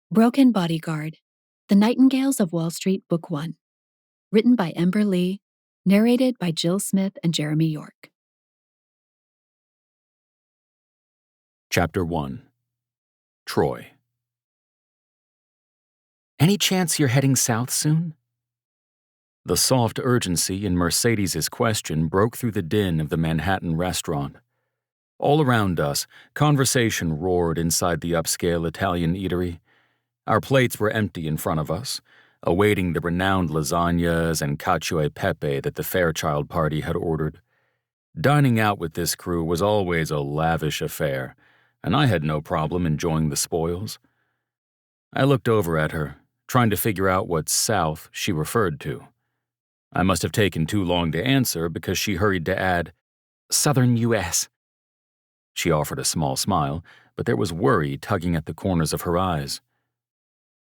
Broken Bodyguard, The Nightingales of Wall Street, Book 1. Written by Ember Leigh, narrated by Jill Smith and Jeremy York. Chapter 1. Troy. Any chance you're heading south soon? The soft urgency in Mercedes's question broke through the din of the Manhattan restaurant. All around us, conversation roared inside the upscale Italian eatery. Our plates were empty in front of us, awaiting the renowned lasagnas and cacio e pepe that the Fairchild party had ordered. Dining out with this crew was always a lavish affair, and I had no problem enjoying the spoils. I looked over at her, trying to figure out what South she referred to. I must have taken too long to answer because she hurried to add, "Southern U.S." She offered a small smile, but there was worry tugging at the corners of her eyes.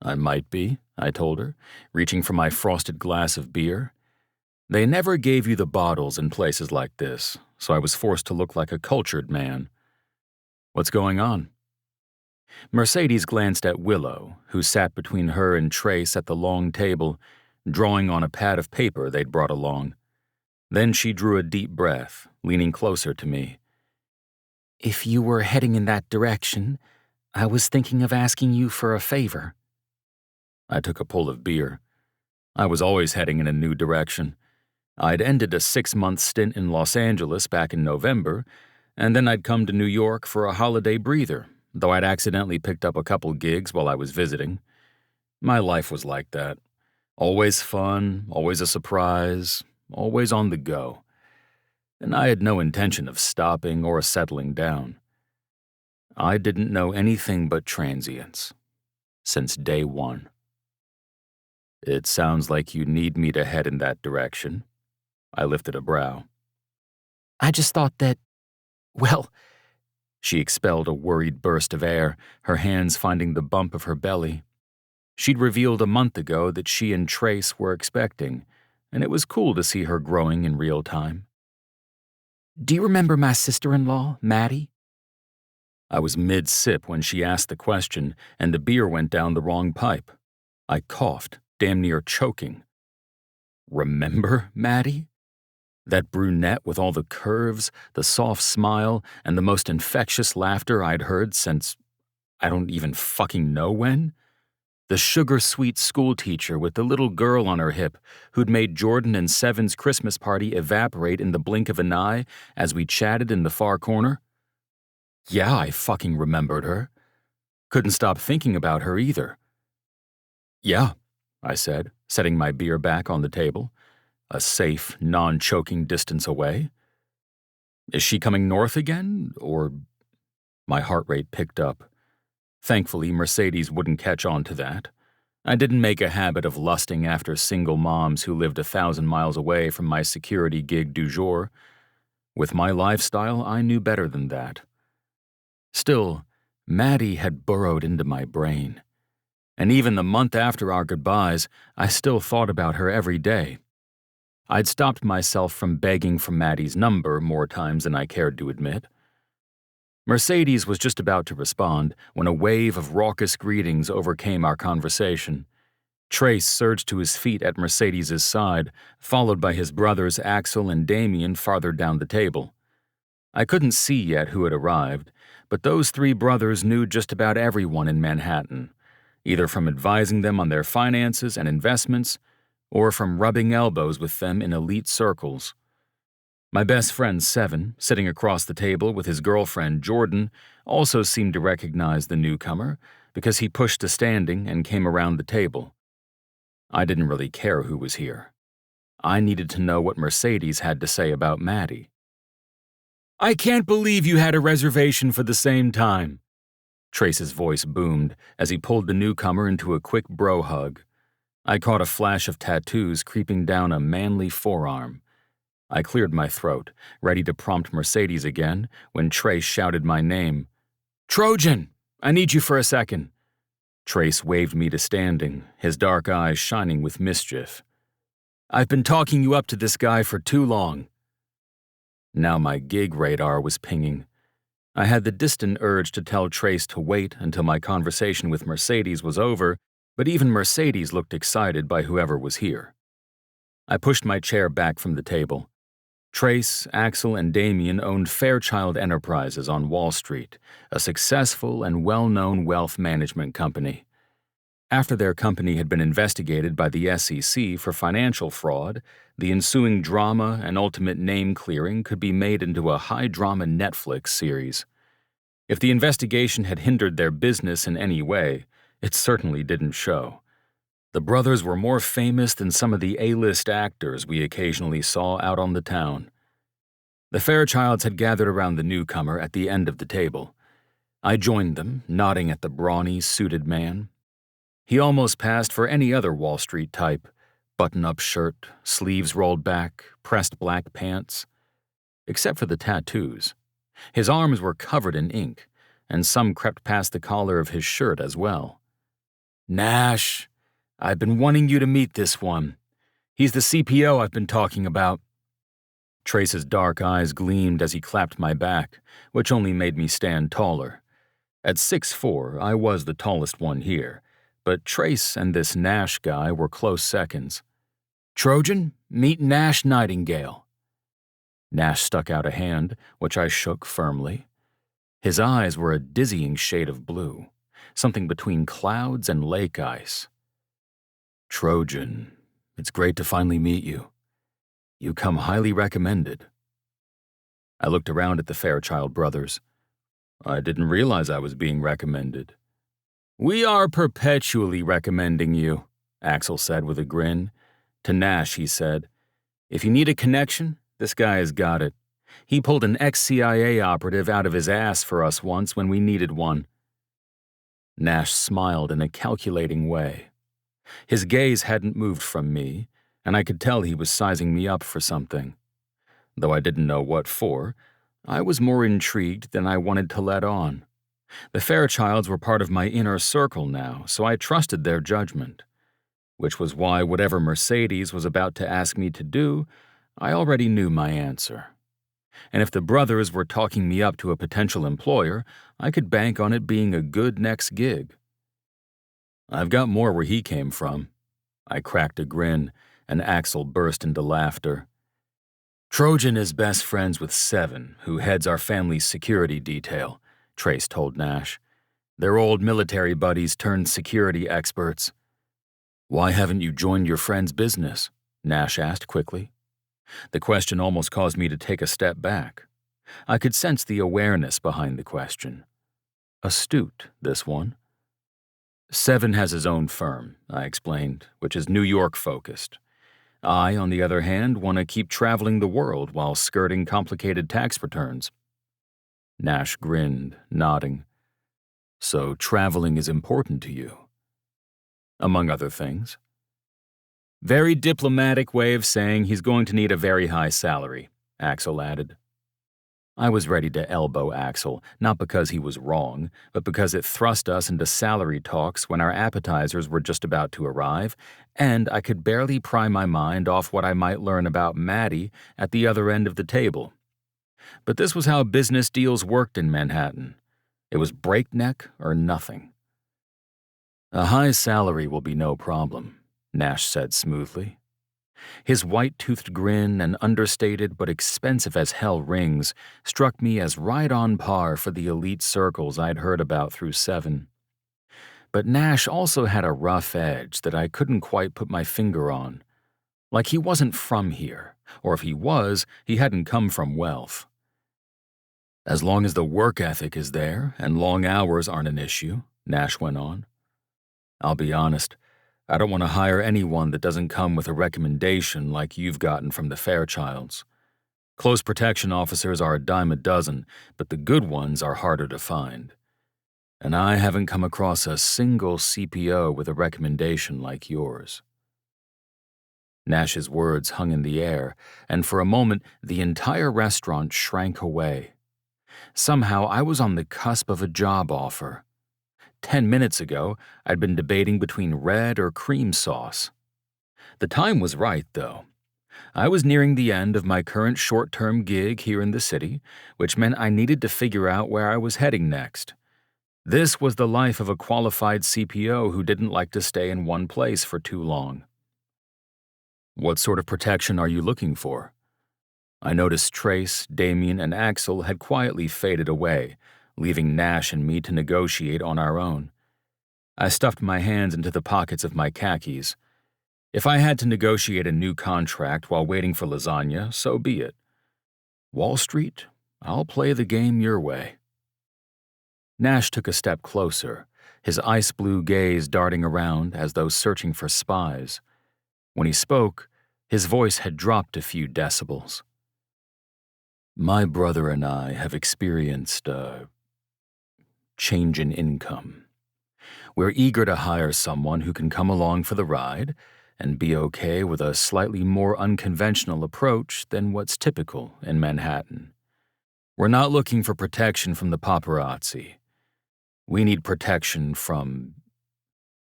"I might be," I told her, reaching for my frosted glass of beer. They never gave you the bottles in places like this, so I was forced to look like a cultured man. "What's going on?" Mercedes glanced at Willow, who sat between her and Trace at the long table, drawing on a pad of paper they'd brought along. Then she drew a deep breath, leaning closer to me. "If you were heading in that direction, I was thinking of asking you for a favor." I took a pull of beer. I was always heading in a new direction. I'd ended a 6-month stint in Los Angeles back in November, and then I'd come to New York for a holiday breather, though I'd accidentally picked up a couple gigs while I was visiting. My life was like that. Always fun, always a surprise, always on the go. And I had no intention of stopping or settling down. I didn't know anything but transience. Since day one. "It sounds like you need me to head in that direction." I lifted a brow. "I just thought that, well," she expelled a worried burst of air, her hands finding the bump of her belly. She'd revealed a month ago that she and Trace were expecting, and it was cool to see her growing in real time. "Do you remember my sister-in-law, Maddie?" I was mid-sip when she asked the question, and the beer went down the wrong pipe. I coughed, damn near choking. "Remember, Maddie? That brunette with all the curves, the soft smile, and the most infectious laughter I'd heard since I don't even fucking know when? The sugar-sweet schoolteacher with the little girl on her hip who'd made Jordan and Seven's Christmas party evaporate in the blink of an eye as we chatted in the far corner? Yeah, I fucking remembered her. Couldn't stop thinking about her either. "Yeah," I said, setting my beer back on the table, a safe, non-choking distance away. "Is she coming north again, or—" My heart rate picked up. Thankfully, Mercedes wouldn't catch on to that. I didn't make a habit of lusting after single moms who lived 1,000 miles away from my security gig du jour. With my lifestyle, I knew better than that. Still, Maddie had burrowed into my brain. And even the month after our goodbyes, I still thought about her every day. I'd stopped myself from begging for Maddie's number more times than I cared to admit. Mercedes was just about to respond when a wave of raucous greetings overcame our conversation. Trace surged to his feet at Mercedes's side, followed by his brothers Axel and Damien farther down the table. I couldn't see yet who had arrived, but those 3 brothers knew just about everyone in Manhattan, either from advising them on their finances and investments, or from rubbing elbows with them in elite circles. My best friend Seven, sitting across the table with his girlfriend Jordan, also seemed to recognize the newcomer because he pushed to standing and came around the table. I didn't really care who was here. I needed to know what Mercedes had to say about Maddie. "I can't believe you had a reservation for the same time." Trace's voice boomed as he pulled the newcomer into a quick bro hug. I caught a flash of tattoos creeping down a manly forearm. I cleared my throat, ready to prompt Mercedes again, when Trace shouted my name. "Trojan, I need you for a second." Trace waved me to standing, his dark eyes shining with mischief. "I've been talking you up to this guy for too long." Now my gig radar was pinging. I had the distant urge to tell Trace to wait until my conversation with Mercedes was over, but even Mercedes looked excited by whoever was here. I pushed my chair back from the table. Trace, Axel, and Damien owned Fairchild Enterprises on Wall Street, a successful and well-known wealth management company. After their company had been investigated by the SEC for financial fraud, the ensuing drama and ultimate name clearing could be made into a high-drama Netflix series. If the investigation had hindered their business in any way, it certainly didn't show. The brothers were more famous than some of the A-list actors we occasionally saw out on the town. The Fairchilds had gathered around the newcomer at the end of the table. I joined them, nodding at the brawny, suited man. He almost passed for any other Wall Street type: button-up shirt, sleeves rolled back, pressed black pants. Except for the tattoos. His arms were covered in ink, and some crept past the collar of his shirt as well. "Nash, I've been wanting you to meet this one. He's the CPO I've been talking about." Trace's dark eyes gleamed as he clapped my back, which only made me stand taller. At 6'4", I was the tallest one here, but Trace and this Nash guy were close seconds. "Trojan, meet Nash Nightingale." Nash stuck out a hand, which I shook firmly. His eyes were a dizzying shade of blue, something between clouds and lake ice. "Trojan, it's great to finally meet you. You come highly recommended." I looked around at the Fairchild brothers. I didn't realize I was being recommended. "We are perpetually recommending you," Axel said with a grin. To Nash, he said, "If you need a connection, this guy has got it. He pulled an ex-CIA operative out of his ass for us once when we needed one." Nash smiled in a calculating way. His gaze hadn't moved from me, and I could tell he was sizing me up for something. Though I didn't know what for, I was more intrigued than I wanted to let on. The Fairchilds were part of my inner circle now, so I trusted their judgment. Which was why whatever Mercedes was about to ask me to do, I already knew my answer. And if the brothers were talking me up to a potential employer, I could bank on it being a good next gig. "I've got more where he came from." I cracked a grin, and Axel burst into laughter. "Trojan is best friends with Seven, who heads our family's security detail," Trace told Nash. "They're old military buddies turned security experts." "Why haven't you joined your friend's business?" Nash asked quickly. The question almost caused me to take a step back. I could sense the awareness behind the question. Astute, this one. "Seven has his own firm," I explained, "which is New York-focused. I, on the other hand, want to keep traveling the world while skirting complicated tax returns." Nash grinned, nodding. "So traveling is important to you?" "Among other things." "Very diplomatic way of saying he's going to need a very high salary," Axel added. I was ready to elbow Axel, not because he was wrong, but because it thrust us into salary talks when our appetizers were just about to arrive, and I could barely pry my mind off what I might learn about Maddie at the other end of the table. But this was how business deals worked in Manhattan. It was breakneck or nothing. "A high salary will be no problem," Nash said smoothly. His white-toothed grin and understated but expensive as hell rings struck me as right on par for the elite circles I'd heard about through Seven. But Nash also had a rough edge that I couldn't quite put my finger on. Like he wasn't from here, or if he was, he hadn't come from wealth. "As long as the work ethic is there and long hours aren't an issue," Nash went on. "I'll be honest, I don't want to hire anyone that doesn't come with a recommendation like you've gotten from the Fairchilds. Close protection officers are a dime a dozen, but the good ones are harder to find. And I haven't come across a single CPO with a recommendation like yours." Nash's words hung in the air, and for a moment the entire restaurant shrank away. Somehow I was on the cusp of a job offer. 10 minutes ago, I'd been debating between red or cream sauce. The time was right, though. I was nearing the end of my current short-term gig here in the city, which meant I needed to figure out where I was heading next. This was the life of a qualified CPO who didn't like to stay in one place for too long. What sort of protection are you looking for? I noticed Trace, Damien, and Axel had quietly faded away, leaving Nash and me to negotiate on our own. I stuffed my hands into the pockets of my khakis. If I had to negotiate a new contract while waiting for lasagna, so be it. Wall Street, I'll play the game your way. Nash took a step closer, his ice blue gaze darting around as though searching for spies. When he spoke, his voice had dropped a few decibels. My brother and I have experienced a change in income. We're eager to hire someone who can come along for the ride and be okay with a slightly more unconventional approach than what's typical in Manhattan. We're not looking for protection from the paparazzi. We need protection from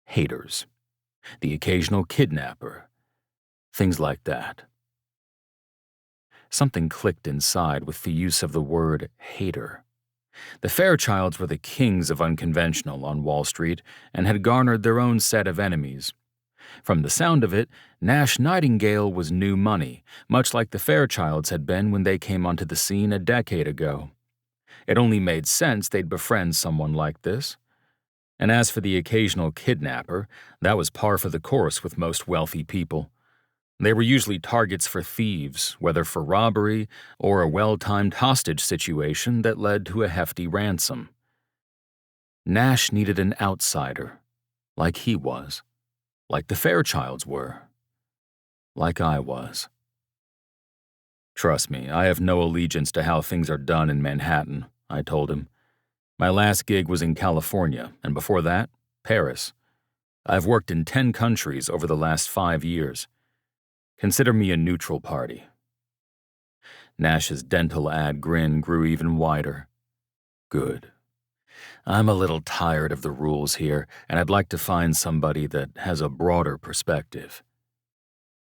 haters, the occasional kidnapper, things like that. Something clicked inside with the use of the word hater. The Fairchilds were the kings of unconventional on Wall Street and had garnered their own set of enemies. From the sound of it, Nash Nightingale was new money, much like the Fairchilds had been when they came onto the scene a decade ago. It only made sense they'd befriend someone like this. And as for the occasional kidnapper, that was par for the course with most wealthy people. They were usually targets for thieves, whether for robbery or a well-timed hostage situation that led to a hefty ransom. Nash needed an outsider, like he was, like the Fairchilds were, like I was. Trust me, I have no allegiance to how things are done in Manhattan, I told him. My last gig was in California, and before that, Paris. I've worked in 10 countries over the last 5 years. Consider me a neutral party. Nash's dental ad grin grew even wider. Good. I'm a little tired of the rules here, and I'd like to find somebody that has a broader perspective.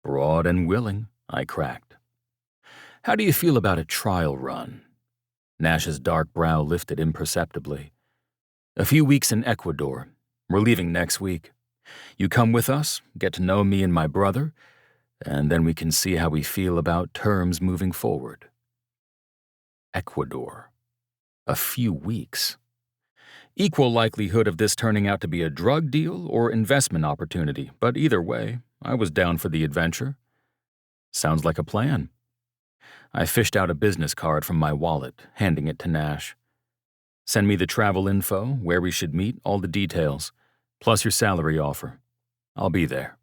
Broad and willing, I cracked. How do you feel about a trial run? Nash's dark brow lifted imperceptibly. A few weeks in Ecuador. We're leaving next week. You come with us, get to know me and my brother, and then we can see how we feel about terms moving forward. Ecuador. A few weeks. Equal likelihood of this turning out to be a drug deal or investment opportunity, but either way, I was down for the adventure. Sounds like a plan. I fished out a business card from my wallet, handing it to Nash. Send me the travel info, where we should meet, all the details, plus your salary offer. I'll be there.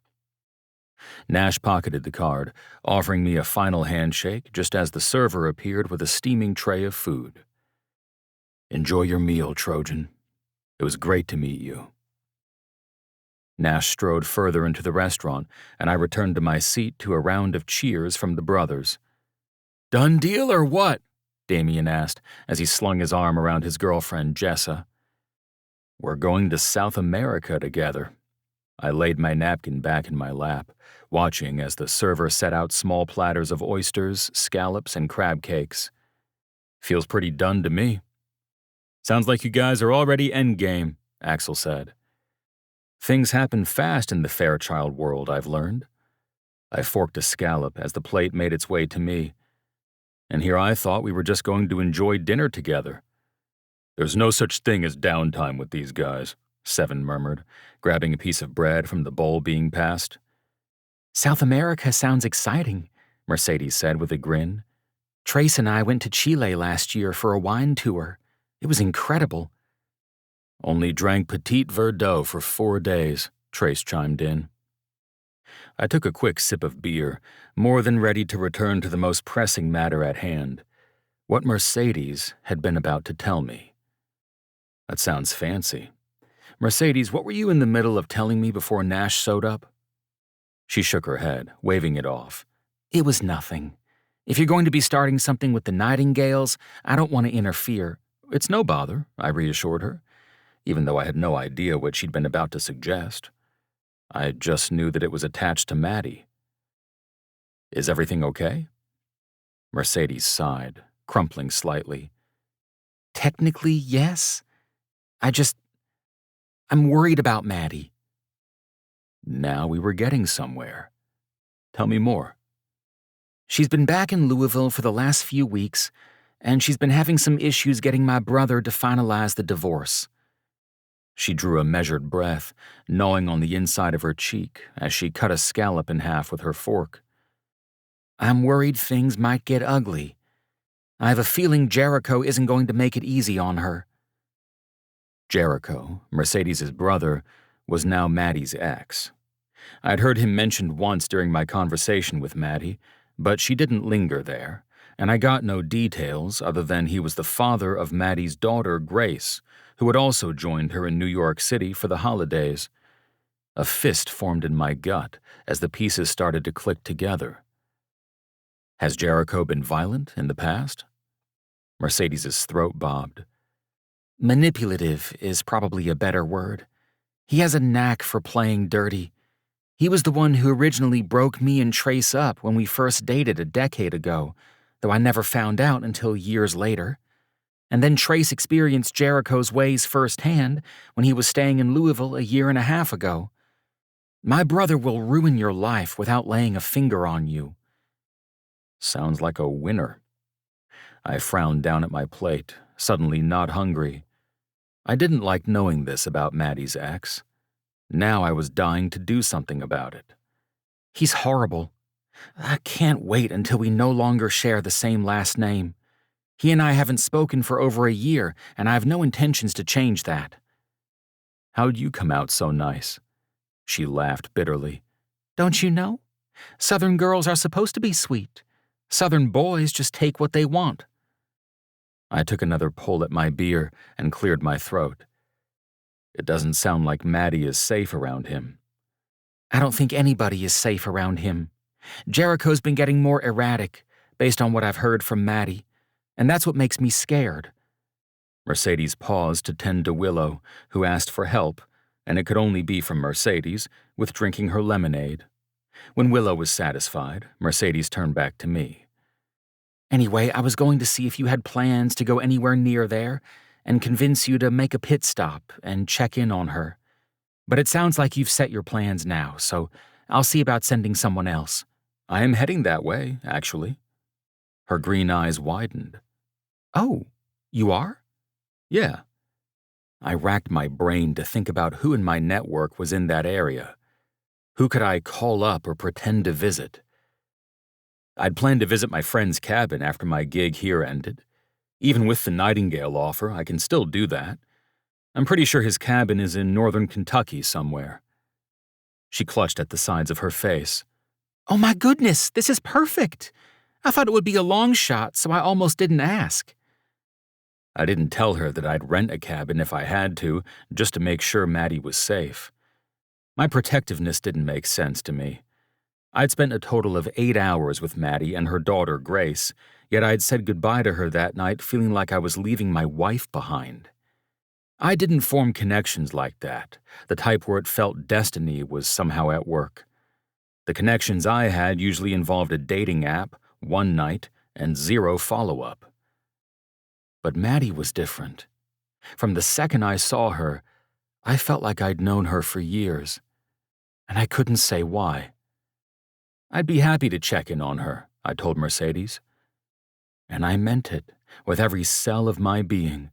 Nash pocketed the card, offering me a final handshake just as the server appeared with a steaming tray of food. Enjoy your meal, Trojan. It was great to meet you. Nash strode further into the restaurant, and I returned to my seat to a round of cheers from the brothers. Done deal or what? Damien asked as he slung his arm around his girlfriend, Jessa. We're going to South America together. I laid my napkin back in my lap, watching as the server set out small platters of oysters, scallops, and crab cakes. Feels pretty done to me. Sounds like you guys are already endgame, Axel said. Things happen fast in the Fairchild world, I've learned. I forked a scallop as the plate made its way to me. And here I thought we were just going to enjoy dinner together. There's no such thing as downtime with these guys, Seven murmured, grabbing a piece of bread from the bowl being passed. South America sounds exciting, Mercedes said with a grin. Trace and I went to Chile last year for a wine tour. It was incredible. Only drank Petit Verdot for 4 days, Trace chimed in. I took a quick sip of beer, more than ready to return to the most pressing matter at hand, what Mercedes had been about to tell me. That sounds fancy. Mercedes, what were you in the middle of telling me before Nash showed up? She shook her head, waving it off. It was nothing. If you're going to be starting something with the Nightingales, I don't want to interfere. It's no bother, I reassured her, even though I had no idea what she'd been about to suggest. I just knew that it was attached to Maddie. Is everything okay? Mercedes sighed, crumpling slightly. Technically, yes. I'm worried about Maddie. Now we were getting somewhere. Tell me more. She's been back in Louisville for the last few weeks, and she's been having some issues getting my brother to finalize the divorce. She drew a measured breath, gnawing on the inside of her cheek as she cut a scallop in half with her fork. I'm worried things might get ugly. I have a feeling Jericho isn't going to make it easy on her. Jericho, Mercedes' brother, was now Maddie's ex. I'd heard him mentioned once during my conversation with Maddie, but she didn't linger there, and I got no details other than he was the father of Maddie's daughter, Grace, who had also joined her in New York City for the holidays. A fist formed in my gut as the pieces started to click together. Has Jericho been violent in the past? Mercedes' throat bobbed. Manipulative is probably a better word. He has a knack for playing dirty. He was the one who originally broke me and Trace up when we first dated a decade ago, though I never found out until years later. And then Trace experienced Jericho's ways firsthand when he was staying in Louisville a year and a half ago. My brother will ruin your life without laying a finger on you. Sounds like a winner. I frowned down at my plate, suddenly not hungry. I didn't like knowing this about Maddie's ex. Now I was dying to do something about it. He's horrible. I can't wait until we no longer share the same last name. He and I haven't spoken for over a year, and I have no intentions to change that. How'd you come out so nice? She laughed bitterly. Don't you know? Southern girls are supposed to be sweet. Southern boys just take what they want. I took another pull at my beer and cleared my throat. It doesn't sound like Maddie is safe around him. I don't think anybody is safe around him. Jericho's been getting more erratic, based on what I've heard from Maddie, and that's what makes me scared. Mercedes paused to tend to Willow, who asked for help, and it could only be from Mercedes, with drinking her lemonade. When Willow was satisfied, Mercedes turned back to me. Anyway, I was going to see if you had plans to go anywhere near there and convince you to make a pit stop and check in on her. But it sounds like you've set your plans now, so I'll see about sending someone else. I am heading that way, actually. Her green eyes widened. Oh, you are? Yeah. I racked my brain to think about who in my network was in that area. Who could I call up or pretend to visit? I'd planned to visit my friend's cabin after my gig here ended. Even with the Nightingale offer, I can still do that. I'm pretty sure his cabin is in northern Kentucky somewhere. She clutched at the sides of her face. Oh my goodness, this is perfect! I thought it would be a long shot, so I almost didn't ask. I didn't tell her that I'd rent a cabin if I had to, just to make sure Maddie was safe. My protectiveness didn't make sense to me. I'd spent a total of 8 hours with Maddie and her daughter, Grace, yet I'd said goodbye to her that night feeling like I was leaving my wife behind. I didn't form connections like that, the type where it felt destiny was somehow at work. The connections I had usually involved a dating app, one night, and zero follow-up. But Maddie was different. From the second I saw her, I felt like I'd known her for years, and I couldn't say why. I'd be happy to check in on her, I told Mercedes. And I meant it, with every cell of my being.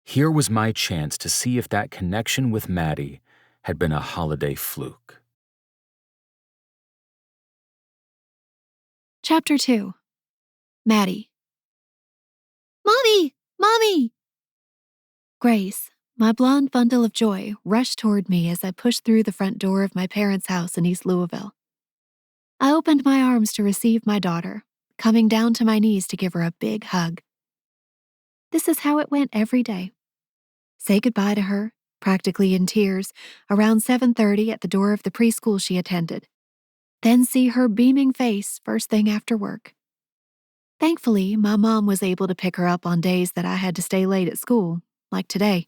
Here was my chance to see if that connection with Maddie had been a holiday fluke. Chapter 2. Maddie. Mommy! Mommy! Grace, my blonde bundle of joy, rushed toward me as I pushed through the front door of my parents' house in East Louisville. I opened my arms to receive my daughter, coming down to my knees to give her a big hug. This is how it went every day. Say goodbye to her, practically in tears, around 7:30 at the door of the preschool she attended. Then see her beaming face first thing after work. Thankfully, my mom was able to pick her up on days that I had to stay late at school, like today.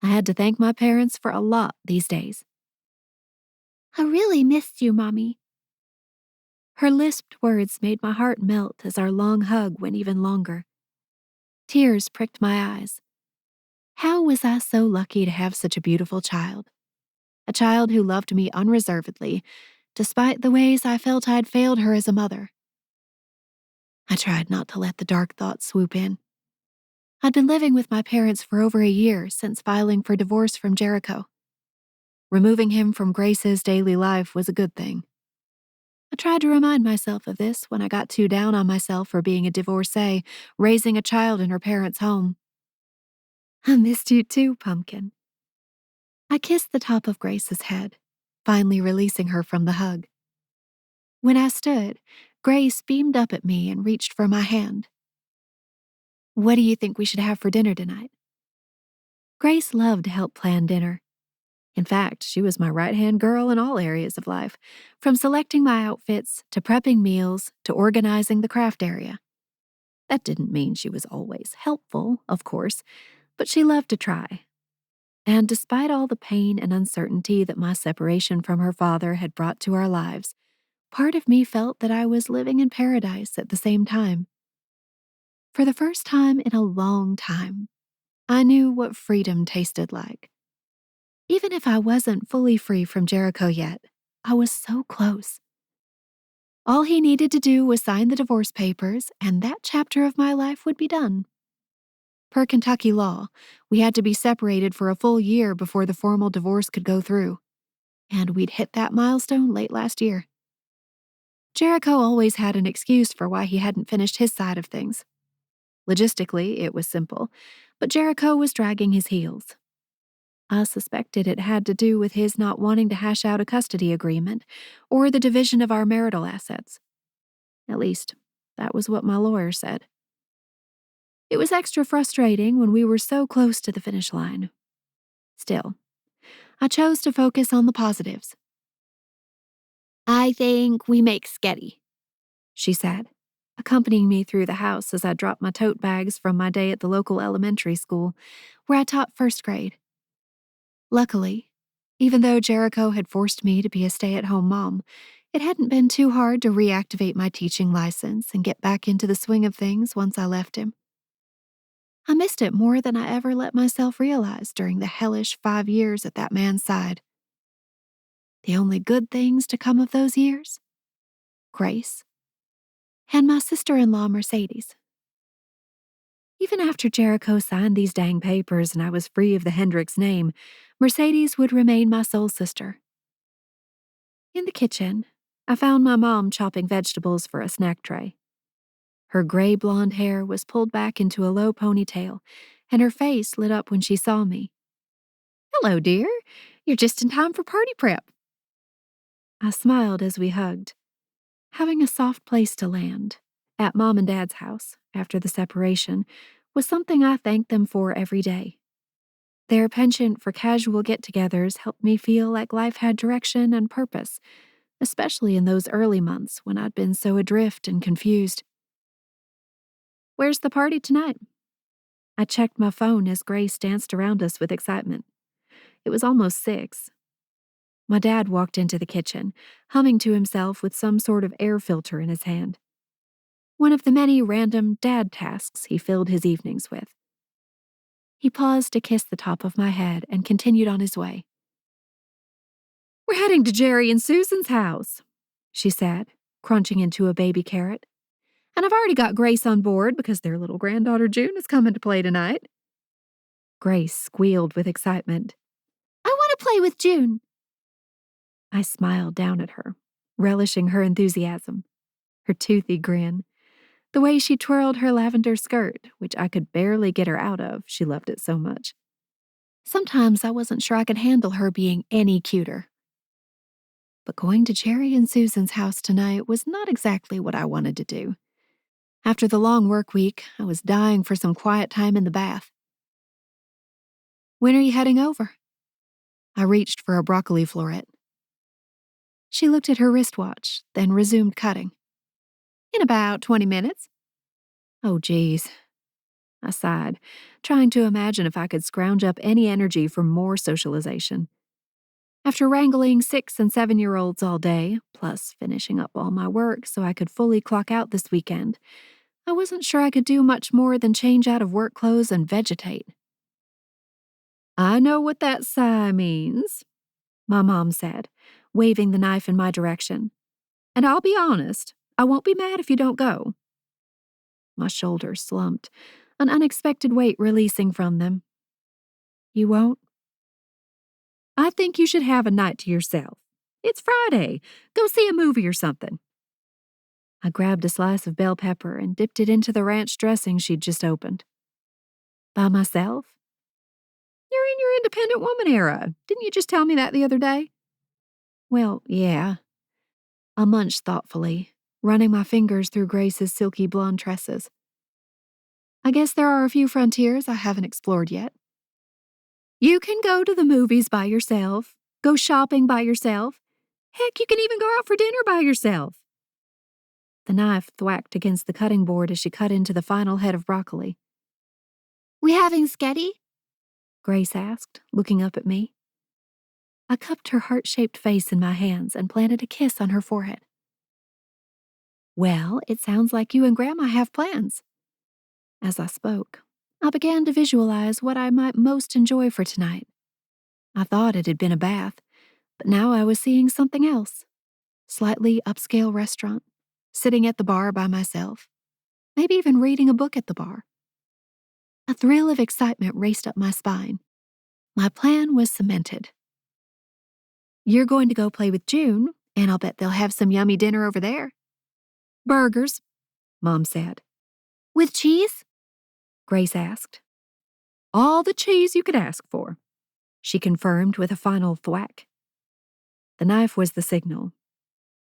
I had to thank my parents for a lot these days. I really missed you, Mommy. Her lisped words made my heart melt as our long hug went even longer. Tears pricked my eyes. How was I so lucky to have such a beautiful child? A child who loved me unreservedly, despite the ways I felt I'd failed her as a mother. I tried not to let the dark thoughts swoop in. I'd been living with my parents for over a year since filing for divorce from Jericho. Removing him from Grace's daily life was a good thing. I tried to remind myself of this when I got too down on myself for being a divorcee, raising a child in her parents' home. I missed you too, Pumpkin. I kissed the top of Grace's head, finally releasing her from the hug. When I stood, Grace beamed up at me and reached for my hand. What do you think we should have for dinner tonight? Grace loved to help plan dinner. In fact, she was my right-hand girl in all areas of life, from selecting my outfits to prepping meals to organizing the craft area. That didn't mean she was always helpful, of course, but she loved to try. And despite all the pain and uncertainty that my separation from her father had brought to our lives, part of me felt that I was living in paradise at the same time. For the first time in a long time, I knew what freedom tasted like. Even if I wasn't fully free from Jericho yet, I was so close. All he needed to do was sign the divorce papers, and that chapter of my life would be done. Per Kentucky law, we had to be separated for a full year before the formal divorce could go through, and we'd hit that milestone late last year. Jericho always had an excuse for why he hadn't finished his side of things. Logistically, it was simple, but Jericho was dragging his heels. I suspected it had to do with his not wanting to hash out a custody agreement or the division of our marital assets. At least, that was what my lawyer said. It was extra frustrating when we were so close to the finish line. Still, I chose to focus on the positives. I think we make sketty, she said, accompanying me through the house as I dropped my tote bags from my day at the local elementary school, where I taught first grade. Luckily, even though Jericho had forced me to be a stay-at-home mom, it hadn't been too hard to reactivate my teaching license and get back into the swing of things once I left him. I missed it more than I ever let myself realize during the hellish 5 years at that man's side. The only good things to come of those years? Grace. And my sister-in-law, Mercedes. Even after Jericho signed these dang papers and I was free of the Hendricks name, Mercedes would remain my soul sister. In the kitchen, I found my mom chopping vegetables for a snack tray. Her gray blonde hair was pulled back into a low ponytail, and her face lit up when she saw me. Hello, dear. You're just in time for party prep. I smiled as we hugged. Having a soft place to land, at Mom and Dad's house, after the separation, was something I thanked them for every day. Their penchant for casual get-togethers helped me feel like life had direction and purpose, especially in those early months when I'd been so adrift and confused. Where's the party tonight? I checked my phone as Grace danced around us with excitement. It was almost 6. My dad walked into the kitchen, humming to himself with some sort of air filter in his hand. One of the many random dad tasks he filled his evenings with. He paused to kiss the top of my head and continued on his way. We're heading to Jerry and Susan's house, she said, crunching into a baby carrot. And I've already got Grace on board because their little granddaughter June is coming to play tonight. Grace squealed with excitement. I want to play with June. I smiled down at her, relishing her enthusiasm, her toothy grin, the way she twirled her lavender skirt, which I could barely get her out of, she loved it so much. Sometimes I wasn't sure I could handle her being any cuter. But going to Jerry and Susan's house tonight was not exactly what I wanted to do. After the long work week, I was dying for some quiet time in the bath. When are you heading over? I reached for a broccoli floret. She looked at her wristwatch, then resumed cutting. In about 20 minutes. Oh, geez. I sighed, trying to imagine if I could scrounge up any energy for more socialization. After wrangling 6 and 7-year-olds all day, plus finishing up all my work so I could fully clock out this weekend, I wasn't sure I could do much more than change out of work clothes and vegetate. I know what that sigh means, my mom said, waving the knife in my direction. And I'll be honest, I won't be mad if you don't go. My shoulders slumped, an unexpected weight releasing from them. You won't? I think you should have a night to yourself. It's Friday. Go see a movie or something. I grabbed a slice of bell pepper and dipped it into the ranch dressing she'd just opened. By myself? You're in your independent woman era. Didn't you just tell me that the other day? Well, yeah. I munched thoughtfully, running my fingers through Grace's silky blonde tresses. I guess there are a few frontiers I haven't explored yet. You can go to the movies by yourself, go shopping by yourself. Heck, you can even go out for dinner by yourself. The knife thwacked against the cutting board as she cut into the final head of broccoli. We having sketty? Grace asked, looking up at me. I cupped her heart-shaped face in my hands and planted a kiss on her forehead. Well, it sounds like you and Grandma have plans. As I spoke, I began to visualize what I might most enjoy for tonight. I thought it had been a bath, but now I was seeing something else. Slightly upscale restaurant, sitting at the bar by myself, maybe even reading a book at the bar. A thrill of excitement raced up my spine. My plan was cemented. You're going to go play with June, and I'll bet they'll have some yummy dinner over there. Burgers, Mom said. With cheese? Grace asked. All the cheese you could ask for, she confirmed with a final thwack. The knife was the signal.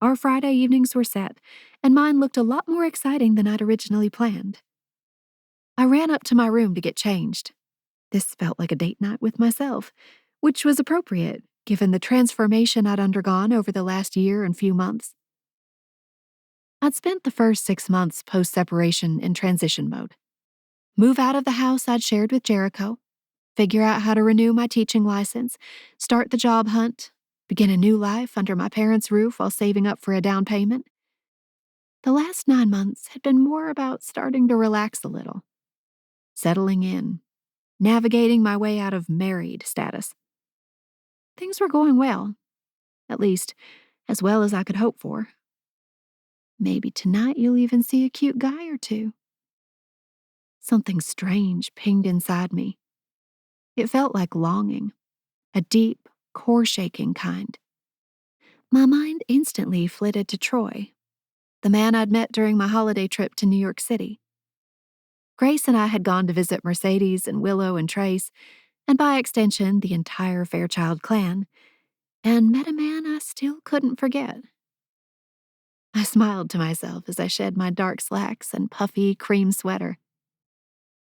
Our Friday evenings were set, and mine looked a lot more exciting than I'd originally planned. I ran up to my room to get changed. This felt like a date night with myself, which was appropriate, given the transformation I'd undergone over the last year and few months. I'd spent the first 6 months post-separation in transition mode. Move out of the house I'd shared with Jericho, figure out how to renew my teaching license, start the job hunt, begin a new life under my parents' roof while saving up for a down payment. The last 9 months had been more about starting to relax a little, settling in, navigating my way out of married status. Things were going well, at least as well as I could hope for. Maybe tonight you'll even see a cute guy or two. Something strange pinged inside me. It felt like longing, a deep, core-shaking kind. My mind instantly flitted to Troy, the man I'd met during my holiday trip to New York City. Grace and I had gone to visit Mercedes and Willow and Trace, and by extension, the entire Fairchild clan, and met a man I still couldn't forget. I smiled to myself as I shed my dark slacks and puffy cream sweater.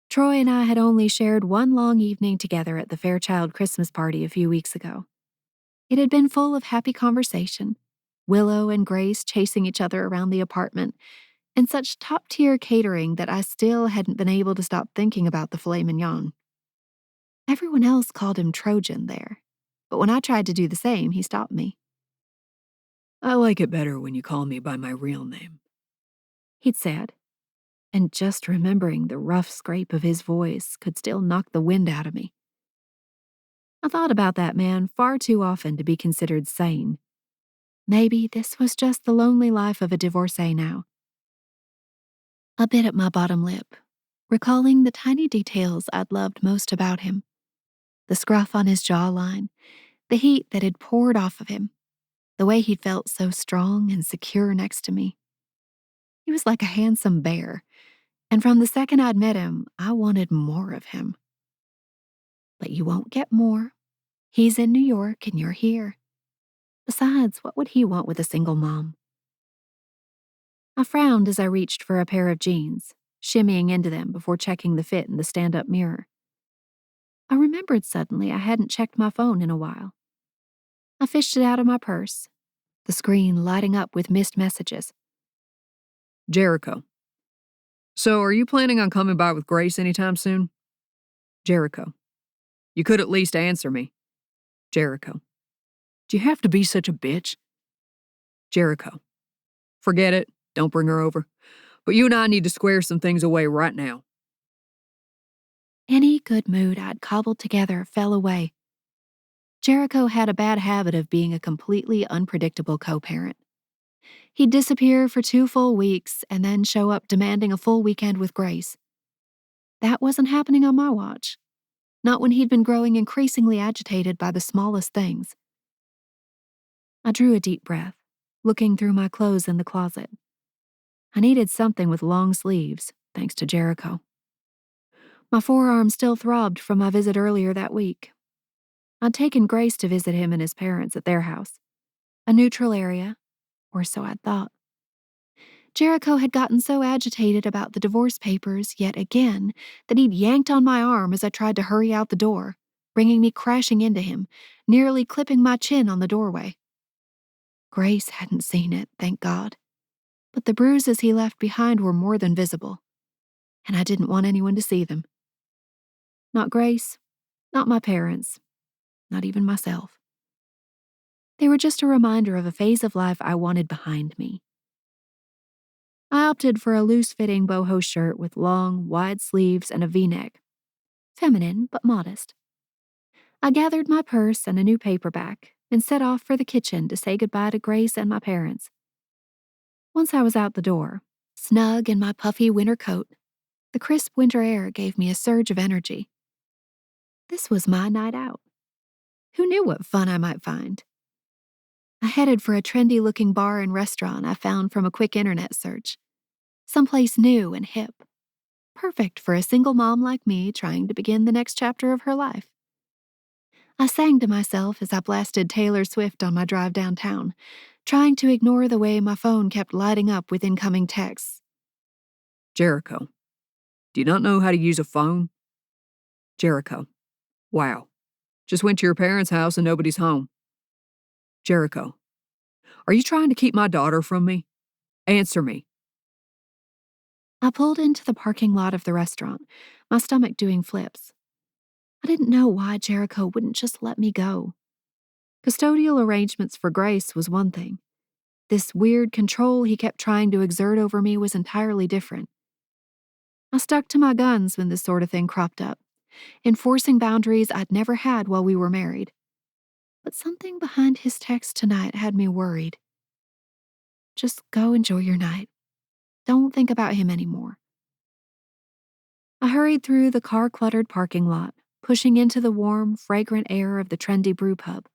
Troy and I had only shared one long evening together at the Fairchild Christmas party a few weeks ago. It had been full of happy conversation, Willow and Grace chasing each other around the apartment, and such top-tier catering that I still hadn't been able to stop thinking about the filet mignon. Everyone else called him Trojan there, but when I tried to do the same, he stopped me. I like it better when you call me by my real name, he'd said, and just remembering the rough scrape of his voice could still knock the wind out of me. I thought about that man far too often to be considered sane. Maybe this was just the lonely life of a divorcee now. I bit at my bottom lip, recalling the tiny details I'd loved most about him. The scruff on his jawline, the heat that had poured off of him, the way he felt so strong and secure next to me. He was like a handsome bear, and from the second I'd met him, I wanted more of him. But you won't get more. He's in New York and you're here. Besides, what would he want with a single mom? I frowned as I reached for a pair of jeans, shimmying into them before checking the fit in the stand-up mirror. I remembered suddenly I hadn't checked my phone in a while. I fished it out of my purse, the screen lighting up with missed messages. Jericho. So are you planning on coming by with Grace anytime soon? Jericho. You could at least answer me. Jericho. Do you have to be such a bitch? Jericho. Forget it. Don't bring her over. But you and I need to square some things away right now. Any good mood I'd cobbled together fell away. Jericho had a bad habit of being a completely unpredictable co-parent. He'd disappear for 2 full weeks and then show up demanding a full weekend with Grace. That wasn't happening on my watch. Not when he'd been growing increasingly agitated by the smallest things. I drew a deep breath, looking through my clothes in the closet. I needed something with long sleeves, thanks to Jericho. My forearm still throbbed from my visit earlier that week. I'd taken Grace to visit him and his parents at their house, a neutral area, or so I'd thought. Jericho had gotten so agitated about the divorce papers yet again that he'd yanked on my arm as I tried to hurry out the door, bringing me crashing into him, nearly clipping my chin on the doorway. Grace hadn't seen it, thank God, but the bruises he left behind were more than visible, and I didn't want anyone to see them. Not Grace, not my parents, not even myself. They were just a reminder of a phase of life I wanted behind me. I opted for a loose-fitting boho shirt with long, wide sleeves and a V-neck. Feminine, but modest. I gathered my purse and a new paperback and set off for the kitchen to say goodbye to Grace and my parents. Once I was out the door, snug in my puffy winter coat, the crisp winter air gave me a surge of energy. This was my night out. Who knew what fun I might find? I headed for a trendy-looking bar and restaurant I found from a quick internet search. Someplace new and hip. Perfect for a single mom like me trying to begin the next chapter of her life. I sang to myself as I blasted Taylor Swift on my drive downtown, trying to ignore the way my phone kept lighting up with incoming texts. Jericho. Do you not know how to use a phone? Jericho. Wow. Just went to your parents' house and nobody's home. Jericho. Are you trying to keep my daughter from me? Answer me. I pulled into the parking lot of the restaurant, my stomach doing flips. I didn't know why Jericho wouldn't just let me go. Custodial arrangements for Grace was one thing. This weird control he kept trying to exert over me was entirely different. I stuck to my guns when this sort of thing cropped up, enforcing boundaries I'd never had while we were married. But something behind his text tonight had me worried. Just go enjoy your night. Don't think about him anymore. I hurried through the car-cluttered parking lot, pushing into the warm, fragrant air of the trendy brew pub.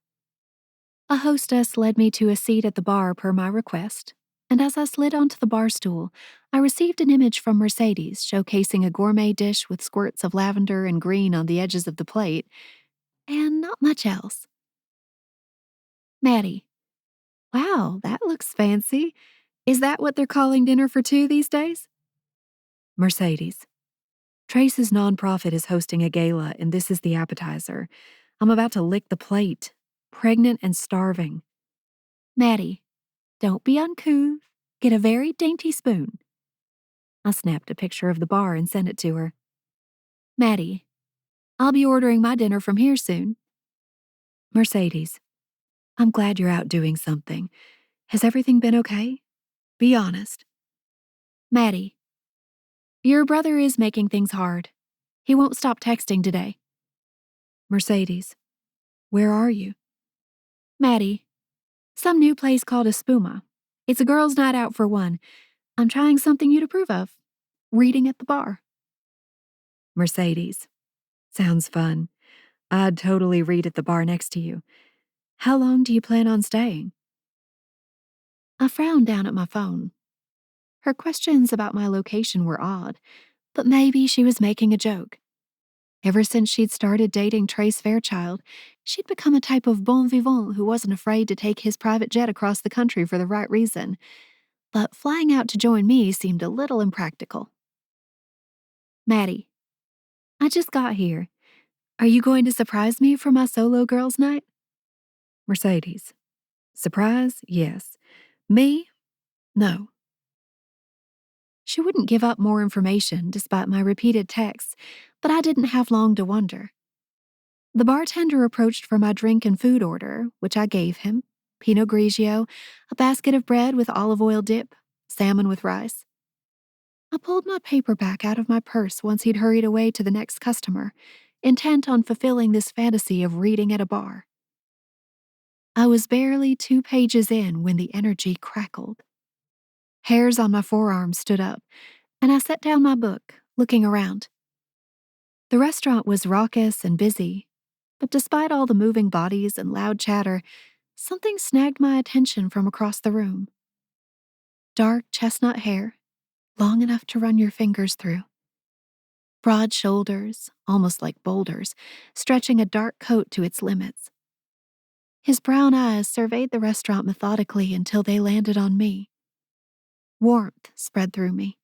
A hostess led me to a seat at the bar per my request, and as I slid onto the bar stool, I received an image from Mercedes showcasing a gourmet dish with squirts of lavender and green on the edges of the plate, and not much else. Maddie. Wow, that looks fancy. Is that what they're calling dinner for two these days? Mercedes. Trace's nonprofit is hosting a gala, and this is the appetizer. I'm about to lick the plate, pregnant and starving. Maddie. Don't be uncouth. Get a very dainty spoon. I snapped a picture of the bar and sent it to her. Maddie. I'll be ordering my dinner from here soon. Mercedes. I'm glad you're out doing something. Has everything been okay? Be honest. Maddie. Your brother is making things hard. He won't stop texting today. Mercedes. Where are you? Maddie. Some new place called Espuma. It's a girls' night out for one. I'm trying something you'd approve of. Reading at the bar. Mercedes. Sounds fun. I'd totally read at the bar next to you. How long do you plan on staying? I frowned down at my phone. Her questions about my location were odd, but maybe she was making a joke. Ever since she'd started dating Trace Fairchild, she'd become a type of bon vivant who wasn't afraid to take his private jet across the country for the right reason. But flying out to join me seemed a little impractical. Maddie. I just got here. Are you going to surprise me for my solo girls' night? Mercedes. Surprise? Yes. Me? No. She wouldn't give up more information despite my repeated texts, but I didn't have long to wonder. The bartender approached for my drink and food order, which I gave him: Pinot Grigio, a basket of bread with olive oil dip, salmon with rice. I pulled my paperback out of my purse once he'd hurried away to the next customer, intent on fulfilling this fantasy of reading at a bar. I was barely 2 pages in when the energy crackled. Hairs on my forearms stood up, and I set down my book, looking around. The restaurant was raucous and busy, but despite all the moving bodies and loud chatter, something snagged my attention from across the room. Dark chestnut hair, long enough to run your fingers through. Broad shoulders, almost like boulders, stretching a dark coat to its limits. His brown eyes surveyed the restaurant methodically until they landed on me. Warmth spread through me.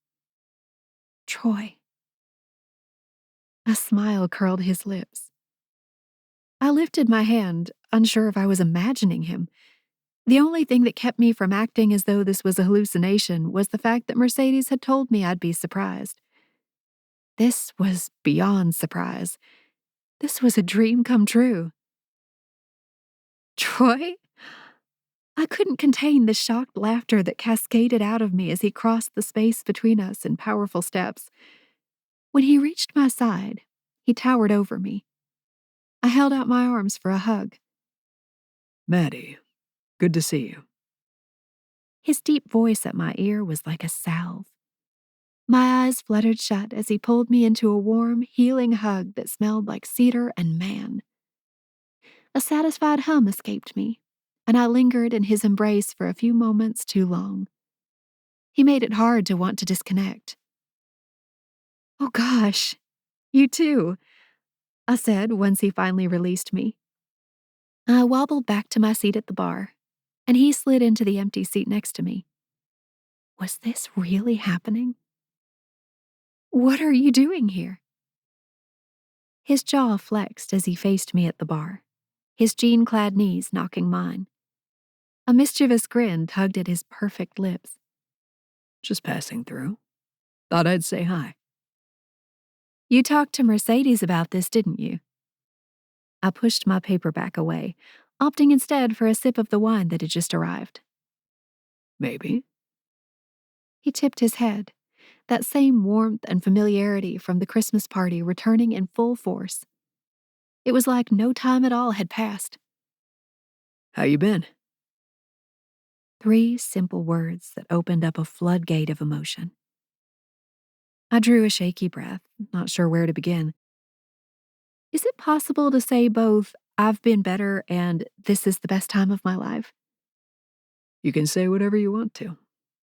Troy. A smile curled his lips. I lifted my hand, unsure if I was imagining him. The only thing that kept me from acting as though this was a hallucination was the fact that Mercedes had told me I'd be surprised. This was beyond surprise. This was a dream come true. Troy? I couldn't contain the shocked laughter that cascaded out of me as he crossed the space between us in powerful steps. When he reached my side, he towered over me. I held out my arms for a hug. Maddie, good to see you. His deep voice at my ear was like a salve. My eyes fluttered shut as he pulled me into a warm, healing hug that smelled like cedar and man. A satisfied hum escaped me, and I lingered in his embrace for a few moments too long. He made it hard to want to disconnect. "Oh gosh, you too," I said once he finally released me. I wobbled back to my seat at the bar, and he slid into the empty seat next to me. Was this really happening? "What are you doing here?" His jaw flexed as he faced me at the bar, his jean-clad knees knocking mine. A mischievous grin tugged at his perfect lips. Just passing through. Thought I'd say hi. "You talked to Mercedes about this, didn't you?" I pushed my paperback away, opting instead for a sip of the wine that had just arrived. Maybe. He tipped his head, that same warmth and familiarity from the Christmas party returning in full force. It was like no time at all had passed. How you been? 3 simple words that opened up a floodgate of emotion. I drew a shaky breath, not sure where to begin. Is it possible to say both, "I've been better," and "this is the best time of my life"? You can say whatever you want to,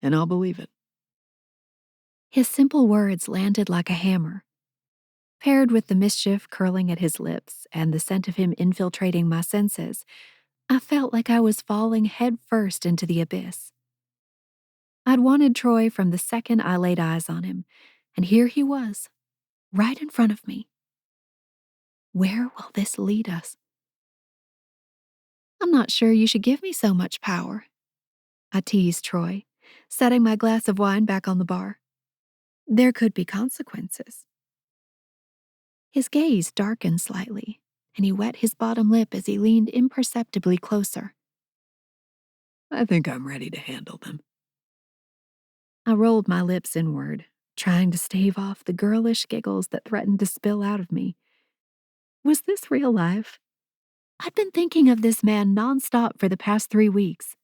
and I'll believe it. His simple words landed like a hammer. Paired with the mischief curling at his lips and the scent of him infiltrating my senses, I felt like I was falling headfirst into the abyss. I'd wanted Troy from the second I laid eyes on him, and here he was, right in front of me. Where will this lead us? "I'm not sure you should give me so much power," I teased Troy, setting my glass of wine back on the bar. "There could be consequences." His gaze darkened slightly, and he wet his bottom lip as he leaned imperceptibly closer. I think I'm ready to handle them. I rolled my lips inward, trying to stave off the girlish giggles that threatened to spill out of me. Was this real life? I'd been thinking of this man nonstop for the past 3 weeks.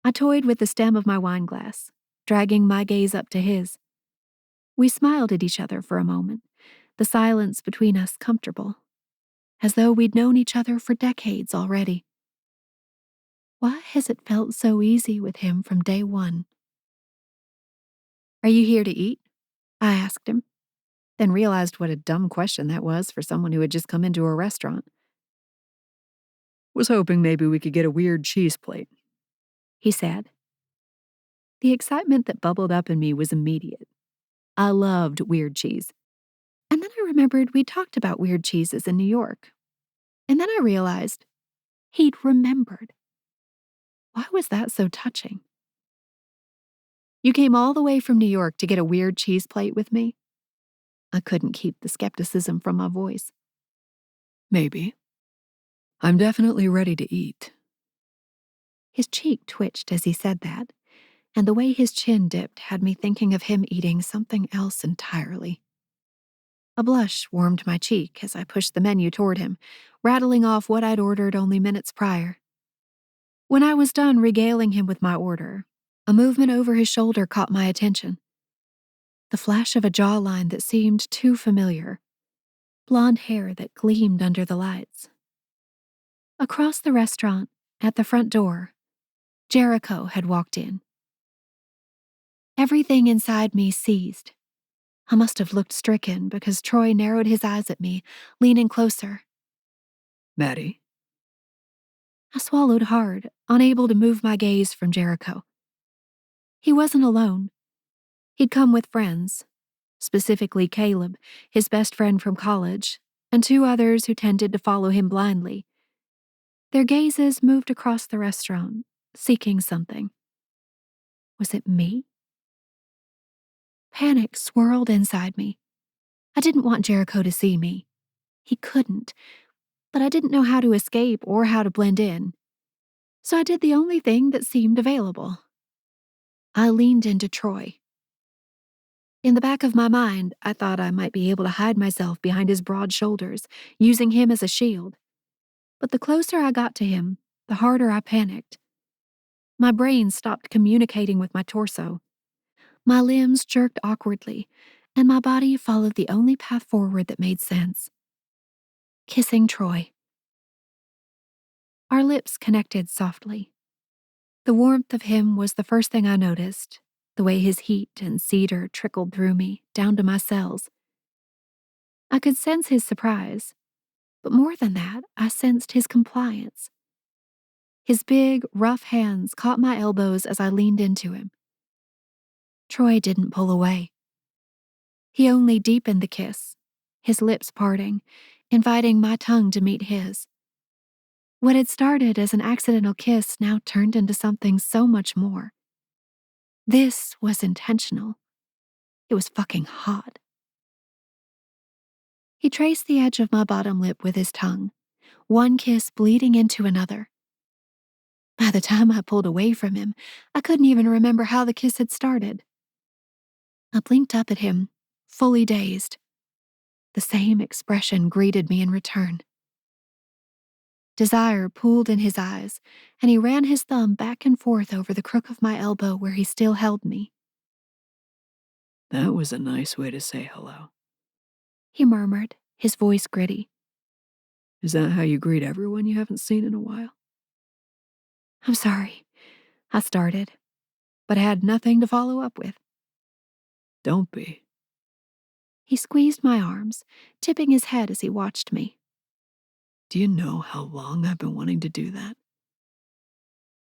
I toyed with the stem of my wine glass, dragging my gaze up to his. We smiled at each other for a moment, the silence between us comfortable, as though we'd known each other for decades already. Why has it felt so easy with him from day one? "Are you here to eat?" I asked him, then realized what a dumb question that was for someone who had just come into a restaurant. Was hoping maybe we could get a weird cheese plate, He said. The excitement that bubbled up in me was immediate. I loved weird cheese. And then I remembered we talked about weird cheeses in New York. And then I realized he'd remembered. Why was that so touching? "You came all the way from New York to get a weird cheese plate with me?" I couldn't keep the skepticism from my voice. Maybe. I'm definitely ready to eat. His cheek twitched as he said that, and the way his chin dipped had me thinking of him eating something else entirely. A blush warmed my cheek as I pushed the menu toward him, rattling off what I'd ordered only minutes prior. When I was done regaling him with my order, a movement over his shoulder caught my attention. The flash of a jawline that seemed too familiar, blonde hair that gleamed under the lights. Across the restaurant, at the front door, Jericho had walked in. Everything inside me seized. I must have looked stricken because Troy narrowed his eyes at me, leaning closer. Maddie? I swallowed hard, unable to move my gaze from Jericho. He wasn't alone. He'd come with friends, specifically Caleb, his best friend from college, and two others who tended to follow him blindly. Their gazes moved across the restaurant, seeking something. Was it me? Panic swirled inside me. I didn't want Jericho to see me. He couldn't, but I didn't know how to escape or how to blend in. So I did the only thing that seemed available. I leaned into Troy. In the back of my mind, I thought I might be able to hide myself behind his broad shoulders, using him as a shield. But the closer I got to him, the harder I panicked. My brain stopped communicating with my torso. My limbs jerked awkwardly, and my body followed the only path forward that made sense. Kissing Troy. Our lips connected softly. The warmth of him was the first thing I noticed, the way his heat and cedar trickled through me, down to my cells. I could sense his surprise, but more than that, I sensed his compliance. His big, rough hands caught my elbows as I leaned into him. Troy didn't pull away. He only deepened the kiss, his lips parting, inviting my tongue to meet his. What had started as an accidental kiss now turned into something so much more. This was intentional. It was fucking hot. He traced the edge of my bottom lip with his tongue, one kiss bleeding into another. By the time I pulled away from him, I couldn't even remember how the kiss had started. I blinked up at him, fully dazed. The same expression greeted me in return. Desire pooled in his eyes, and he ran his thumb back and forth over the crook of my elbow where he still held me. That was a nice way to say hello. He murmured, his voice gritty. Is that how you greet everyone you haven't seen in a while? I'm sorry, I started, but I had nothing to follow up with. Don't be. He squeezed my arms, tipping his head as he watched me. Do you know how long I've been wanting to do that?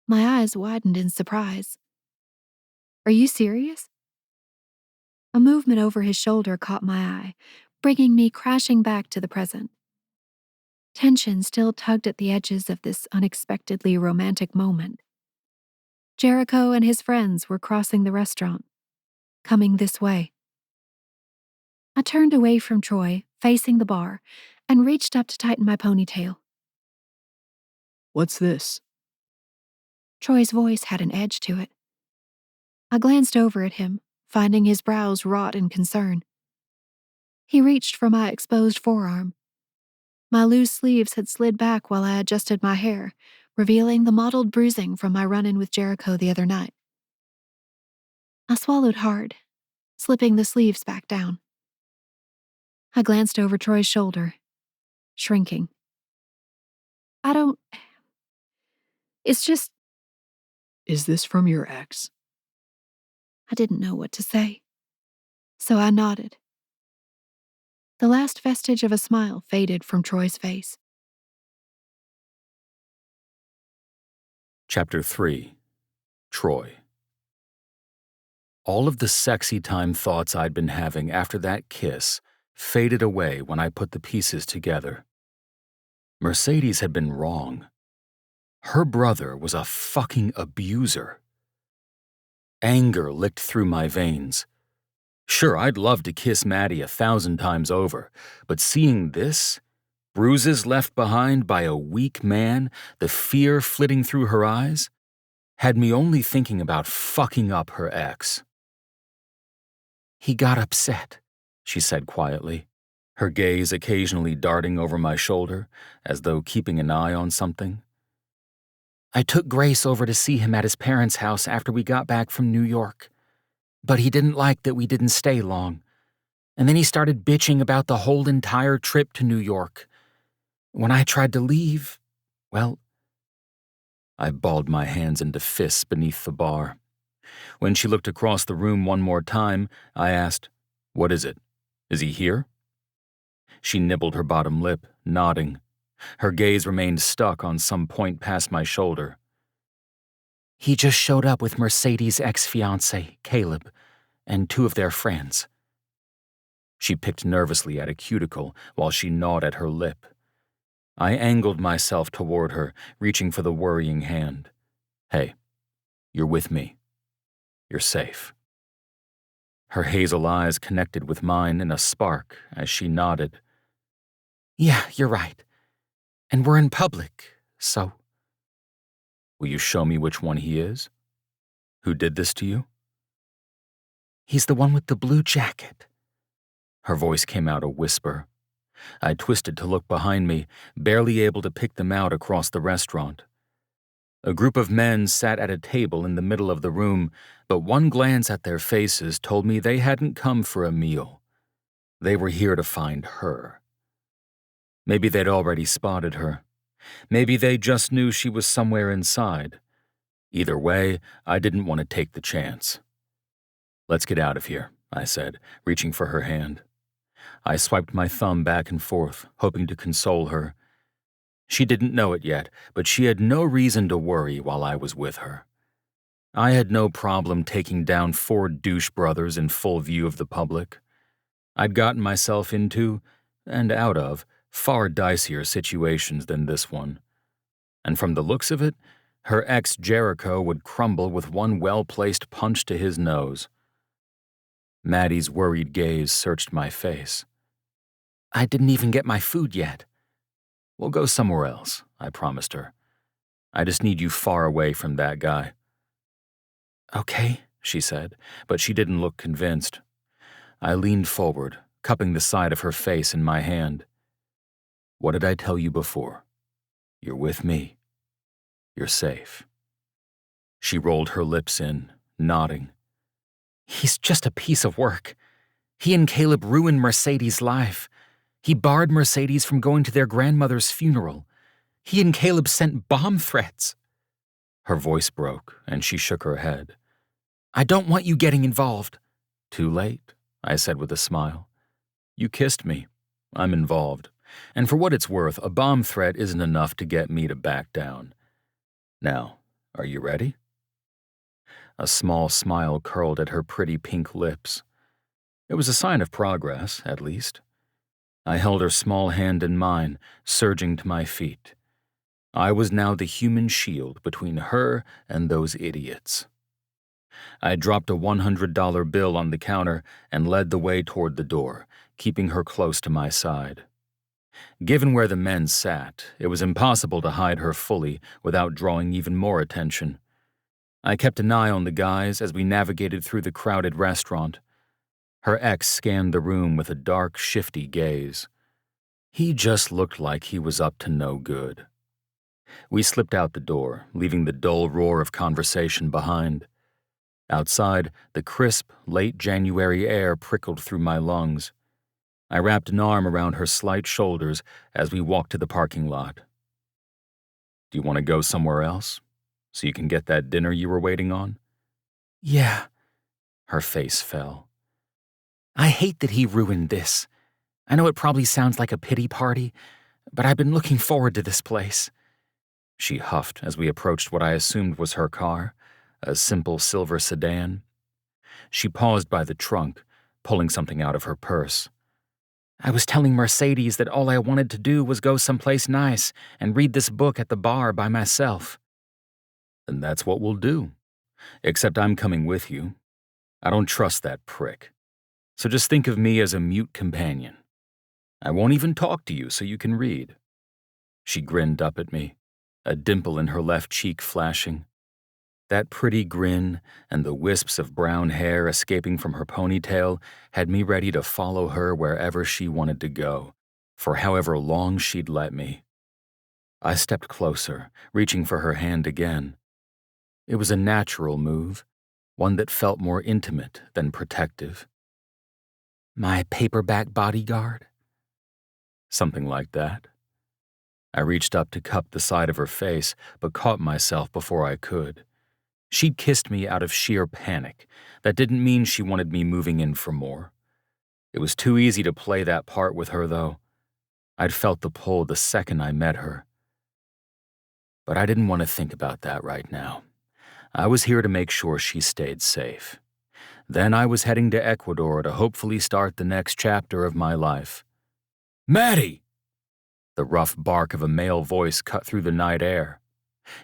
My eyes widened in surprise. Are you serious? A movement over his shoulder caught my eye, bringing me crashing back to the present. Tension still tugged at the edges of this unexpectedly romantic moment. Jericho and his friends were crossing the restaurant, coming this way. I turned away from Troy, facing the bar, and reached up to tighten my ponytail. What's this? Troy's voice had an edge to it. I glanced over at him, finding his brows wrought in concern. He reached for my exposed forearm. My loose sleeves had slid back while I adjusted my hair, revealing the mottled bruising from my run-in with Jericho the other night. I swallowed hard, slipping the sleeves back down. I glanced over Troy's shoulder, shrinking. It's just... Is this from your ex? I didn't know what to say, so I nodded. The last vestige of a smile faded from Troy's face. Chapter 3. Troy. All of the sexy time thoughts I'd been having after that kiss faded away when I put the pieces together. Mercedes had been wrong. Her brother was a fucking abuser. Anger licked through my veins. Sure, I'd love to kiss Maddie 1,000 times over, but seeing this, bruises left behind by a weak man, the fear flitting through her eyes, had me only thinking about fucking up her ex. "He got upset," she said quietly, her gaze occasionally darting over my shoulder, as though keeping an eye on something. "I took Grace over to see him at his parents' house after we got back from New York. But he didn't like that we didn't stay long. And then he started bitching about the whole entire trip to New York. When I tried to leave, well..." I balled my hands into fists beneath the bar. When she looked across the room one more time, I asked, "What is it? Is he here?" She nibbled her bottom lip, nodding. Her gaze remained stuck on some point past my shoulder. "He just showed up with Mercedes' ex-fiancé, Caleb, and 2 of their friends." She picked nervously at a cuticle while she gnawed at her lip. I angled myself toward her, reaching for the worrying hand. "Hey, you're with me. You're safe." Her hazel eyes connected with mine in a spark as she nodded. "Yeah, you're right. And we're in public, so..." "Will you show me which one he is? Who did this to you?" "He's the one with the blue jacket." Her voice came out a whisper. I twisted to look behind me, barely able to pick them out across the restaurant. A group of men sat at a table in the middle of the room, but one glance at their faces told me they hadn't come for a meal. They were here to find her. Maybe they'd already spotted her. Maybe they just knew she was somewhere inside. Either way, I didn't want to take the chance. "Let's get out of here," I said, reaching for her hand. I swiped my thumb back and forth, hoping to console her. She didn't know it yet, but she had no reason to worry while I was with her. I had no problem taking down 4 douche brothers in full view of the public. I'd gotten myself into, and out of, far dicier situations than this one. And from the looks of it, her ex Jericho would crumble with one well-placed punch to his nose. Maddie's worried gaze searched my face. "I didn't even get my food yet." "We'll go somewhere else," I promised her. "I just need you far away from that guy." "Okay," she said, but she didn't look convinced. I leaned forward, cupping the side of her face in my hand. "What did I tell you before? You're with me. You're safe." She rolled her lips in, nodding. "He's just a piece of work. He and Caleb ruined Mercedes' life. He barred Mercedes from going to their grandmother's funeral. He and Caleb sent bomb threats." Her voice broke, and she shook her head. "I don't want you getting involved." "Too late," I said with a smile. "You kissed me. I'm involved. And for what it's worth, a bomb threat isn't enough to get me to back down. Now, are you ready?" A small smile curled at her pretty pink lips. It was a sign of progress, at least. I held her small hand in mine, surging to my feet. I was now the human shield between her and those idiots. I dropped a $100 bill on the counter and led the way toward the door, keeping her close to my side. Given where the men sat, it was impossible to hide her fully without drawing even more attention. I kept an eye on the guys as we navigated through the crowded restaurant. Her ex scanned the room with a dark, shifty gaze. He just looked like he was up to no good. We slipped out the door, leaving the dull roar of conversation behind. Outside, the crisp, late January air prickled through my lungs. I wrapped an arm around her slight shoulders as we walked to the parking lot. "Do you want to go somewhere else, so you can get that dinner you were waiting on?" "Yeah." Her face fell. "I hate that he ruined this. I know it probably sounds like a pity party, but I've been looking forward to this place." She huffed as we approached what I assumed was her car, a simple silver sedan. She paused by the trunk, pulling something out of her purse. "I was telling Mercedes that all I wanted to do was go someplace nice and read this book at the bar by myself." "Then that's what we'll do. Except I'm coming with you. I don't trust that prick. So just think of me as a mute companion." I won't even talk to you so you can read." She grinned up at me, a dimple in her left cheek flashing. That pretty grin and the wisps of brown hair escaping from her ponytail had me ready to follow her wherever she wanted to go, for however long she'd let me. I stepped closer, reaching for her hand again. It was a natural move, one that felt more intimate than protective. "My paperback bodyguard?" Something like that. I reached up to cup the side of her face, but caught myself before I could. She'd kissed me out of sheer panic. That didn't mean she wanted me moving in for more. It was too easy to play that part with her, though. I'd felt the pull the second I met her. But I didn't want to think about that right now. I was here to make sure she stayed safe. Then I was heading to Ecuador to hopefully start the next chapter of my life. "Maddie!" The rough bark of a male voice cut through the night air.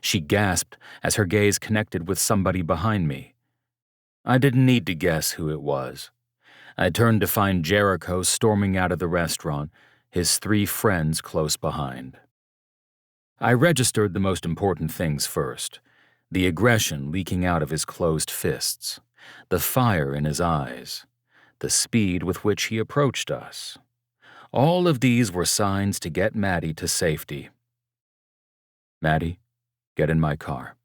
She gasped as her gaze connected with somebody behind me. I didn't need to guess who it was. I turned to find Jericho storming out of the restaurant, his 3 friends close behind. I registered the most important things first: the aggression leaking out of his closed fists, the fire in his eyes, the speed with which he approached us. All of these were signs to get Maddie to safety. "Maddie, get in my car."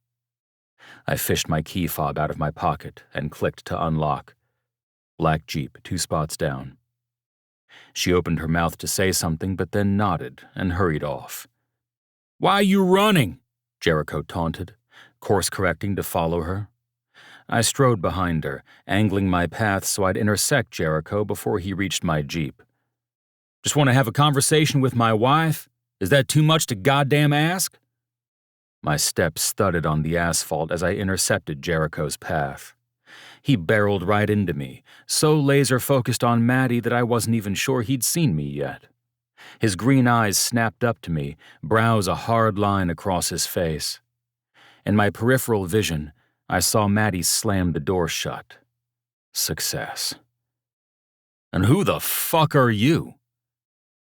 I fished my key fob out of my pocket and clicked to unlock. Black Jeep, 2 spots down. She opened her mouth to say something, but then nodded and hurried off. "Why you running?" Jericho taunted, course-correcting to follow her. I strode behind her, angling my path so I'd intersect Jericho before he reached my Jeep. "Just want to have a conversation with my wife? Is that too much to goddamn ask?" My steps thudded on the asphalt as I intercepted Jericho's path. He barreled right into me, so laser-focused on Maddie that I wasn't even sure he'd seen me yet. His green eyes snapped up to me, brows a hard line across his face. In my peripheral vision, I saw Maddie slam the door shut. Success. "And who the fuck are you?"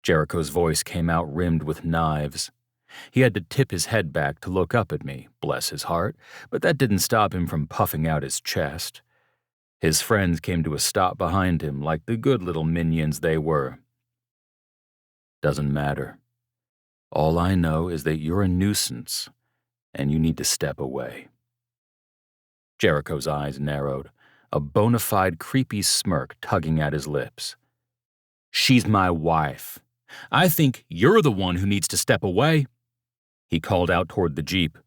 Jericho's voice came out rimmed with knives. He had to tip his head back to look up at me, bless his heart, but that didn't stop him from puffing out his chest. His friends came to a stop behind him like the good little minions they were. "Doesn't matter. All I know is that you're a nuisance, and you need to step away." Jericho's eyes narrowed, a bona fide creepy smirk tugging at his lips. "She's my wife. I think you're the one who needs to step away." He called out toward the Jeep.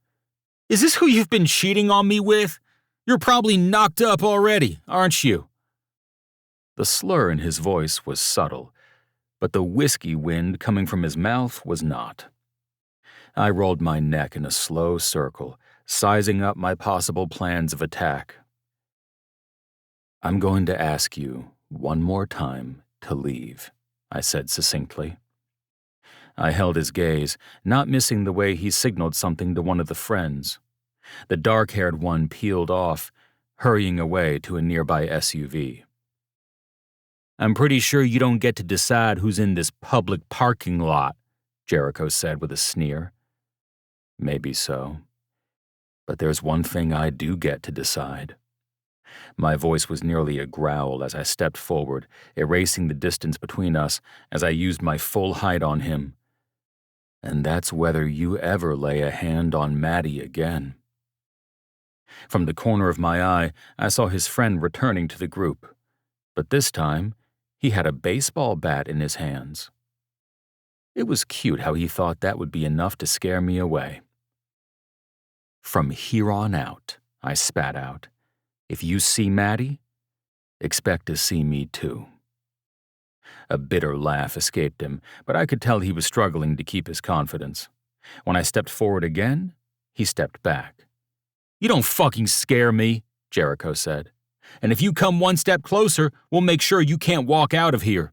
"Is this who you've been cheating on me with? You're probably knocked up already, aren't you?" The slur in his voice was subtle, but the whiskey wind coming from his mouth was not. I rolled my neck in a slow circle, sizing up my possible plans of attack. "I'm going to ask you one more time to leave," I said succinctly. I held his gaze, not missing the way he signaled something to one of the friends. The dark-haired one peeled off, hurrying away to a nearby SUV. "I'm pretty sure you don't get to decide who's in this public parking lot," Jericho said with a sneer. Maybe so. But there's one thing I do get to decide. My voice was nearly a growl as I stepped forward, erasing the distance between us as I used my full height on him. And that's whether you ever lay a hand on Maddie again. From the corner of my eye, I saw his friend returning to the group, but this time, he had a baseball bat in his hands. It was cute how he thought that would be enough to scare me away. "From here on out," I spat out, "if you see Maddie, expect to see me too." A bitter laugh escaped him, but I could tell he was struggling to keep his confidence. When I stepped forward again, he stepped back. "You don't fucking scare me," Jericho said. "And if you come one step closer, we'll make sure you can't walk out of here."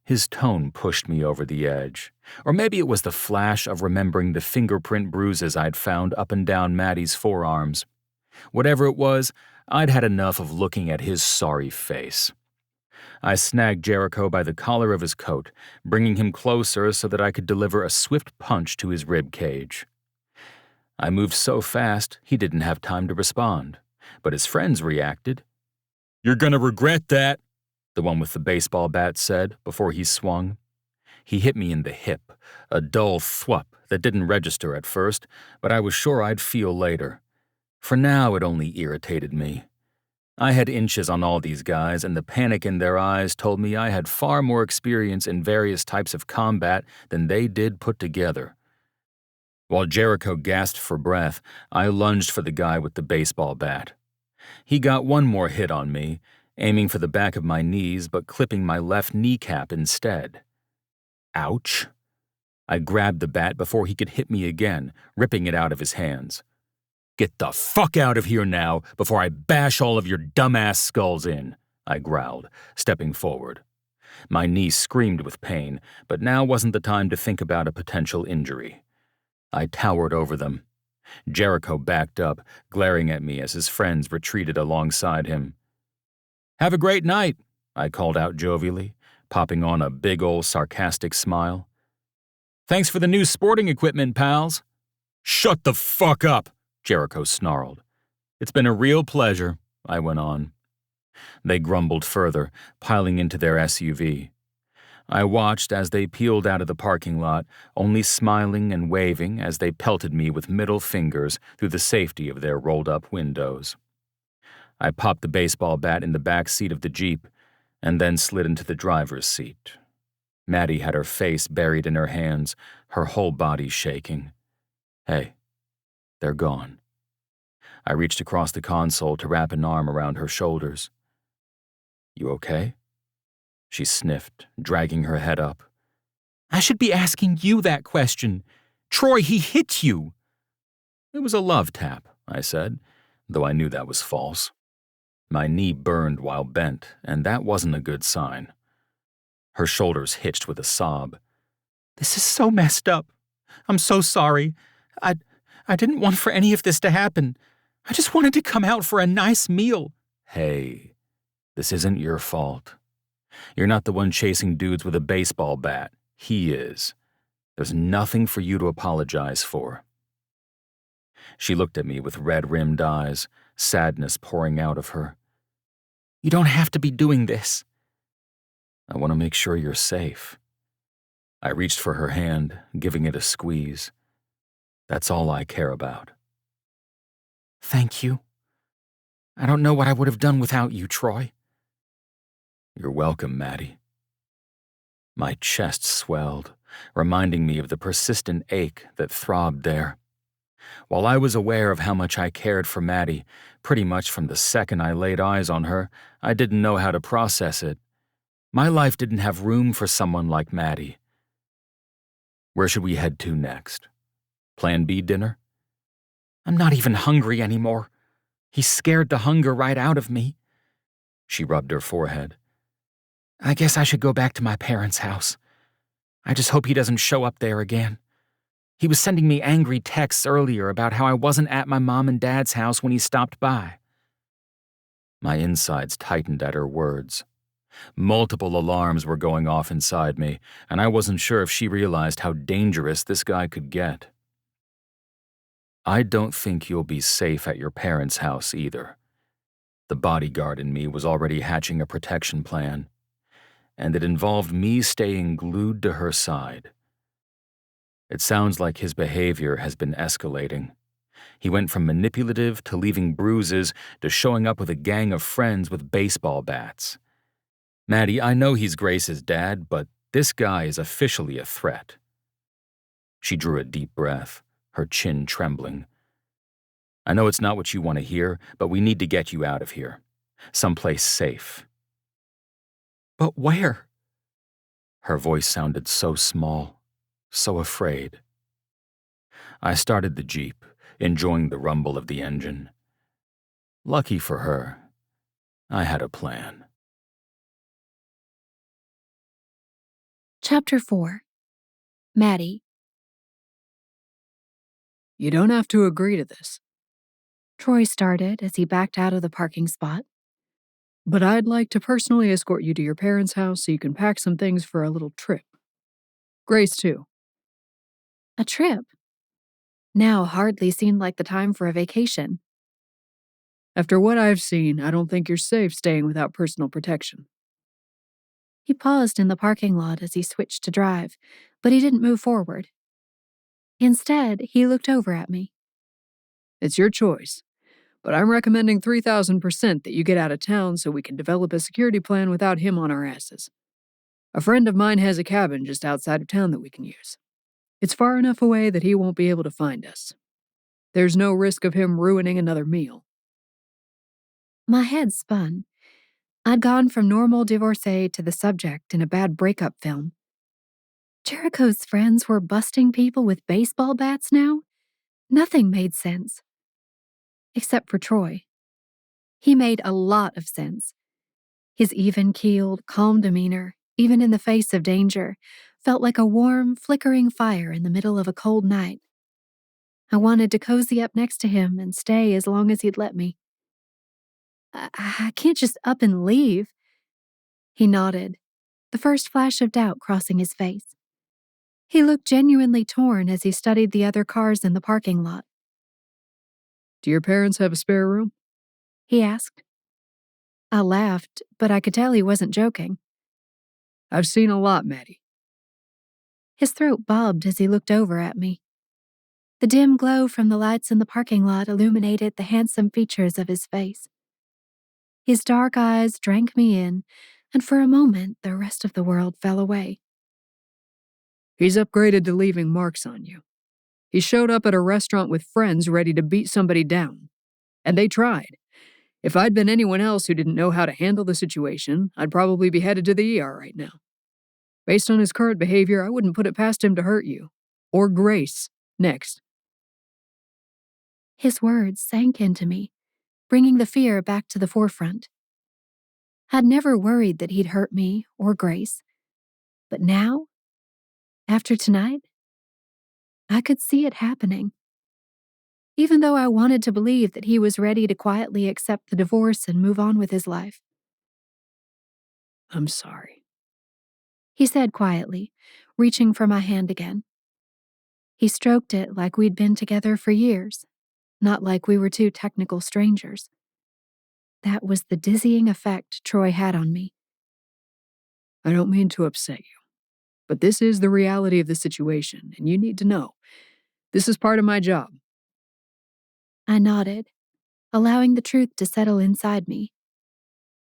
His tone pushed me over the edge. Or maybe it was the flash of remembering the fingerprint bruises I'd found up and down Maddie's forearms. Whatever it was, I'd had enough of looking at his sorry face. I snagged Jericho by the collar of his coat, bringing him closer so that I could deliver a swift punch to his rib cage. I moved so fast he didn't have time to respond, but his friends reacted. "You're gonna regret that," the one with the baseball bat said before he swung. He hit me in the hip, a dull thwup that didn't register at first, but I was sure I'd feel later. For now, it only irritated me. I had inches on all these guys, and the panic in their eyes told me I had far more experience in various types of combat than they did put together. While Jericho gasped for breath, I lunged for the guy with the baseball bat. He got one more hit on me, aiming for the back of my knees but clipping my left kneecap instead. Ouch. I grabbed the bat before he could hit me again, ripping it out of his hands. "Get the fuck out of here now before I bash all of your dumbass skulls in," I growled, stepping forward. My knee screamed with pain, but now wasn't the time to think about a potential injury. I towered over them. Jericho backed up, glaring at me as his friends retreated alongside him. "Have a great night," I called out jovially, popping on a big old sarcastic smile. "Thanks for the new sporting equipment, pals." "Shut the fuck up," Jericho snarled. "It's been a real pleasure," I went on. They grumbled further, piling into their SUV. I watched as they peeled out of the parking lot, only smiling and waving as they pelted me with middle fingers through the safety of their rolled-up windows. I popped the baseball bat in the back seat of the Jeep and then slid into the driver's seat. Maddie had her face buried in her hands, her whole body shaking. Hey, they're gone. I reached across the console to wrap an arm around her shoulders. "You okay?" She sniffed, dragging her head up. "I should be asking you that question. Troy, he hit you." "It was a love tap," I said, though I knew that was false. My knee burned while bent, and that wasn't a good sign. Her shoulders hitched with a sob. "This is so messed up. I'm so sorry. I didn't want for any of this to happen. I just wanted to come out for a nice meal." "Hey, this isn't your fault. You're not the one chasing dudes with a baseball bat. He is. There's nothing for you to apologize for." She looked at me with red-rimmed eyes, sadness pouring out of her. "You don't have to be doing this." "I want to make sure you're safe." I reached for her hand, giving it a squeeze. "That's all I care about." "Thank you. I don't know what I would have done without you, Troy." "You're welcome, Maddie." My chest swelled, reminding me of the persistent ache that throbbed there. While I was aware of how much I cared for Maddie, pretty much from the second I laid eyes on her, I didn't know how to process it. My life didn't have room for someone like Maddie. Where should we head to next? Plan B dinner? I'm not even hungry anymore. He scared the hunger right out of me. She rubbed her forehead. I guess I should go back to my parents' house. I just hope he doesn't show up there again. He was sending me angry texts earlier about how I wasn't at my mom and dad's house when he stopped by. My insides tightened at her words. Multiple alarms were going off inside me, and I wasn't sure if she realized how dangerous this guy could get. I don't think you'll be safe at your parents' house either. The bodyguard in me was already hatching a protection plan, and it involved me staying glued to her side. It sounds like his behavior has been escalating. He went from manipulative to leaving bruises to showing up with a gang of friends with baseball bats. Maddie, I know he's Grace's dad, but this guy is officially a threat. She drew a deep breath, her chin trembling. I know it's not what you want to hear, but we need to get you out of here. Someplace safe. But where? Her voice sounded so small, so afraid. I started the Jeep, enjoying the rumble of the engine. Lucky for her, I had a plan. Chapter 4. Maddie. You don't have to agree to this. Troy started as he backed out of the parking spot. But I'd like to personally escort you to your parents' house so you can pack some things for a little trip. Grace, too. A trip? Now hardly seemed like the time for a vacation. After what I've seen, I don't think you're safe staying without personal protection. He paused in the parking lot as he switched to drive, but he didn't move forward. Instead, he looked over at me. It's your choice, but I'm recommending 3,000% that you get out of town so we can develop a security plan without him on our asses. A friend of mine has a cabin just outside of town that we can use. It's far enough away that he won't be able to find us. There's no risk of him ruining another meal. My head spun. I'd gone from normal divorcee to the subject in a bad breakup film. Jericho's friends were busting people with baseball bats now? Nothing made sense. Except for Troy. He made a lot of sense. His even-keeled, calm demeanor, even in the face of danger, felt like a warm, flickering fire in the middle of a cold night. I wanted to cozy up next to him and stay as long as he'd let me. I can't just up and leave. He nodded, the first flash of doubt crossing his face. He looked genuinely torn as he studied the other cars in the parking lot. Do your parents have a spare room? He asked. I laughed, but I could tell he wasn't joking. I've seen a lot, Maddie. His throat bobbed as he looked over at me. The dim glow from the lights in the parking lot illuminated the handsome features of his face. His dark eyes drank me in, and for a moment the rest of the world fell away. He's upgraded to leaving marks on you. He showed up at a restaurant with friends ready to beat somebody down. And they tried. If I'd been anyone else who didn't know how to handle the situation, I'd probably be headed to the ER right now. Based on his current behavior, I wouldn't put it past him to hurt you. Or Grace, next. His words sank into me, bringing the fear back to the forefront. I'd never worried that he'd hurt me or Grace. But now, after tonight, I could see it happening. Even though I wanted to believe that he was ready to quietly accept the divorce and move on with his life. I'm sorry, he said quietly, reaching for my hand again. He stroked it like we'd been together for years, not like we were two technical strangers. That was the dizzying effect Troy had on me. I don't mean to upset you, but this is the reality of the situation, and you need to know. This is part of my job. I nodded, allowing the truth to settle inside me.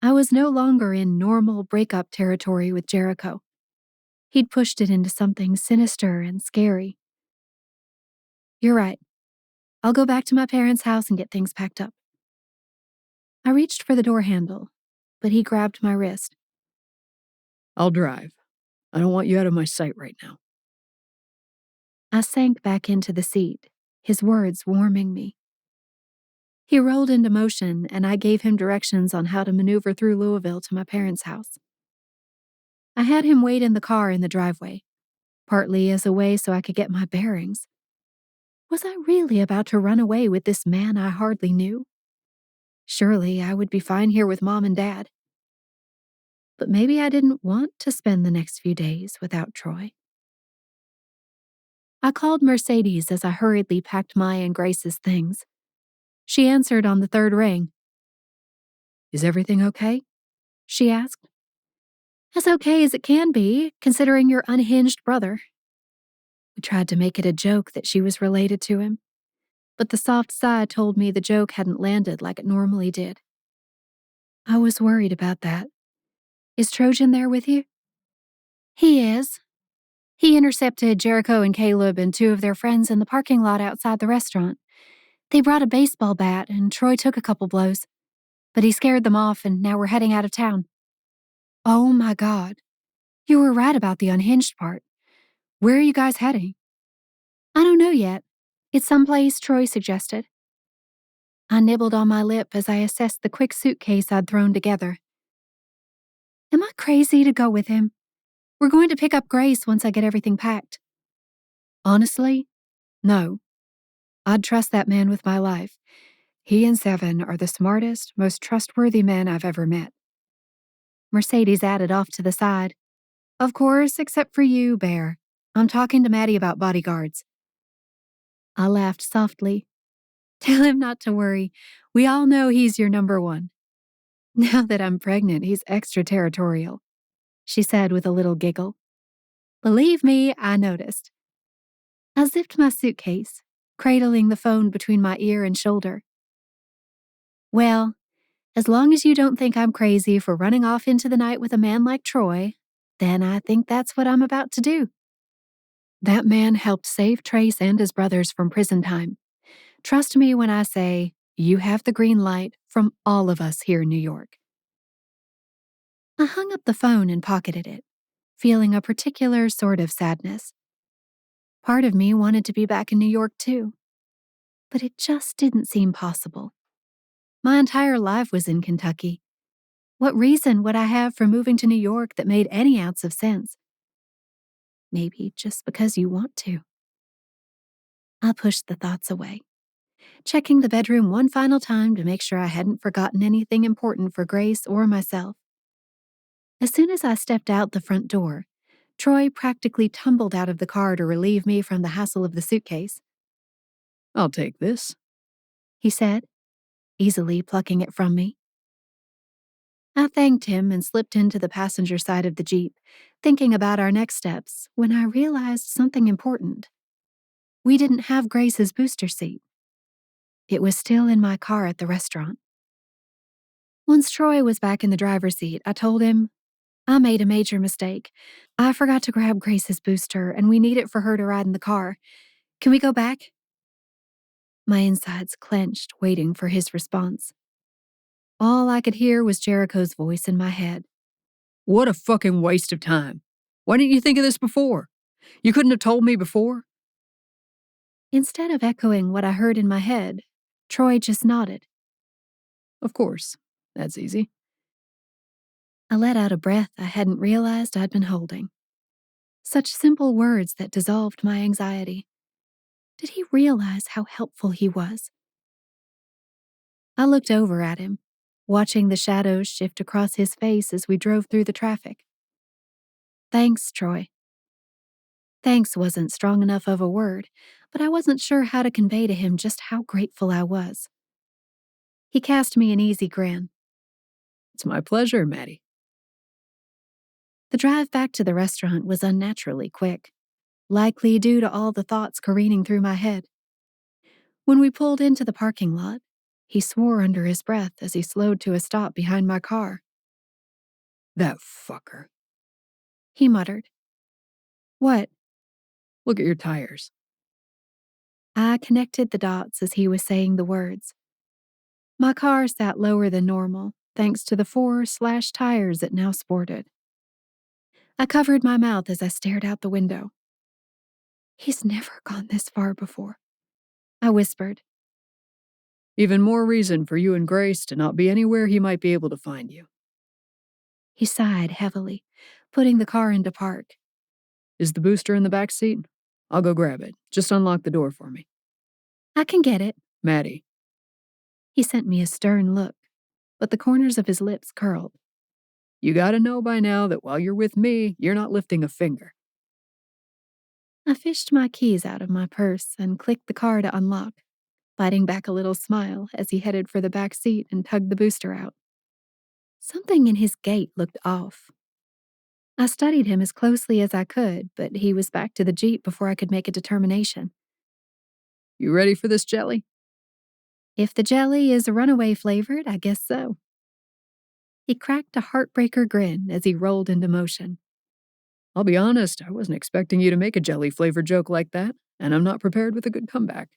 I was no longer in normal breakup territory with Jericho. He'd pushed it into something sinister and scary. You're right. I'll go back to my parents' house and get things packed up. I reached for the door handle, but he grabbed my wrist. I'll drive. I don't want you out of my sight right now. I sank back into the seat, his words warming me. He rolled into motion, and I gave him directions on how to maneuver through Louisville to my parents' house. I had him wait in the car in the driveway, partly as a way so I could get my bearings. Was I really about to run away with this man I hardly knew? Surely I would be fine here with Mom and Dad. But maybe I didn't want to spend the next few days without Troy. I called Mercedes as I hurriedly packed my and Grace's things. She answered on the third ring. Is everything okay? She asked. As okay as it can be, considering your unhinged brother. We tried to make it a joke that she was related to him, but the soft sigh told me the joke hadn't landed like it normally did. I was worried about that. Is Trojan there with you? He is. He intercepted Jericho and Caleb and two of their friends in the parking lot outside the restaurant. They brought a baseball bat, and Troy took a couple blows. But he scared them off, and now we're heading out of town. Oh my God. You were right about the unhinged part. Where are you guys heading? I don't know yet. It's someplace Troy suggested. I nibbled on my lip as I assessed the quick suitcase I'd thrown together. Am I crazy to go with him? We're going to pick up Grace once I get everything packed. Honestly, no. I'd trust that man with my life. He and Seven are the smartest, most trustworthy men I've ever met. Mercedes added off to the side. Of course, except for you, Bear. I'm talking to Maddie about bodyguards. I laughed softly. Tell him not to worry. We all know he's your number one. Now that I'm pregnant, he's extraterritorial, she said with a little giggle. Believe me, I noticed. I zipped my suitcase, cradling the phone between my ear and shoulder. Well, as long as you don't think I'm crazy for running off into the night with a man like Troy, then I think that's what I'm about to do. That man helped save Trace and his brothers from prison time. Trust me when I say you have the green light from all of us here in New York. I hung up the phone and pocketed it, feeling a particular sort of sadness. Part of me wanted to be back in New York too, but it just didn't seem possible. My entire life was in Kentucky. What reason would I have for moving to New York that made any ounce of sense? Maybe just because you want to. I pushed the thoughts away, checking the bedroom one final time to make sure I hadn't forgotten anything important for Grace or myself. As soon as I stepped out the front door, Troy practically tumbled out of the car to relieve me from the hassle of the suitcase. I'll take this, he said, easily plucking it from me. I thanked him and slipped into the passenger side of the Jeep, thinking about our next steps, when I realized something important. We didn't have Grace's booster seat. It was still in my car at the restaurant. Once Troy was back in the driver's seat, I told him, I made a major mistake. I forgot to grab Grace's booster, and we need it for her to ride in the car. Can we go back? My insides clenched, waiting for his response. All I could hear was Jericho's voice in my head. What a fucking waste of time. Why didn't you think of this before? You couldn't have told me before? Instead of echoing what I heard in my head, Troy just nodded. Of course. That's easy. I let out a breath I hadn't realized I'd been holding. Such simple words that dissolved my anxiety. Did he realize how helpful he was? I looked over at him, watching the shadows shift across his face as we drove through the traffic. Thanks, Troy. Thanks wasn't strong enough of a word, but I wasn't sure how to convey to him just how grateful I was. He cast me an easy grin. It's my pleasure, Maddie. The drive back to the restaurant was unnaturally quick, likely due to all the thoughts careening through my head. When we pulled into the parking lot, he swore under his breath as he slowed to a stop behind my car. That fucker, he muttered. What? Look at your tires. I connected the dots as he was saying the words. My car sat lower than normal, thanks to the 4 slashed tires it now sported. I covered my mouth as I stared out the window. He's never gone this far before, I whispered. Even more reason for you and Grace to not be anywhere he might be able to find you. He sighed heavily, putting the car into park. Is the booster in the back seat? I'll go grab it. Just unlock the door for me. I can get it. Maddie. He sent me a stern look, but the corners of his lips curled. You gotta know by now that while you're with me, you're not lifting a finger. I fished my keys out of my purse and clicked the car to unlock, biting back a little smile as he headed for the back seat and tugged the booster out. Something in his gait looked off. I studied him as closely as I could, but he was back to the Jeep before I could make a determination. You ready for this jelly? If the jelly is runaway flavored, I guess so. He cracked a heartbreaker grin as he rolled into motion. I'll be honest, I wasn't expecting you to make a jelly-flavored joke like that, and I'm not prepared with a good comeback.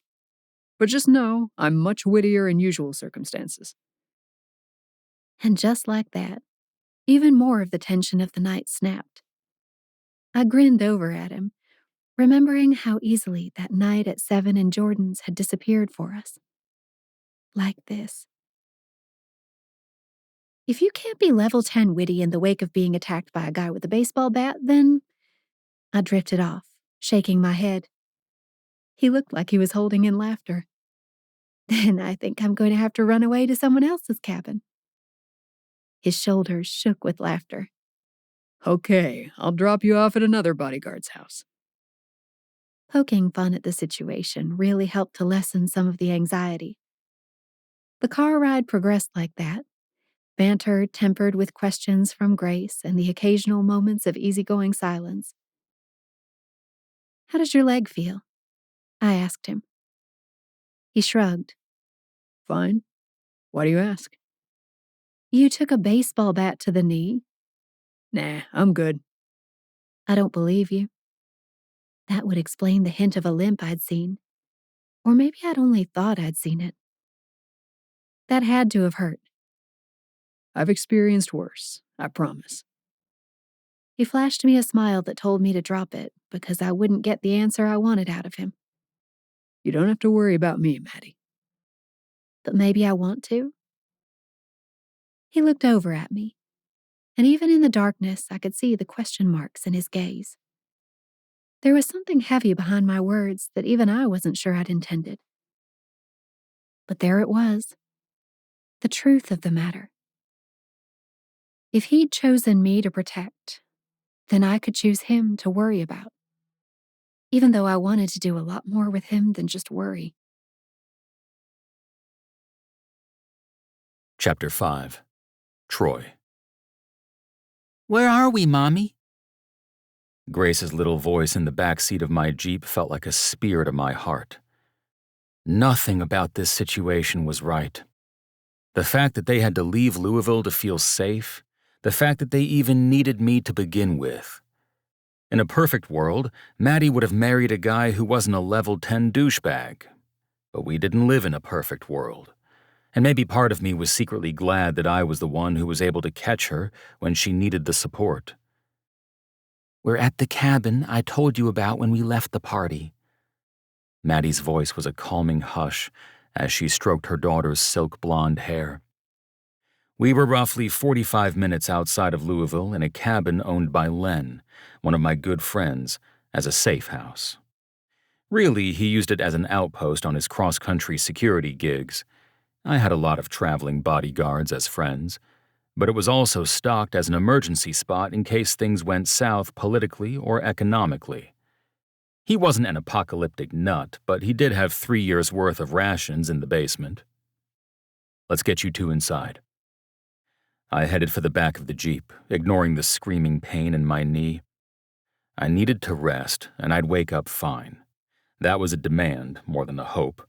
But just know, I'm much wittier in usual circumstances. And just like that, even more of the tension of the night snapped. I grinned over at him, remembering how easily that night at 7 in Jordan's had disappeared for us. Like this. If you can't be level 10 witty in the wake of being attacked by a guy with a baseball bat, then... I drifted off, shaking my head. He looked like he was holding in laughter. Then I think I'm going to have to run away to someone else's cabin. His shoulders shook with laughter. Okay, I'll drop you off at another bodyguard's house. Poking fun at the situation really helped to lessen some of the anxiety. The car ride progressed like that, banter tempered with questions from Grace and the occasional moments of easygoing silence. "How does your leg feel?" I asked him. He shrugged. Fine. Why do you ask? "You took a baseball bat to the knee." Nah, I'm good. "I don't believe you." That would explain the hint of a limp I'd seen. Or maybe I'd only thought I'd seen it. That had to have hurt. I've experienced worse, I promise. He flashed me a smile that told me to drop it because I wouldn't get the answer I wanted out of him. You don't have to worry about me, Maddie. But maybe I want to? He looked over at me, and even in the darkness I could see the question marks in his gaze. There was something heavy behind my words that even I wasn't sure I'd intended. But there it was. The truth of the matter. If he'd chosen me to protect, then I could choose him to worry about. Even though I wanted to do a lot more with him than just worry. Chapter 5. Troy. "Where are we, Mommy?" Grace's little voice in the back seat of my Jeep felt like a spear to my heart. Nothing about this situation was right. The fact that they had to leave Louisville to feel safe, the fact that they even needed me to begin with. In a perfect world, Maddie would have married a guy who wasn't a level 10 douchebag. But we didn't live in a perfect world. And maybe part of me was secretly glad that I was the one who was able to catch her when she needed the support. "We're at the cabin I told you about when we left the party." Maddie's voice was a calming hush as she stroked her daughter's silk blonde hair. We were roughly 45 minutes outside of Louisville in a cabin owned by Len, one of my good friends, as a safe house. Really, he used it as an outpost on his cross-country security gigs. I had a lot of traveling bodyguards as friends, but it was also stocked as an emergency spot in case things went south politically or economically. He wasn't an apocalyptic nut, but he did have 3 years' worth of rations in the basement. "Let's get you two inside." I headed for the back of the Jeep, ignoring the screaming pain in my knee. I needed to rest, and I'd wake up fine. That was a demand more than a hope.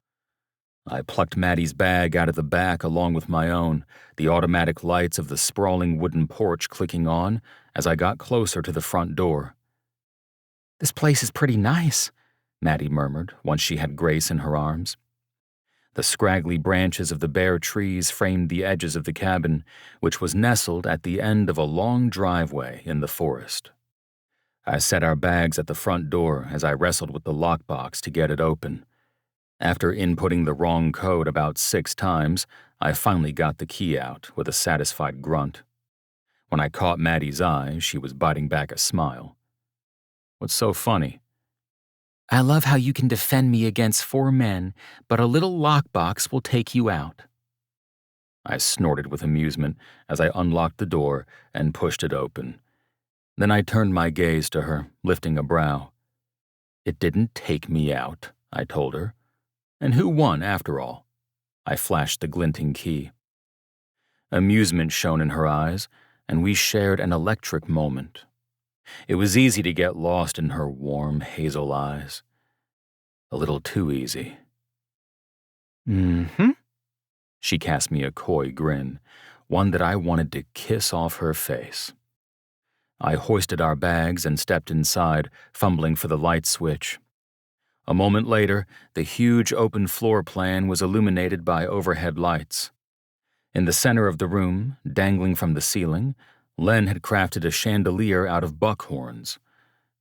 I plucked Maddie's bag out of the back along with my own, the automatic lights of the sprawling wooden porch clicking on as I got closer to the front door. "This place is pretty nice," Maddie murmured once she had Grace in her arms. The scraggly branches of the bare trees framed the edges of the cabin, which was nestled at the end of a long driveway in the forest. I set our bags at the front door as I wrestled with the lockbox to get it open. After inputting the wrong code about 6 times, I finally got the key out with a satisfied grunt. When I caught Maddie's eye, she was biting back a smile. "What's so funny?" "I love how you can defend me against 4 men, but a little lockbox will take you out." I snorted with amusement as I unlocked the door and pushed it open. Then I turned my gaze to her, lifting a brow. "It didn't take me out," I told her. "And who won, after all?" I flashed the glinting key. Amusement shone in her eyes, and we shared an electric moment. It was easy to get lost in her warm hazel eyes. A little too easy. "Mm-hmm." She cast me a coy grin, one that I wanted to kiss off her face. I hoisted our bags and stepped inside, fumbling for the light switch. A moment later, the huge open floor plan was illuminated by overhead lights. In the center of the room, dangling from the ceiling, Len had crafted a chandelier out of buckhorns.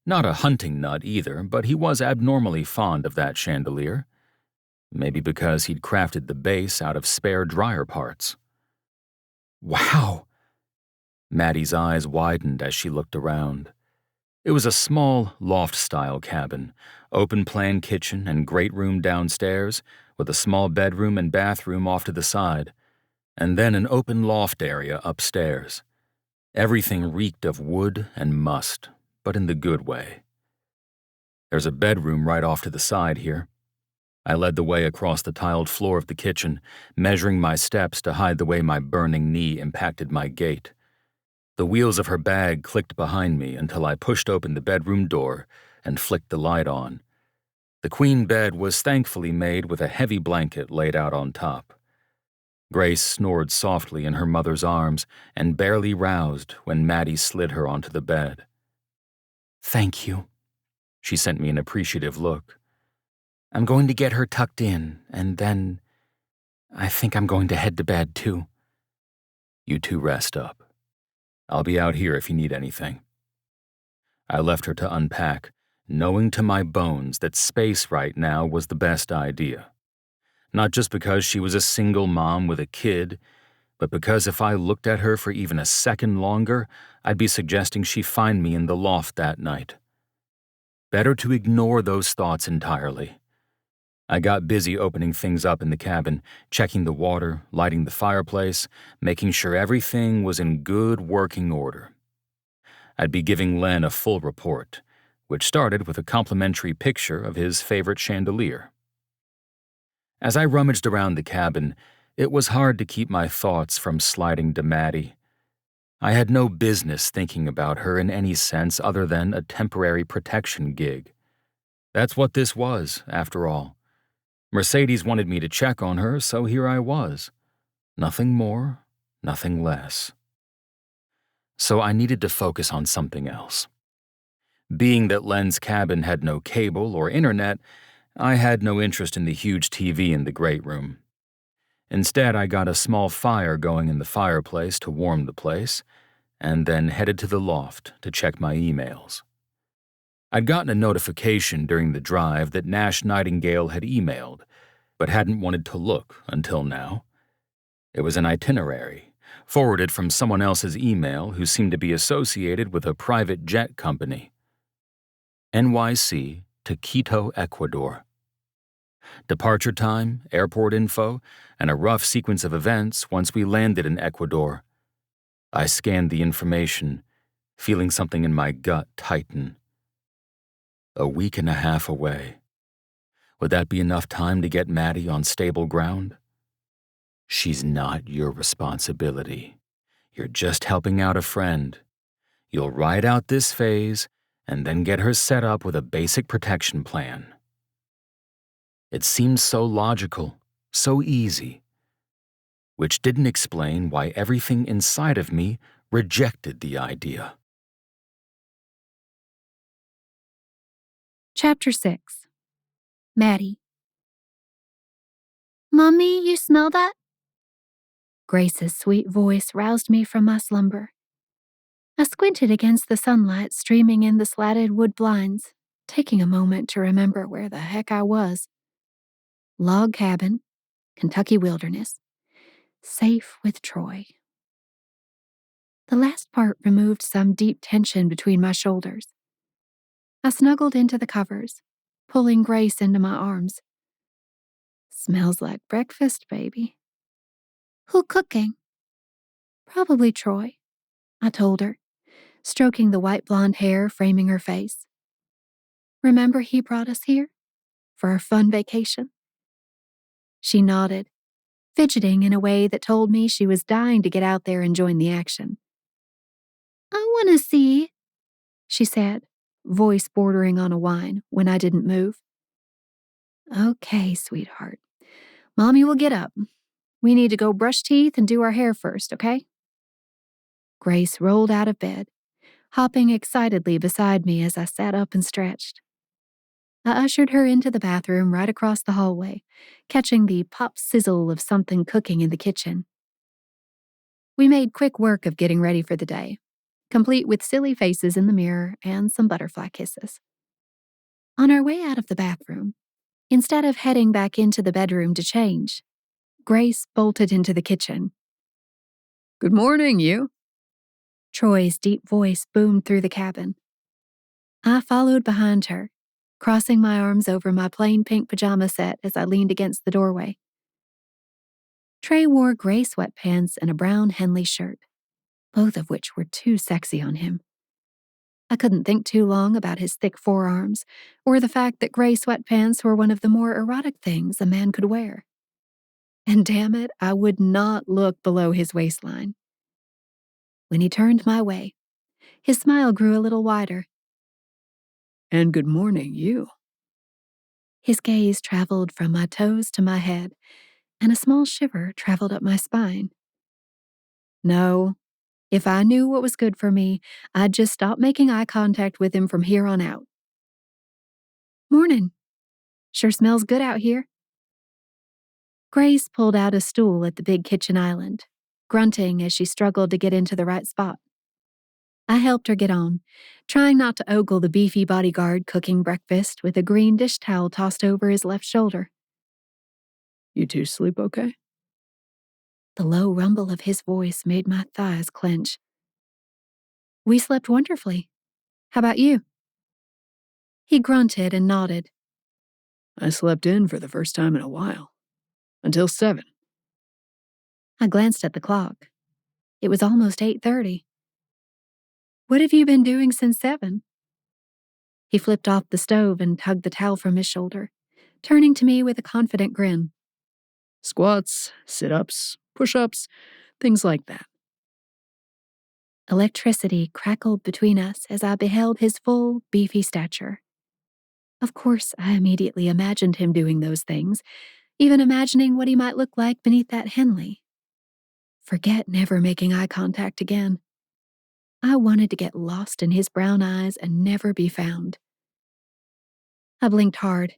Not a hunting nut either, but he was abnormally fond of that chandelier. Maybe because he'd crafted the base out of spare dryer parts. "Wow." Maddie's eyes widened as she looked around. It was a small, loft-style cabin, open-plan kitchen and great room downstairs, with a small bedroom and bathroom off to the side. and then an open loft area upstairs. Everything reeked of wood and must, but in the good way. There's a bedroom right off to the side here. I led the way across the tiled floor of the kitchen, measuring my steps to hide the way my burning knee impacted my gait. The wheels of her bag clicked behind me until I pushed open the bedroom door and flicked the light on. The queen bed was thankfully made with a heavy blanket laid out on top. Grace snored softly in her mother's arms and barely roused when Maddie slid her onto the bed. Thank you. She sent me an appreciative look. I'm going to get her tucked in, and then I think I'm going to head to bed, too. You two rest up. I'll be out here if you need anything. I left her to unpack, knowing to my bones that space right now was the best idea. Not just because she was a single mom with a kid, but because if I looked at her for even a second longer, I'd be suggesting she find me in the loft that night. Better to ignore those thoughts entirely. I got busy opening things up in the cabin, checking the water, lighting the fireplace, making sure everything was in good working order. I'd be giving Len a full report, which started with a complimentary picture of his favorite chandelier. As I rummaged around the cabin, it was hard to keep my thoughts from sliding to Maddie. I had no business thinking about her in any sense other than a temporary protection gig. That's what this was, after all. Mercedes wanted me to check on her, so here I was. Nothing more, nothing less. So I needed to focus on something else. Being that Len's cabin had no cable or internet, I had no interest in the huge TV in the great room. Instead, I got a small fire going in the fireplace to warm the place, and then headed to the loft to check my emails. I'd gotten a notification during the drive that Nash Nightingale had emailed, but hadn't wanted to look until now. It was an itinerary, forwarded from someone else's email who seemed to be associated with a private jet company. NYC to Quito, Ecuador. Departure time, airport info, and a rough sequence of events once we landed in Ecuador. I scanned the information, feeling something in my gut tighten. A week and a half away. Would that be enough time to get Maddie on stable ground? She's not your responsibility. You're just helping out a friend. You'll ride out this phase and then get her set up with a basic protection plan. It seemed so logical, so easy, which didn't explain why everything inside of me rejected the idea. Chapter 6. Maddie. Mommy, you smell that? Grace's sweet voice roused me from my slumber. I squinted against the sunlight streaming in the slatted wood blinds, taking a moment to remember where the heck I was. Log cabin, Kentucky wilderness, safe with Troy. The last part removed some deep tension between my shoulders. I snuggled into the covers, pulling Grace into my arms. Smells like breakfast, baby. Who cooking? Probably Troy, I told her, stroking the white blonde hair framing her face. Remember he brought us here? For our fun vacation? She nodded, fidgeting in a way that told me she was dying to get out there and join the action. I want to see, she said, voice bordering on a whine when I didn't move. Okay, sweetheart. Mommy will get up. We need to go brush teeth and do our hair first, okay? Grace rolled out of bed, hopping excitedly beside me as I sat up and stretched. I ushered her into the bathroom right across the hallway, catching the pop sizzle of something cooking in the kitchen. We made quick work of getting ready for the day, complete with silly faces in the mirror and some butterfly kisses. On our way out of the bathroom, instead of heading back into the bedroom to change, Grace bolted into the kitchen. Good morning, you. Troy's deep voice boomed through the cabin. I followed behind her, crossing my arms over my plain pink pajama set as I leaned against the doorway. Trey wore gray sweatpants and a brown Henley shirt, both of which were too sexy on him. I couldn't think too long about his thick forearms, or the fact that gray sweatpants were one of the more erotic things a man could wear. And damn it, I would not look below his waistline. When he turned my way, his smile grew a little wider. And good morning, you. His gaze traveled from my toes to my head, and a small shiver traveled up my spine. No, if I knew what was good for me, I'd just stop making eye contact with him from here on out. Morning. Sure smells good out here. Grace pulled out a stool at the big kitchen island, grunting as she struggled to get into the right spot. I helped her get on, trying not to ogle the beefy bodyguard cooking breakfast with a green dish towel tossed over his left shoulder. You two sleep okay? The low rumble of his voice made my thighs clench. We slept wonderfully. How about you? He grunted and nodded. I slept in for the first time in a while. Until 7. I glanced at the clock. It was almost 8:30. What have you been doing since 7? He flipped off the stove and tugged the towel from his shoulder, turning to me with a confident grin. Squats, sit-ups, push-ups, things like that. Electricity crackled between us as I beheld his full, beefy stature. Of course, I immediately imagined him doing those things, even imagining what he might look like beneath that Henley. Forget never making eye contact again. I wanted to get lost in his brown eyes and never be found. I blinked hard.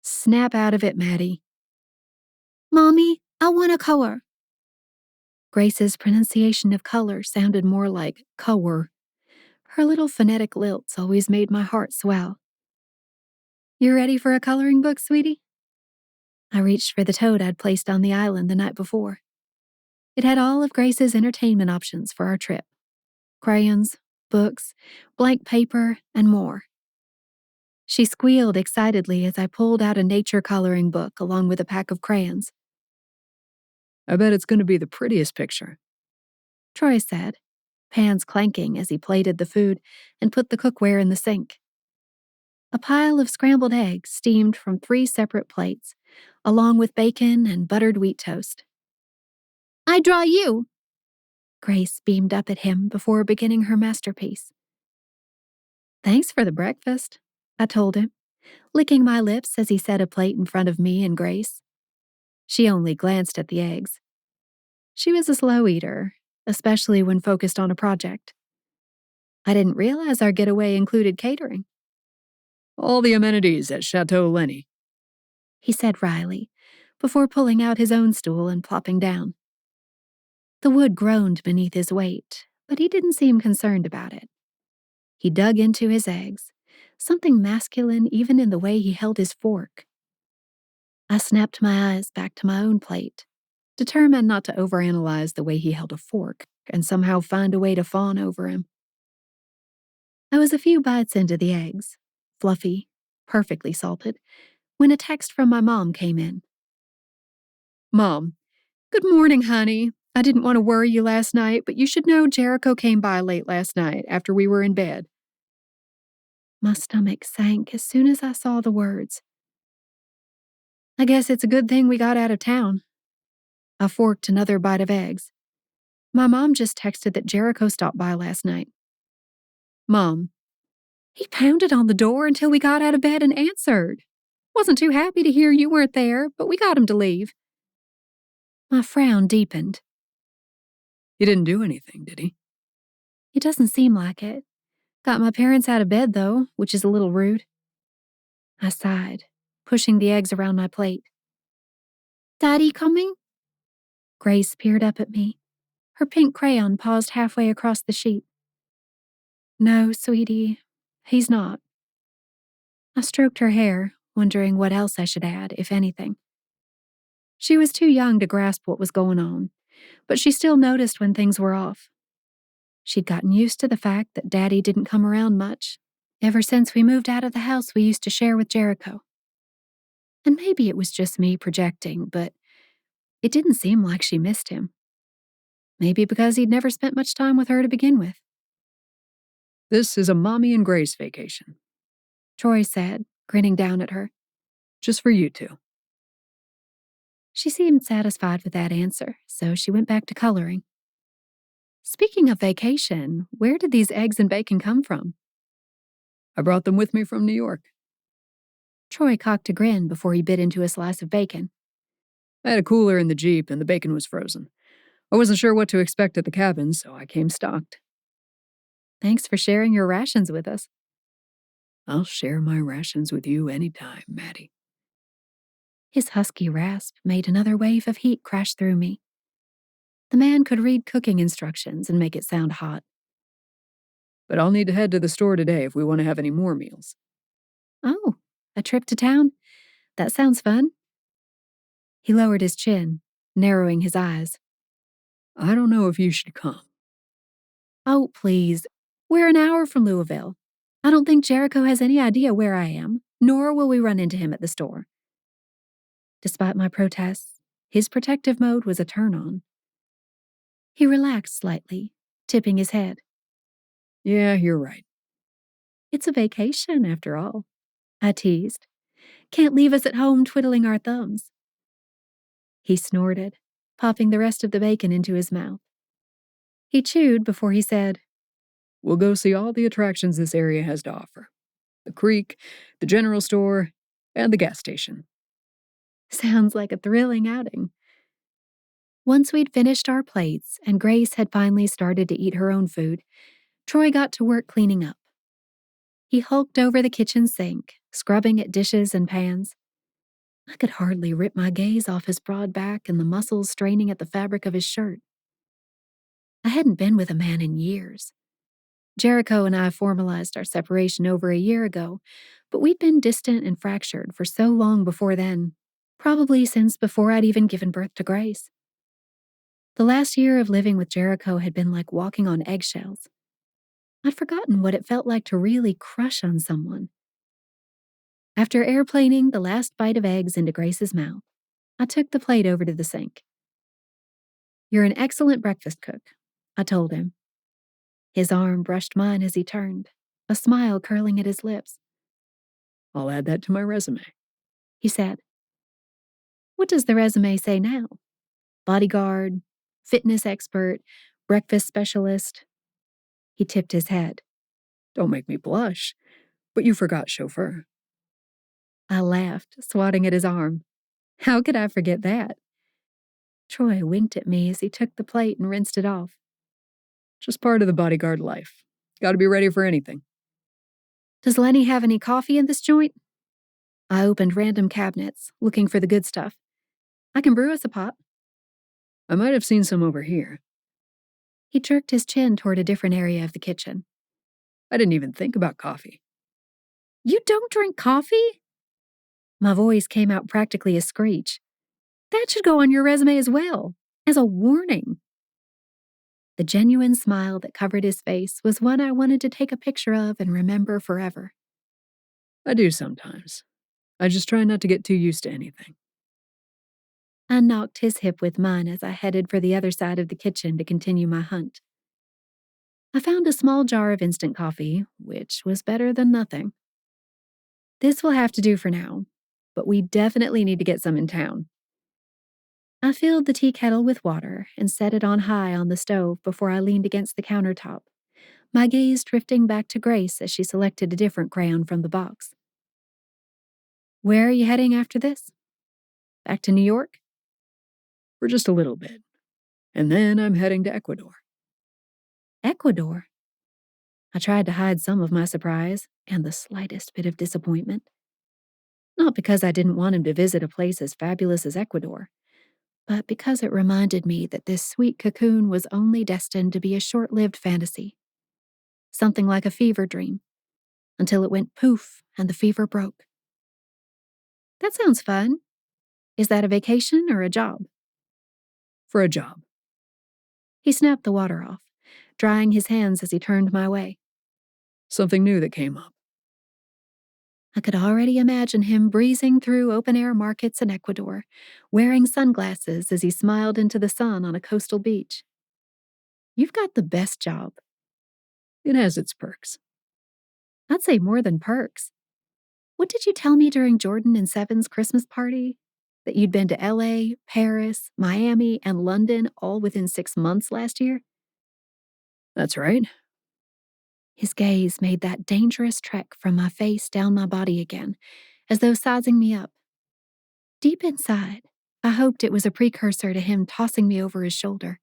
Snap out of it, Maddie. Mommy, I want a color. Grace's pronunciation of color sounded more like color. Her little phonetic lilts always made my heart swell. You ready for a coloring book, sweetie? I reached for the tote I'd placed on the island the night before. It had all of Grace's entertainment options for our trip. Crayons, books, blank paper, and more. She squealed excitedly as I pulled out a nature coloring book along with a pack of crayons. I bet it's going to be the prettiest picture, Troy said, pans clanking as he plated the food and put the cookware in the sink. A pile of scrambled eggs steamed from 3 separate plates, along with bacon and buttered wheat toast. I draw you! Grace beamed up at him before beginning her masterpiece. Thanks for the breakfast, I told him, licking my lips as he set a plate in front of me and Grace. She only glanced at the eggs. She was a slow eater, especially when focused on a project. I didn't realize our getaway included catering. All the amenities at Chateau Lenny, he said wryly, before pulling out his own stool and plopping down. The wood groaned beneath his weight, but he didn't seem concerned about it. He dug into his eggs, something masculine even in the way he held his fork. I snapped my eyes back to my own plate, determined not to overanalyze the way he held a fork and somehow find a way to fawn over him. I was a few bites into the eggs, fluffy, perfectly salted, when a text from my mom came in. Mom, good morning, honey. I didn't want to worry you last night, but you should know Jericho came by late last night after we were in bed. My stomach sank as soon as I saw the words. I guess it's a good thing we got out of town. I forked another bite of eggs. My mom just texted that Jericho stopped by last night. Mom, he pounded on the door until we got out of bed and answered. Wasn't too happy to hear you weren't there, but we got him to leave. My frown deepened. He didn't do anything, did he? It doesn't seem like it. Got my parents out of bed, though, which is a little rude. I sighed, pushing the eggs around my plate. Daddy coming? Grace peered up at me. Her pink crayon paused halfway across the sheet. No, sweetie, he's not. I stroked her hair, wondering what else I should add, if anything. She was too young to grasp what was going on, but she still noticed when things were off. She'd gotten used to the fact that Daddy didn't come around much, ever since we moved out of the house we used to share with Jericho. And maybe it was just me projecting, but It didn't seem like she missed him. Maybe because he'd never spent much time with her to begin with. This is a Mommy and Grace vacation, Troy said, grinning down at her. just for you two. She seemed satisfied with that answer, so she went back to coloring. Speaking of vacation, where did these eggs and bacon come from? I brought them with me from New York. Troy cocked a grin before he bit into a slice of bacon. I had a cooler in the Jeep and the bacon was frozen. I wasn't sure what to expect at the cabin, so I came stocked. Thanks for sharing your rations with us. I'll share my rations with you anytime, Maddie. His husky rasp made another wave of heat crash through me. The man could read cooking instructions and make it sound hot. But I'll need to head to the store today if we want to have any more meals. Oh, a trip to town? That sounds fun. He lowered his chin, narrowing his eyes. I don't know if you should come. Oh, please. We're an hour from Louisville. I don't think Jericho has any idea where I am, nor will we run into him at the store. Despite my protests, his protective mode was a turn-on. He relaxed slightly, tipping his head. Yeah, you're right. It's a vacation, after all, I teased. Can't leave us at home twiddling our thumbs. He snorted, popping the rest of the bacon into his mouth. He chewed before he said, We'll go see all the attractions this area has to offer. The creek, the general store, and the gas station. Sounds like a thrilling outing. Once we'd finished our plates and Grace had finally started to eat her own food, Troy got to work cleaning up. He hulked over the kitchen sink, scrubbing at dishes and pans. I could hardly rip my gaze off his broad back and the muscles straining at the fabric of his shirt. I hadn't been with a man in years. Jericho and I formalized our separation over a year ago, but we'd been distant and fractured for so long before then, probably since before I'd even given birth to Grace. The last year of living with Jericho had been like walking on eggshells. I'd forgotten what it felt like to really crush on someone. After airplaning the last bite of eggs into Grace's mouth, I took the plate over to the sink. You're an excellent breakfast cook, I told him. His arm brushed mine as he turned, a smile curling at his lips. I'll add that to my resume, he said. What does the resume say now? Bodyguard, fitness expert, breakfast specialist. He tipped his head. Don't make me blush, but you forgot chauffeur. I laughed, swatting at his arm. How could I forget that? Troy winked at me as he took the plate and rinsed it off. Just part of the bodyguard life. Gotta be ready for anything. Does Lenny have any coffee in this joint? I opened random cabinets, looking for the good stuff. I can brew us a pot. I might have seen some over here. He jerked his chin toward a different area of the kitchen. I didn't even think about coffee. You don't drink coffee? My voice came out practically a screech. That should go on your resume as well, as a warning. The genuine smile that covered his face was one I wanted to take a picture of and remember forever. I do sometimes. I just try not to get too used to anything. I knocked his hip with mine as I headed for the other side of the kitchen to continue my hunt. I found a small jar of instant coffee, which was better than nothing. This will have to do for now, but we definitely need to get some in town. I filled the tea kettle with water and set it on high on the stove before I leaned against the countertop, my gaze drifting back to Grace as she selected a different crayon from the box. Where are you heading after this? Back to New York? For just a little bit. And then I'm heading to Ecuador. Ecuador? I tried to hide some of my surprise and the slightest bit of disappointment. Not because I didn't want him to visit a place as fabulous as Ecuador, but because it reminded me that this sweet cocoon was only destined to be a short-lived fantasy. Something like a fever dream, until it went poof and the fever broke. That sounds fun. Is that a vacation or a job? For a job. He snapped the water off, drying his hands as he turned my way. Something new that came up. I could already imagine him breezing through open-air markets in Ecuador, wearing sunglasses as he smiled into the sun on a coastal beach. You've got the best job. It has its perks. I'd say more than perks. What did you tell me during Jordan and Seven's Christmas party? That you'd been to LA, Paris, Miami, and London all within 6 months last year? That's right. His gaze made that dangerous trek from my face down my body again, as though sizing me up. Deep inside, I hoped it was a precursor to him tossing me over his shoulder.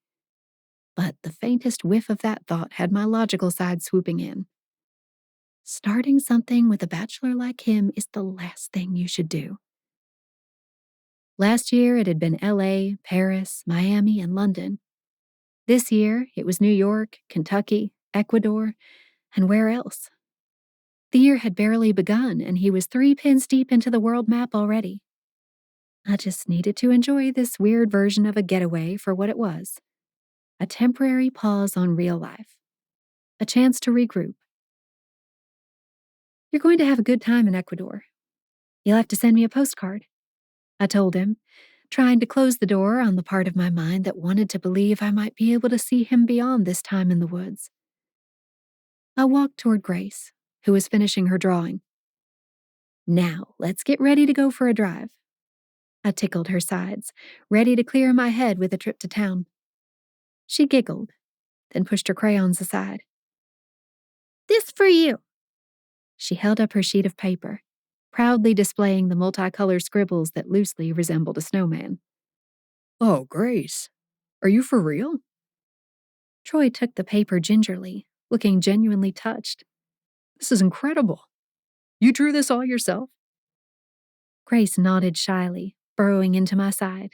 But the faintest whiff of that thought had my logical side swooping in. Starting something with a bachelor like him is the last thing you should do. Last year, it had been LA, Paris, Miami, and London. This year, it was New York, Kentucky, Ecuador, and where else? The year had barely begun, and he was 3 pins deep into the world map already. I just needed to enjoy this weird version of a getaway for what it was. A temporary pause on real life. A chance to regroup. You're going to have a good time in Ecuador. You'll have to send me a postcard, I told him, trying to close the door on the part of my mind that wanted to believe I might be able to see him beyond this time in the woods. I walked toward Grace, who was finishing her drawing. Now, let's get ready to go for a drive. I tickled her sides, ready to clear my head with a trip to town. She giggled, then pushed her crayons aside. This for you. She held up her sheet of paper, proudly displaying the multicolored scribbles that loosely resembled a snowman. Oh, Grace. Are you for real? Troy took the paper gingerly, looking genuinely touched. This is incredible. You drew this all yourself? Grace nodded shyly, burrowing into my side.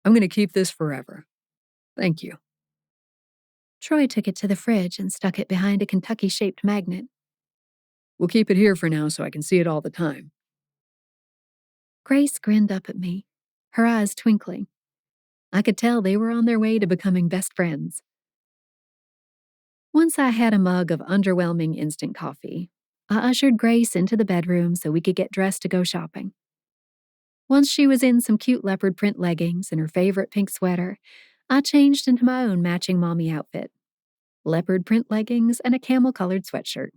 I'm going to keep this forever. Thank you. Troy took it to the fridge and stuck it behind a Kentucky-shaped magnet. We'll keep it here for now so I can see it all the time. Grace grinned up at me, her eyes twinkling. I could tell they were on their way to becoming best friends. Once I had a mug of underwhelming instant coffee, I ushered Grace into the bedroom so we could get dressed to go shopping. Once she was in some cute leopard print leggings and her favorite pink sweater, I changed into my own matching mommy outfit. Leopard print leggings and a camel-colored sweatshirt.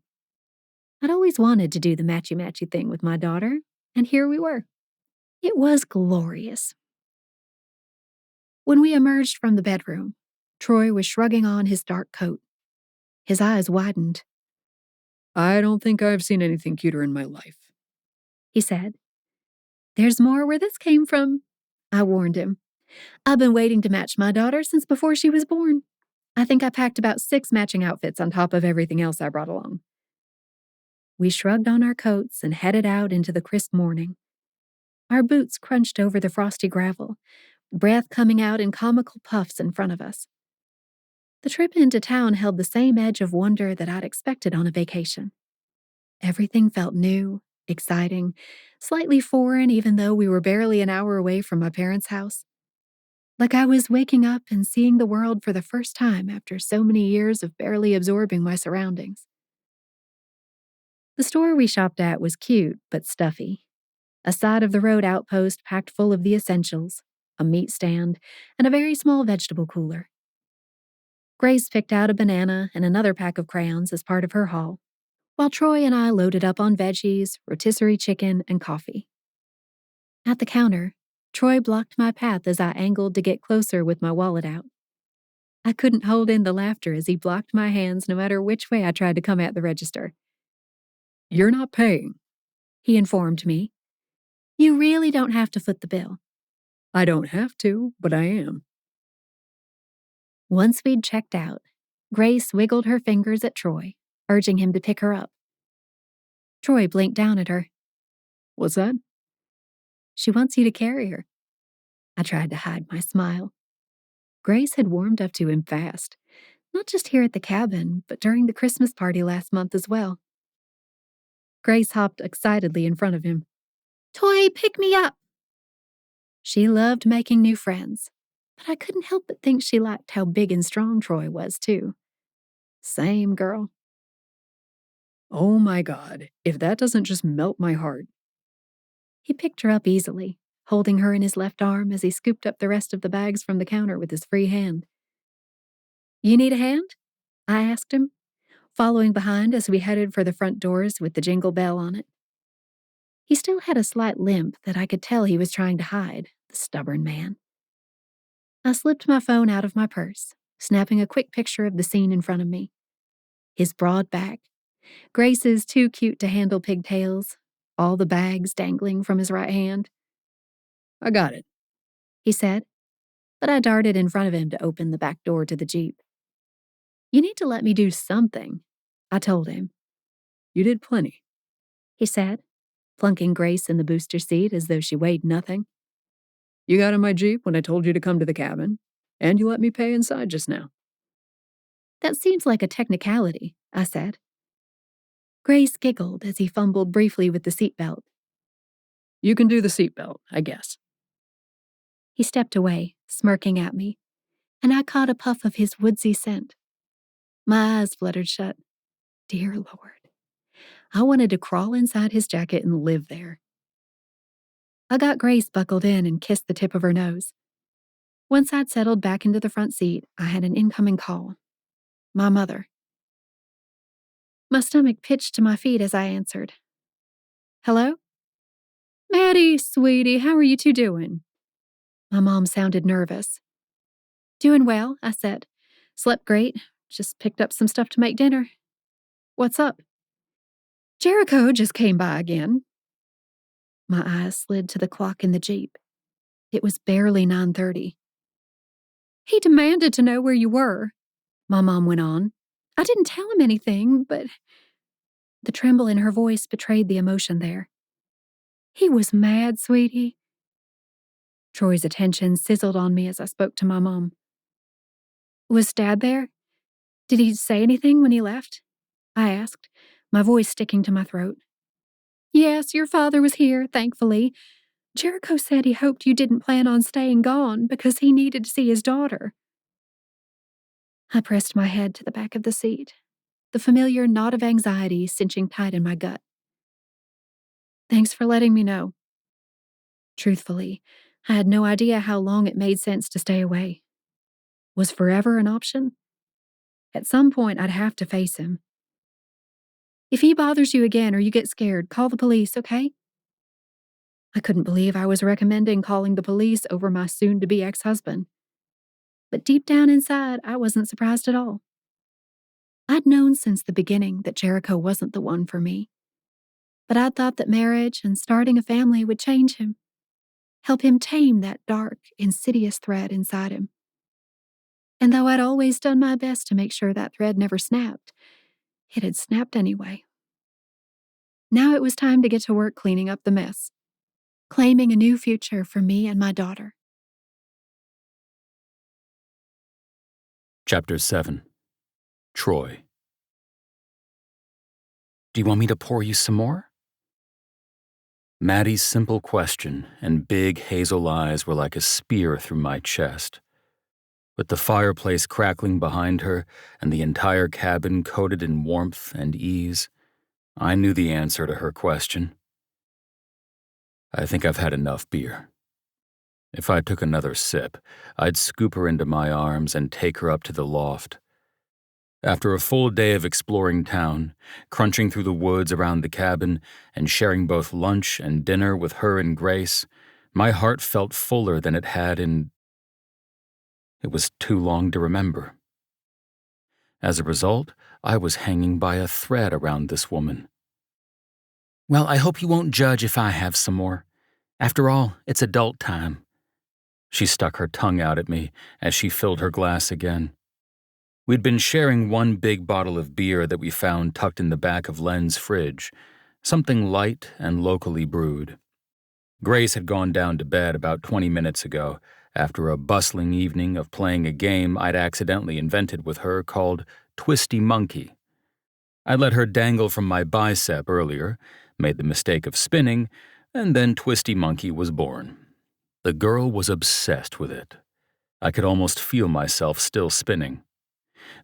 I'd always wanted to do the matchy-matchy thing with my daughter, and here we were. It was glorious. When we emerged from the bedroom, Troy was shrugging on his dark coat. His eyes widened. I don't think I've seen anything cuter in my life, He said. There's more where this came from, I warned him. I've been waiting to match my daughter since before she was born. I think I packed about 6 matching outfits on top of everything else I brought along. We shrugged on our coats and headed out into the crisp morning. Our boots crunched over the frosty gravel, breath coming out in comical puffs in front of us. The trip into town held the same edge of wonder that I'd expected on a vacation. Everything felt new, exciting, slightly foreign even though we were barely an hour away from my parents' house. Like I was waking up and seeing the world for the first time after so many years of barely absorbing my surroundings. The store we shopped at was cute but stuffy. A side-of-the-road outpost packed full of the essentials, a meat stand, and a very small vegetable cooler. Grace picked out a banana and another pack of crayons as part of her haul, while Troy and I loaded up on veggies, rotisserie chicken, and coffee. At the counter, Troy blocked my path as I angled to get closer with my wallet out. I couldn't hold in the laughter as he blocked my hands no matter which way I tried to come at the register. You're not paying, he informed me. You really don't have to foot the bill. I don't have to, but I am. Once we'd checked out, Grace wiggled her fingers at Troy, urging him to pick her up. Troy blinked down at her. What's that? She wants you to carry her. I tried to hide my smile. Grace had warmed up to him fast, not just here at the cabin, but during the Christmas party last month as well. Grace hopped excitedly in front of him. Toy, pick me up! She loved making new friends, but I couldn't help but think she liked how big and strong Troy was, too. Same girl. Oh my God, if that doesn't just melt my heart. He picked her up easily, holding her in his left arm as he scooped up the rest of the bags from the counter with his free hand. You need a hand? I asked him, following behind as we headed for the front doors with the jingle bell on it. He still had a slight limp that I could tell he was trying to hide, the stubborn man. I slipped my phone out of my purse, snapping a quick picture of the scene in front of me. His broad back, Grace's too cute to handle pigtails, all the bags dangling from his right hand. I got it, he said, but I darted in front of him to open the back door to the Jeep. You need to let me do something, I told him. You did plenty, he said, plunking Grace in the booster seat as though she weighed nothing. You got in my Jeep when I told you to come to the cabin, and you let me pay inside just now. That seems like a technicality, I said. Grace giggled as he fumbled briefly with the seatbelt. You can do the seatbelt, I guess. He stepped away, smirking at me, and I caught a puff of his woodsy scent. My eyes fluttered shut. Dear Lord. I wanted to crawl inside his jacket and live there. I got Grace buckled in and kissed the tip of her nose. Once I'd settled back into the front seat, I had an incoming call. My mother. My stomach pitched to my feet as I answered. Hello? Maddie, sweetie, how are you two doing? My mom sounded nervous. Doing well, I said. Slept great. Just picked up some stuff to make dinner. What's up? Jericho just came by again. My eyes slid to the clock in the Jeep. It was barely 9:30. He demanded to know where you were, my mom went on. I didn't tell him anything, but... The tremble in her voice betrayed the emotion there. He was mad, sweetie. Troy's attention sizzled on me as I spoke to my mom. Was Dad there? Did he say anything when he left? I asked, my voice sticking to my throat. Yes, your father was here, thankfully. Jericho said he hoped you didn't plan on staying gone because he needed to see his daughter. I pressed my head to the back of the seat, the familiar knot of anxiety cinching tight in my gut. Thanks for letting me know. Truthfully, I had no idea how long it made sense to stay away. Was forever an option? At some point, I'd have to face him. If he bothers you again or you get scared, call the police, okay? I couldn't believe I was recommending calling the police over my soon-to-be ex-husband. But deep down inside, I wasn't surprised at all. I'd known since the beginning that Jericho wasn't the one for me. But I'd thought that marriage and starting a family would change him, help him tame that dark, insidious thread inside him. And though I'd always done my best to make sure that thread never snapped, it had snapped anyway. Now it was time to get to work cleaning up the mess, claiming a new future for me and my daughter. Chapter 7. Troy. Do you want me to pour you some more? Maddie's simple question and big hazel eyes were like a spear through my chest. With the fireplace crackling behind her and the entire cabin coated in warmth and ease, I knew the answer to her question. I think I've had enough beer. If I took another sip, I'd scoop her into my arms and take her up to the loft. After a full day of exploring town, crunching through the woods around the cabin, and sharing both lunch and dinner with her and Grace, my heart felt fuller than it had in... It was too long to remember. As a result, I was hanging by a thread around this woman. Well, I hope you won't judge if I have some more. After all, it's adult time. She stuck her tongue out at me as she filled her glass again. We'd been sharing one big bottle of beer that we found tucked in the back of Len's fridge, something light and locally brewed. Grace had gone down to bed about 20 minutes ago, after a bustling evening of playing a game I'd accidentally invented with her called Twisty Monkey. I let her dangle from my bicep earlier, made the mistake of spinning, and then Twisty Monkey was born. The girl was obsessed with it. I could almost feel myself still spinning.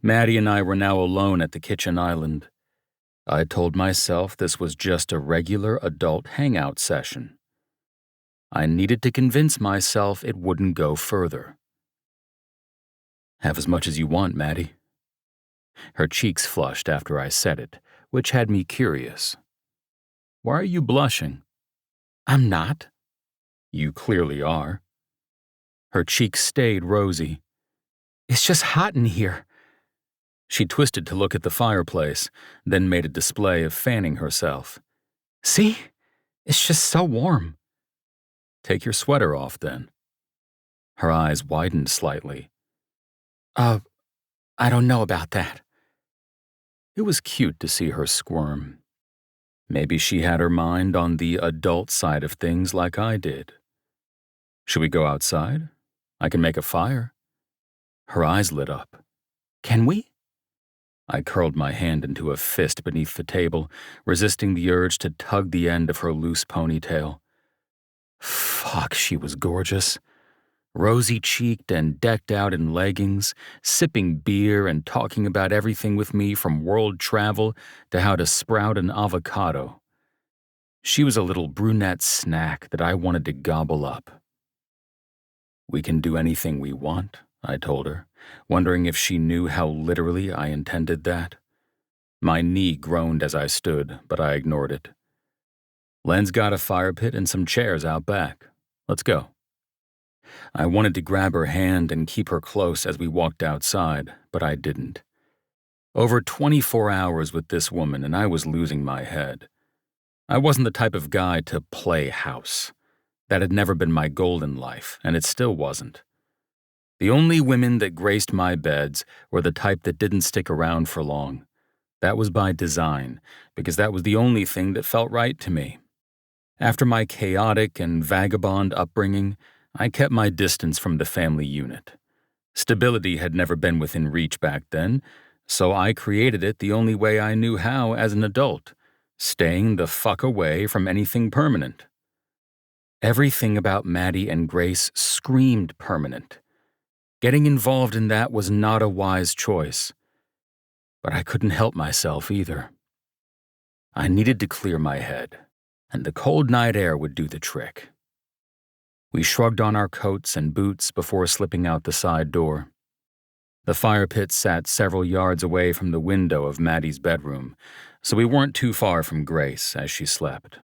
Maddie and I were now alone at the kitchen island. I told myself this was just a regular adult hangout session. I needed to convince myself it wouldn't go further. Have as much as you want, Maddie. Her cheeks flushed after I said it, which had me curious. Why are you blushing? I'm not. You clearly are. Her cheeks stayed rosy. It's just hot in here. She twisted to look at the fireplace, then made a display of fanning herself. See? It's just so warm. Take your sweater off, then. Her eyes widened slightly. I don't know about that. It was cute to see her squirm. Maybe she had her mind on the adult side of things like I did. Should we go outside? I can make a fire. Her eyes lit up. Can we? I curled my hand into a fist beneath the table, resisting the urge to tug the end of her loose ponytail. Fuck, she was gorgeous. Rosy-cheeked and decked out in leggings, sipping beer and talking about everything with me from world travel to how to sprout an avocado. She was a little brunette snack that I wanted to gobble up. We can do anything we want, I told her, wondering if she knew how literally I intended that. My knee groaned as I stood, but I ignored it. Len's got a fire pit and some chairs out back. Let's go. I wanted to grab her hand and keep her close as we walked outside, but I didn't. Over 24 hours with this woman, and I was losing my head. I wasn't the type of guy to play house. That had never been my goal in life, and it still wasn't. The only women that graced my beds were the type that didn't stick around for long. That was by design, because that was the only thing that felt right to me. After my chaotic and vagabond upbringing, I kept my distance from the family unit. Stability had never been within reach back then, so I created it the only way I knew how as an adult, staying the fuck away from anything permanent. Everything about Maddie and Grace screamed permanent. Getting involved in that was not a wise choice. But I couldn't help myself either. I needed to clear my head, and the cold night air would do the trick. We shrugged on our coats and boots before slipping out the side door. The fire pit sat several yards away from the window of Maddie's bedroom, so we weren't too far from Grace as she slept.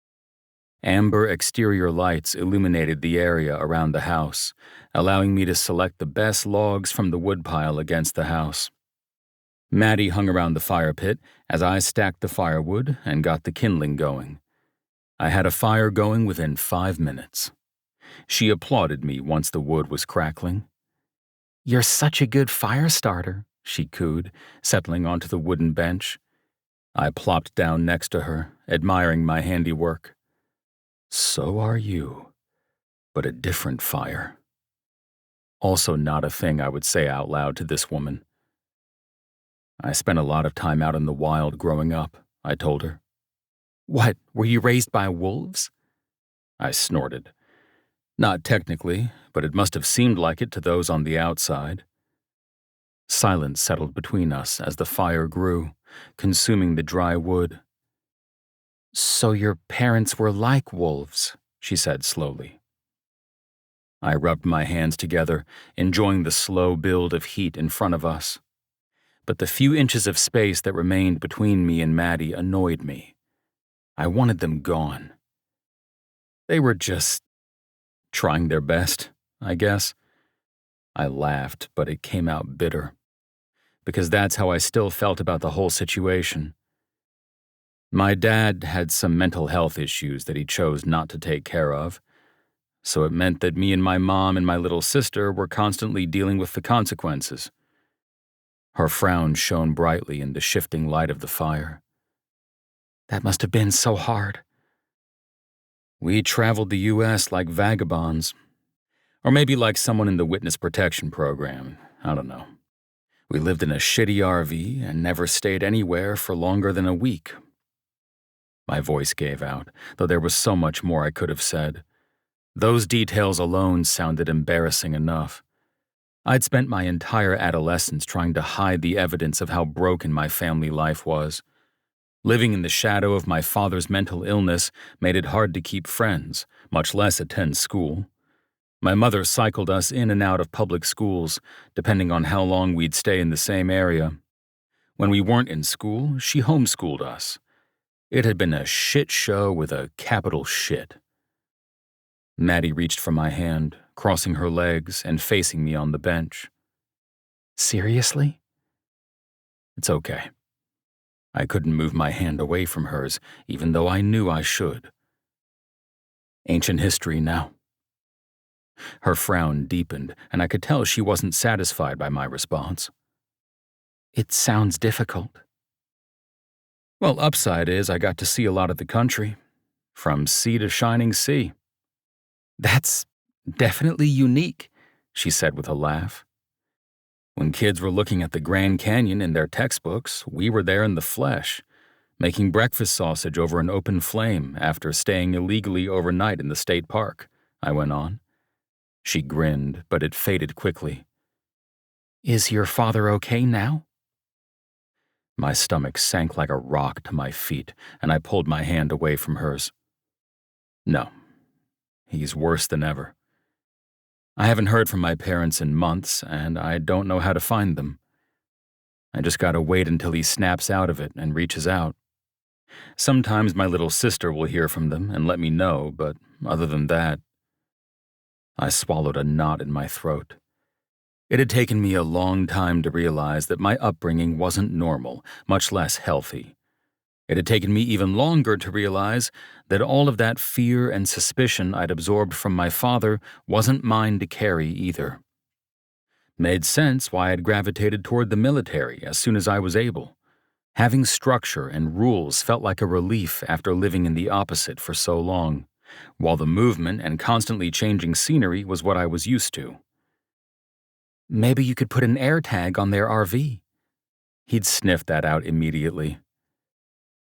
Amber exterior lights illuminated the area around the house, allowing me to select the best logs from the woodpile against the house. Maddie hung around the fire pit as I stacked the firewood and got the kindling going. I had a fire going within 5 minutes. She applauded me once the wood was crackling. You're such a good fire starter, she cooed, settling onto the wooden bench. I plopped down next to her, admiring my handiwork. So are you, but a different fire. Also not a thing I would say out loud to this woman. I spent a lot of time out in the wild growing up, I told her. What, were you raised by wolves? I snorted. Not technically, but it must have seemed like it to those on the outside. Silence settled between us as the fire grew, consuming the dry wood. So your parents were like wolves, she said slowly. I rubbed my hands together, enjoying the slow build of heat in front of us. But the few inches of space that remained between me and Maddie annoyed me. I wanted them gone. They were just trying their best, I guess. I laughed, but it came out bitter, because that's how I still felt about the whole situation. My dad had some mental health issues that he chose not to take care of, so it meant that me and my mom and my little sister were constantly dealing with the consequences. Her frown shone brightly in the shifting light of the fire. That must have been so hard. We traveled the U.S. like vagabonds. Or maybe like someone in the witness protection program. I don't know. We lived in a shitty RV and never stayed anywhere for longer than a week. My voice gave out, though there was so much more I could have said. Those details alone sounded embarrassing enough. I'd spent my entire adolescence trying to hide the evidence of how broken my family life was. Living in the shadow of my father's mental illness made it hard to keep friends, much less attend school. My mother cycled us in and out of public schools, depending on how long we'd stay in the same area. When we weren't in school, she homeschooled us. It had been a shit show with a capital shit. Maddie reached for my hand, crossing her legs and facing me on the bench. Seriously? It's okay. I couldn't move my hand away from hers, even though I knew I should. Ancient history now. Her frown deepened, and I could tell she wasn't satisfied by my response. It sounds difficult. Well, upside is I got to see a lot of the country, from sea to shining sea. That's definitely unique, she said with a laugh. When kids were looking at the Grand Canyon in their textbooks, we were there in the flesh, making breakfast sausage over an open flame after staying illegally overnight in the state park, I went on. She grinned, but it faded quickly. Is your father okay now? My stomach sank like a rock to my feet, and I pulled my hand away from hers. No, he's worse than ever. I haven't heard from my parents in months, and I don't know how to find them. I just gotta wait until he snaps out of it and reaches out. Sometimes my little sister will hear from them and let me know, but other than that, I swallowed a knot in my throat. It had taken me a long time to realize that my upbringing wasn't normal, much less healthy. It had taken me even longer to realize that all of that fear and suspicion I'd absorbed from my father wasn't mine to carry either. Made sense why I'd gravitated toward the military as soon as I was able. Having structure and rules felt like a relief after living in the opposite for so long, while the movement and constantly changing scenery was what I was used to. Maybe you could put an air tag on their RV. He'd sniffed that out immediately.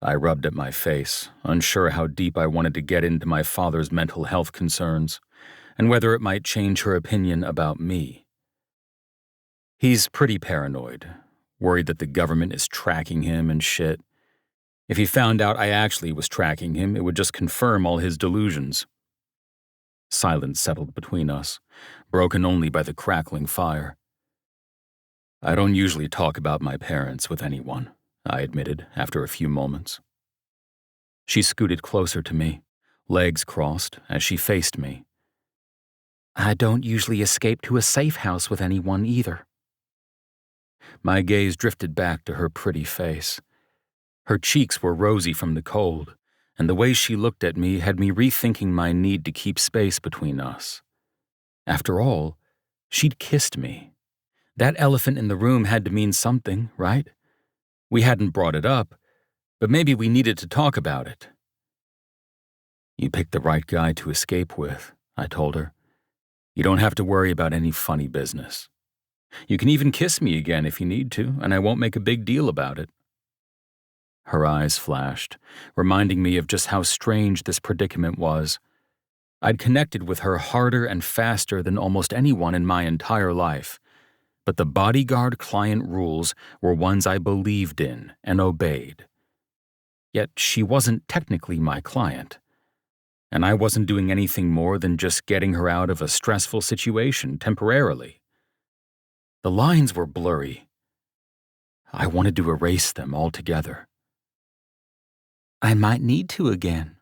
I rubbed at my face, unsure how deep I wanted to get into my father's mental health concerns, and whether it might change her opinion about me. He's pretty paranoid, worried that the government is tracking him and shit. If he found out I actually was tracking him, it would just confirm all his delusions. Silence settled between us, broken only by the crackling fire. I don't usually talk about my parents with anyone, I admitted after a few moments. She scooted closer to me, legs crossed as she faced me. I don't usually escape to a safe house with anyone either. My gaze drifted back to her pretty face. Her cheeks were rosy from the cold, and the way she looked at me had me rethinking my need to keep space between us. After all, she'd kissed me. That elephant in the room had to mean something, right? We hadn't brought it up, but maybe we needed to talk about it. You picked the right guy to escape with, I told her. You don't have to worry about any funny business. You can even kiss me again if you need to, and I won't make a big deal about it. Her eyes flashed, reminding me of just how strange this predicament was. I'd connected with her harder and faster than almost anyone in my entire life, but the Bodyguard client rules were ones I believed in and obeyed. Yet she wasn't technically my client, and I wasn't doing anything more than just getting her out of a stressful situation temporarily. The lines were blurry. I wanted to erase them altogether. I might need to again.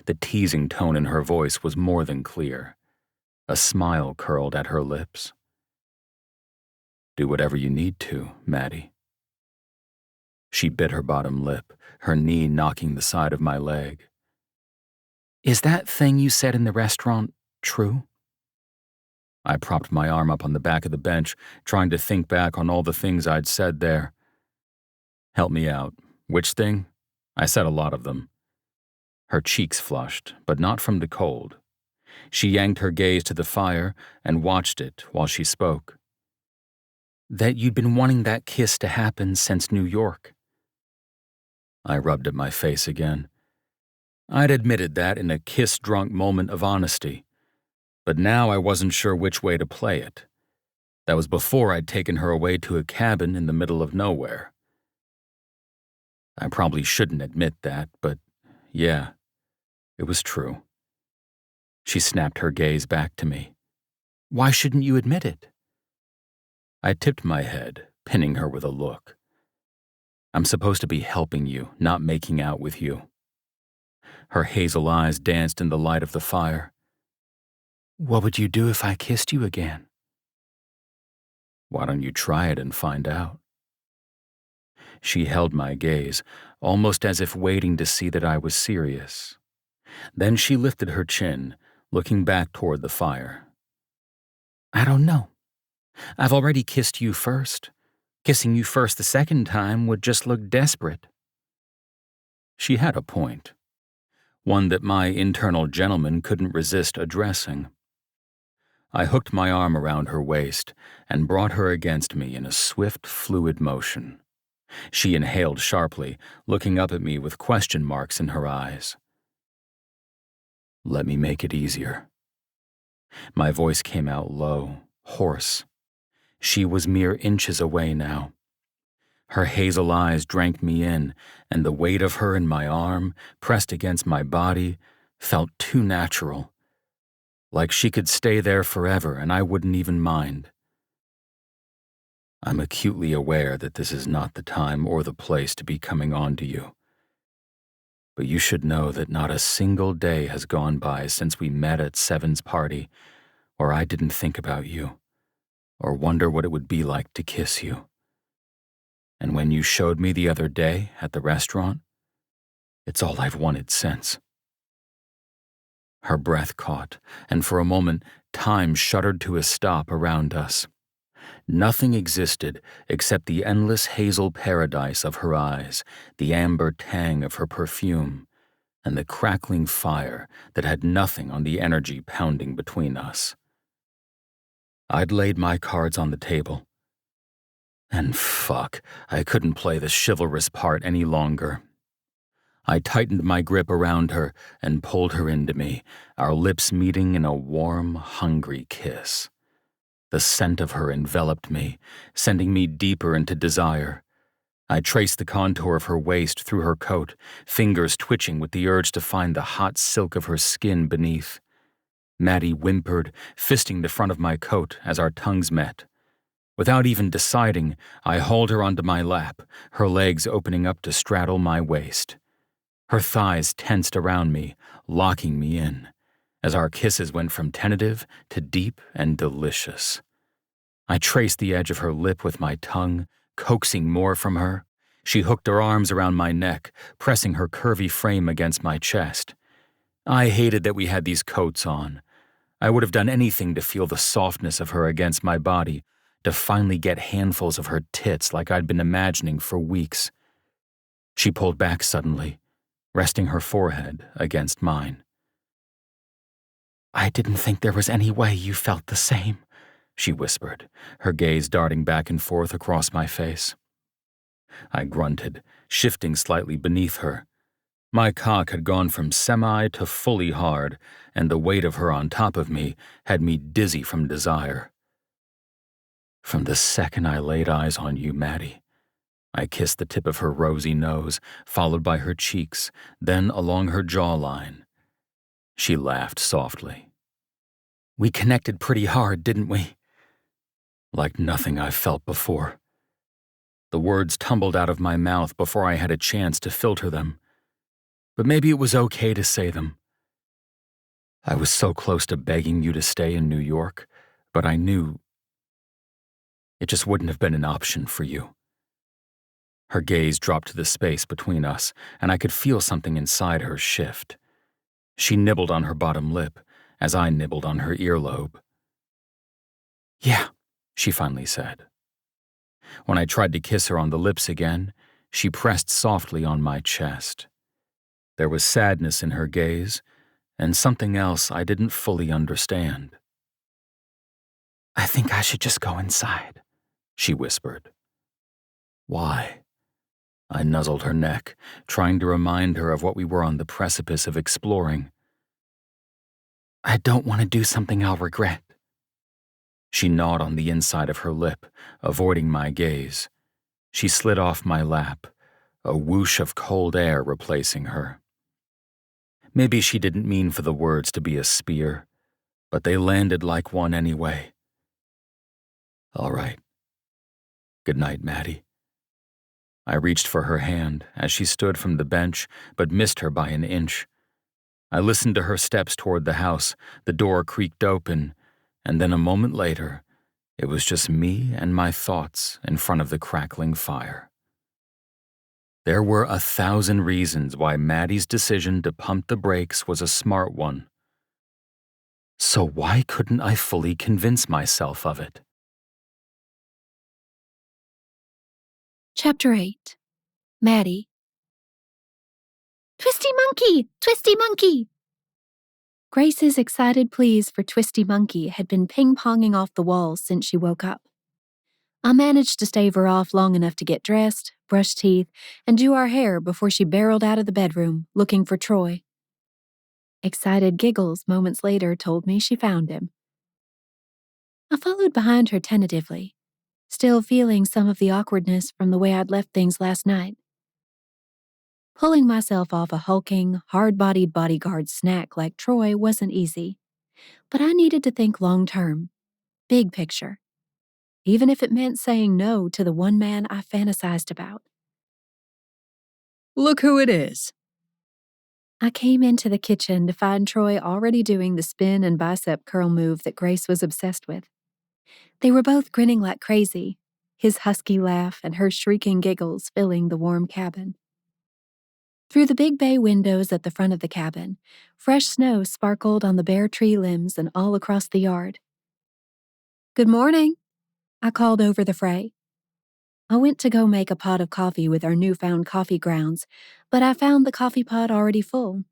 The teasing tone in her voice was more than clear. A smile curled at her lips. Do whatever you need to, Maddie. She bit her bottom lip, her knee knocking the side of my leg. Is that thing you said in the restaurant true? I propped my arm up on the back of the bench, trying to think back on all the things I'd said there. Help me out. Which thing? I said a lot of them. Her cheeks flushed, but not from the cold. She yanked her gaze to the fire and watched it while she spoke. That you'd been wanting that kiss to happen since New York. I rubbed at my face again. I'd admitted that in a kiss-drunk moment of honesty, but now I wasn't sure which way to play it. That was before I'd taken her away to a cabin in the middle of nowhere. I probably shouldn't admit that, but yeah, it was true. She snapped her gaze back to me. Why shouldn't you admit it? I tipped my head, pinning her with a look. I'm supposed to be helping you, not making out with you. Her hazel eyes danced in the light of the fire. What would you do if I kissed you again? Why don't you try it and find out? She held my gaze, almost as if waiting to see that I was serious. Then she lifted her chin, looking back toward the fire. I don't know. I've already kissed you first. Kissing you first the second time would just look desperate. She had a point, one that my internal gentleman couldn't resist addressing. I hooked my arm around her waist and brought her against me in a swift, fluid motion. She inhaled sharply, looking up at me with question marks in her eyes. Let me make it easier. My voice came out low, hoarse. She was mere inches away now. Her hazel eyes drank me in, and the weight of her in my arm, pressed against my body, felt too natural. Like she could stay there forever and I wouldn't even mind. I'm acutely aware that this is not the time or the place to be coming on to you. But you should know that not a single day has gone by since we met at Seven's party, or I didn't think about you, or wonder what it would be like to kiss you. And when you showed me the other day at the restaurant, it's all I've wanted since. Her breath caught, and for a moment, time shuddered to a stop around us. Nothing existed except the endless hazel paradise of her eyes, the amber tang of her perfume, and the crackling fire that had nothing on the energy pounding between us. I'd laid my cards on the table. And fuck, I couldn't play the chivalrous part any longer. I tightened my grip around her and pulled her into me, our lips meeting in a warm, hungry kiss. The scent of her enveloped me, sending me deeper into desire. I traced the contour of her waist through her coat, fingers twitching with the urge to find the hot silk of her skin beneath. Maddie whimpered, fisting the front of my coat as our tongues met. Without even deciding, I hauled her onto my lap, her legs opening up to straddle my waist. Her thighs tensed around me, locking me in, as our kisses went from tentative to deep and delicious. I traced the edge of her lip with my tongue, coaxing more from her. She hooked her arms around my neck, pressing her curvy frame against my chest. I hated that we had these coats on. I would have done anything to feel the softness of her against my body, to finally get handfuls of her tits like I'd been imagining for weeks. She pulled back suddenly, resting her forehead against mine. I didn't think there was any way you felt the same, she whispered, her gaze darting back and forth across my face. I grunted, shifting slightly beneath her. My cock had gone from semi to fully hard, and the weight of her on top of me had me dizzy from desire. From the second I laid eyes on you, Maddie, I kissed the tip of her rosy nose, followed by her cheeks, then along her jawline. She laughed softly. We connected pretty hard, didn't we? Like nothing I've felt before. The words tumbled out of my mouth before I had a chance to filter them. But maybe it was okay to say them. I was so close to begging you to stay in New York, but I knew it just wouldn't have been an option for you. Her gaze dropped to the space between us, and I could feel something inside her shift. She nibbled on her bottom lip, as I nibbled on her earlobe. Yeah, she finally said. When I tried to kiss her on the lips again, she pressed softly on my chest. There was sadness in her gaze, and something else I didn't fully understand. I think I should just go inside, she whispered. Why? I nuzzled her neck, trying to remind her of what we were on the precipice of exploring. I don't want to do something I'll regret. She gnawed on the inside of her lip, avoiding my gaze. She slid off my lap, a whoosh of cold air replacing her. Maybe she didn't mean for the words to be a spear, but they landed like one anyway. All right. Good night, Maddie. I reached for her hand as she stood from the bench, but missed her by an inch. I listened to her steps toward the house, the door creaked open, and then a moment later, it was just me and my thoughts in front of the crackling fire. There were 1,000 reasons why Maddie's decision to pump the brakes was a smart one. So why couldn't I fully convince myself of it? Chapter 8. Maddie. Twisty Monkey! Twisty Monkey! Grace's excited pleas for Twisty Monkey had been ping-ponging off the walls since she woke up. I managed to stave her off long enough to get dressed, brush teeth, and do our hair before she barreled out of the bedroom, looking for Troy. Excited giggles moments later told me she found him. I followed behind her tentatively, still feeling some of the awkwardness from the way I'd left things last night. Pulling myself off a hulking, hard-bodied bodyguard snack like Troy wasn't easy, but I needed to think long-term, big picture, even if it meant saying no to the one man I fantasized about. Look who it is. I came into the kitchen to find Troy already doing the spin and bicep curl move that Grace was obsessed with. They were both grinning like crazy, his husky laugh and her shrieking giggles filling the warm cabin. Through the big bay windows at the front of the cabin, fresh snow sparkled on the bare tree limbs and all across the yard. "Good morning," I called over the fray. I went to go make a pot of coffee with our newfound coffee grounds, but I found the coffee pot already full.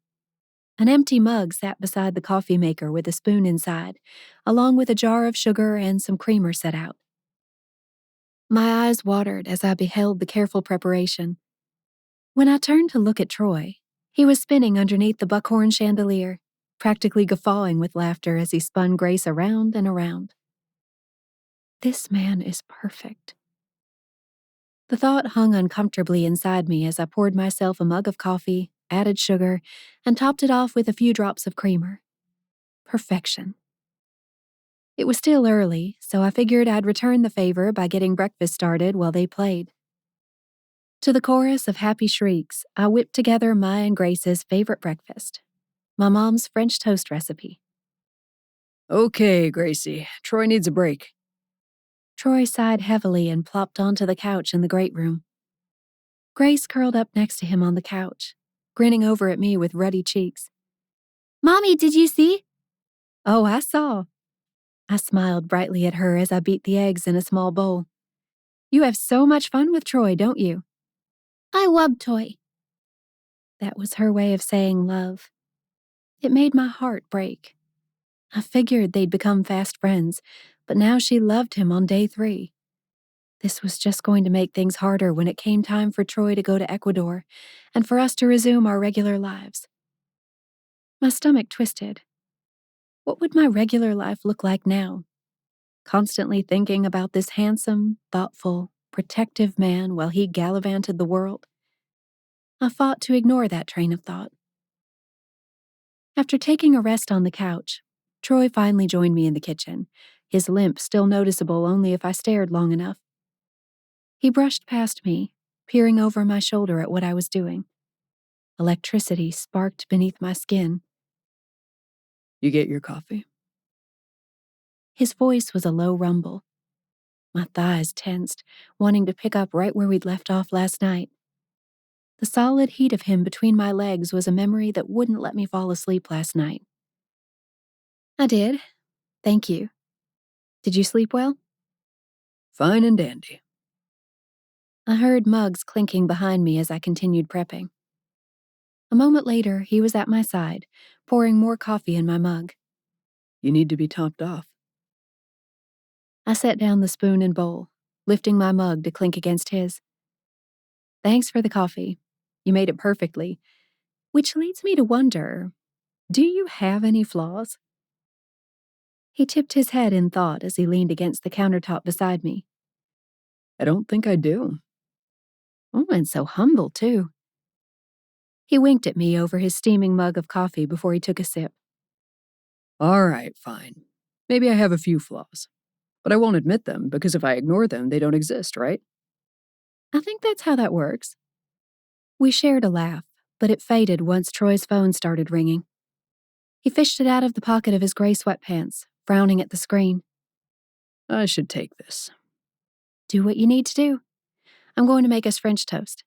An empty mug sat beside the coffee maker with a spoon inside, along with a jar of sugar and some creamer set out. My eyes watered as I beheld the careful preparation. When I turned to look at Troy, he was spinning underneath the buckhorn chandelier, practically guffawing with laughter as he spun Grace around and around. This man is perfect. The thought hung uncomfortably inside me as I poured myself a mug of coffee, added sugar, and topped it off with a few drops of creamer. Perfection. It was still early, so I figured I'd return the favor by getting breakfast started while they played. To the chorus of happy shrieks, I whipped together my and Grace's favorite breakfast, my mom's French toast recipe. Okay, Gracie, Troy needs a break. Troy sighed heavily and plopped onto the couch in the great room. Grace curled up next to him on the couch, grinning over at me with ruddy cheeks. "Mommy, did you see?" "Oh, I saw." I smiled brightly at her as I beat the eggs in a small bowl. "You have so much fun with Troy, don't you?" "I love Troy." That was her way of saying love. It made my heart break. I figured they'd become fast friends, but now she loved him on day 3. This was just going to make things harder when it came time for Troy to go to Ecuador and for us to resume our regular lives. My stomach twisted. What would my regular life look like now? Constantly thinking about this handsome, thoughtful, protective man while he gallivanted the world? I fought to ignore that train of thought. After taking a rest on the couch, Troy finally joined me in the kitchen, his limp still noticeable only if I stared long enough. He brushed past me, peering over my shoulder at what I was doing. Electricity sparked beneath my skin. You get your coffee? His voice was a low rumble. My thighs tensed, wanting to pick up right where we'd left off last night. The solid heat of him between my legs was a memory that wouldn't let me fall asleep last night. "I did. Thank you. Did you sleep well?" Fine and dandy. I heard mugs clinking behind me as I continued prepping. A moment later, he was at my side, pouring more coffee in my mug. You need to be topped off. I set down the spoon and bowl, lifting my mug to clink against his. "Thanks for the coffee. You made it perfectly. Which leads me to wonder, do you have any flaws?" He tipped his head in thought as he leaned against the countertop beside me. I don't think I do. Oh, and so humble, too. He winked at me over his steaming mug of coffee before he took a sip. All right, fine. Maybe I have a few flaws. But I won't admit them because if I ignore them, they don't exist, right? I think that's how that works. We shared a laugh, but it faded once Troy's phone started ringing. He fished it out of the pocket of his gray sweatpants, frowning at the screen. I should take this. Do what you need to do. I'm going to make us French toast.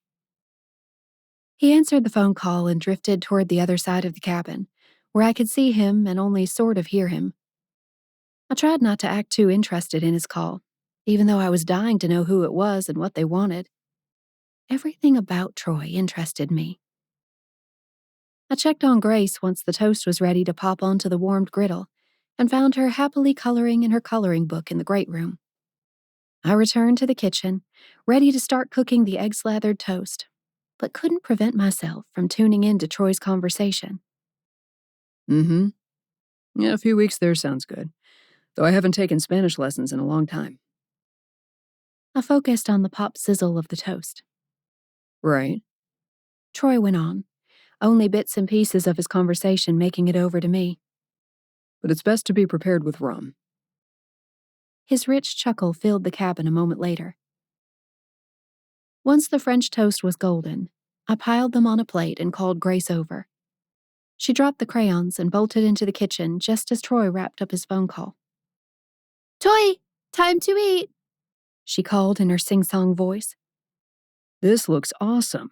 He answered the phone call and drifted toward the other side of the cabin, where I could see him and only sort of hear him. I tried not to act too interested in his call, even though I was dying to know who it was and what they wanted. Everything about Troy interested me. I checked on Grace once the toast was ready to pop onto the warmed griddle and found her happily coloring in her coloring book in the great room. I returned to the kitchen, ready to start cooking the egg-slathered toast, but couldn't prevent myself from tuning in to Troy's conversation. Yeah, a few weeks there sounds good, though I haven't taken Spanish lessons in a long time. I focused on the pop sizzle of the toast. Right. Troy went on, only bits and pieces of his conversation making it over to me. But it's best to be prepared with rum. His rich chuckle filled the cabin a moment later. Once the French toast was golden, I piled them on a plate and called Grace over. She dropped the crayons and bolted into the kitchen just as Troy wrapped up his phone call. "Toy, time to eat," she called in her sing-song voice. This looks awesome.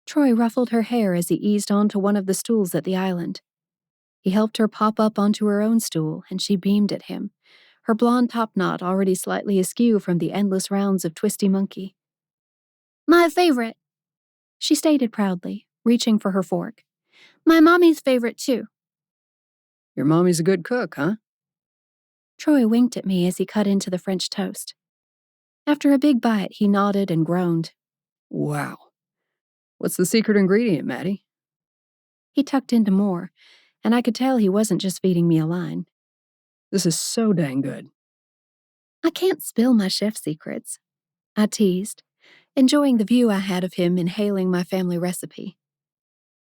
Troy ruffled her hair as he eased onto one of the stools at the island. He helped her pop up onto her own stool, and she beamed at him, her blonde topknot already slightly askew from the endless rounds of Twisty Monkey. "My favorite," she stated proudly, reaching for her fork. "My mommy's favorite, too." Your mommy's a good cook, huh? Troy winked at me as he cut into the French toast. After a big bite, he nodded and groaned. Wow. What's the secret ingredient, Maddie? He tucked into more, and I could tell he wasn't just feeding me a line. This is so dang good. I can't spill my chef secrets, I teased, enjoying the view I had of him inhaling my family recipe.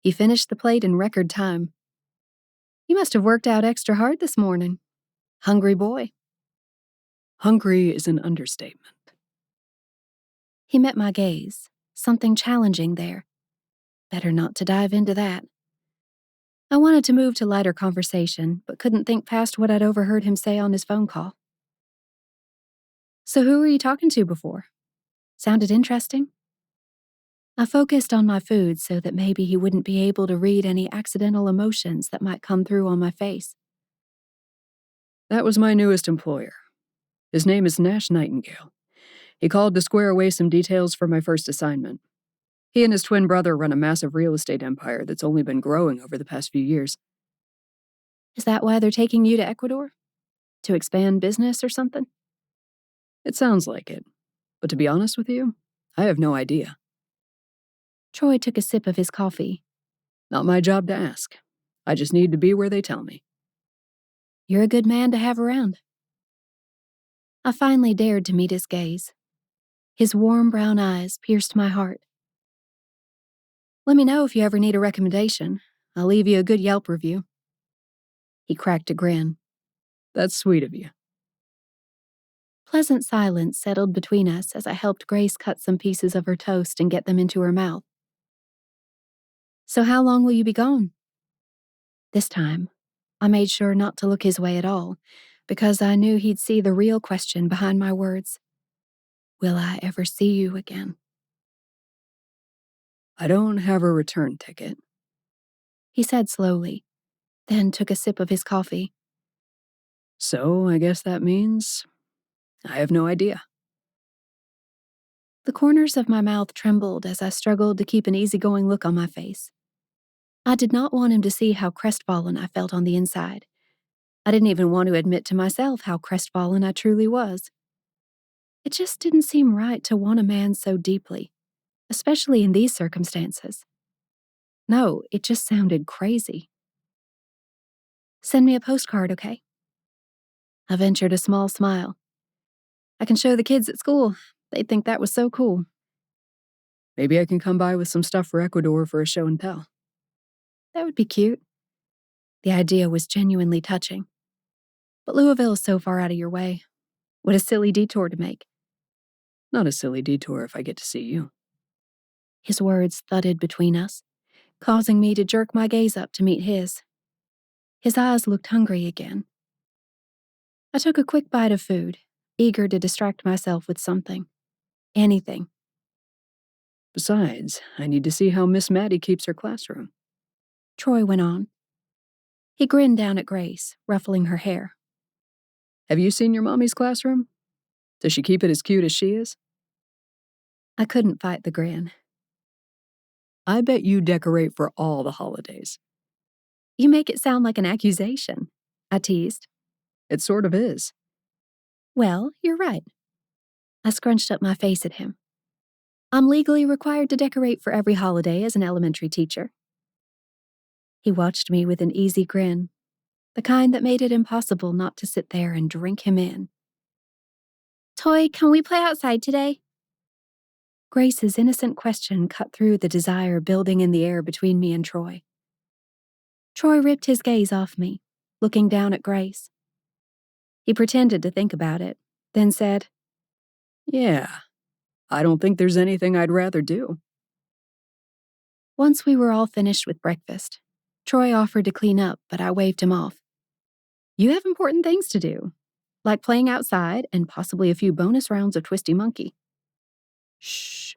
He finished the plate in record time. "You must have worked out extra hard this morning. Hungry boy." Hungry is an understatement. He met my gaze, something challenging there. Better not to dive into that. I wanted to move to lighter conversation, but couldn't think past what I'd overheard him say on his phone call. "So who were you talking to before? Sounded interesting?" I focused on my food so that maybe he wouldn't be able to read any accidental emotions that might come through on my face. That was my newest employer. His name is Nash Nightingale. He called to square away some details for my first assignment. He and his twin brother run a massive real estate empire that's only been growing over the past few years. Is that why they're taking you to Ecuador? To expand business or something? It sounds like it. But to be honest with you, I have no idea. Troy took a sip of his coffee. Not my job to ask. I just need to be where they tell me. You're a good man to have around. I finally dared to meet his gaze. His warm brown eyes pierced my heart. "Let me know if you ever need a recommendation. I'll leave you a good Yelp review." He cracked a grin. That's sweet of you. Pleasant silence settled between us as I helped Grace cut some pieces of her toast and get them into her mouth. "So how long will you be gone?" This time, I made sure not to look his way at all, because I knew he'd see the real question behind my words. Will I ever see you again? I don't have a return ticket, He said slowly, then took a sip of his coffee. so I guess that means I have no idea. The corners of my mouth trembled as I struggled to keep an easygoing look on my face. I did not want him to see how crestfallen I felt on the inside. I didn't even want to admit to myself how crestfallen I truly was. It just didn't seem right to want a man so deeply, especially in these circumstances. No, it just sounded crazy. "Send me a postcard, okay?" I ventured a small smile. "I can show the kids at school. They'd think that was so cool." Maybe I can come by with some stuff for Ecuador for a show and tell. That would be cute. The idea was genuinely touching. But Louisville is so far out of your way. What a silly detour to make. Not a silly detour if I get to see you. His words thudded between us, causing me to jerk my gaze up to meet his. His eyes looked hungry again. I took a quick bite of food, eager to distract myself with something. Anything. Besides, I need to see how Miss Maddie keeps her classroom. Troy went on. He grinned down at Grace, ruffling her hair. Have you seen your mommy's classroom? Does she keep it as cute as she is? I couldn't fight the grin. I bet you decorate for all the holidays. You make it sound like an accusation, I teased. It sort of is. Well, you're right. I scrunched up my face at him. I'm legally required to decorate for every holiday as an elementary teacher. He watched me with an easy grin, the kind that made it impossible not to sit there and drink him in. Toy, can we play outside today? Grace's innocent question cut through the desire building in the air between me and Troy. Troy ripped his gaze off me, looking down at Grace. He pretended to think about it, then said, Yeah, I don't think there's anything I'd rather do. Once we were all finished with breakfast, Troy offered to clean up, but I waved him off. You have important things to do, like playing outside and possibly a few bonus rounds of Twisty Monkey. Shh.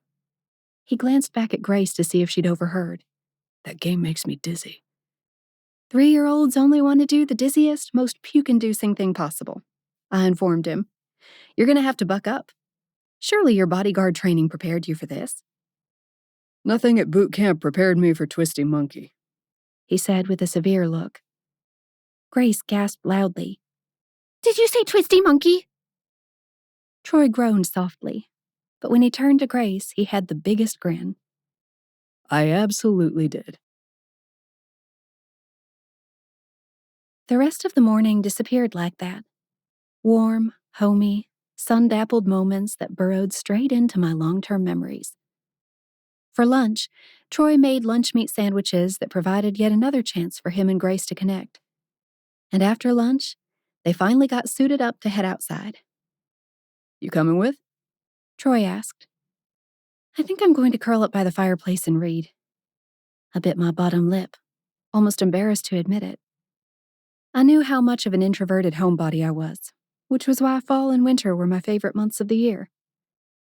He glanced back at Grace to see if she'd overheard. That game makes me dizzy. 3-year-olds only want to do the dizziest, most puke-inducing thing possible, I informed him. You're going to have to buck up. Surely your bodyguard training prepared you for this. Nothing at boot camp prepared me for Twisty Monkey, he said with a severe look. Grace gasped loudly. Did you say Twisty Monkey? Troy groaned softly, but when he turned to Grace, he had the biggest grin. I absolutely did. The rest of the morning disappeared like that. Warm, homey, sun-dappled moments that burrowed straight into my long-term memories. For lunch, Troy made lunch meat sandwiches that provided yet another chance for him and Grace to connect. And after lunch, they finally got suited up to head outside. You coming with? Troy asked. I think I'm going to curl up by the fireplace and read. I bit my bottom lip, almost embarrassed to admit it. I knew how much of an introverted homebody I was, which was why fall and winter were my favorite months of the year.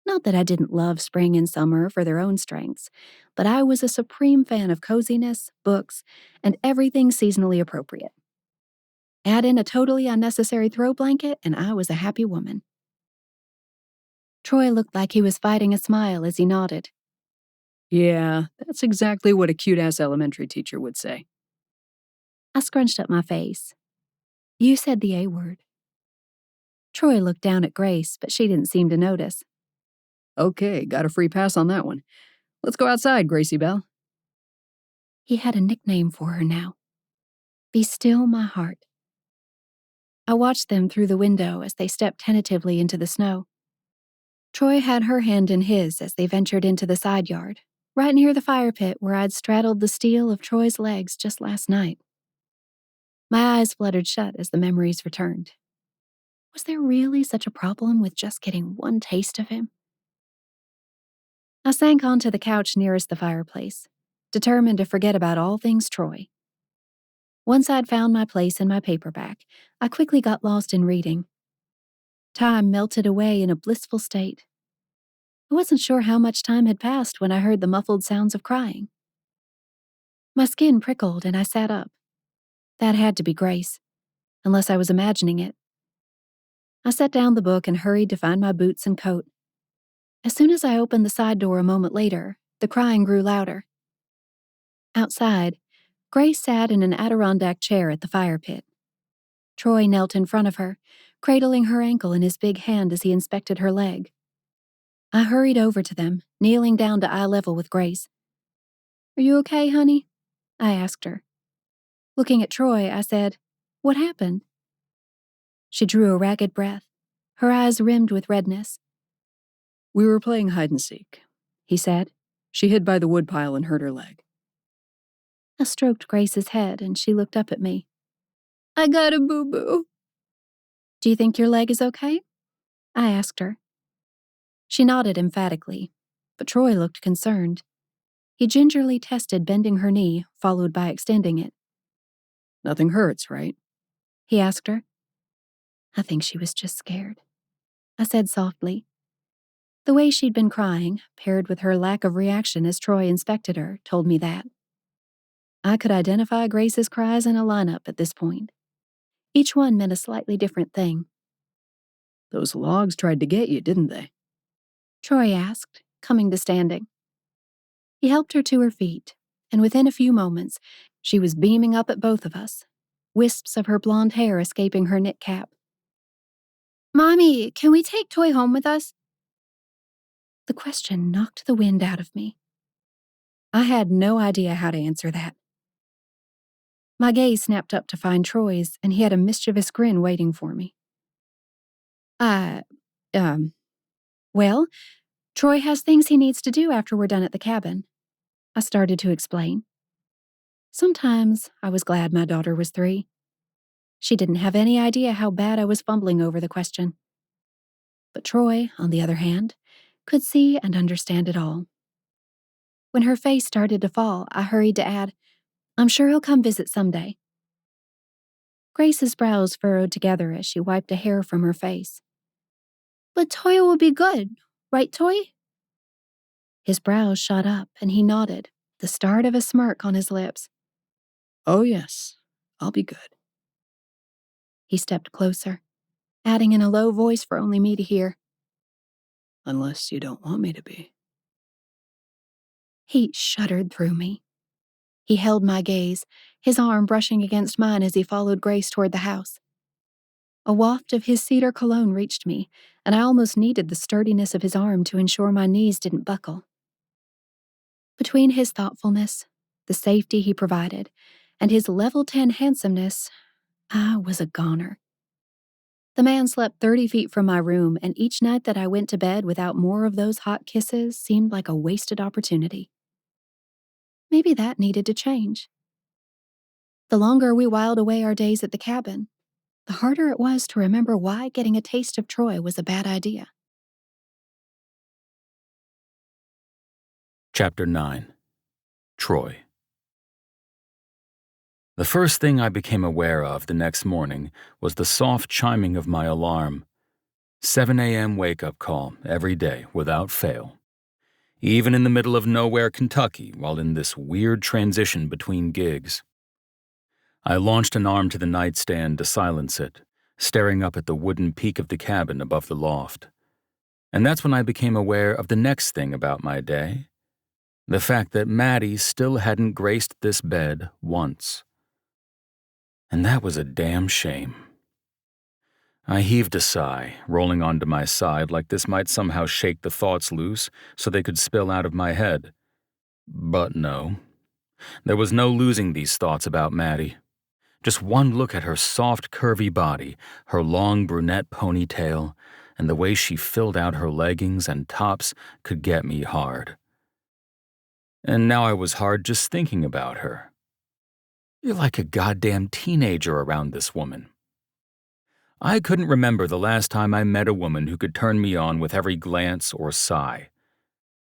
Not that I didn't love spring and summer for their own strengths, but I was a supreme fan of coziness, books, and everything seasonally appropriate. Add in a totally unnecessary throw blanket, and I was a happy woman. Troy looked like he was fighting a smile as he nodded. Yeah, that's exactly what a cute-ass elementary teacher would say. I scrunched up my face. You said the A word. Troy looked down at Grace, but she didn't seem to notice. Okay, got a free pass on that one. Let's go outside, Gracie Belle. He had a nickname for her now. Be still, my heart. I watched them through the window as they stepped tentatively into the snow. Troy had her hand in his as they ventured into the side yard, right near the fire pit where I'd straddled the steel of Troy's legs just last night. My eyes fluttered shut as the memories returned. Was there really such a problem with just getting one taste of him? I sank onto the couch nearest the fireplace, determined to forget about all things Troy. Once I'd found my place in my paperback, I quickly got lost in reading. Time melted away in a blissful state. I wasn't sure how much time had passed when I heard the muffled sounds of crying. My skin prickled and I sat up. That had to be Grace, unless I was imagining it. I set down the book and hurried to find my boots and coat. As soon as I opened the side door a moment later, the crying grew louder. Outside, Grace sat in an Adirondack chair at the fire pit. Troy knelt in front of her, cradling her ankle in his big hand as he inspected her leg. I hurried over to them, kneeling down to eye level with Grace. Are you okay, honey? I asked her. Looking at Troy, I said, What happened? She drew a ragged breath, her eyes rimmed with redness. We were playing hide and seek, he said. She hid by the woodpile and hurt her leg. I stroked Grace's head and she looked up at me. I got a boo-boo. Do you think your leg is okay? I asked her. She nodded emphatically, but Troy looked concerned. He gingerly tested bending her knee, followed by extending it. Nothing hurts, right? He asked her. I think she was just scared. I said softly. The way she'd been crying, paired with her lack of reaction as Troy inspected her, told me that. I could identify Grace's cries in a lineup at this point. Each one meant a slightly different thing. Those logs tried to get you, didn't they? Troy asked, coming to standing. He helped her to her feet, and within a few moments, she was beaming up at both of us, wisps of her blonde hair escaping her knit cap. Mommy, can we take Toy home with us? The question knocked the wind out of me. I had no idea how to answer that. My gaze snapped up to find Troy's, and he had a mischievous grin waiting for me. Well, Troy has things he needs to do after we're done at the cabin. I started to explain. Sometimes I was glad my daughter was 3. She didn't have any idea how bad I was fumbling over the question. But Troy, on the other hand, could see and understand it all. When her face started to fall, I hurried to add, I'm sure he'll come visit someday. Grace's brows furrowed together as she wiped a hair from her face. But Toy will be good, right, Toy? His brows shot up and he nodded, the start of a smirk on his lips. Oh, yes, I'll be good. He stepped closer, adding in a low voice for only me to hear. Unless you don't want me to be. Heat shuddered through me. He held my gaze, his arm brushing against mine as he followed Grace toward the house. A waft of his cedar cologne reached me, and I almost needed the sturdiness of his arm to ensure my knees didn't buckle. Between his thoughtfulness, the safety he provided, and his level 10 handsomeness, I was a goner. The man slept 30 feet from my room, and each night that I went to bed without more of those hot kisses seemed like a wasted opportunity. Maybe that needed to change. The longer we whiled away our days at the cabin, the harder it was to remember why getting a taste of Troy was a bad idea. Chapter 9. Troy. The first thing I became aware of the next morning was the soft chiming of my alarm. 7 a.m. wake-up call every day without fail. Even in the middle of nowhere, Kentucky, while in this weird transition between gigs. I launched an arm to the nightstand to silence it, staring up at the wooden peak of the cabin above the loft. And that's when I became aware of the next thing about my day. The fact that Maddie still hadn't graced this bed once. And that was a damn shame. I heaved a sigh, rolling onto my side like this might somehow shake the thoughts loose so they could spill out of my head. But no. There was no losing these thoughts about Maddie. Just one look at her soft, curvy body, her long brunette ponytail, and the way she filled out her leggings and tops could get me hard. And now I was hard just thinking about her. You're like a goddamn teenager around this woman. I couldn't remember the last time I met a woman who could turn me on with every glance or sigh.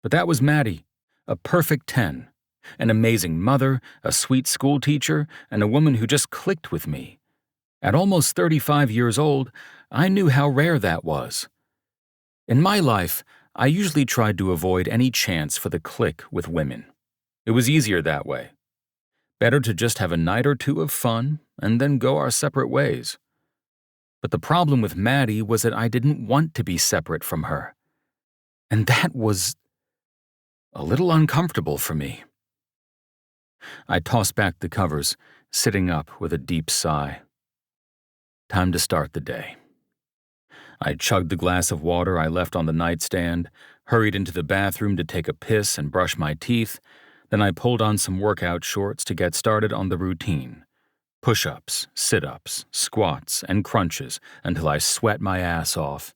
But that was Maddie, a perfect 10, an amazing mother, a sweet schoolteacher, and a woman who just clicked with me. At almost 35 years old, I knew how rare that was. In my life, I usually tried to avoid any chance for the click with women. It was easier that way. Better to just have a night or two of fun and then go our separate ways. But the problem with Maddie was that I didn't want to be separate from her. And that was a little uncomfortable for me. I tossed back the covers, sitting up with a deep sigh. Time to start the day. I chugged the glass of water I left on the nightstand, hurried into the bathroom to take a piss and brush my teeth. Then I pulled on some workout shorts to get started on the routine. Push-ups, sit-ups, squats, and crunches until I sweat my ass off.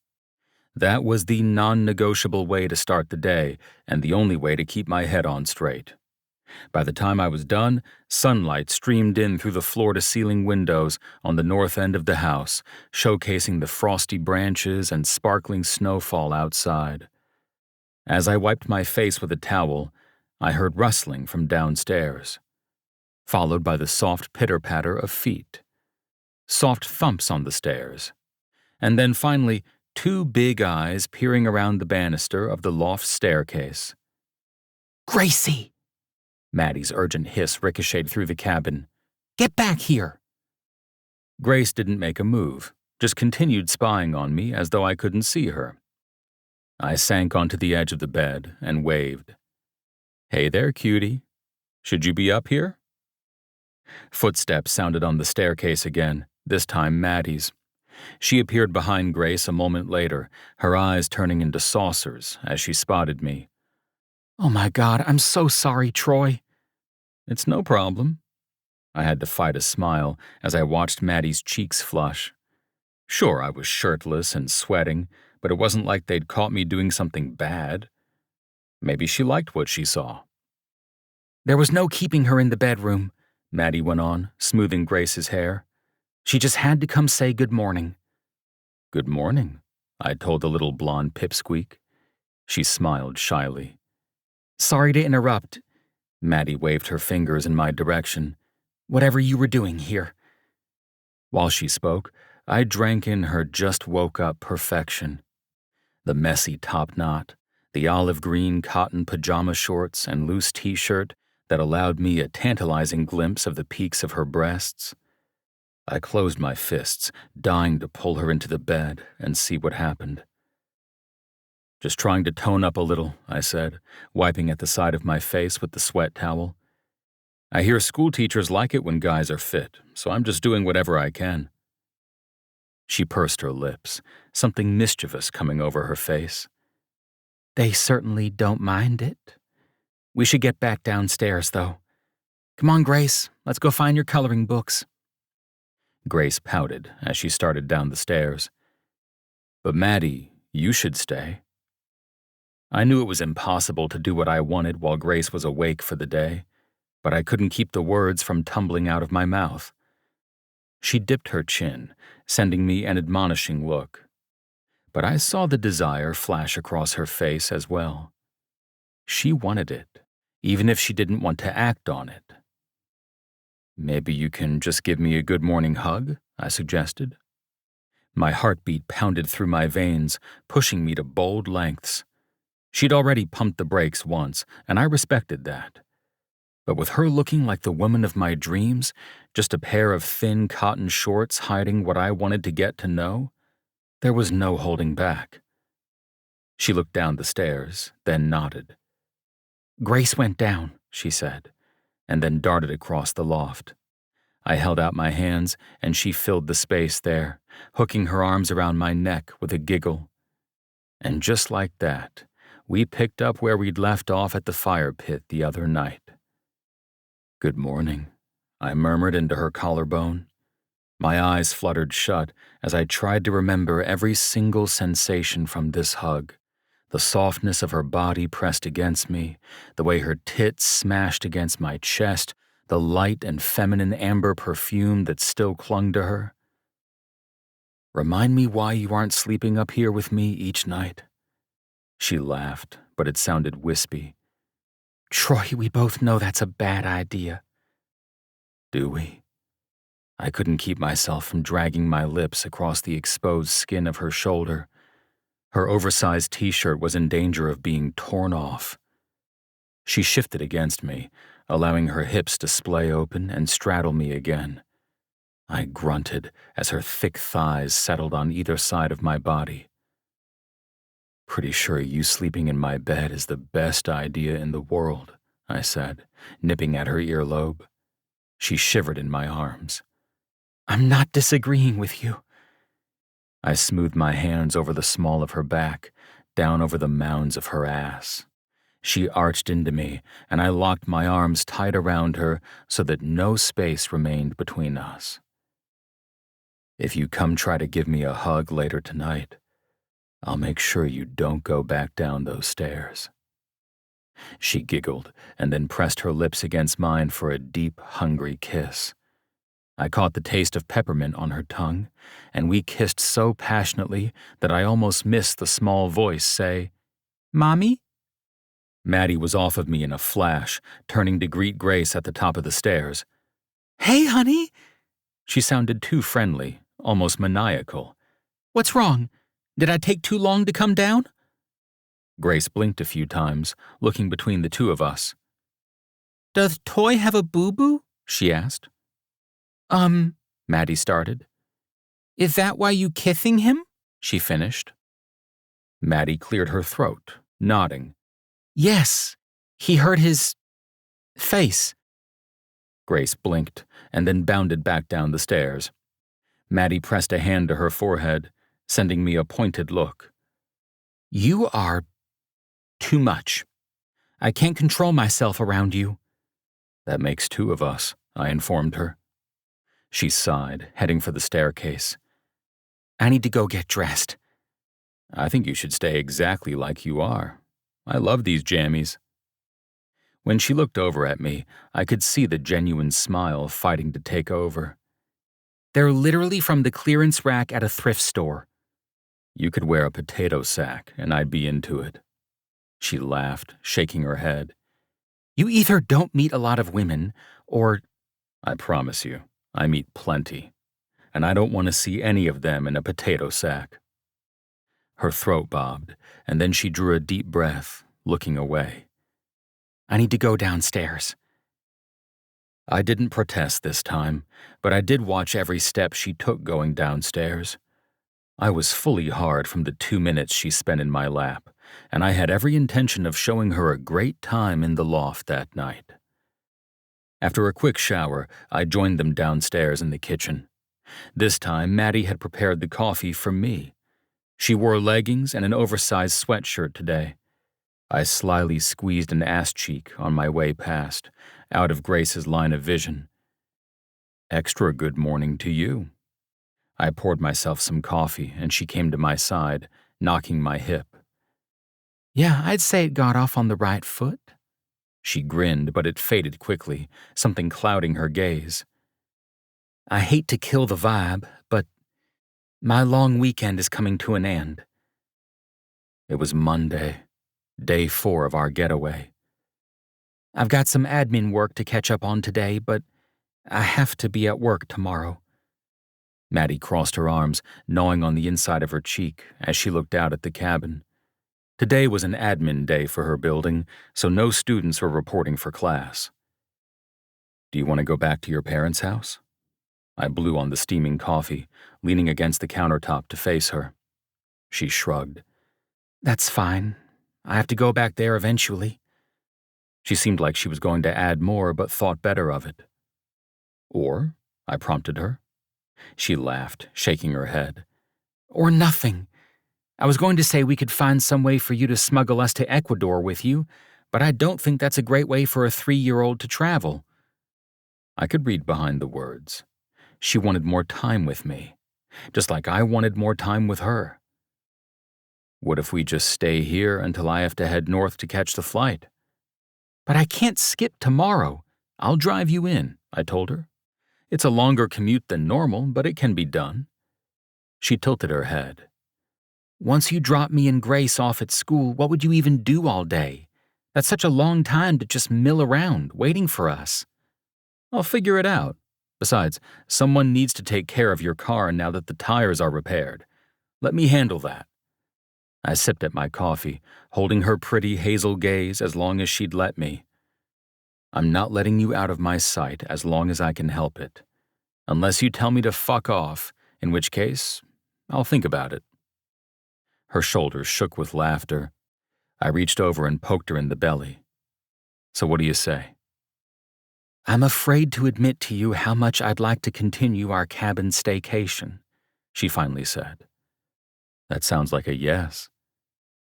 That was the non-negotiable way to start the day and the only way to keep my head on straight. By the time I was done, sunlight streamed in through the floor-to-ceiling windows on the north end of the house, showcasing the frosty branches and sparkling snowfall outside. As I wiped my face with a towel, I heard rustling from downstairs, followed by the soft pitter-patter of feet, soft thumps on the stairs, and then finally 2 big eyes peering around the banister of the loft staircase. Gracie! Maddie's urgent hiss ricocheted through the cabin. Get back here! Grace didn't make a move, just continued spying on me as though I couldn't see her. I sank onto the edge of the bed and waved. Hey there, cutie. Should you be up here? Footsteps sounded on the staircase again, this time Maddie's. She appeared behind Grace a moment later, her eyes turning into saucers as she spotted me. Oh my God, I'm so sorry, Troy. It's no problem. I had to fight a smile as I watched Maddie's cheeks flush. Sure, I was shirtless and sweating, but it wasn't like they'd caught me doing something bad. Maybe she liked what she saw. There was no keeping her in the bedroom, Maddie went on, smoothing Grace's hair. She just had to come say good morning. Good morning, I told the little blonde pipsqueak. She smiled shyly. Sorry to interrupt. Maddie waved her fingers in my direction. Whatever you were doing here. While she spoke, I drank in her just-woke-up perfection. The messy top knot, the olive green cotton pajama shorts and loose t-shirt that allowed me a tantalizing glimpse of the peaks of her breasts. I closed my fists, dying to pull her into the bed and see what happened. Just trying to tone up a little, I said, wiping at the side of my face with the sweat towel. I hear school teachers like it when guys are fit, so I'm just doing whatever I can. She pursed her lips, something mischievous coming over her face. They certainly don't mind it. We should get back downstairs, though. Come on, Grace, let's go find your coloring books. Grace pouted as she started down the stairs. But Maddie, you should stay. I knew it was impossible to do what I wanted while Grace was awake for the day, but I couldn't keep the words from tumbling out of my mouth. She dipped her chin, sending me an admonishing look. But I saw the desire flash across her face as well. She wanted it, even if she didn't want to act on it. Maybe you can just give me a good morning hug, I suggested. My heartbeat pounded through my veins, pushing me to bold lengths. She'd already pumped the brakes once, and I respected that. But with her looking like the woman of my dreams, just a pair of thin cotton shorts hiding what I wanted to get to know, there was no holding back. She looked down the stairs, then nodded. Grace went down, she said, and then darted across the loft. I held out my hands, and she filled the space there, hooking her arms around my neck with a giggle. And just like that, we picked up where we'd left off at the fire pit the other night. Good morning, I murmured into her collarbone. My eyes fluttered shut as I tried to remember every single sensation from this hug. The softness of her body pressed against me, the way her tits smashed against my chest, the light and feminine amber perfume that still clung to her. Remind me why you aren't sleeping up here with me each night. She laughed, but it sounded wispy. Troy, we both know that's a bad idea. Do we? I couldn't keep myself from dragging my lips across the exposed skin of her shoulder. Her oversized t-shirt was in danger of being torn off. She shifted against me, allowing her hips to splay open and straddle me again. I grunted as her thick thighs settled on either side of my body. Pretty sure you sleeping in my bed is the best idea in the world, I said, nipping at her earlobe. She shivered in my arms. I'm not disagreeing with you. I smoothed my hands over the small of her back, down over the mounds of her ass. She arched into me, and I locked my arms tight around her so that no space remained between us. If you come try to give me a hug later tonight, I'll make sure you don't go back down those stairs." She giggled and then pressed her lips against mine for a deep, hungry kiss. I caught the taste of peppermint on her tongue, and we kissed so passionately that I almost missed the small voice say, "Mommy?" Maddie was off of me in a flash, turning to greet Grace at the top of the stairs. "Hey, honey!" She sounded too friendly, almost maniacal. "What's wrong? Did I take too long to come down?" Grace blinked a few times, looking between the two of us. "Does Toy have a boo-boo?" she asked. Maddie started. "Is that why you kissing him?" she finished. Maddie cleared her throat, nodding. "Yes, he hurt his face." Grace blinked and then bounded back down the stairs. Maddie pressed a hand to her forehead, sending me a pointed look. "You are too much. I can't control myself around you." "That makes two of us," I informed her. She sighed, heading for the staircase. "I need to go get dressed." "I think you should stay exactly like you are. I love these jammies." When she looked over at me, I could see the genuine smile fighting to take over. "They're literally from the clearance rack at a thrift store." "You could wear a potato sack, and I'd be into it." She laughed, shaking her head. "You either don't meet a lot of women, or—" "I promise you, I meet plenty, and I don't want to see any of them in a potato sack." Her throat bobbed, and then she drew a deep breath, looking away. "I need to go downstairs." I didn't protest this time, but I did watch every step she took going downstairs. I was fully hard from the 2 minutes she spent in my lap, and I had every intention of showing her a great time in the loft that night. After a quick shower, I joined them downstairs in the kitchen. This time, Maddie had prepared the coffee for me. She wore leggings and an oversized sweatshirt today. I slyly squeezed an ass cheek on my way past, out of Grace's line of vision. "Extra good morning to you." I poured myself some coffee, and she came to my side, knocking my hip. "Yeah, I'd say it got off on the right foot." She grinned, but it faded quickly, something clouding her gaze. "I hate to kill the vibe, but my long weekend is coming to an end." It was Monday, day 4 of our getaway. "I've got some admin work to catch up on today, but I have to be at work tomorrow." Maddie crossed her arms, gnawing on the inside of her cheek as she looked out at the cabin. Today was an admin day for her building, so no students were reporting for class. "Do you want to go back to your parents' house?" I blew on the steaming coffee, leaning against the countertop to face her. She shrugged. "That's fine. I have to go back there eventually." She seemed like she was going to add more, but thought better of it. "Or?" I prompted her. She laughed, shaking her head. "Or nothing. I was going to say we could find some way for you to smuggle us to Ecuador with you, but I don't think that's a great way for a 3-year-old to travel." I could read behind the words. She wanted more time with me, just like I wanted more time with her. "What if we just stay here until I have to head north to catch the flight?" "But I can't skip tomorrow. I'll drive you in," I told her. "It's a longer commute than normal, but it can be done." She tilted her head. "Once you drop me and Grace off at school, what would you even do all day? That's such a long time to just mill around, waiting for us." "I'll figure it out. Besides, someone needs to take care of your car now that the tires are repaired. Let me handle that." I sipped at my coffee, holding her pretty hazel gaze as long as she'd let me. "I'm not letting you out of my sight as long as I can help it. Unless you tell me to fuck off, in which case, I'll think about it." Her shoulders shook with laughter. I reached over and poked her in the belly. "So what do you say?" "I'm afraid to admit to you how much I'd like to continue our cabin staycation," she finally said. "That sounds like a yes."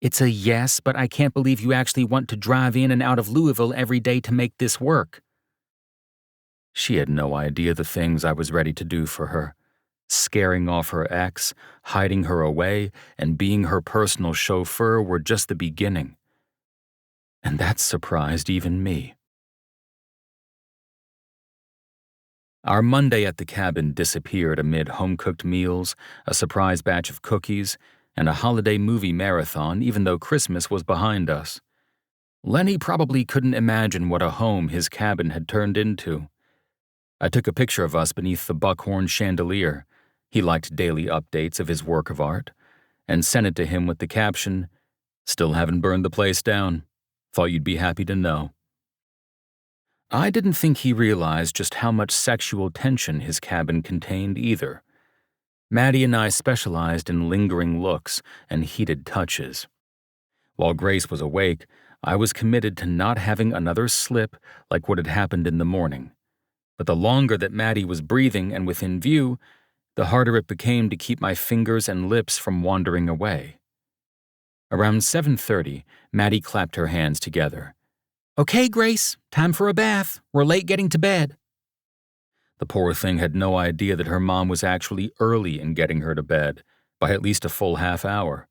"It's a yes, but I can't believe you actually want to drive in and out of Louisville every day to make this work." She had no idea the things I was ready to do for her. Scaring off her ex, hiding her away, and being her personal chauffeur were just the beginning. And that surprised even me. Our Monday at the cabin disappeared amid home-cooked meals, a surprise batch of cookies, and a holiday movie marathon, even though Christmas was behind us. Lenny probably couldn't imagine what a home his cabin had turned into. I took a picture of us beneath the buckhorn chandelier. He liked daily updates of his work of art, and sent it to him with the caption, "Still haven't burned the place down. Thought you'd be happy to know." I didn't think he realized just how much sexual tension his cabin contained either. Maddie and I specialized in lingering looks and heated touches. While Grace was awake, I was committed to not having another slip like what had happened in the morning. But the longer that Maddie was breathing and within view, the harder it became to keep my fingers and lips from wandering away. Around 7:30, Maddie clapped her hands together. "Okay, Grace, time for a bath. We're late getting to bed." The poor thing had no idea that her mom was actually early in getting her to bed, by at least a full half hour.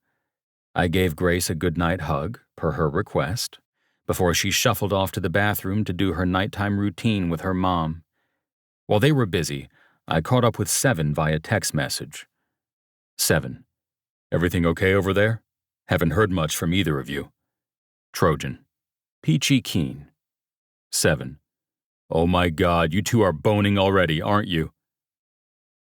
I gave Grace a goodnight hug, per her request, before she shuffled off to the bathroom to do her nighttime routine with her mom. While they were busy, I caught up with Seven via text message. "Seven, everything okay over there? Haven't heard much from either of you." Trojan, "Peachy keen." Seven, "Oh my God, you two are boning already, aren't you?"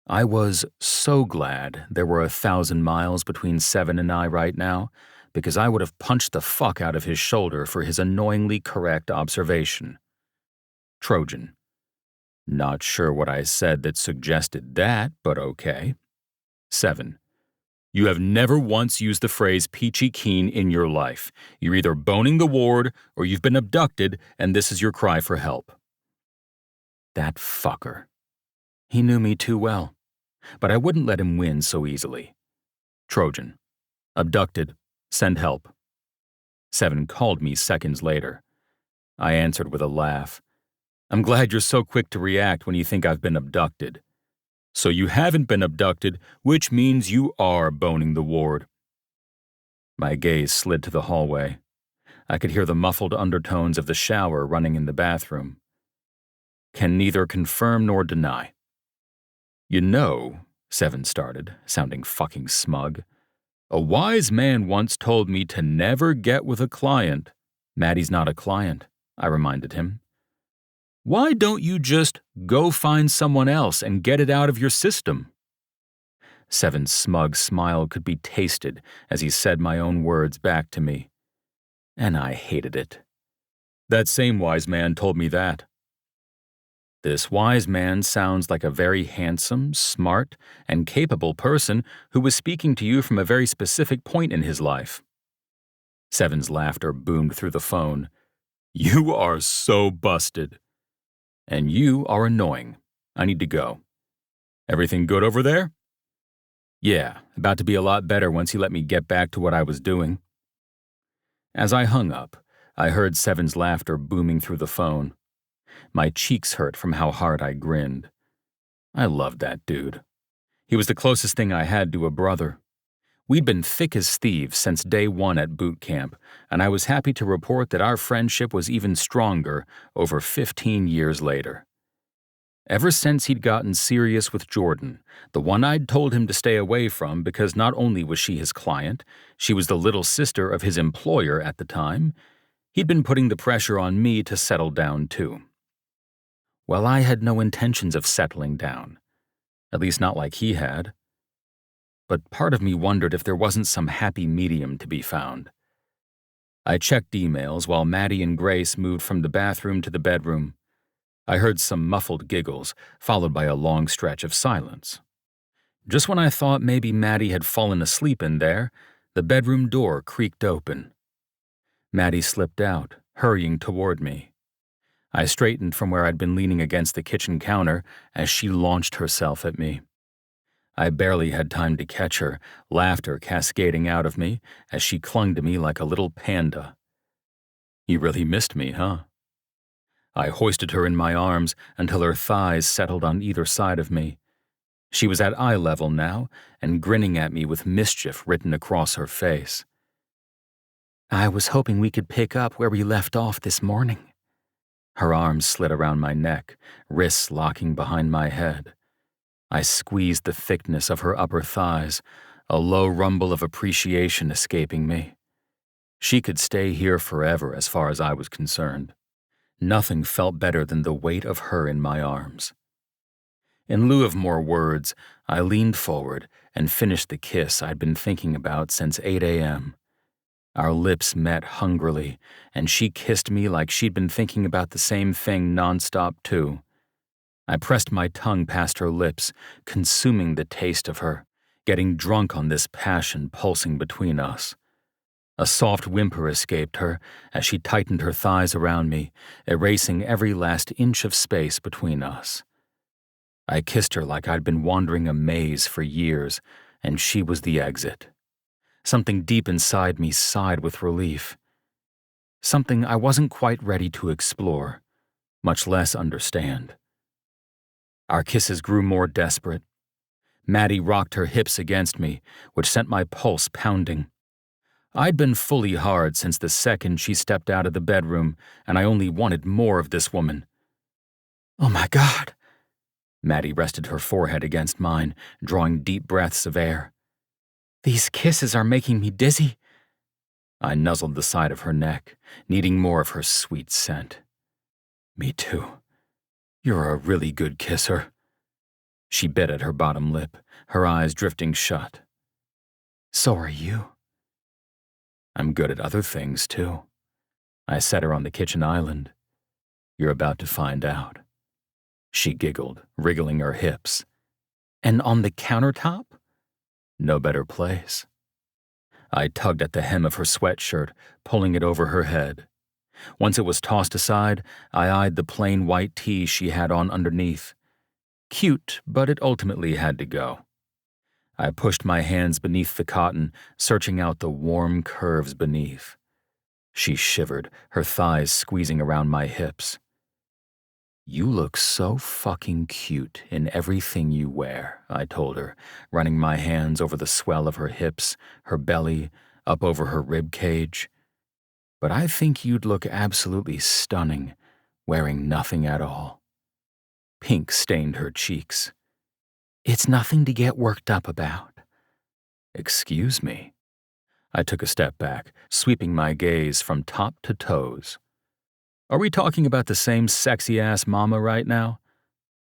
I was so glad there were 1,000 miles between Seven and I right now, because I would have punched the fuck out of his shoulder for his annoyingly correct observation. Trojan, "Not sure what I said that suggested that, but okay." Seven, "You have never once used the phrase peachy keen in your life. You're either boning the ward or you've been abducted and this is your cry for help." That fucker. He knew me too well, but I wouldn't let him win so easily. Trojan, "Abducted. Send help." Seven called me seconds later. I answered with a laugh. "I'm glad you're so quick to react when you think I've been abducted." "So you haven't been abducted, which means you are boning the ward." My gaze slid to the hallway. I could hear the muffled undertones of the shower running in the bathroom. "Can neither confirm nor deny." "You know," Seven started, sounding fucking smug, "a wise man once told me to never get with a client." "Maddie's not a client," I reminded him. "Why don't you just go find someone else and get it out of your system?" Seven's smug smile could be tasted as he said my own words back to me. And I hated it. "That same wise man told me that." This wise man sounds like a very handsome, smart, and capable person who was speaking to you from a very specific point in his life. Seven's laughter boomed through the phone. "You are so busted. And you are annoying. I need to go. Everything good over there?" "Yeah, about to be a lot better once he let me get back to what I was doing." As I hung up, I heard Seven's laughter booming through the phone. My cheeks hurt from how hard I grinned. I loved that dude. He was the closest thing I had to a brother. We'd been thick as thieves since day one at boot camp, and I was happy to report that our friendship was even stronger over 15 years later. Ever since he'd gotten serious with Jordan, the one I'd told him to stay away from because not only was she his client, she was the little sister of his employer at the time, he'd been putting the pressure on me to settle down too. Well, I had no intentions of settling down, at least not like he had. But part of me wondered if there wasn't some happy medium to be found. I checked emails while Maddie and Grace moved from the bathroom to the bedroom. I heard some muffled giggles, followed by a long stretch of silence. Just when I thought maybe Maddie had fallen asleep in there, the bedroom door creaked open. Maddie slipped out, hurrying toward me. I straightened from where I'd been leaning against the kitchen counter as she launched herself at me. I barely had time to catch her, laughter cascading out of me as she clung to me like a little panda. "You really missed me, huh?" I hoisted her in my arms until her thighs settled on either side of me. She was at eye level now and grinning at me with mischief written across her face. I was hoping we could pick up where we left off this morning. Her arms slid around my neck, wrists locking behind my head. I squeezed the thickness of her upper thighs, a low rumble of appreciation escaping me. She could stay here forever as far as I was concerned. Nothing felt better than the weight of her in my arms. In lieu of more words, I leaned forward and finished the kiss I'd been thinking about since 8 a.m. Our lips met hungrily, and she kissed me like she'd been thinking about the same thing nonstop too. I pressed my tongue past her lips, consuming the taste of her, getting drunk on this passion pulsing between us. A soft whimper escaped her as she tightened her thighs around me, erasing every last inch of space between us. I kissed her like I'd been wandering a maze for years, and she was the exit. Something deep inside me sighed with relief. Something I wasn't quite ready to explore, much less understand. Our kisses grew more desperate. Maddie rocked her hips against me, which sent my pulse pounding. I'd been fully hard since the second she stepped out of the bedroom, and I only wanted more of this woman. Oh my God. Maddie rested her forehead against mine, drawing deep breaths of air. These kisses are making me dizzy. I nuzzled the side of her neck, needing more of her sweet scent. Me too. You're a really good kisser. She bit at her bottom lip, her eyes drifting shut. So are you. I'm good at other things, too. I set her on the kitchen island. You're about to find out. She giggled, wriggling her hips. And on the countertop? No better place. I tugged at the hem of her sweatshirt, pulling it over her head. Once it was tossed aside, I eyed the plain white tee she had on underneath. Cute, but it ultimately had to go. I pushed my hands beneath the cotton, searching out the warm curves beneath. She shivered, her thighs squeezing around my hips. You look so fucking cute in everything you wear, I told her, running my hands over the swell of her hips, her belly, up over her rib cage. But I think you'd look absolutely stunning, wearing nothing at all. Pink stained her cheeks. It's nothing to get worked up about. Excuse me. I took a step back, sweeping my gaze from top to toes. Are we talking about the same sexy-ass mama right now?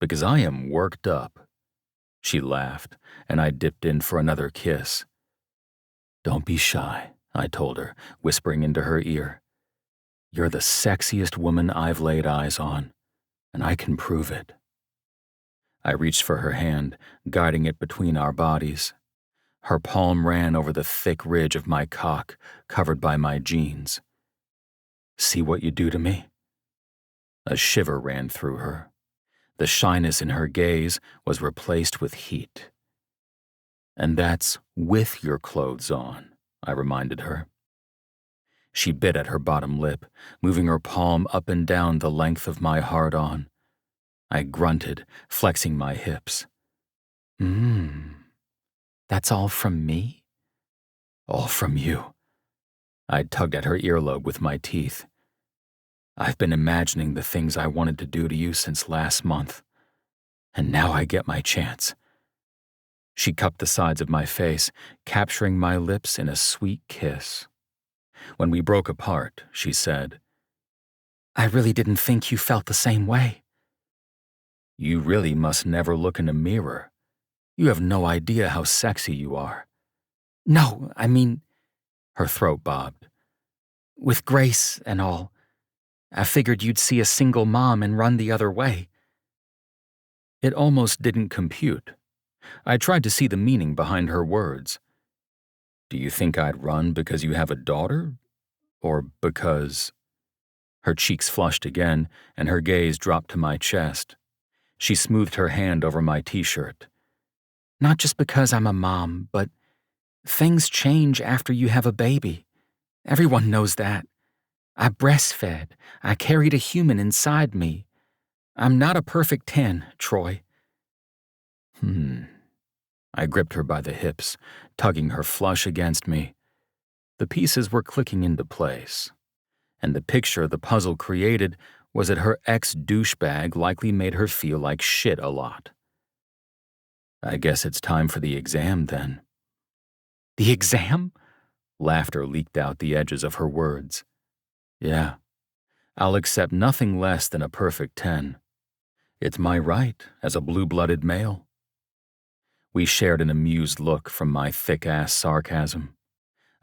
Because I am worked up. She laughed, and I dipped in for another kiss. Don't be shy, I told her, whispering into her ear. You're the sexiest woman I've laid eyes on, and I can prove it. I reached for her hand, guiding it between our bodies. Her palm ran over the thick ridge of my cock, covered by my jeans. See what you do to me? A shiver ran through her. The shyness in her gaze was replaced with heat. And that's with your clothes on, I reminded her. She bit at her bottom lip, moving her palm up and down the length of my hard-on. I grunted, flexing my hips. That's all from me? All from you. I tugged at her earlobe with my teeth. I've been imagining the things I wanted to do to you since last month, and now I get my chance. She cupped the sides of my face, capturing my lips in a sweet kiss. When we broke apart, she said, I really didn't think you felt the same way. You really must never look in a mirror. You have no idea how sexy you are. No, I mean, her throat bobbed. With Grace and all, I figured you'd see a single mom and run the other way. It almost didn't compute. I tried to see the meaning behind her words. Do you think I'd run because you have a daughter? Or because... Her cheeks flushed again, and her gaze dropped to my chest. She smoothed her hand over my t-shirt. Not just because I'm a mom, but things change after you have a baby. Everyone knows that. I breastfed. I carried a human inside me. I'm not a perfect 10, Troy. I gripped her by the hips, tugging her flush against me. The pieces were clicking into place, and the picture the puzzle created was that her ex-douchebag likely made her feel like shit a lot. I guess it's time for the exam then. The exam? Laughter leaked out the edges of her words. Yeah, I'll accept nothing less than a perfect 10. It's my right as a blue-blooded male. We shared an amused look from my thick-ass sarcasm.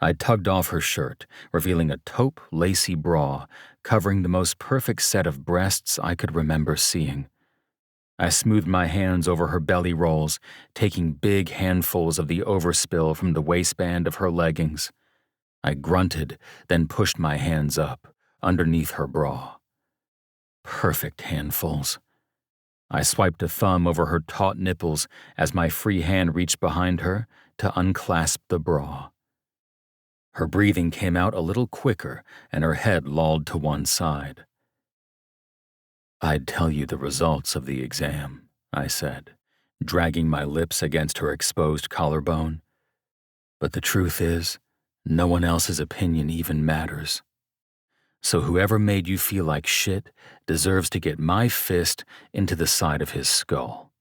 I tugged off her shirt, revealing a taupe, lacy bra covering the most perfect set of breasts I could remember seeing. I smoothed my hands over her belly rolls, taking big handfuls of the overspill from the waistband of her leggings. I grunted, then pushed my hands up, underneath her bra. Perfect handfuls. I swiped a thumb over her taut nipples as my free hand reached behind her to unclasp the bra. Her breathing came out a little quicker and her head lolled to one side. I'd tell you the results of the exam, I said, dragging my lips against her exposed collarbone. But the truth is, no one else's opinion even matters. So whoever made you feel like shit deserves to get my fist into the side of his skull.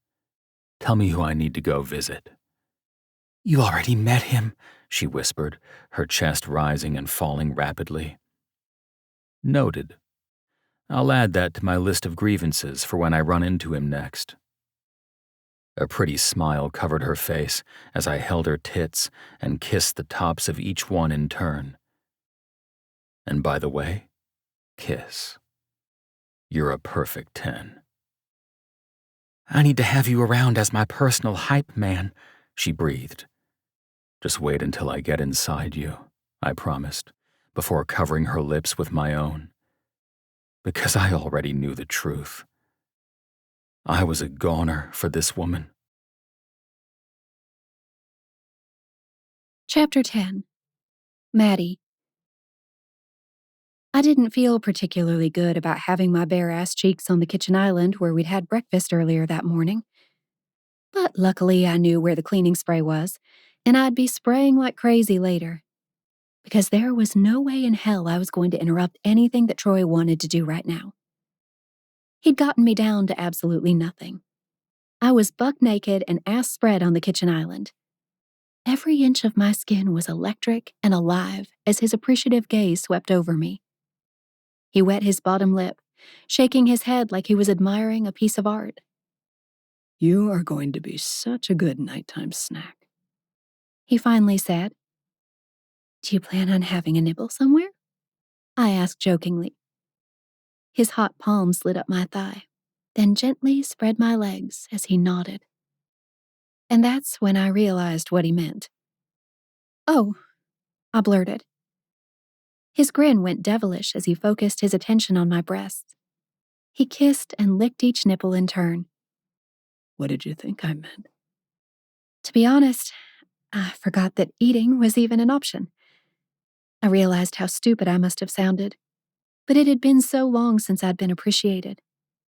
Tell me who I need to go visit. You already met him, she whispered, her chest rising and falling rapidly. Noted. I'll add that to my list of grievances for when I run into him next. A pretty smile covered her face as I held her tits and kissed the tops of each one in turn. And by the way, kiss. You're a perfect 10. I need to have you around as my personal hype man, she breathed. Just wait until I get inside you, I promised, before covering her lips with my own. Because I already knew the truth. I was a goner for this woman. Chapter 10. Maddie. I didn't feel particularly good about having my bare-ass cheeks on the kitchen island where we'd had breakfast earlier that morning. But luckily I knew where the cleaning spray was, and I'd be spraying like crazy later. Because there was no way in hell I was going to interrupt anything that Troy wanted to do right now. He'd gotten me down to absolutely nothing. I was buck naked and ass spread on the kitchen island. Every inch of my skin was electric and alive as his appreciative gaze swept over me. He wet his bottom lip, shaking his head like he was admiring a piece of art. You are going to be such a good nighttime snack, he finally said. Do you plan on having a nibble somewhere? I asked jokingly. His hot palm slid up my thigh, then gently spread my legs as he nodded. And that's when I realized what he meant. Oh, I blurted. His grin went devilish as he focused his attention on my breasts. He kissed and licked each nipple in turn. What did you think I meant? To be honest, I forgot that eating was even an option. I realized how stupid I must have sounded, but it had been so long since I'd been appreciated,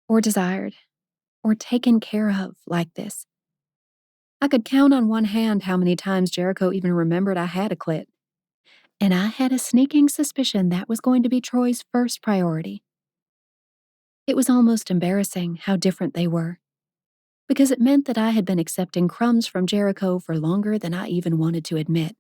or desired, or taken care of like this. I could count on one hand how many times Jericho even remembered I had a clit. And I had a sneaking suspicion that was going to be Troy's first priority. It was almost embarrassing how different they were, because it meant that I had been accepting crumbs from Jericho for longer than I even wanted to admit.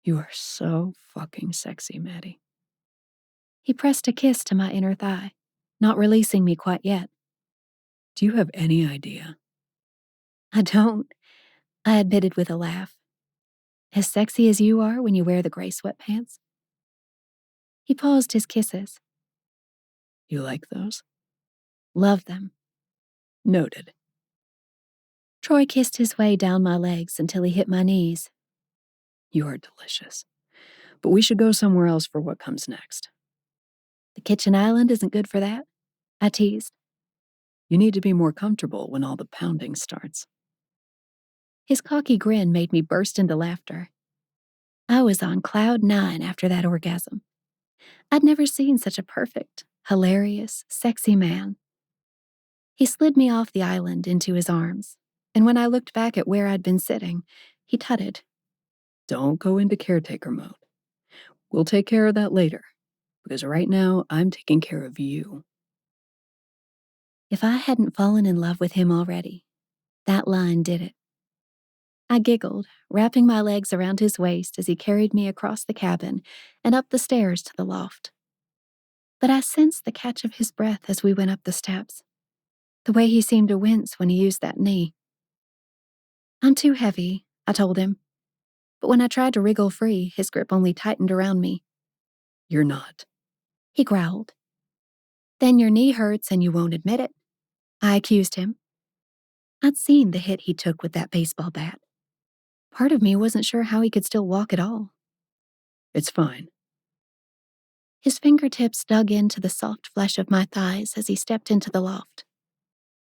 You are so fucking sexy, Maddie. He pressed a kiss to my inner thigh, not releasing me quite yet. Do you have any idea? I don't, I admitted with a laugh. As sexy as you are when you wear the gray sweatpants. He paused his kisses. You like those? Love them. Noted. Troy kissed his way down my legs until he hit my knees. You are delicious. But we should go somewhere else for what comes next. The kitchen island isn't good for that, I teased. You need to be more comfortable when all the pounding starts. His cocky grin made me burst into laughter. I was on cloud 9 after that orgasm. I'd never seen such a perfect, hilarious, sexy man. He slid me off the island into his arms, and when I looked back at where I'd been sitting, he tutted. Don't go into caretaker mode. We'll take care of that later, because right now I'm taking care of you. If I hadn't fallen in love with him already, that line did it. I giggled, wrapping my legs around his waist as he carried me across the cabin and up the stairs to the loft. But I sensed the catch of his breath as we went up the steps, the way he seemed to wince when he used that knee. I'm too heavy, I told him, but when I tried to wriggle free, his grip only tightened around me. You're not, he growled. Then your knee hurts and you won't admit it, I accused him. I'd seen the hit he took with that baseball bat. Part of me wasn't sure how he could still walk at all. It's fine. His fingertips dug into the soft flesh of my thighs as he stepped into the loft.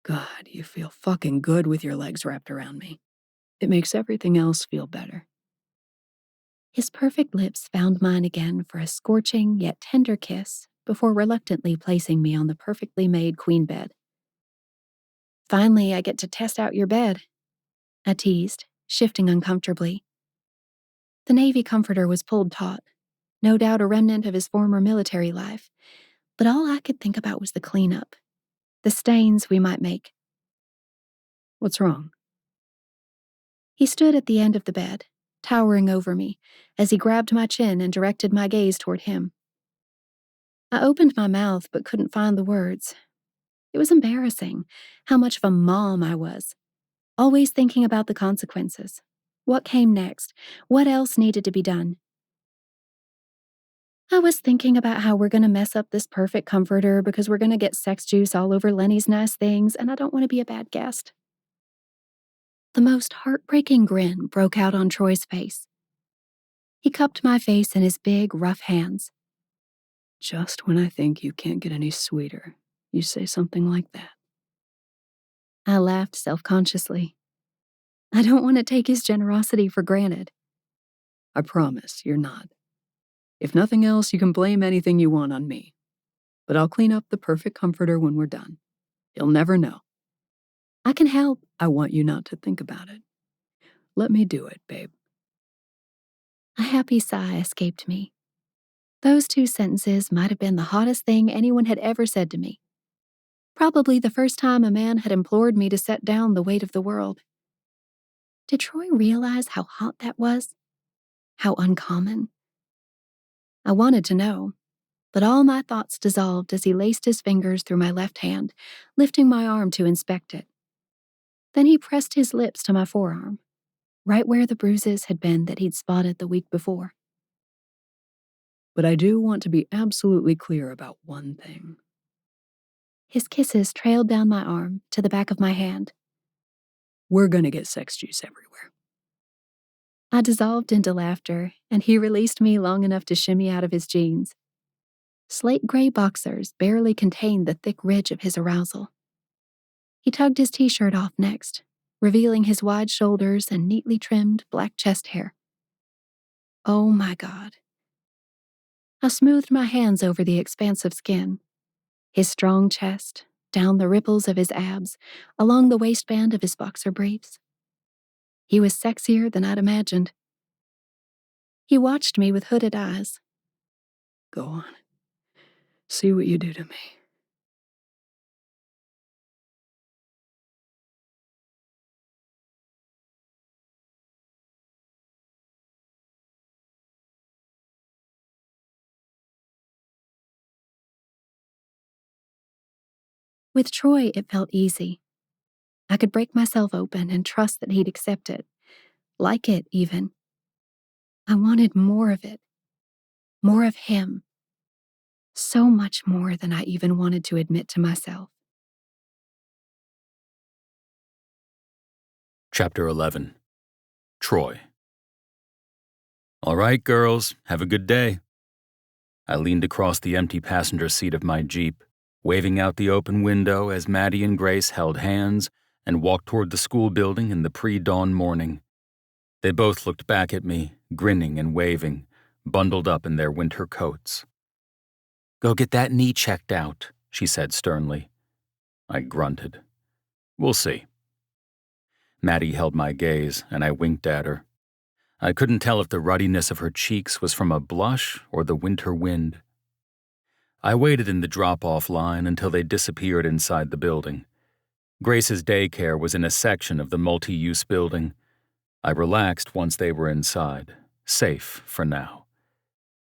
God, you feel fucking good with your legs wrapped around me. It makes everything else feel better. His perfect lips found mine again for a scorching yet tender kiss before reluctantly placing me on the perfectly made queen bed. Finally, I get to test out your bed, I teased, shifting uncomfortably. The Navy comforter was pulled taut, no doubt a remnant of his former military life, but all I could think about was the cleanup, the stains we might make. What's wrong? He stood at the end of the bed, towering over me, as he grabbed my chin and directed my gaze toward him. I opened my mouth but couldn't find the words. It was embarrassing how much of a mom I was, always thinking about the consequences. What came next? What else needed to be done? I was thinking about how we're going to mess up this perfect comforter because we're going to get sex juice all over Lenny's nice things, and I don't want to be a bad guest. The most heartbreaking grin broke out on Troy's face. He cupped my face in his big, rough hands. Just when I think you can't get any sweeter, you say something like that. I laughed self-consciously. I don't want to take his generosity for granted. I promise you're not. If nothing else, you can blame anything you want on me. But I'll clean up the perfect comforter when we're done. You'll never know. I can help. I want you not to think about it. Let me do it, babe. A happy sigh escaped me. Those 2 sentences might have been the hottest thing anyone had ever said to me. Probably the first time a man had implored me to set down the weight of the world. Did Troy realize how hot that was? How uncommon? I wanted to know, but all my thoughts dissolved as he laced his fingers through my left hand, lifting my arm to inspect it. Then he pressed his lips to my forearm, right where the bruises had been that he'd spotted the week before. But I do want to be absolutely clear about one thing. His kisses trailed down my arm to the back of my hand. We're gonna get sex juice everywhere. I dissolved into laughter, and he released me long enough to shimmy out of his jeans. Slate gray boxers barely contained the thick ridge of his arousal. He tugged his t-shirt off next, revealing his wide shoulders and neatly trimmed black chest hair. Oh my God. I smoothed my hands over the expansive skin, his strong chest, down the ripples of his abs, along the waistband of his boxer briefs. He was sexier than I'd imagined. He watched me with hooded eyes. Go on. See what you do to me. With Troy, it felt easy. I could break myself open and trust that he'd accept it. Like it, even. I wanted more of it. More of him. So much more than I even wanted to admit to myself. Chapter 11. Troy. All right, girls, have a good day. I leaned across the empty passenger seat of my Jeep, waving out the open window as Maddie and Grace held hands and walked toward the school building in the pre-dawn morning. They both looked back at me, grinning and waving, bundled up in their winter coats. "Go get that knee checked out," she said sternly. I grunted. "We'll see." Maddie held my gaze, and I winked at her. I couldn't tell if the ruddiness of her cheeks was from a blush or the winter wind. I waited in the drop-off line until they disappeared inside the building. Grace's daycare was in a section of the multi-use building. I relaxed once they were inside, safe for now.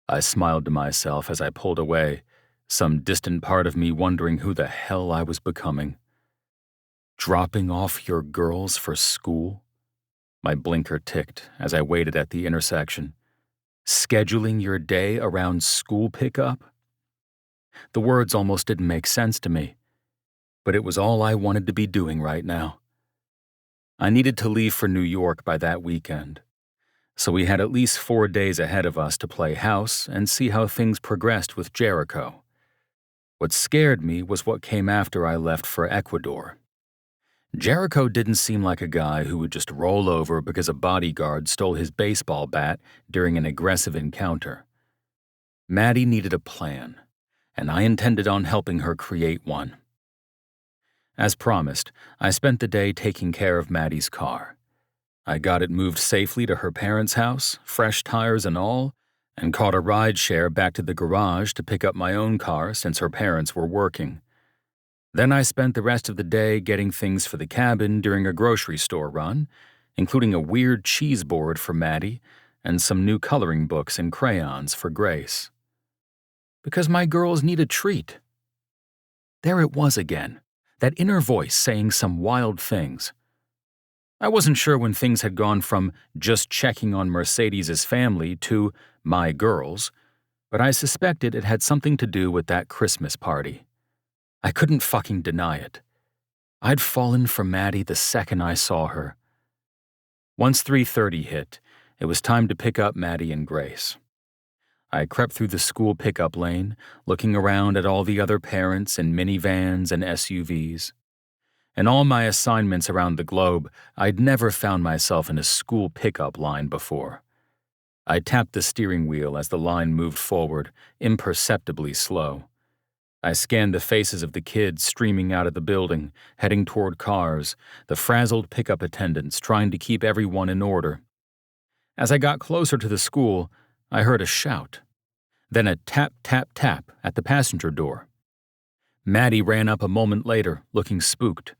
I smiled to myself as I pulled away, some distant part of me wondering who the hell I was becoming. Dropping off your girls for school? My blinker ticked as I waited at the intersection. Scheduling your day around school pickup? The words almost didn't make sense to me, but it was all I wanted to be doing right now. I needed to leave for New York by that weekend, so we had at least 4 days ahead of us to play house and see how things progressed with Jericho. What scared me was what came after I left for Ecuador. Jericho didn't seem like a guy who would just roll over because a bodyguard stole his baseball bat during an aggressive encounter. Maddie needed a plan, and I intended on helping her create one. As promised, I spent the day taking care of Maddie's car. I got it moved safely to her parents' house, fresh tires and all, and caught a ride share back to the garage to pick up my own car since her parents were working. Then I spent the rest of the day getting things for the cabin during a grocery store run, including a weird cheese board for Maddie and some new coloring books and crayons for Grace. Because my girls need a treat. There it was again, that inner voice saying some wild things. I wasn't sure when things had gone from just checking on Mercedes's family to my girls, but I suspected it had something to do with that Christmas party. I couldn't fucking deny it. I'd fallen for Maddie the second I saw her. Once 3:30 hit, it was time to pick up Maddie and Grace. I crept through the school pickup lane, looking around at all the other parents in minivans and SUVs. In all my assignments around the globe, I'd never found myself in a school pickup line before. I tapped the steering wheel as the line moved forward, imperceptibly slow. I scanned the faces of the kids streaming out of the building, heading toward cars, the frazzled pickup attendants trying to keep everyone in order. As I got closer to the school, I heard a shout, then a tap, tap, tap at the passenger door. Maddie ran up a moment later, looking spooked.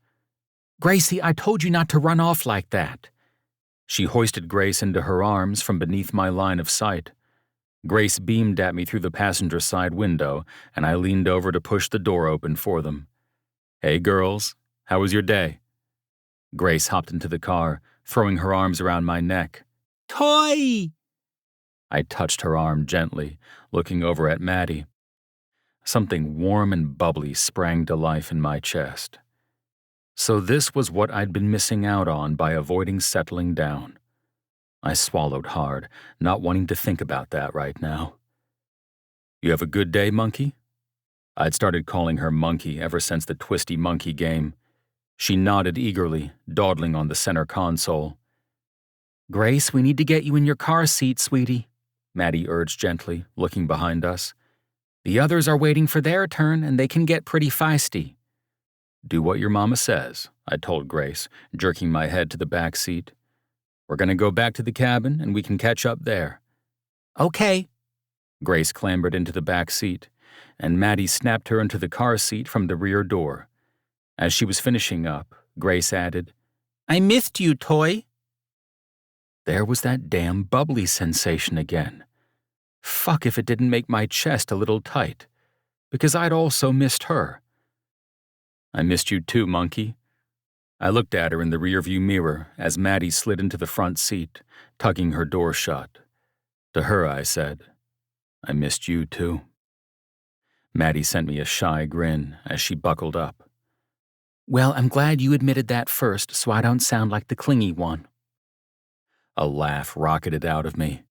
"Gracie, I told you not to run off like that." She hoisted Grace into her arms from beneath my line of sight. Grace beamed at me through the passenger side window, and I leaned over to push the door open for them. "Hey, girls, how was your day?" Grace hopped into the car, throwing her arms around my neck. "Toy!" I touched her arm gently, looking over at Maddie. Something warm and bubbly sprang to life in my chest. So this was what I'd been missing out on by avoiding settling down. I swallowed hard, not wanting to think about that right now. "You have a good day, Monkey?" I'd started calling her Monkey ever since the Twisty Monkey game. She nodded eagerly, dawdling on the center console. "Grace, we need to get you in your car seat, sweetie," Maddie urged gently, looking behind us. "The others are waiting for their turn, and they can get pretty feisty." "Do what your mama says," I told Grace, jerking my head to the back seat. "We're going to go back to the cabin, and we can catch up there." "Okay." Grace clambered into the back seat, and Maddie snapped her into the car seat from the rear door. As she was finishing up, Grace added, "I missed you, Toy." There was that damn bubbly sensation again. Fuck if it didn't make my chest a little tight, because I'd also missed her. "I missed you too, Monkey." I looked at her in the rearview mirror as Maddie slid into the front seat, tugging her door shut. To her I said, "I missed you too." Maddie sent me a shy grin as she buckled up. "Well, I'm glad you admitted that first so I don't sound like the clingy one." A laugh rocketed out of me.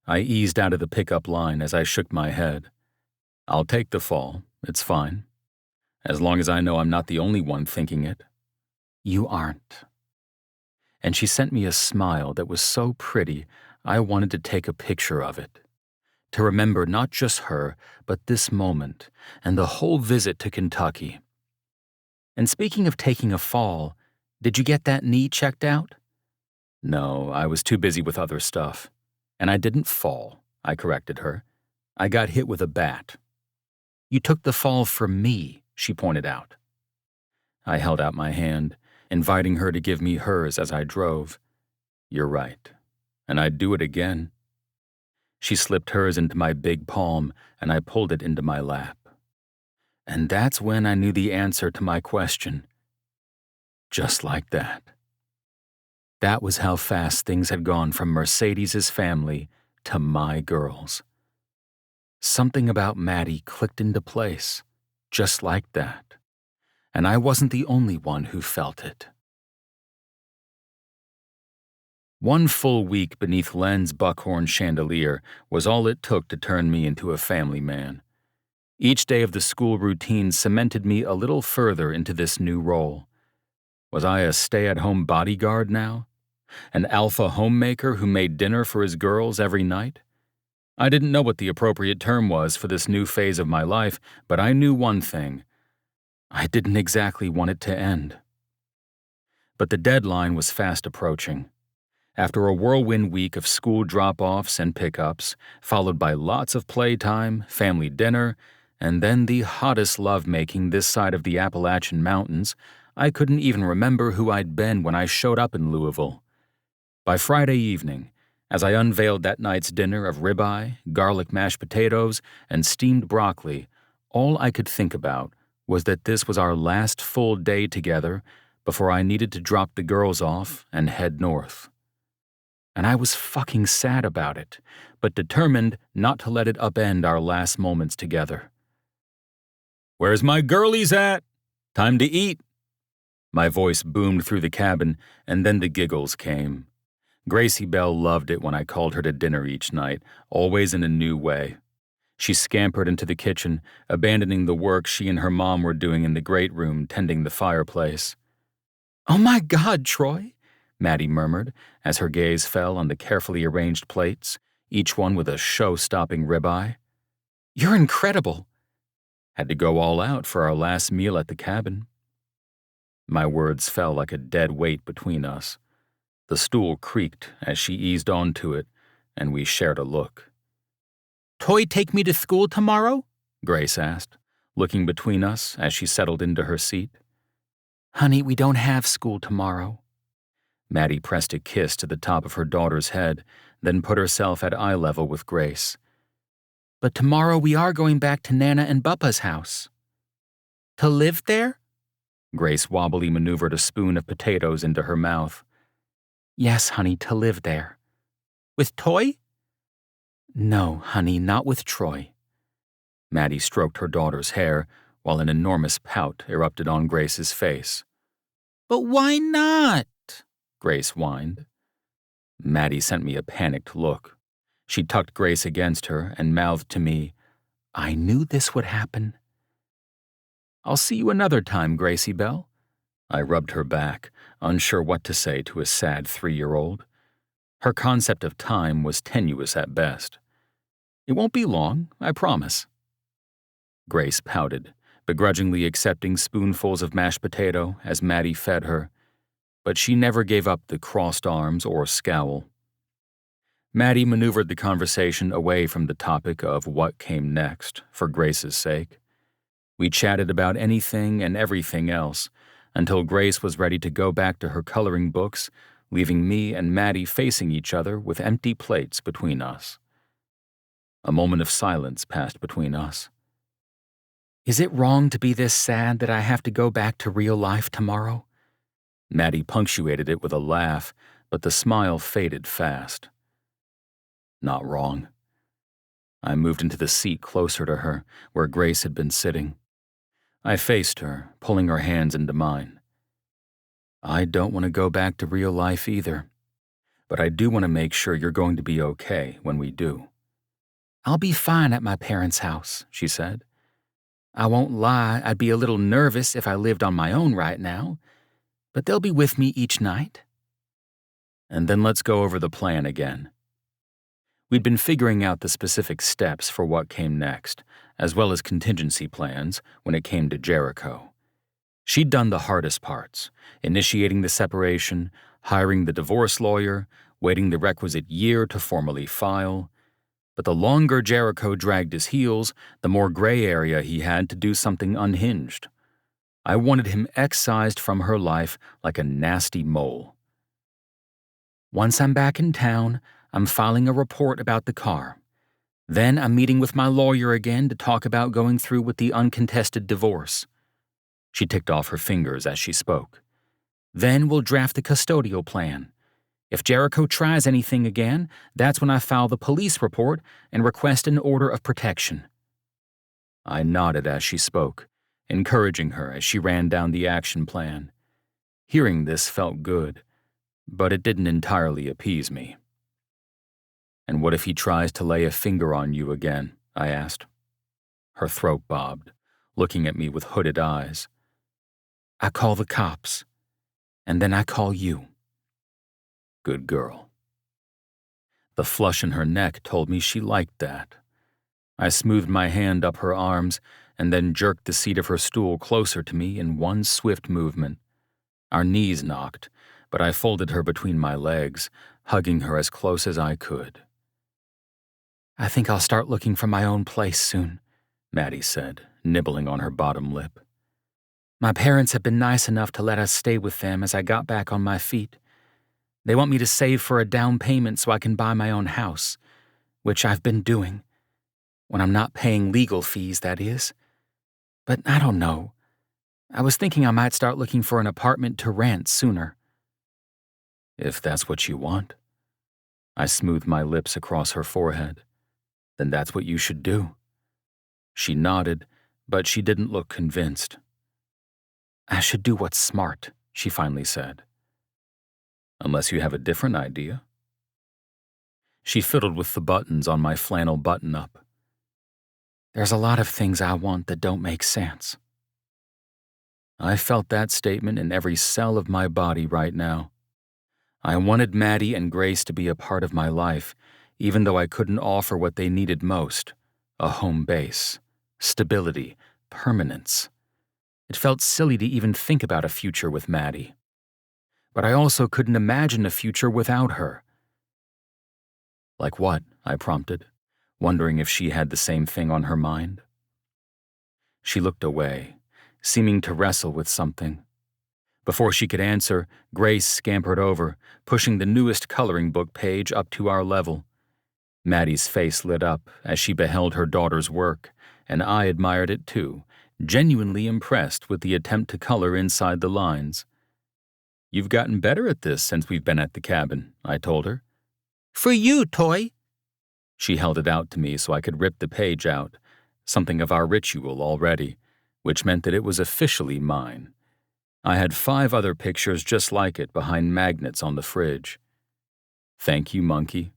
I eased out of the pickup line as I shook my head. "I'll take the fall. It's fine." as long as I know I'm not the only one thinking it. You aren't. And she sent me a smile that was so pretty I wanted to take a picture of it. To remember not just her, but this moment and the whole visit to Kentucky. And speaking of taking a fall, did you get that knee checked out? No, I was too busy with other stuff. And I didn't fall, I corrected her. I got hit with a bat. You took the fall for me, she pointed out. I held out my hand, inviting her to give me hers as I drove. You're right, and I'd do it again. She slipped hers into my big palm, and I pulled it into my lap. And that's when I knew the answer to my question. Just like that. That was how fast things had gone from Mercedes's family to my girls. Something about Maddie clicked into place, just like that. And I wasn't the only one who felt it. 1 full week beneath Len's buckhorn chandelier was all it took to turn me into a family man. Each day of the school routine cemented me a little further into this new role. Was I a stay-at-home bodyguard now? An alpha homemaker who made dinner for his girls every night? I didn't know what the appropriate term was for this new phase of my life, but I knew one thing. I didn't exactly want it to end. But the deadline was fast approaching. After a whirlwind week of school drop-offs and pickups, followed by lots of playtime, family dinner, and then the hottest lovemaking this side of the Appalachian Mountains, I couldn't even remember who I'd been when I showed up in Louisville. By Friday evening, as I unveiled that night's dinner of ribeye, garlic mashed potatoes, and steamed broccoli, all I could think about was that this was our last full day together before I needed to drop the girls off and head north. And I was fucking sad about it, but determined not to let it upend our last moments together. "Where's my girlies at? Time to eat." My voice boomed through the cabin, and then the giggles came. Gracie Belle loved it when I called her to dinner each night, always in a new way. She scampered into the kitchen, abandoning the work she and her mom were doing in the great room tending the fireplace. "Oh my God, Troy," Maddie murmured as her gaze fell on the carefully arranged plates, each one with a show-stopping ribeye. "You're incredible." Had to go all out for our last meal at the cabin. My words fell like a dead weight between us. The stool creaked as she eased onto it, and we shared a look. "Toy take me to school tomorrow?" Grace asked, looking between us as she settled into her seat. "Honey, we don't have school tomorrow." Maddie pressed a kiss to the top of her daughter's head, then put herself at eye level with Grace. "But tomorrow we are going back to Nana and Buppa's house." "To live there?" Grace wobbly maneuvered a spoon of potatoes into her mouth. "Yes, honey, to live there." "With Toy?" "No, honey, not with Troy." Maddie stroked her daughter's hair while an enormous pout erupted on Grace's face. "But why not?" Grace whined. Maddie sent me a panicked look. She tucked Grace against her and mouthed to me, "I knew this would happen." "I'll see you another time, Gracie Belle." I rubbed her back, unsure what to say to a sad 3-year-old. Her concept of time was tenuous at best. "It won't be long, I promise." Grace pouted, begrudgingly accepting spoonfuls of mashed potato as Maddie fed her, but she never gave up the crossed arms or scowl. Maddie maneuvered the conversation away from the topic of what came next, for Grace's sake. We chatted about anything and everything else, until Grace was ready to go back to her coloring books, leaving me and Maddie facing each other with empty plates between us. A moment of silence passed between us. "Is it wrong to be this sad that I have to go back to real life tomorrow?" Maddie punctuated it with a laugh, but the smile faded fast. Not wrong. I moved into the seat closer to her, where Grace had been sitting. I faced her, pulling her hands into mine. I don't want to go back to real life either, but I do want to make sure you're going to be okay when we do. "I'll be fine at my parents' house," she said. I won't lie, I'd be a little nervous if I lived on my own right now, but they'll be with me each night. And then let's go over the plan again. We'd been figuring out the specific steps for what came next, as well as contingency plans when it came to Jericho. She'd done the hardest parts, initiating the separation, hiring the divorce lawyer, waiting the requisite year to formally file. But the longer Jericho dragged his heels, the more gray area he had to do something unhinged. I wanted him excised from her life like a nasty mole. Once I'm back in town, I'm filing a report about the car. Then I'm meeting with my lawyer again to talk about going through with the uncontested divorce. She ticked off her fingers as she spoke. Then we'll draft the custodial plan. If Jericho tries anything again, that's when I file the police report and request an order of protection. I nodded as she spoke, encouraging her as she ran down the action plan. Hearing this felt good, but it didn't entirely appease me. And what if he tries to lay a finger on you again? I asked. Her throat bobbed, looking at me with hooded eyes. I call the cops, and then I call you. Good girl. The flush in her neck told me she liked that. I smoothed my hand up her arms and then jerked the seat of her stool closer to me in one swift movement. Our knees knocked, but I folded her between my legs, hugging her as close as I could. I think I'll start looking for my own place soon, Maddie said, nibbling on her bottom lip. My parents have been nice enough to let us stay with them as I got back on my feet. They want me to save for a down payment so I can buy my own house, which I've been doing. When I'm not paying legal fees, that is. But I don't know. I was thinking I might start looking for an apartment to rent sooner. If that's what you want. I smoothed my lips across her forehead. Then that's what you should do. She nodded, but she didn't look convinced. I should do what's smart, she finally said. Unless you have a different idea. She fiddled with the buttons on my flannel button-up. There's a lot of things I want that don't make sense. I felt that statement in every cell of my body right now. I wanted Maddie and Grace to be a part of my life, even though I couldn't offer what they needed most, a home base, stability, permanence. It felt silly to even think about a future with Maddie. But I also couldn't imagine a future without her. Like what? I prompted, wondering if she had the same thing on her mind. She looked away, seeming to wrestle with something. Before she could answer, Grace scampered over, pushing the newest coloring book page up to our level. Maddie's face lit up as she beheld her daughter's work, and I admired it too, genuinely impressed with the attempt to color inside the lines. You've gotten better at this since we've been at the cabin, I told her. For you, Toy. She held it out to me so I could rip the page out, something of our ritual already, which meant that it was officially mine. I had 5 other pictures just like it behind magnets on the fridge. Thank you, monkey.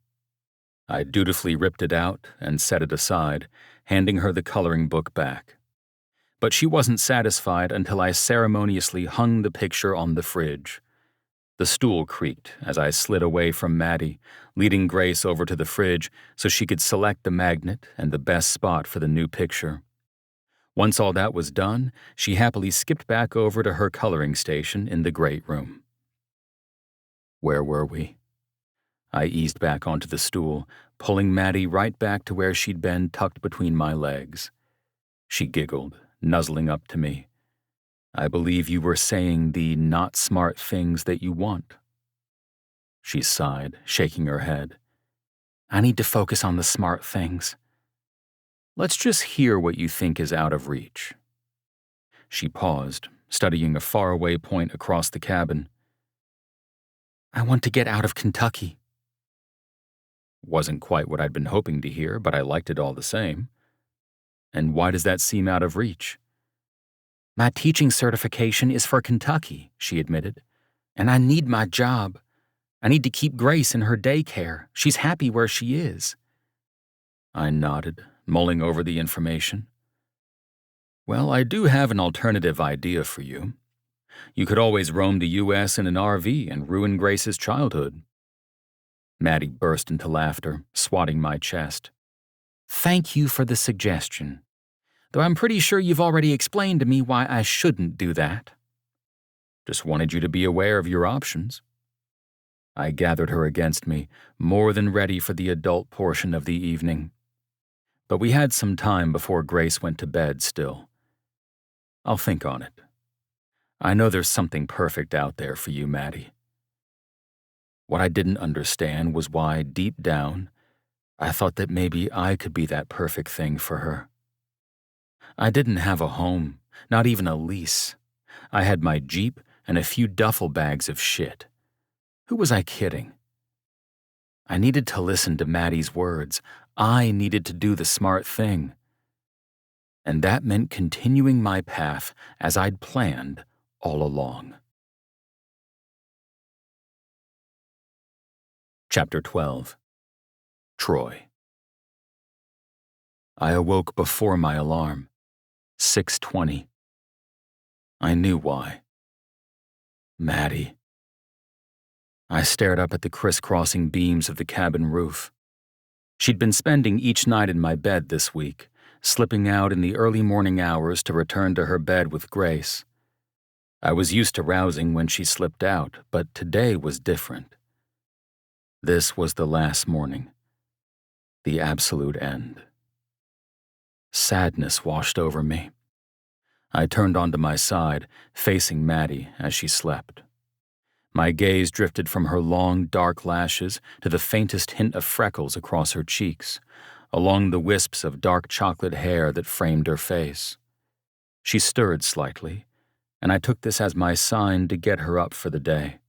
I dutifully ripped it out and set it aside, handing her the coloring book back. But she wasn't satisfied until I ceremoniously hung the picture on the fridge. The stool creaked as I slid away from Maddie, leading Grace over to the fridge so she could select the magnet and the best spot for the new picture. Once all that was done, she happily skipped back over to her coloring station in the great room. Where were we? I eased back onto the stool, pulling Maddie right back to where she'd been tucked between my legs. She giggled, nuzzling up to me. I believe you were saying the not smart things that you want. She sighed, shaking her head. I need to focus on the smart things. Let's just hear what you think is out of reach. She paused, studying a faraway point across the cabin. I want to get out of Kentucky. Wasn't quite what I'd been hoping to hear, but I liked it all the same. And why does that seem out of reach? My teaching certification is for Kentucky, she admitted, and I need my job. I need to keep Grace in her daycare. She's happy where she is. I nodded, mulling over the information. Well, I do have an alternative idea for you. You could always roam the U.S. in an RV and ruin Grace's childhood. Maddie burst into laughter, swatting my chest. Thank you for the suggestion, though I'm pretty sure you've already explained to me why I shouldn't do that. Just wanted you to be aware of your options. I gathered her against me, more than ready for the adult portion of the evening. But we had some time before Grace went to bed still. I'll think on it. I know there's something perfect out there for you, Maddie. What I didn't understand was why, deep down, I thought that maybe I could be that perfect thing for her. I didn't have a home, not even a lease. I had my Jeep and a few duffel bags of shit. Who was I kidding? I needed to listen to Maddie's words. I needed to do the smart thing. And that meant continuing my path as I'd planned all along. Chapter 12. Troy. I awoke before my alarm, 6:20. I knew why. Maddie. I stared up at the crisscrossing beams of the cabin roof. She'd been spending each night in my bed this week, slipping out in the early morning hours to return to her bed with Grace. I was used to rousing when she slipped out, but today was different. This was the last morning, the absolute end. Sadness washed over me. I turned onto my side, facing Maddie as she slept. My gaze drifted from her long, dark lashes to the faintest hint of freckles across her cheeks, along the wisps of dark chocolate hair that framed her face. She stirred slightly, and I took this as my sign to get her up for the day.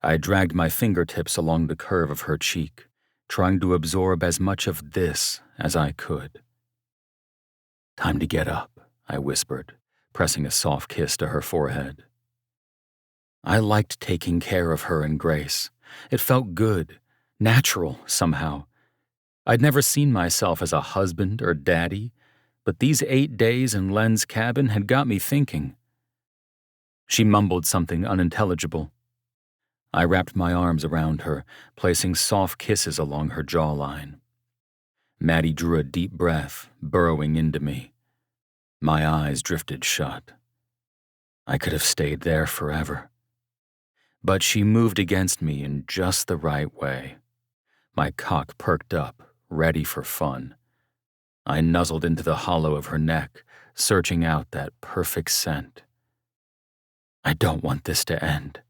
I dragged my fingertips along the curve of her cheek, trying to absorb as much of this as I could. "Time to get up," I whispered, pressing a soft kiss to her forehead. I liked taking care of her and Grace. It felt good, natural somehow. I'd never seen myself as a husband or daddy, but these 8 days in Len's cabin had got me thinking. She mumbled something unintelligible. I wrapped my arms around her, placing soft kisses along her jawline. Maddie drew a deep breath, burrowing into me. My eyes drifted shut. I could have stayed there forever. But she moved against me in just the right way. My cock perked up, ready for fun. I nuzzled into the hollow of her neck, searching out that perfect scent. I don't want this to end.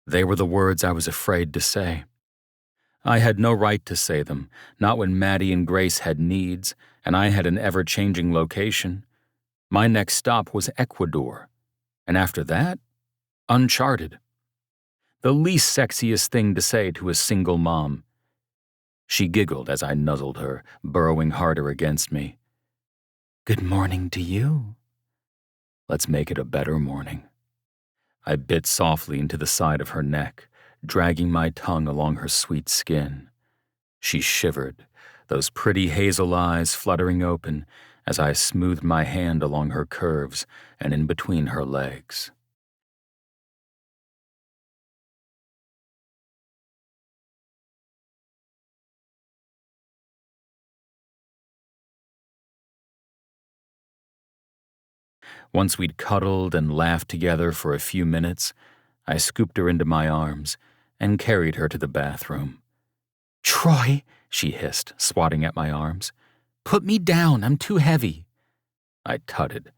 They were the words I was afraid to say. I had no right to say them, not when Maddie and Grace had needs, and I had an ever-changing location. My next stop was Ecuador, and after that, uncharted. The least sexiest thing to say to a single mom. She giggled as I nuzzled her, burrowing harder against me. "Good morning to you." "Let's make it a better morning." I bit softly into the side of her neck, dragging my tongue along her sweet skin. She shivered, those pretty hazel eyes fluttering open as I smoothed my hand along her curves and in between her legs. Once we'd cuddled and laughed together for a few minutes, I scooped her into my arms and carried her to the bathroom. "Troy," she hissed, swatting at my arms. "Put me down, I'm too heavy." I tutted.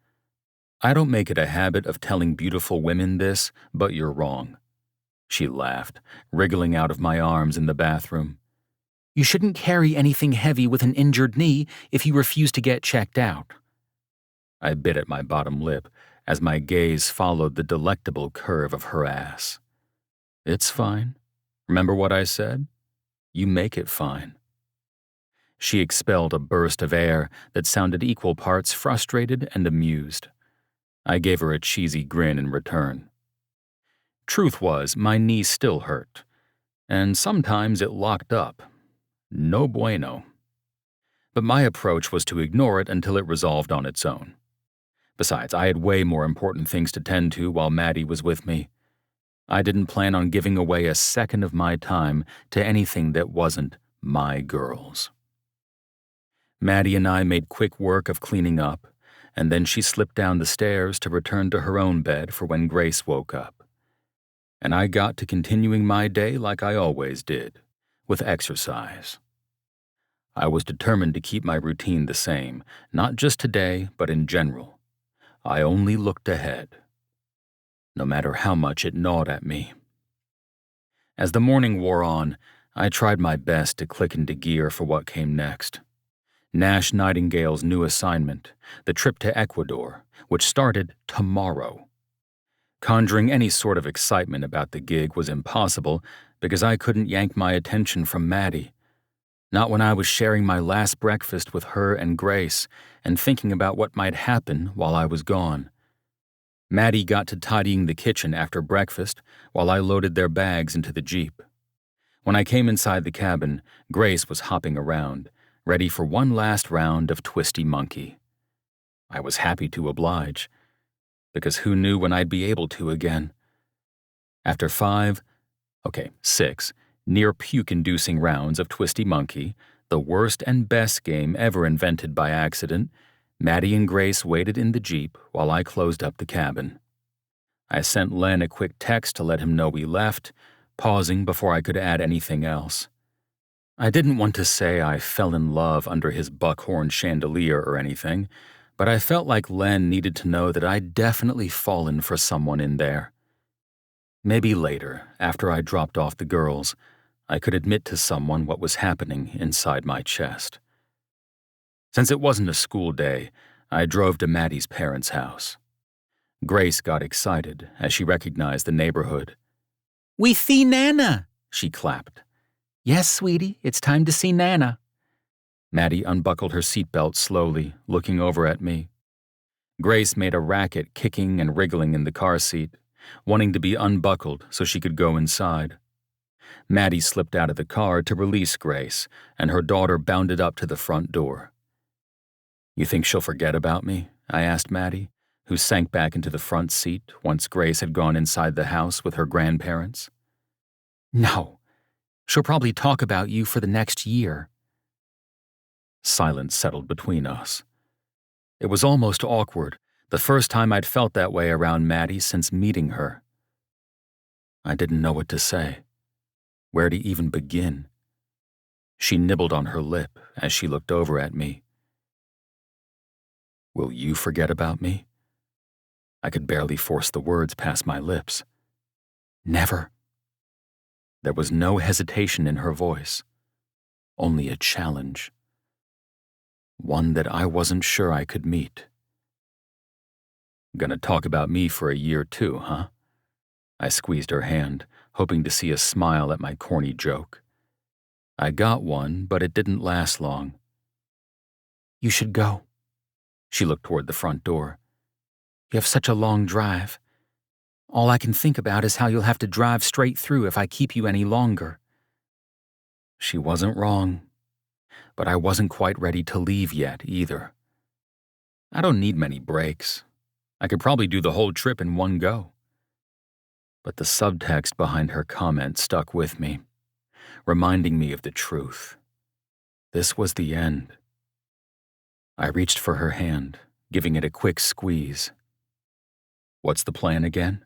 "I don't make it a habit of telling beautiful women this, but you're wrong." She laughed, wriggling out of my arms in the bathroom. "You shouldn't carry anything heavy with an injured knee if you refuse to get checked out." I bit at my bottom lip as my gaze followed the delectable curve of her ass. "It's fine. Remember what I said? You make it fine." She expelled a burst of air that sounded equal parts frustrated and amused. I gave her a cheesy grin in return. Truth was, my knee still hurt, and sometimes it locked up. No bueno. but my approach was to ignore it until it resolved on its own. Besides, I had way more important things to tend to while Maddie was with me. I didn't plan on giving away a second of my time to anything that wasn't my girls. Maddie and I made quick work of cleaning up, and then she slipped down the stairs to return to her own bed for when Grace woke up. And I got to continuing my day like I always did, with exercise. I was determined to keep my routine the same, not just today, but in general. I only looked ahead, no matter how much it gnawed at me. As the morning wore on, I tried my best to click into gear for what came next. Nash Nightingale's new assignment, the trip to Ecuador, which started tomorrow. Conjuring any sort of excitement about the gig was impossible because I couldn't yank my attention from Maddie. Not when I was sharing my last breakfast with her and Grace and thinking about what might happen while I was gone. Maddie got to tidying the kitchen after breakfast while I loaded their bags into the Jeep. When I came inside the cabin, Grace was hopping around, ready for one last round of Twisty Monkey. I was happy to oblige, because who knew when I'd be able to again? After 6 near-puke-inducing rounds of Twisty Monkey, the worst and best game ever invented by accident, Maddie and Grace waited in the Jeep while I closed up the cabin. I sent Len a quick text to let him know we left, pausing before I could add anything else. I didn't want to say I fell in love under his buckhorn chandelier or anything, but I felt like Len needed to know that I'd definitely fallen for someone in there. Maybe later, after I dropped off the girls, I could admit to someone what was happening inside my chest. Since it wasn't a school day, I drove to Maddie's parents' house. Grace got excited as she recognized the neighborhood. We see Nana, She clapped. Yes, sweetie, it's time to see Nana. Maddie unbuckled her seatbelt slowly, looking over at me. Grace made a racket kicking and wriggling in the car seat, wanting to be unbuckled so she could go inside. Maddie slipped out of the car to release Grace, and her daughter bounded up to the front door. You think she'll forget about me? I asked Maddie, who sank back into the front seat once Grace had gone inside the house with her grandparents. No. She'll probably talk about you for the next year. Silence settled between us. It was almost awkward, the first time I'd felt that way around Maddie since meeting her. I didn't know what to say, where to even begin. She nibbled on her lip as she looked over at me. Will you forget about me? I could barely force the words past my lips. Never. There was no hesitation in her voice, only a challenge. One that I wasn't sure I could meet. Gonna talk about me for a year too, huh? I squeezed her hand, hoping to see a smile at my corny joke. I got one, but it didn't last long. You should go. She looked toward the front door. You have such a long drive. All I can think about is how you'll have to drive straight through if I keep you any longer. She wasn't wrong, but I wasn't quite ready to leave yet either. I don't need many breaks. I could probably do the whole trip in one go. But the subtext behind her comment stuck with me, reminding me of the truth. This was the end. I reached for her hand, giving it a quick squeeze. What's the plan again?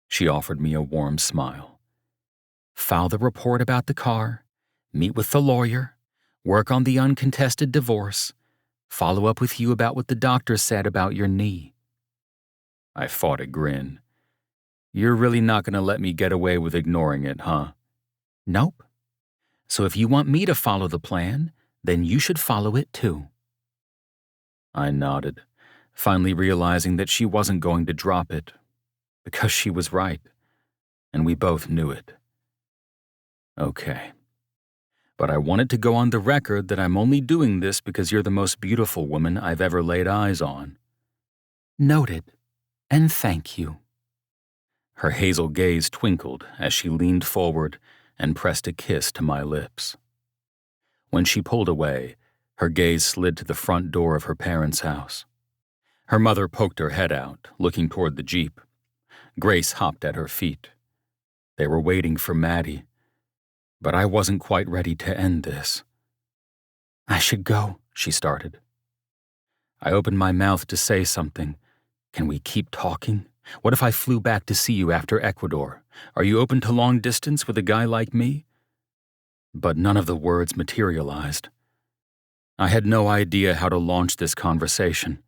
She offered me a warm smile. File the report about the car, meet with the lawyer, work on the uncontested divorce, follow up with you about what the doctor said about your knee. I fought a grin. You're really not going to let me get away with ignoring it, huh? Nope. So if you want me to follow the plan, then you should follow it too. I nodded, finally realizing that she wasn't going to drop it, because she was right, and we both knew it. Okay. But I wanted to go on the record that I'm only doing this because you're the most beautiful woman I've ever laid eyes on. Noted, and thank you. Her hazel gaze twinkled as she leaned forward and pressed a kiss to my lips. When she pulled away, Her gaze slid to the front door of her parents' house. Her mother poked her head out, looking toward the Jeep. Grace hopped at her feet. They were waiting for Maddie, but I wasn't quite ready to end this. "I should go," she started. I opened my mouth to say something. "Can we keep talking? What if I flew back to see you after Ecuador? Are you open to long distance with a guy like me?" But none of the words materialized. I had no idea how to launch this conversation.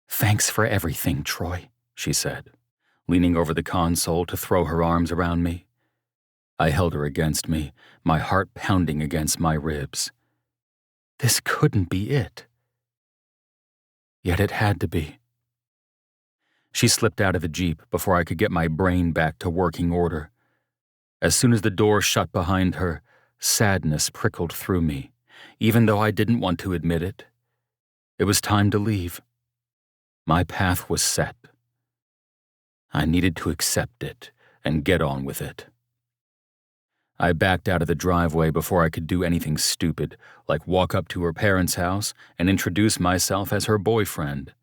"Thanks for everything, Troy," she said, leaning over the console to throw her arms around me. I held her against me, my heart pounding against my ribs. This couldn't be it. Yet it had to be. She slipped out of the Jeep before I could get my brain back to working order. As soon as the door shut behind her, sadness prickled through me, even though I didn't want to admit it. It was time to leave. My path was set. I needed to accept it and get on with it. I backed out of the driveway before I could do anything stupid, like walk up to her parents' house and introduce myself as her boyfriend.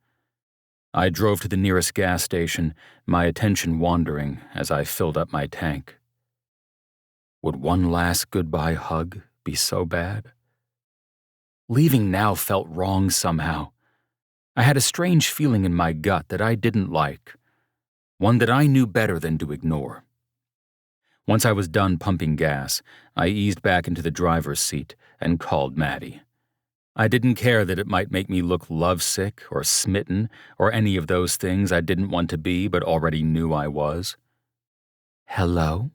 I drove to the nearest gas station, my attention wandering as I filled up my tank. Would one last goodbye hug be so bad? Leaving now felt wrong somehow. I had a strange feeling in my gut that I didn't like, one that I knew better than to ignore. Once I was done pumping gas, I eased back into the driver's seat and called Maddie. I didn't care that it might make me look lovesick or smitten or any of those things I didn't want to be but already knew I was. "Hello?"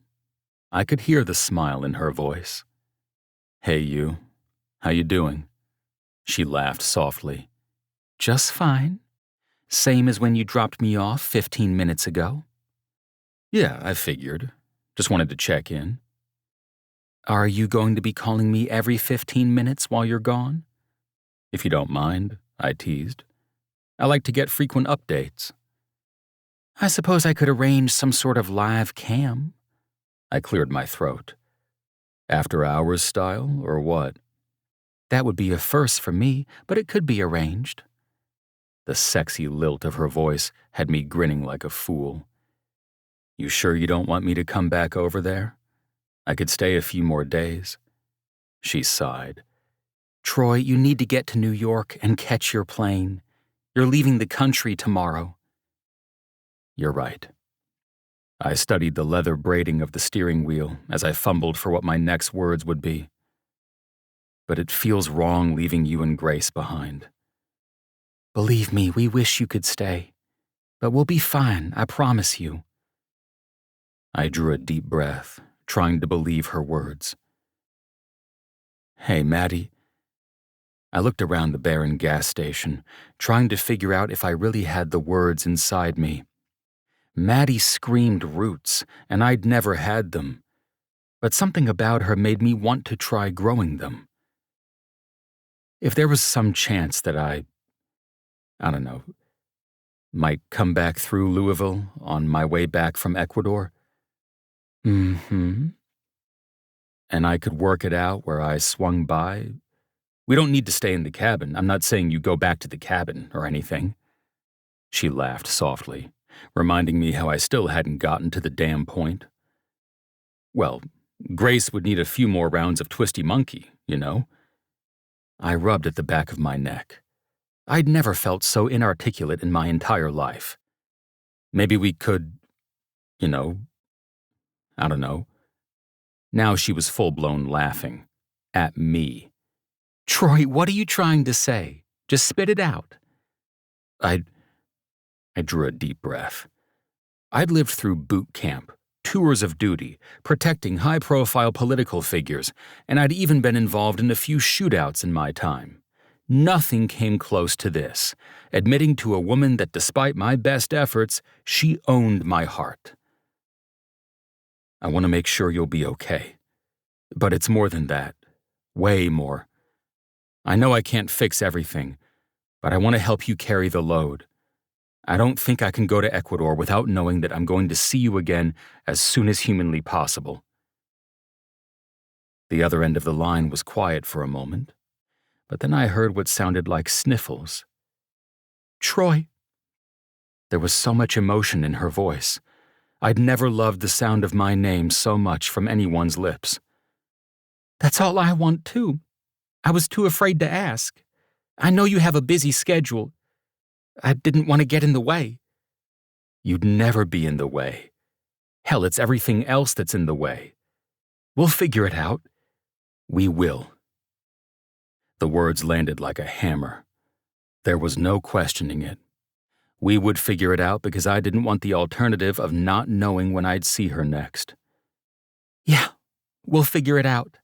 I could hear the smile in her voice. "Hey you, how you doing?" She laughed softly. "Just fine. Same as when you dropped me off 15 minutes ago." "Yeah, I figured. Just wanted to check in." "Are you going to be calling me every 15 minutes while you're gone?" "If you don't mind," I teased. "I like to get frequent updates." "I suppose I could arrange some sort of live cam." I cleared my throat. "After hours style, or what?" "That would be a first for me, but it could be arranged." The sexy lilt of her voice had me grinning like a fool. "You sure you don't want me to come back over there? I could stay a few more days." She sighed. "Troy, you need to get to New York and catch your plane. You're leaving the country tomorrow." "You're right." I studied the leather braiding of the steering wheel as I fumbled for what my next words would be. "But it feels wrong leaving you and Grace behind." "Believe me, we wish you could stay. But we'll be fine, I promise you." I drew a deep breath, trying to believe her words. "Hey, Maddie." I looked around the barren gas station, trying to figure out if I really had the words inside me. Maddie screamed roots, and I'd never had them. But something about her made me want to try growing them. If there was some chance that I don't know, might come back through Louisville on my way back from Ecuador. And I could work it out where I swung by. We don't need to stay in the cabin. I'm not saying you go back to the cabin or anything. She laughed softly, reminding me how I still hadn't gotten to the damn point. Well, Grace would need a few more rounds of Twisty Monkey, you know? I rubbed at the back of my neck. I'd never felt so inarticulate in my entire life. Maybe we could, I don't know. Now she was full-blown laughing. At me. "Troy, what are you trying to say? Just spit it out." I drew a deep breath. I'd lived through boot camp, tours of duty, protecting high-profile political figures, and I'd even been involved in a few shootouts in my time. Nothing came close to this, admitting to a woman that despite my best efforts, she owned my heart. "I want to make sure you'll be okay. But it's more than that. Way more. I know I can't fix everything, but I want to help you carry the load. I don't think I can go to Ecuador without knowing that I'm going to see you again as soon as humanly possible." The other end of the line was quiet for a moment. but then I heard what sounded like sniffles. "Troy." There was so much emotion in her voice. I'd never loved the sound of my name so much from anyone's lips. That's all I want, too. I was too afraid to ask. I know you have a busy schedule. I didn't want to get in the way. You'd never be in the way. Hell, it's everything else that's in the way. We'll figure it out. We will. The words landed like a hammer. There was no questioning it. We would figure it out because I didn't want the alternative of not knowing when I'd see her next. Yeah, we'll figure it out.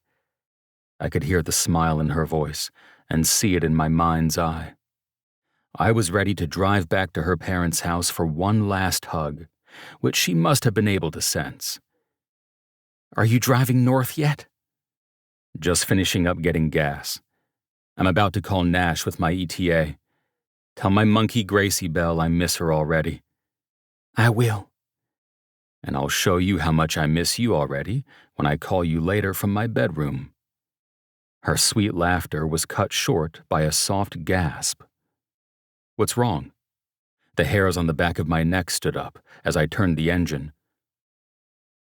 I could hear the smile in her voice and see it in my mind's eye. I was ready to drive back to her parents' house for one last hug, which she must have been able to sense. Are you driving north yet? Just finishing up getting gas. I'm about to call Nash with my ETA. Tell my monkey Gracie Belle I miss her already. I will. And I'll show you how much I miss you already when I call you later from my bedroom. Her sweet laughter was cut short by a soft gasp. What's wrong? The hairs on the back of my neck stood up as I turned the engine.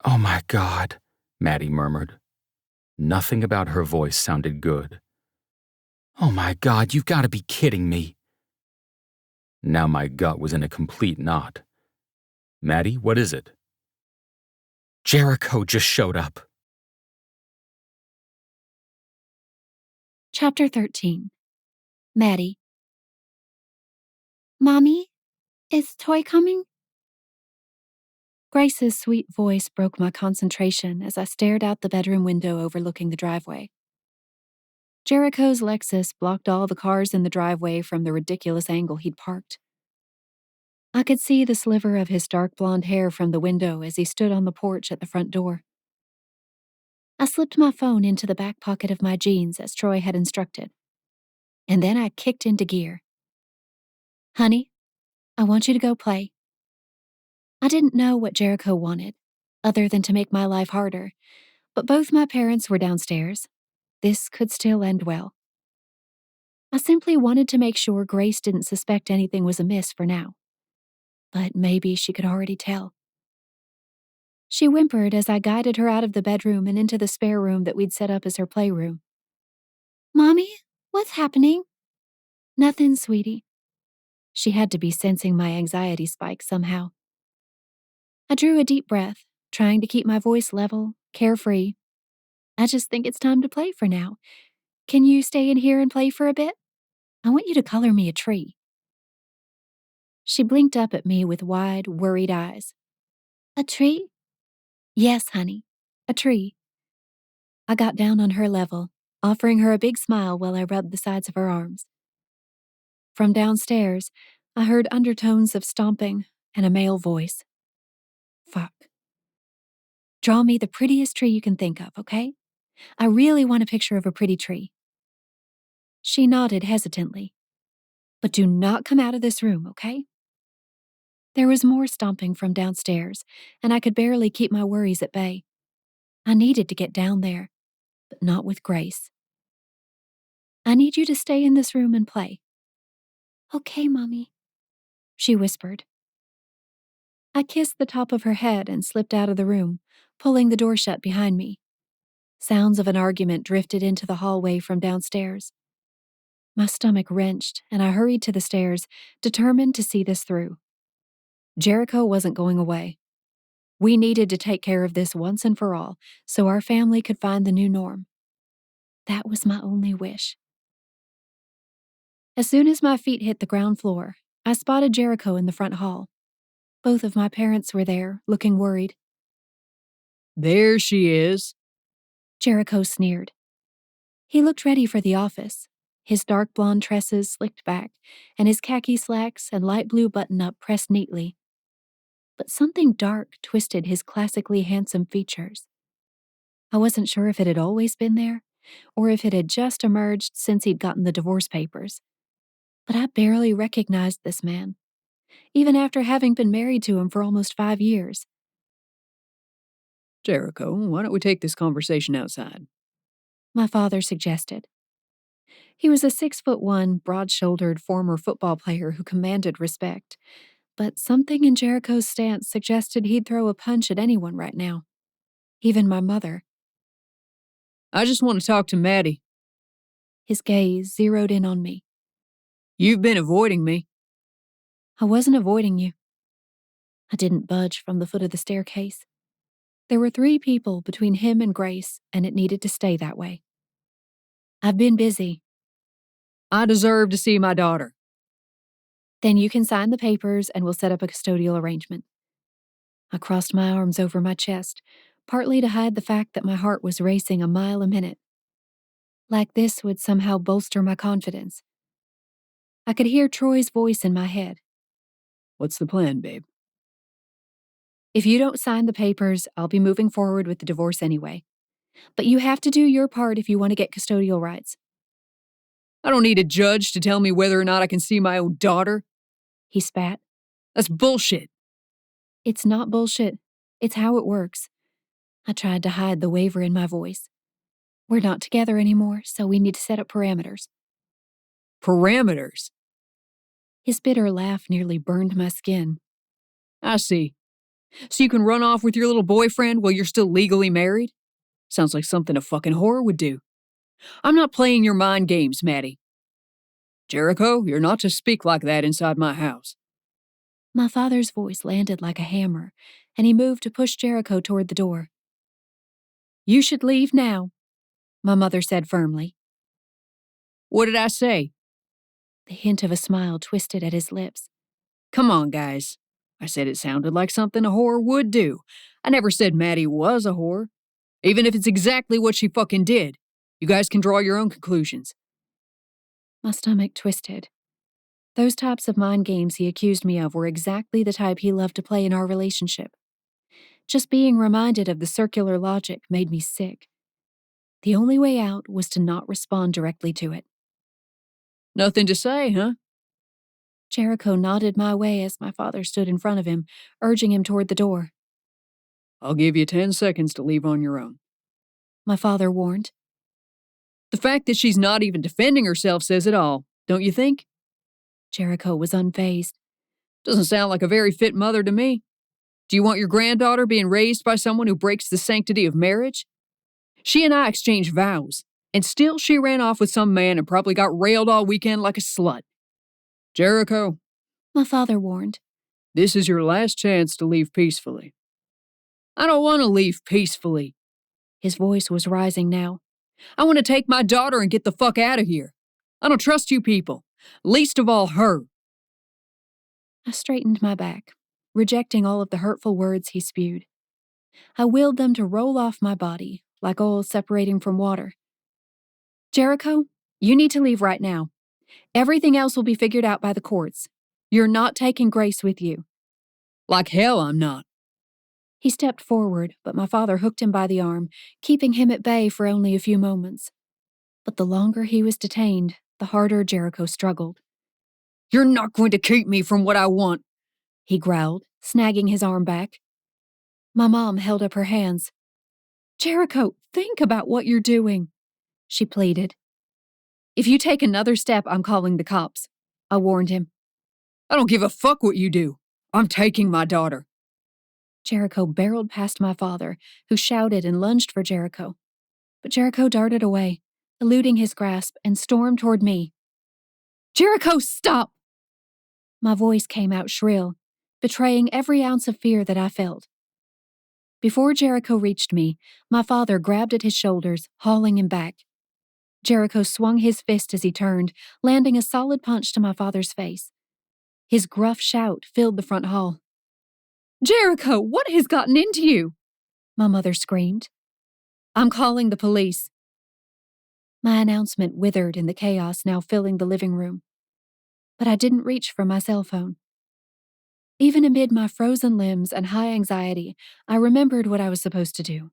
Oh my God, Maddie murmured. Nothing about her voice sounded good. Oh my God, you've got to be kidding me. Now my gut was in a complete knot. Maddie, what is it? Jericho just showed up. Chapter 13. Maddie. Mommy, is Toy coming? Grace's sweet voice broke my concentration as I stared out the bedroom window overlooking the driveway. Jericho's Lexus blocked all the cars in the driveway from the ridiculous angle he'd parked. I could see the sliver of his dark blonde hair from the window as he stood on the porch at the front door. I slipped my phone into the back pocket of my jeans as Troy had instructed. And then I kicked into gear. Honey, I want you to go play. I didn't know what Jericho wanted, other than to make my life harder, but both my parents were downstairs. This could still end well. I simply wanted to make sure Grace didn't suspect anything was amiss for now. But maybe she could already tell. She whimpered as I guided her out of the bedroom and into the spare room that we'd set up as her playroom. Mommy, what's happening? Nothing, sweetie. She had to be sensing my anxiety spike somehow. I drew a deep breath, trying to keep my voice level, carefree. I just think it's time to play for now. Can you stay in here and play for a bit? I want you to color me a tree. She blinked up at me with wide, worried eyes. A tree? Yes, honey, a tree. I got down on her level, offering her a big smile while I rubbed the sides of her arms. From downstairs, I heard undertones of stomping and a male voice. Fuck. Draw me the prettiest tree you can think of, okay? I really want a picture of a pretty tree. She nodded hesitantly. But do not come out of this room, okay? There was more stomping from downstairs, and I could barely keep my worries at bay. I needed to get down there, but not with Grace. I need you to stay in this room and play. Okay, Mommy, she whispered. I kissed the top of her head and slipped out of the room, pulling the door shut behind me. Sounds of an argument drifted into the hallway from downstairs. My stomach wrenched, and I hurried to the stairs, determined to see this through. Jericho wasn't going away. We needed to take care of this once and for all, so our family could find the new norm. That was my only wish. As soon as my feet hit the ground floor, I spotted Jericho in the front hall. Both of my parents were there, looking worried. There she is, Jericho sneered. He looked ready for the office, his dark blonde tresses slicked back, and his khaki slacks and light blue button-up pressed neatly. But something dark twisted his classically handsome features. I wasn't sure if it had always been there, or if it had just emerged since he'd gotten the divorce papers. But I barely recognized this man, even after having been married to him for almost 5 years. Jericho, why don't we take this conversation outside? My father suggested. He was a 6'1", broad-shouldered former football player who commanded respect, but something in Jericho's stance suggested he'd throw a punch at anyone right now. Even my mother. I just want to talk to Maddie. His gaze zeroed in on me. You've been avoiding me. I wasn't avoiding you. I didn't budge from the foot of the staircase. There were 3 people between him and Grace, and it needed to stay that way. I've been busy. I deserve to see my daughter. Then you can sign the papers and we'll set up a custodial arrangement. I crossed my arms over my chest, partly to hide the fact that my heart was racing a mile a minute. Like this would somehow bolster my confidence. I could hear Troy's voice in my head. What's the plan, babe? If you don't sign the papers, I'll be moving forward with the divorce anyway. But you have to do your part if you want to get custodial rights. I don't need a judge to tell me whether or not I can see my own daughter. He spat. That's bullshit. It's not bullshit. It's how it works. I tried to hide the waver in my voice. We're not together anymore, so we need to set up parameters. Parameters? His bitter laugh nearly burned my skin. I see. So you can run off with your little boyfriend while you're still legally married? Sounds like something a fucking whore would do. I'm not playing your mind games, Maddie. Jericho, you're not to speak like that inside my house. My father's voice landed like a hammer, and he moved to push Jericho toward the door. You should leave now, my mother said firmly. What did I say? The hint of a smile twisted at his lips. Come on, guys. I said it sounded like something a whore would do. I never said Maddie was a whore. Even if it's exactly what she fucking did. You guys can draw your own conclusions. My stomach twisted. Those types of mind games he accused me of were exactly the type he loved to play in our relationship. Just being reminded of the circular logic made me sick. The only way out was to not respond directly to it. Nothing to say, huh? Jericho nodded my way as my father stood in front of him, urging him toward the door. I'll give you 10 seconds to leave on your own. My father warned. The fact that she's not even defending herself says it all, don't you think? Jericho was unfazed. Doesn't sound like a very fit mother to me. Do you want your granddaughter being raised by someone who breaks the sanctity of marriage? She and I exchanged vows, and still she ran off with some man and probably got railed all weekend like a slut. Jericho, my father warned. This is your last chance to leave peacefully. I don't want to leave peacefully. His voice was rising now. I want to take my daughter and get the fuck out of here. I don't trust you people, least of all her. I straightened my back, rejecting all of the hurtful words he spewed. I willed them to roll off my body, like oil separating from water. Jericho, you need to leave right now. Everything else will be figured out by the courts. You're not taking Grace with you. Like hell I'm not. He stepped forward, but my father hooked him by the arm, keeping him at bay for only a few moments. But the longer he was detained, the harder Jericho struggled. You're not going to keep me from what I want, he growled, snagging his arm back. My mom held up her hands. Jericho, think about what you're doing, she pleaded. If you take another step, I'm calling the cops, I warned him. I don't give a fuck what you do. I'm taking my daughter. Jericho barreled past my father, who shouted and lunged for Jericho. But Jericho darted away, eluding his grasp, and stormed toward me. Jericho, stop! My voice came out shrill, betraying every ounce of fear that I felt. Before Jericho reached me, my father grabbed at his shoulders, hauling him back. Jericho swung his fist as he turned, landing a solid punch to my father's face. His gruff shout filled the front hall. Jericho, what has gotten into you? My mother screamed. I'm calling the police. My announcement withered in the chaos now filling the living room. But I didn't reach for my cell phone. Even amid my frozen limbs and high anxiety, I remembered what I was supposed to do.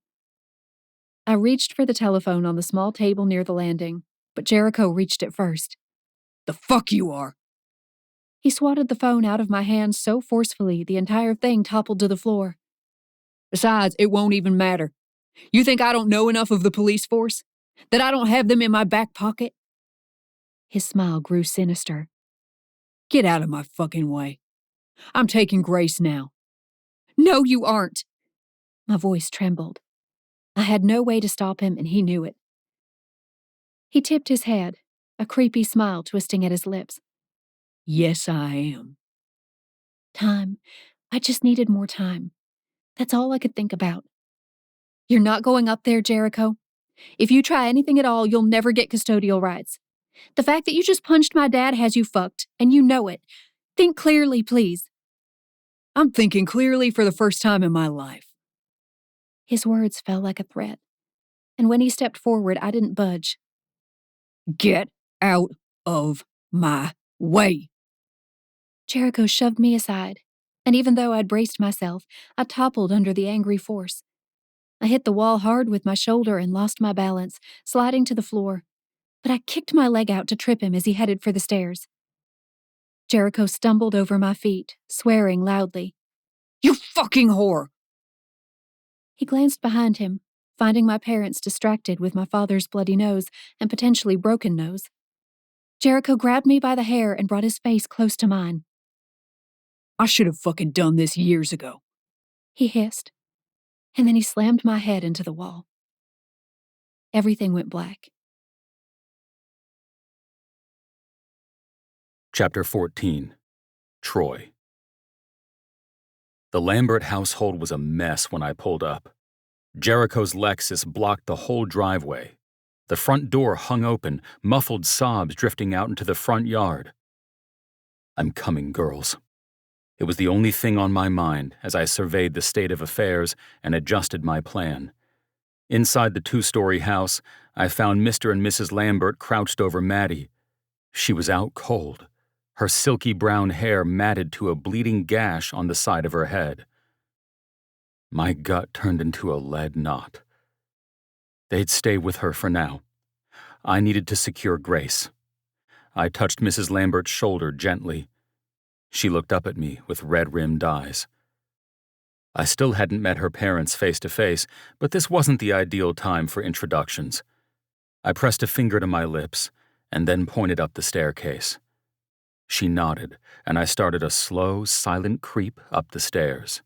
I reached for the telephone on the small table near the landing, but Jericho reached it first. The fuck you are! He swatted the phone out of my hand so forcefully the entire thing toppled to the floor. Besides, it won't even matter. You think I don't know enough of the police force? That I don't have them in my back pocket? His smile grew sinister. Get out of my fucking way. I'm taking Grace now. No, you aren't. My voice trembled. I had no way to stop him, and he knew it. He tipped his head, a creepy smile twisting at his lips. Yes, I am. Time. I just needed more time. That's all I could think about. You're not going up there, Jericho. If you try anything at all, you'll never get custodial rights. The fact that you just punched my dad has you fucked, and you know it. Think clearly, please. I'm thinking clearly for the first time in my life. His words fell like a threat, and when he stepped forward, I didn't budge. Get out of my way. Jericho shoved me aside, and even though I'd braced myself, I toppled under the angry force. I hit the wall hard with my shoulder and lost my balance, sliding to the floor, but I kicked my leg out to trip him as he headed for the stairs. Jericho stumbled over my feet, swearing loudly. You fucking whore! He glanced behind him, finding my parents distracted with my father's bloody nose and potentially broken nose. Jericho grabbed me by the hair and brought his face close to mine. I should have fucking done this years ago, he hissed, and then he slammed my head into the wall. Everything went black. Chapter 14. Troy. The Lambert household was a mess when I pulled up. Jericho's Lexus blocked the whole driveway. The front door hung open, muffled sobs drifting out into the front yard. I'm coming, girls. It was the only thing on my mind as I surveyed the state of affairs and adjusted my plan. Inside the 2-story house, I found Mr. and Mrs. Lambert crouched over Maddie. She was out cold, her silky brown hair matted to a bleeding gash on the side of her head. My gut turned into a lead knot. They'd stay with her for now. I needed to secure Grace. I touched Mrs. Lambert's shoulder gently. She looked up at me with red-rimmed eyes. I still hadn't met her parents face to face, but this wasn't the ideal time for introductions. I pressed a finger to my lips and then pointed up the staircase. She nodded, and I started a slow, silent creep up the stairs.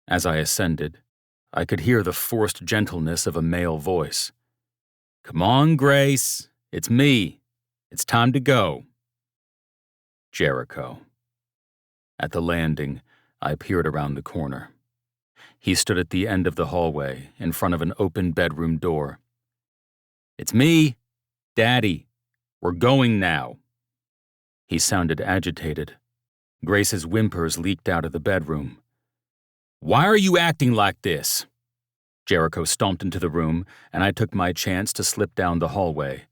As I ascended, I could hear the forced gentleness of a male voice. "Come on, Grace. It's me. It's time to go." Jericho. At the landing, I peered around the corner. He stood at the end of the hallway, in front of an open bedroom door. "It's me, Daddy. We're going now." He sounded agitated. Grace's whimpers leaked out of the bedroom. "Why are you acting like this?" Jericho stomped into the room, and I took my chance to slip down the hallway.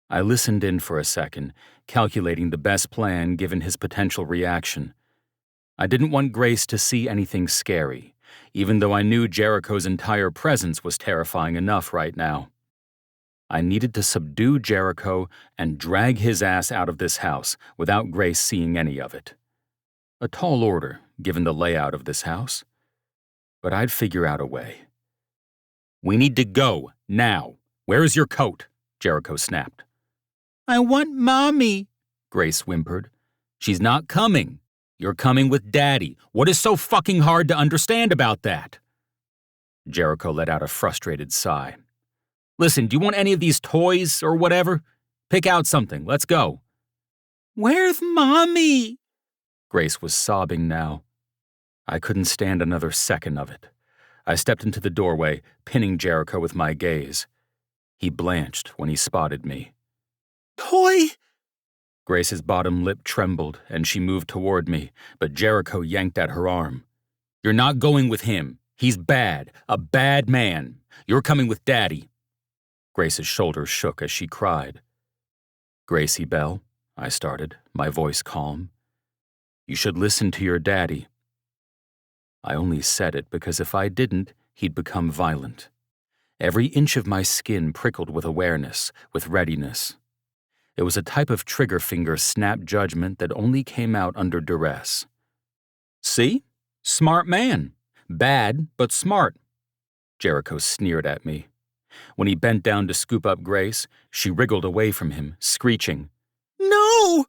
I listened in for a second, calculating the best plan given his potential reaction. I didn't want Grace to see anything scary, even though I knew Jericho's entire presence was terrifying enough right now. I needed to subdue Jericho and drag his ass out of this house without Grace seeing any of it. A tall order, given the layout of this house. But I'd figure out a way. "We need to go, now. Where is your coat?" Jericho snapped. "I want Mommy," Grace whimpered. "She's not coming. You're coming with Daddy. What is so fucking hard to understand about that?" Jericho let out a frustrated sigh. "Listen, do you want any of these toys or whatever? Pick out something. Let's go." "Where's Mommy?" Grace was sobbing now. I couldn't stand another second of it. I stepped into the doorway, pinning Jericho with my gaze. He blanched when he spotted me. "Toy?" Grace's bottom lip trembled, and she moved toward me, but Jericho yanked at her arm. "You're not going with him. He's bad, a bad man. You're coming with Daddy." Grace's shoulders shook as she cried. "Gracie Belle," I started, my voice calm. "You should listen to your daddy." I only said it because if I didn't, he'd become violent. Every inch of my skin prickled with awareness, with readiness. It was a type of trigger finger snap judgment that only came out under duress. "See? Smart man. Bad, but smart." Jericho sneered at me. When he bent down to scoop up Grace, she wriggled away from him, screeching. No!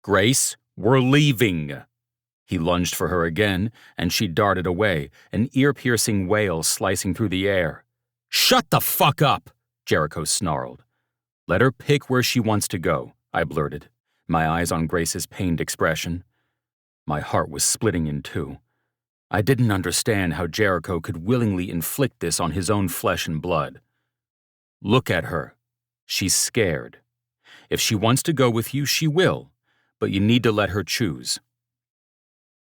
Grace, we're leaving. He lunged for her again, and she darted away, an ear-piercing wail slicing through the air. Shut the fuck up, Jericho snarled. Let her pick where she wants to go, I blurted, my eyes on Grace's pained expression. My heart was splitting in two. I didn't understand how Jericho could willingly inflict this on his own flesh and blood. Look at her. She's scared. If she wants to go with you, she will, but you need to let her choose.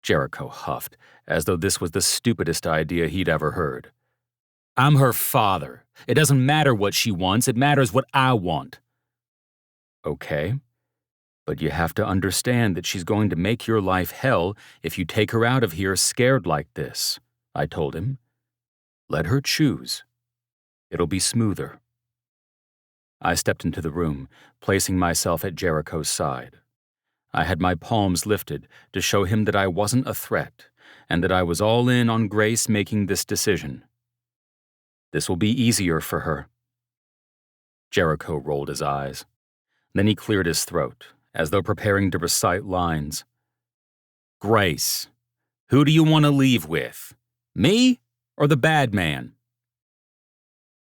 Jericho huffed, as though this was the stupidest idea he'd ever heard. I'm her father. It doesn't matter what she wants, it matters what I want. Okay, but you have to understand that she's going to make your life hell if you take her out of here scared like this, I told him. Let her choose. It'll be smoother. I stepped into the room, placing myself at Jericho's side. I had my palms lifted to show him that I wasn't a threat, and that I was all in on Grace making this decision. This will be easier for her. Jericho rolled his eyes. Then he cleared his throat, as though preparing to recite lines. Grace, who do you want to leave with? Me or the bad man?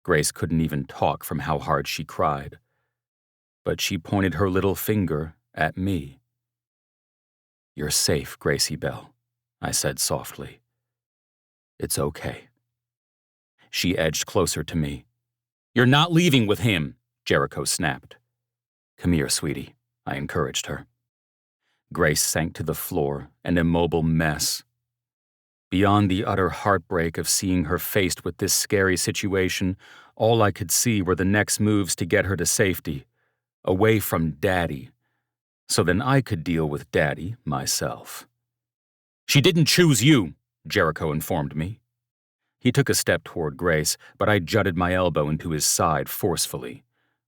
Grace couldn't even talk from how hard she cried, but she pointed her little finger at me. You're safe, Gracie Belle, I said softly. It's okay. She edged closer to me. You're not leaving with him, Jericho snapped. Come here, sweetie, I encouraged her. Grace sank to the floor, an immobile mess. Beyond the utter heartbreak of seeing her faced with this scary situation, all I could see were the next moves to get her to safety, away from Daddy, so then I could deal with Daddy myself. She didn't choose you, Jericho informed me. He took a step toward Grace, but I jutted my elbow into his side forcefully.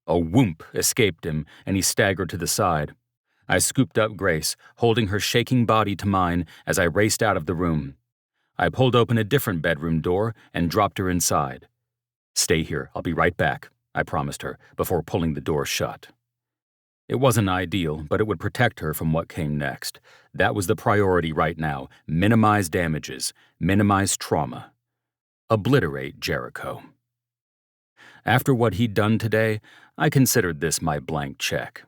A whoomp escaped him, and he staggered to the side. I scooped up Grace, holding her shaking body to mine as I raced out of the room. I pulled open a different bedroom door and dropped her inside. Stay here, I'll be right back, I promised her, before pulling the door shut. It wasn't ideal, but it would protect her from what came next. That was the priority right now. Minimize damages, minimize trauma. Obliterate Jericho. After what he'd done today, I considered this my blank check,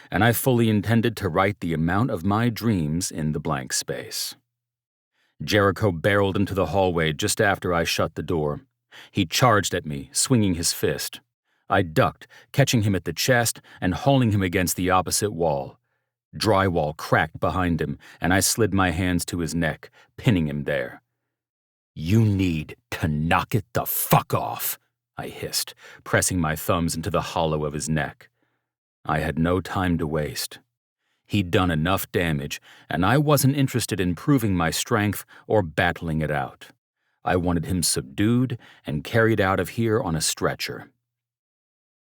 and I fully intended to write the amount of my dreams in the blank space. Jericho barreled into the hallway just after I shut the door. He charged at me, swinging his fist. I ducked, catching him at the chest and hauling him against the opposite wall. Drywall cracked behind him, and I slid my hands to his neck, pinning him there. You need to knock it the fuck off, I hissed, pressing my thumbs into the hollow of his neck. I had no time to waste. He'd done enough damage, and I wasn't interested in proving my strength or battling it out. I wanted him subdued and carried out of here on a stretcher.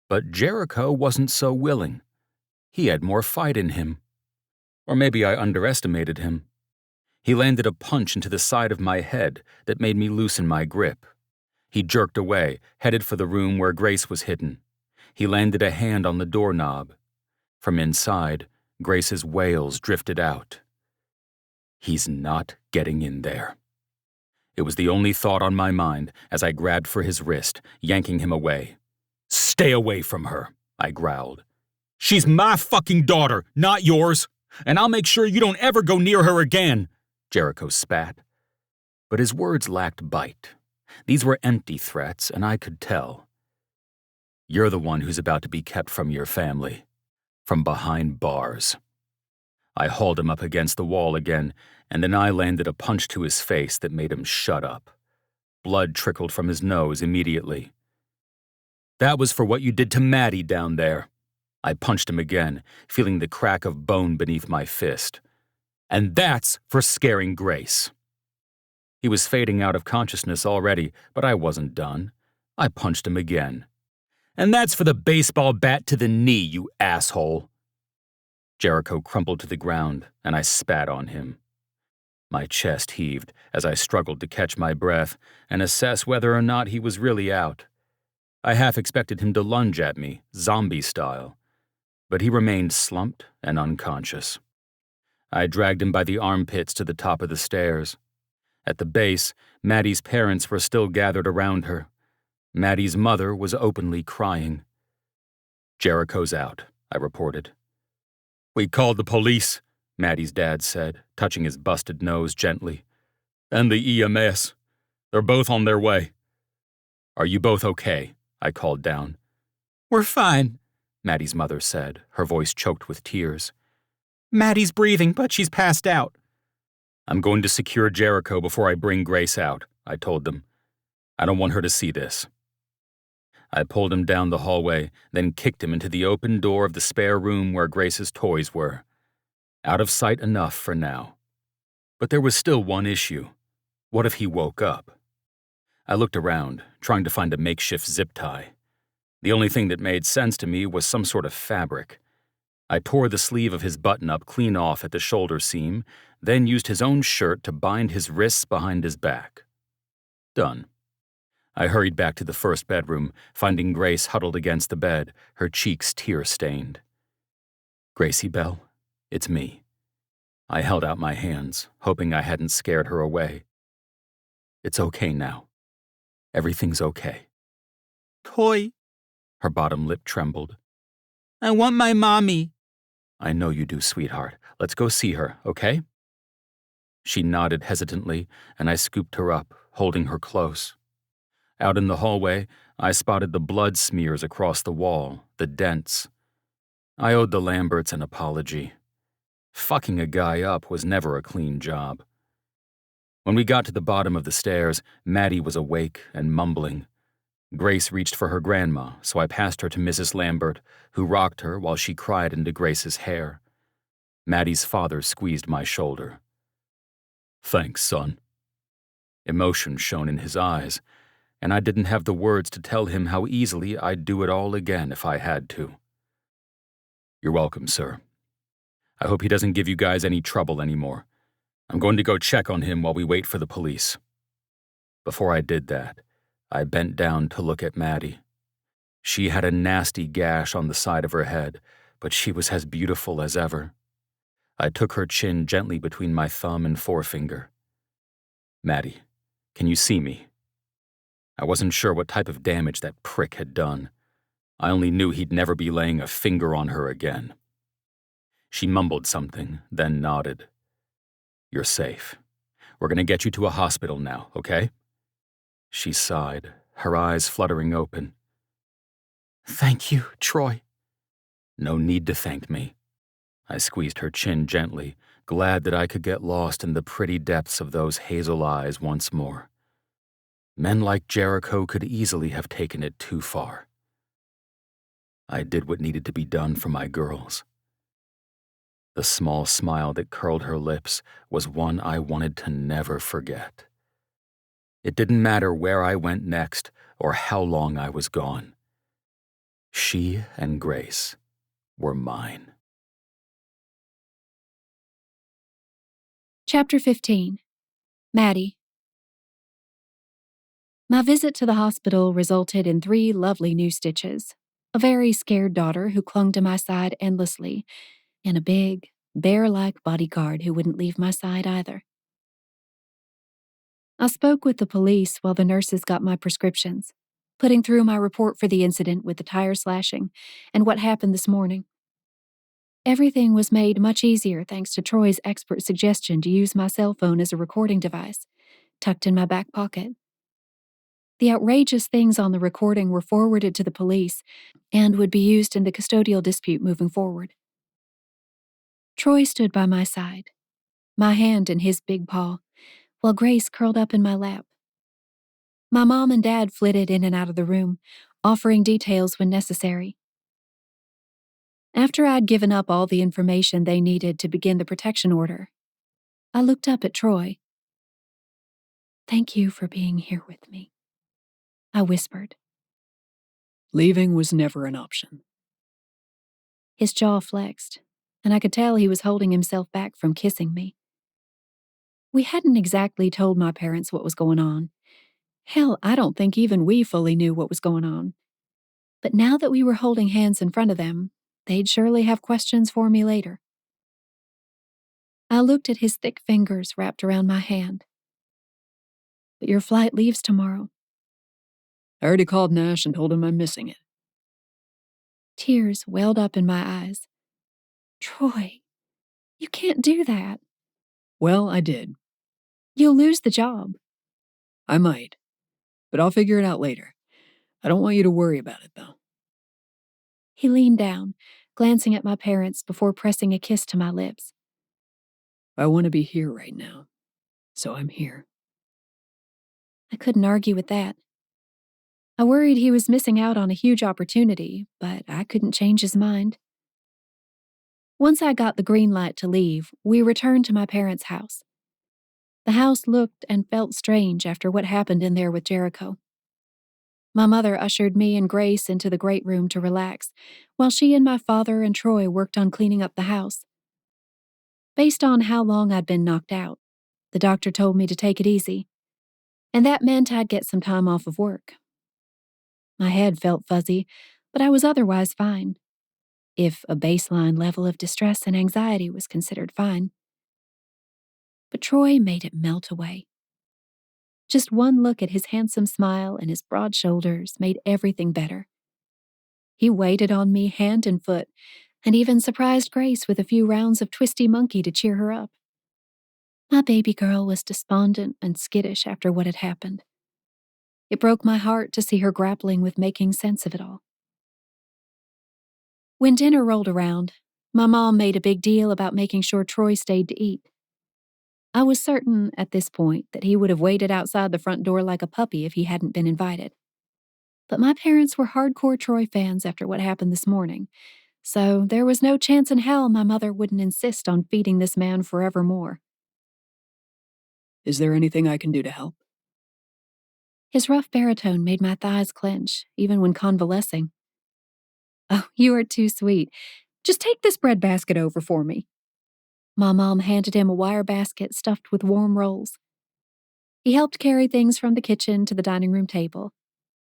But Jericho wasn't so willing. He had more fight in him. Or maybe I underestimated him. He landed a punch into the side of my head that made me loosen my grip. He jerked away, headed for the room where Grace was hidden. He landed a hand on the doorknob. From inside, Grace's wails drifted out. He's not getting in there. It was the only thought on my mind as I grabbed for his wrist, yanking him away. Stay away from her, I growled. She's my fucking daughter, not yours, and I'll make sure you don't ever go near her again, Jericho spat. But his words lacked bite. These were empty threats, and I could tell. You're the one who's about to be kept from your family, from behind bars. I hauled him up against the wall again, and then I landed a punch to his face that made him shut up. Blood trickled from his nose immediately. That was for what you did to Maddie down there. I punched him again, feeling the crack of bone beneath my fist. And that's for scaring Grace. He was fading out of consciousness already, but I wasn't done. I punched him again. And that's for the baseball bat to the knee, you asshole. Jericho crumpled to the ground, and I spat on him. My chest heaved as I struggled to catch my breath and assess whether or not he was really out. I half expected him to lunge at me, zombie style. but he remained slumped and unconscious. I dragged him by the armpits to the top of the stairs. At the base, Maddie's parents were still gathered around her. Maddie's mother was openly crying. "Jericho's out," I reported. "We called the police," Maddie's dad said, touching his busted nose gently. "And the EMS. They're both on their way." "Are you both okay?" I called down. "We're fine," Maddie's mother said, her voice choked with tears. "Maddie's breathing, but she's passed out." "I'm going to secure Jericho before I bring Grace out," I told them. "I don't want her to see this." I pulled him down the hallway, then kicked him into the open door of the spare room where Grace's toys were. Out of sight enough for now. But there was still one issue. What if he woke up? I looked around, trying to find a makeshift zip tie. The only thing that made sense to me was some sort of fabric. I tore the sleeve of his button-up clean off at the shoulder seam, then used his own shirt to bind his wrists behind his back. Done. I hurried back to the first bedroom, finding Grace huddled against the bed, her cheeks tear-stained. "Gracie Belle, it's me." I held out my hands, hoping I hadn't scared her away. "It's okay now. Everything's okay." "Toy, Her bottom lip trembled. I want my mommy." "I know you do, sweetheart. Let's go see her, okay?" She nodded hesitantly, and I scooped her up, holding her close. Out in the hallway, I spotted the blood smears across the wall, the dents. I owed the Lamberts an apology. Fucking a guy up was never a clean job. When we got to the bottom of the stairs, Maddie was awake and mumbling. Grace reached for her grandma, so I passed her to Mrs. Lambert, who rocked her while she cried into Grace's hair. Maddie's father squeezed my shoulder. "Thanks, son." Emotion shone in his eyes, and I didn't have the words to tell him how easily I'd do it all again if I had to. "You're welcome, sir. I hope he doesn't give you guys any trouble anymore. I'm going to go check on him while we wait for the police." Before I did that, I bent down to look at Maddie. She had a nasty gash on the side of her head, but she was as beautiful as ever. I took her chin gently between my thumb and forefinger. "Maddie, can you see me?" I wasn't sure what type of damage that prick had done. I only knew he'd never be laying a finger on her again. She mumbled something, then nodded. "You're safe. We're going to get you to a hospital now, okay?" She sighed, her eyes fluttering open. "Thank you, Troy." "No need to thank me." I squeezed her chin gently, glad that I could get lost in the pretty depths of those hazel eyes once more. Men like Jericho could easily have taken it too far. I did what needed to be done for my girls. The small smile that curled her lips was one I wanted to never forget. It didn't matter where I went next or how long I was gone. She and Grace were mine. Chapter 15. Maddie. My visit to the hospital resulted in 3 lovely new stitches, a very scared daughter who clung to my side endlessly, and a big, bear-like bodyguard who wouldn't leave my side either. I spoke with the police while the nurses got my prescriptions, putting through my report for the incident with the tire slashing and what happened this morning. Everything was made much easier thanks to Troy's expert suggestion to use my cell phone as a recording device, tucked in my back pocket. The outrageous things on the recording were forwarded to the police and would be used in the custodial dispute moving forward. Troy stood by my side, my hand in his big paw, while Grace curled up in my lap. My mom and dad flitted in and out of the room, offering details when necessary. After I'd given up all the information they needed to begin the protection order, I looked up at Troy. "Thank you for being here with me," I whispered. Leaving was never an option. His jaw flexed, and I could tell he was holding himself back from kissing me. We hadn't exactly told my parents what was going on. Hell, I don't think even we fully knew what was going on. But now that we were holding hands in front of them, they'd surely have questions for me later. I looked at his thick fingers wrapped around my hand. But your flight leaves tomorrow. I already called Nash and told him I'm missing it. Tears welled up in my eyes. Troy, you can't do that. Well, I did. You'll lose the job. I might. But I'll figure it out later. I don't want you to worry about it, though. He leaned down, glancing at my parents before pressing a kiss to my lips. I want to be here right now. So I'm here. I couldn't argue with that. I worried he was missing out on a huge opportunity, but I couldn't change his mind. Once I got the green light to leave, we returned to my parents' house. The house looked and felt strange after what happened in there with Jericho. My mother ushered me and Grace into the great room to relax, while she and my father and Troy worked on cleaning up the house. Based on how long I'd been knocked out, the doctor told me to take it easy, and that meant I'd get some time off of work. My head felt fuzzy, but I was otherwise fine, if a baseline level of distress and anxiety was considered fine. But Troy made it melt away. Just one look at his handsome smile and his broad shoulders made everything better. He waited on me hand and foot, and even surprised Grace with a few rounds of twisty monkey to cheer her up. My baby girl was despondent and skittish after what had happened. It broke my heart to see her grappling with making sense of it all. When dinner rolled around, my mom made a big deal about making sure Troy stayed to eat. I was certain at this point that he would have waited outside the front door like a puppy if he hadn't been invited. But my parents were hardcore Troy fans after what happened this morning, so there was no chance in hell my mother wouldn't insist on feeding this man forevermore. Is there anything I can do to help? His rough baritone made my thighs clench, even when convalescing. Oh, you are too sweet. Just take this bread basket over for me. My mom handed him a wire basket stuffed with warm rolls. He helped carry things from the kitchen to the dining room table.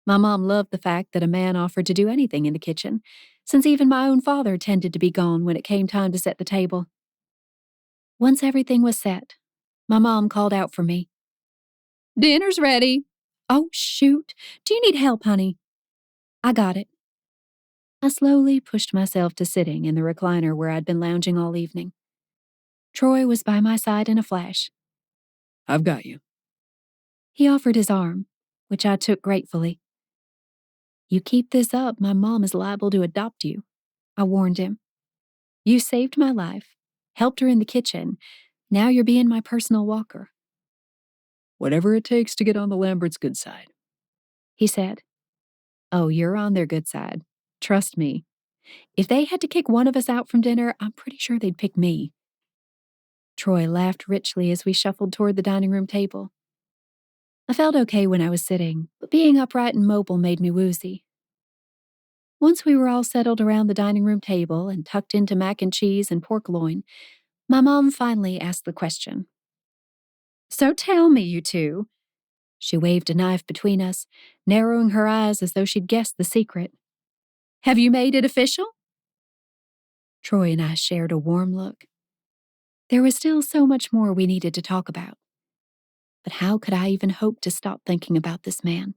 My mom loved the fact that a man offered to do anything in the kitchen, since even my own father tended to be gone when it came time to set the table. Once everything was set, my mom called out for me. Dinner's ready. Oh, shoot. Do you need help, honey? I got it. I slowly pushed myself to sitting in the recliner where I'd been lounging all evening. Troy was by my side in a flash. I've got you. He offered his arm, which I took gratefully. You keep this up, my mom is liable to adopt you, I warned him. You saved my life, helped her in the kitchen. Now you're being my personal walker. Whatever it takes to get on the Lamberts' good side, He said. Oh, you're on their good side. Trust me. If they had to kick one of us out from dinner, I'm pretty sure they'd pick me. Troy laughed richly as we shuffled toward the dining room table. I felt okay when I was sitting, but being upright and mobile made me woozy. Once we were all settled around the dining room table and tucked into mac and cheese and pork loin, my mom finally asked the question. So tell me, you two. She waved a knife between us, narrowing her eyes as though she'd guessed the secret. Have you made it official? Troy and I shared a warm look. There was still so much more we needed to talk about. But how could I even hope to stop thinking about this man?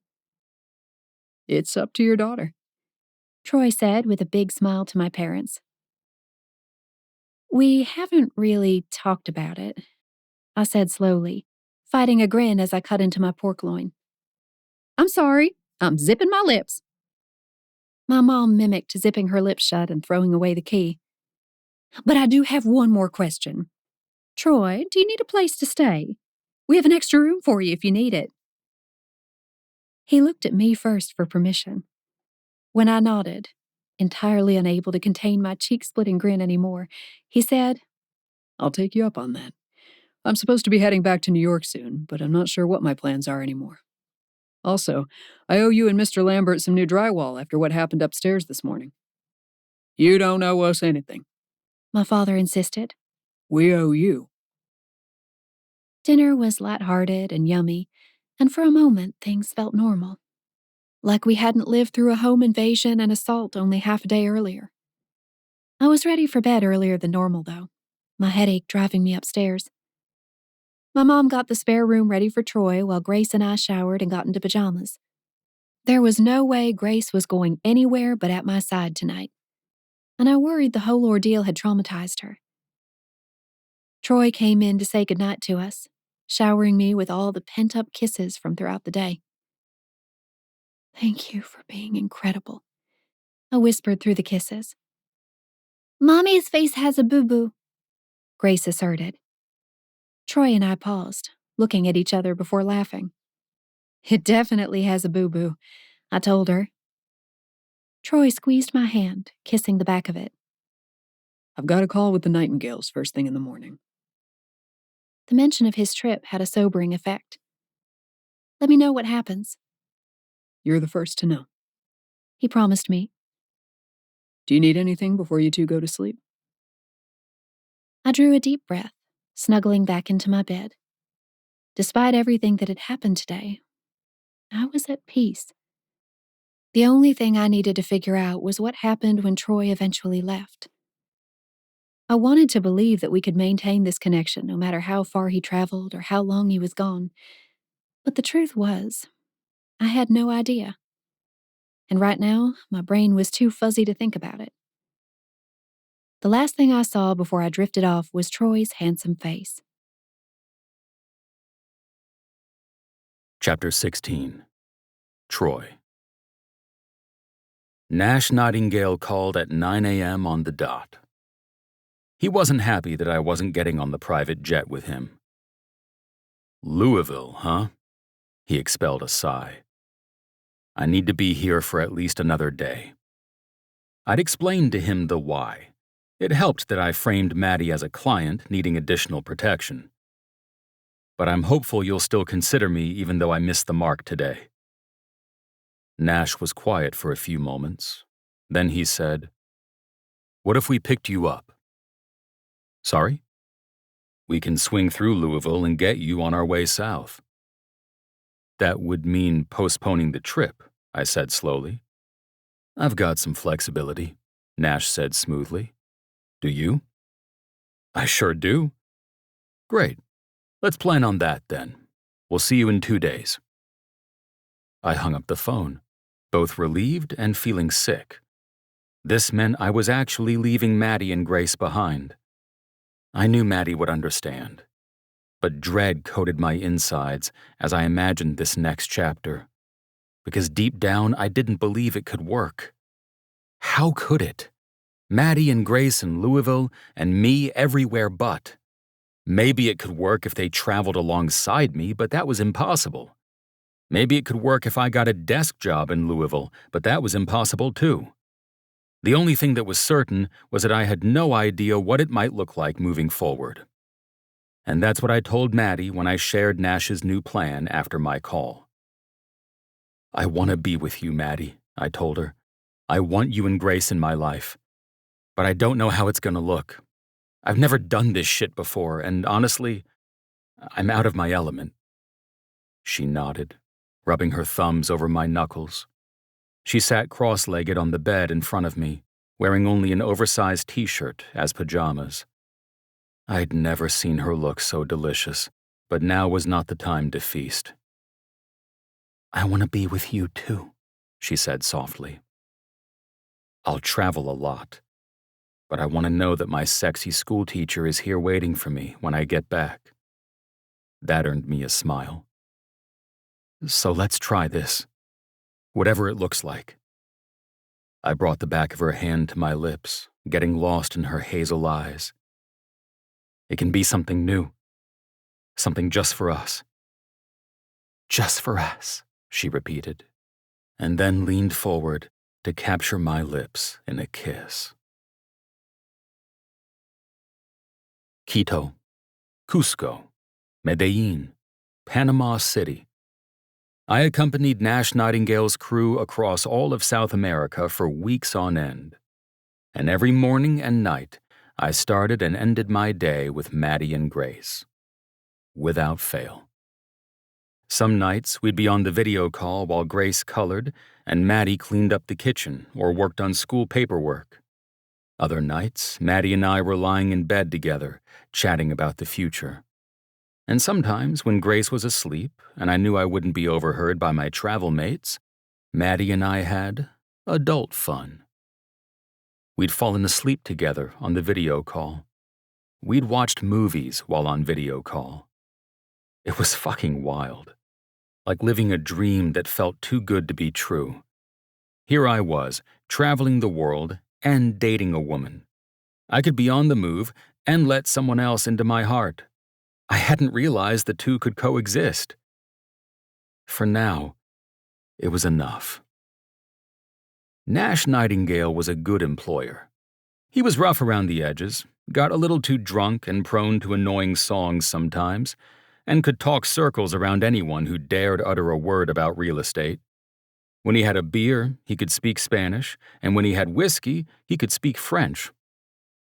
it's up to your daughter. Troy said with a big smile to my parents. We haven't really talked about it, I said slowly, fighting a grin as I cut into my pork loin. I'm sorry, I'm zipping my lips. My mom mimicked zipping her lips shut and throwing away the key. But I do have one more question. Troy, do you need a place to stay? We have an extra room for you if you need it. He looked at me first for permission. When I nodded, entirely unable to contain my cheek-splitting grin anymore, he said, I'll take you up on that. I'm supposed to be heading back to New York soon, but I'm not sure what my plans are anymore. Also, I owe you and Mr. Lambert some new drywall after what happened upstairs this morning. You don't owe us anything. My father insisted. We owe you. Dinner was light-hearted and yummy, and for a moment things felt normal. Like we hadn't lived through a home invasion and assault only half a day earlier. I was ready for bed earlier than normal, though, my headache driving me upstairs. My mom got the spare room ready for Troy while Grace and I showered and got into pajamas. There was no way Grace was going anywhere but at my side tonight, and I worried the whole ordeal had traumatized her. Troy came in to say goodnight to us, showering me with all the pent-up kisses from throughout the day. "Thank you for being incredible," I whispered through the kisses. "Mommy's face has a boo-boo," Grace asserted. Troy and I paused, looking at each other before laughing. "It definitely has a boo-boo," I told her. Troy squeezed my hand, kissing the back of it. "I've got a call with the Nightingales first thing in the morning." The mention of his trip had a sobering effect. "Let me know what happens." "You're the first to know." He promised me. "Do you need anything before you two go to sleep?" I drew a deep breath, snuggling back into my bed. Despite everything that had happened today, I was at peace. The only thing I needed to figure out was what happened when Troy eventually left. I wanted to believe that we could maintain this connection no matter how far he traveled or how long he was gone. But the truth was, I had no idea. And right now, my brain was too fuzzy to think about it. The last thing I saw before I drifted off was Troy's handsome face. Chapter 16. Troy. Nash Nightingale called at 9 a.m. on the dot. He wasn't happy that I wasn't getting on the private jet with him. "Louisville, huh?" He expelled a sigh. "I need to be here for at least another day." I'd explained to him the why. It helped that I framed Maddie as a client needing additional protection. "But I'm hopeful you'll still consider me even though I missed the mark today." Nash was quiet for a few moments. Then he said, "What if we picked you up?" "Sorry?" "We can swing through Louisville and get you on our way south." "That would mean postponing the trip," I said slowly. "I've got some flexibility," Nash said smoothly. "Do you?" "I sure do." "Great. Let's plan on that then. We'll see you in 2 days." I hung up the phone, both relieved and feeling sick. This meant I was actually leaving Maddie and Grace behind. I knew Maddie would understand, but dread coated my insides as I imagined this next chapter, because deep down I didn't believe it could work. How could it? Maddie and Grace in Louisville and me everywhere but. Maybe it could work if they traveled alongside me, but that was impossible. Maybe it could work if I got a desk job in Louisville, but that was impossible too. The only thing that was certain was that I had no idea what it might look like moving forward. And that's what I told Maddie when I shared Nash's new plan after my call. "I want to be with you, Maddie," I told her. "I want you and Grace in my life. But I don't know how it's going to look. I've never done this shit before, and honestly, I'm out of my element." She nodded, rubbing her thumbs over my knuckles. She sat cross-legged on the bed in front of me, wearing only an oversized t-shirt as pajamas. I'd never seen her look so delicious, but now was not the time to feast. "I want to be with you too," she said softly. "I'll travel a lot, but I want to know that my sexy schoolteacher is here waiting for me when I get back." That earned me a smile. "So let's try this, whatever it looks like." I brought the back of her hand to my lips, getting lost in her hazel eyes. "It can be something new, something just for us." "Just for us," she repeated, and then leaned forward to capture my lips in a kiss. Quito, Cusco, Medellin, Panama City. I accompanied Nash Nightingale's crew across all of South America for weeks on end. And every morning and night, I started and ended my day with Maddie and Grace. Without fail. Some nights we'd be on the video call while Grace colored and Maddie cleaned up the kitchen or worked on school paperwork. Other nights, Maddie and I were lying in bed together, chatting about the future. And sometimes, when Grace was asleep and I knew I wouldn't be overheard by my travel mates, Maddie and I had adult fun. We'd fallen asleep together on the video call. We'd watched movies while on video call. It was fucking wild. Like living a dream that felt too good to be true. Here I was, traveling the world and dating a woman. I could be on the move and let someone else into my heart. I hadn't realized the two could coexist. For now, it was enough. Nash Nightingale was a good employer. He was rough around the edges, got a little too drunk and prone to annoying songs sometimes, and could talk circles around anyone who dared utter a word about real estate. When he had a beer, he could speak Spanish, and when he had whiskey, he could speak French.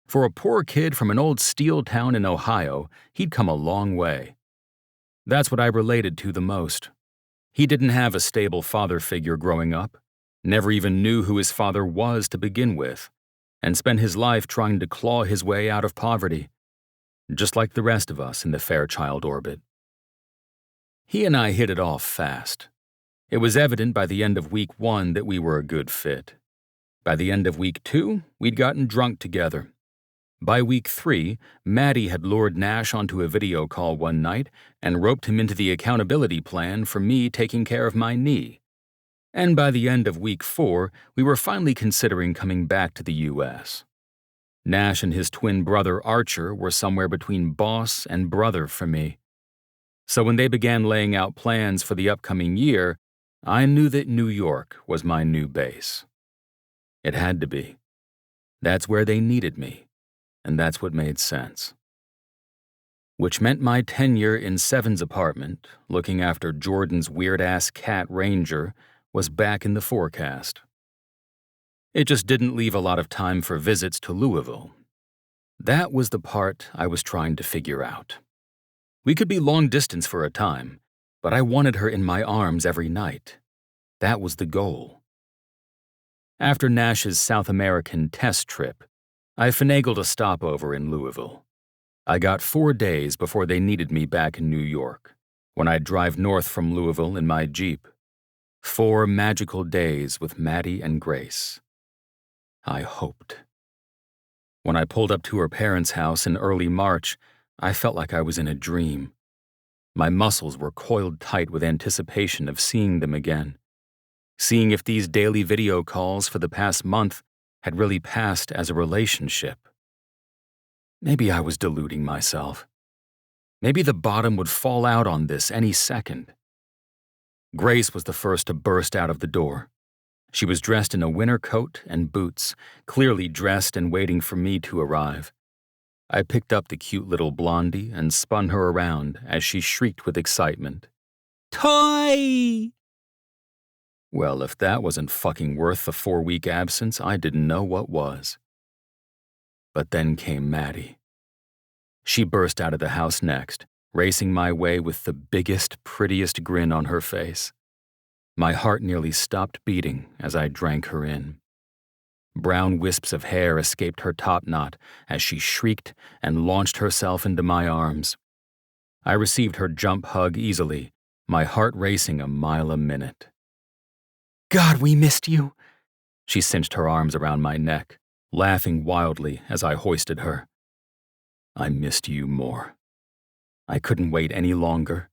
For a poor kid from an old steel town in Ohio, he'd come a long way. That's what I related to the most. He didn't have a stable father figure growing up, never even knew who his father was to begin with, and spent his life trying to claw his way out of poverty, just like the rest of us in the Fairchild orbit. He and I hit it off fast. It was evident by the end of week 1 that we were a good fit. By the end of week 2, we'd gotten drunk together. By week 3, Maddie had lured Nash onto a video call one night and roped him into the accountability plan for me taking care of my knee. And by the end of week 4, we were finally considering coming back to the U.S. Nash and his twin brother Archer were somewhere between boss and brother for me. So when they began laying out plans for the upcoming year, I knew that New York was my new base. It had to be. That's where they needed me, and that's what made sense. Which meant my tenure in Seven's apartment, looking after Jordan's weird-ass cat Ranger, was back in the forecast. It just didn't leave a lot of time for visits to Louisville. That was the part I was trying to figure out. We could be long distance for a time, but I wanted her in my arms every night. That was the goal. After Nash's South American test trip, I finagled a stopover in Louisville. I got 4 days before they needed me back in New York, when I'd drive north from Louisville in my Jeep. 4 magical days with Maddie and Grace. I hoped. When I pulled up to her parents' house in early March, I felt like I was in a dream. My muscles were coiled tight with anticipation of seeing them again. Seeing if these daily video calls for the past month had really passed as a relationship. Maybe I was deluding myself. Maybe the bottom would fall out on this any second. Grace was the first to burst out of the door. She was dressed in a winter coat and boots, clearly dressed and waiting for me to arrive. I picked up the cute little blondie and spun her around as she shrieked with excitement. "Toy!" Well, if that wasn't fucking worth the 4-week absence, I didn't know what was. But then came Maddie. She burst out of the house next, racing my way with the biggest, prettiest grin on her face. My heart nearly stopped beating as I drank her in. Brown wisps of hair escaped her top knot as she shrieked and launched herself into my arms. I received her jump hug easily, my heart racing a mile a minute. "God, we missed you!" She cinched her arms around my neck, laughing wildly as I hoisted her. I missed you more. I couldn't wait any longer.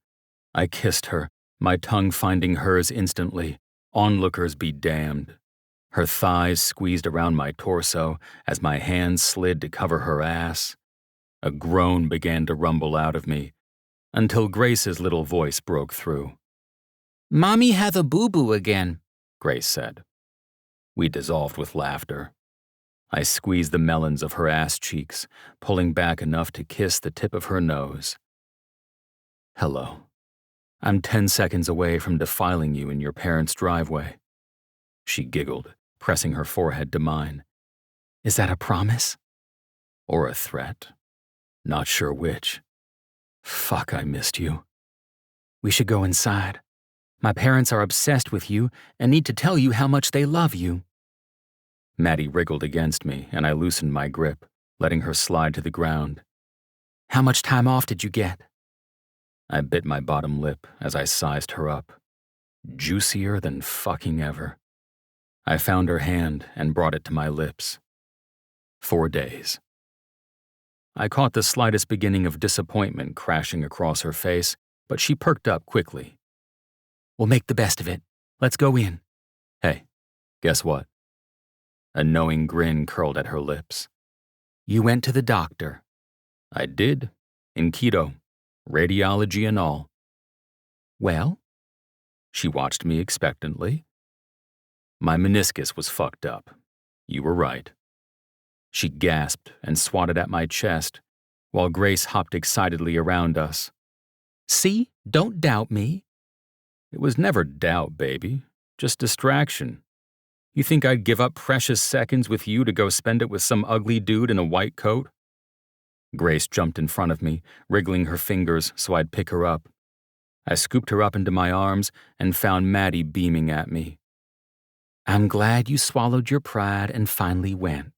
I kissed her, my tongue finding hers instantly, onlookers be damned. Her thighs squeezed around my torso as my hands slid to cover her ass. A groan began to rumble out of me, until Grace's little voice broke through. "Mommy had a boo-boo again," Grace said. We dissolved with laughter. I squeezed the melons of her ass cheeks, pulling back enough to kiss the tip of her nose. "Hello. I'm 10 seconds away from defiling you in your parents' driveway." She giggled, pressing her forehead to mine. "Is that a promise? Or a threat? Not sure which. Fuck, I missed you." "We should go inside. My parents are obsessed with you and need to tell you how much they love you." Maddie wriggled against me, and I loosened my grip, letting her slide to the ground. How much time off did you get? I bit my bottom lip as I sized her up. Juicier than fucking ever. I found her hand and brought it to my lips. 4 days. I caught the slightest beginning of disappointment crashing across her face, but she perked up quickly. We'll make the best of it. Let's go in. Hey, guess what? A knowing grin curled at her lips. You went to the doctor. I did, in keto, radiology and all. Well? She watched me expectantly. My meniscus was fucked up. You were right. She gasped and swatted at my chest, while Grace hopped excitedly around us. See? Don't doubt me. It was never doubt, baby. Just distraction. You think I'd give up precious seconds with you to go spend it with some ugly dude in a white coat? Grace jumped in front of me, wriggling her fingers so I'd pick her up. I scooped her up into my arms and found Maddie beaming at me. I'm glad you swallowed your pride and finally went.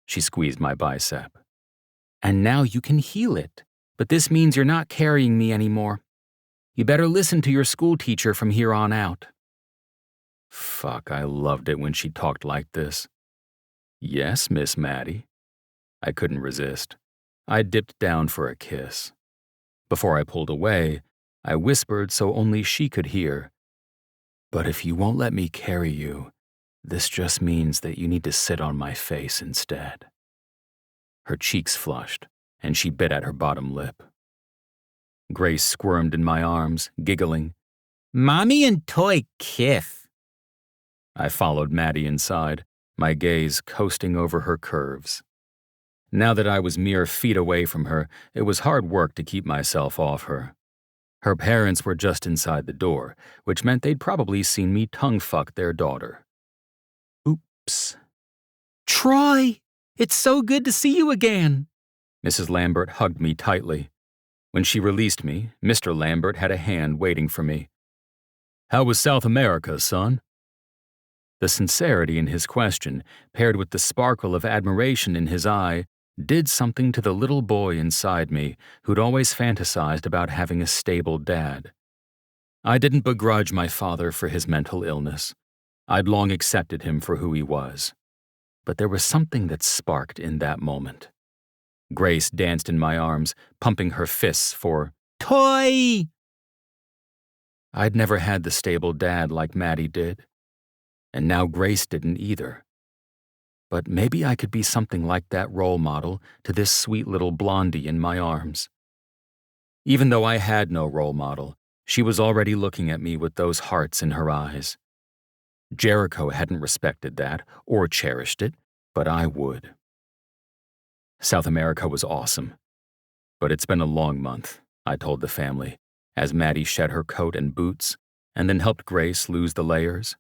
She squeezed my bicep. And now you can heal it, but this means you're not carrying me anymore. You better listen to your school teacher from here on out. Fuck, I loved it when she talked like this. Yes, Miss Maddie. I couldn't resist. I dipped down for a kiss. Before I pulled away, I whispered so only she could hear. But if you won't let me carry you, this just means that you need to sit on my face instead. Her cheeks flushed, and she bit at her bottom lip. Grace squirmed in my arms, giggling. Mommy and Toy kiss. I followed Maddie inside, my gaze coasting over her curves. Now that I was mere feet away from her, it was hard work to keep myself off her. Her parents were just inside the door, which meant they'd probably seen me tongue-fuck their daughter. Oops. Troy, it's so good to see you again. Mrs. Lambert hugged me tightly. When she released me, Mr. Lambert had a hand waiting for me. How was South America, son? The sincerity in his question, paired with the sparkle of admiration in his eye, did something to the little boy inside me who'd always fantasized about having a stable dad. I didn't begrudge my father for his mental illness. I'd long accepted him for who he was. But there was something that sparked in that moment. Grace danced in my arms, pumping her fists for Toy! I'd never had the stable dad like Maddie did. And now Grace didn't either. But maybe I could be something like that role model to this sweet little blondie in my arms. Even though I had no role model, she was already looking at me with those hearts in her eyes. Jericho hadn't respected that or cherished it, but I would. South America was awesome. But it's been a long month, I told the family, as Maddie shed her coat and boots and then helped Grace lose the layers.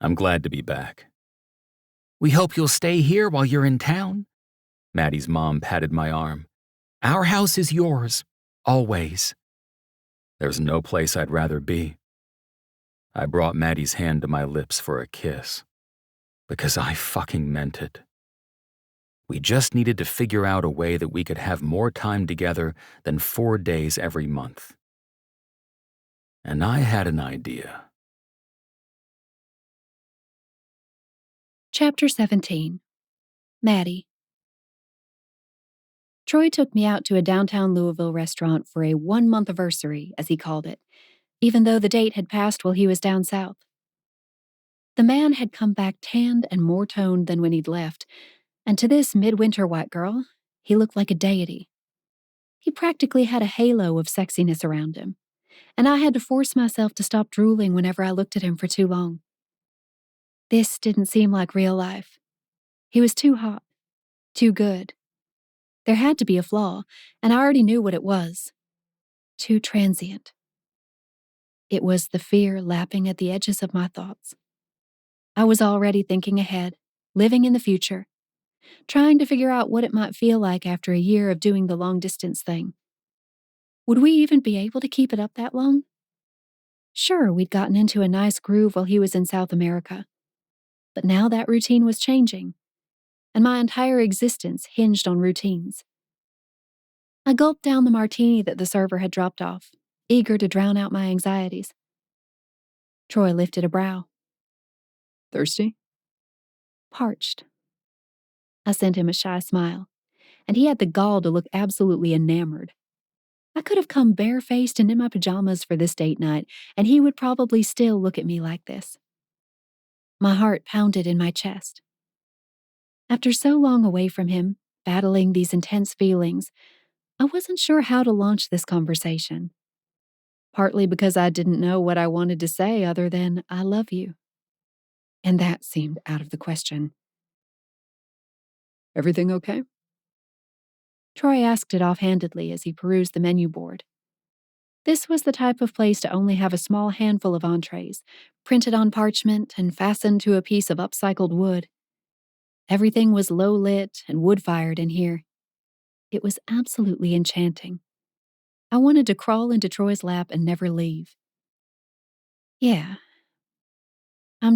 I'm glad to be back. We hope you'll stay here while you're in town. Maddie's mom patted my arm. Our house is yours, always. There's no place I'd rather be. I brought Maddie's hand to my lips for a kiss. Because I fucking meant it. We just needed to figure out a way that we could have more time together than 4 days every month. And I had an idea. Chapter 17. Maddie. Troy took me out to a downtown Louisville restaurant for a 1-month anniversary, as he called it, even though the date had passed while he was down south. The man had come back tanned and more toned than when he'd left, and to this midwinter white girl, he looked like a deity. He practically had a halo of sexiness around him, and I had to force myself to stop drooling whenever I looked at him for too long. This didn't seem like real life. He was too hot, too good. There had to be a flaw, and I already knew what it was. Too transient. It was the fear lapping at the edges of my thoughts. I was already thinking ahead, living in the future, trying to figure out what it might feel like after a year of doing the long-distance thing. Would we even be able to keep it up that long? Sure, we'd gotten into a nice groove while he was in South America. But now that routine was changing, and my entire existence hinged on routines. I gulped down the martini that the server had dropped off, eager to drown out my anxieties. Troy lifted a brow. Thirsty? Parched. I sent him a shy smile, and he had the gall to look absolutely enamored. I could have come barefaced and in my pajamas for this date night, and he would probably still look at me like this. My heart pounded in my chest. After so long away from him, battling these intense feelings, I wasn't sure how to launch this conversation. Partly because I didn't know what I wanted to say other than, I love you. And that seemed out of the question. Everything okay? Troy asked it offhandedly as he perused the menu board. This was the type of place to only have a small handful of entrees, printed on parchment and fastened to a piece of upcycled wood. Everything was low-lit and wood-fired in here. It was absolutely enchanting. I wanted to crawl into Troy's lap and never leave. Yeah. A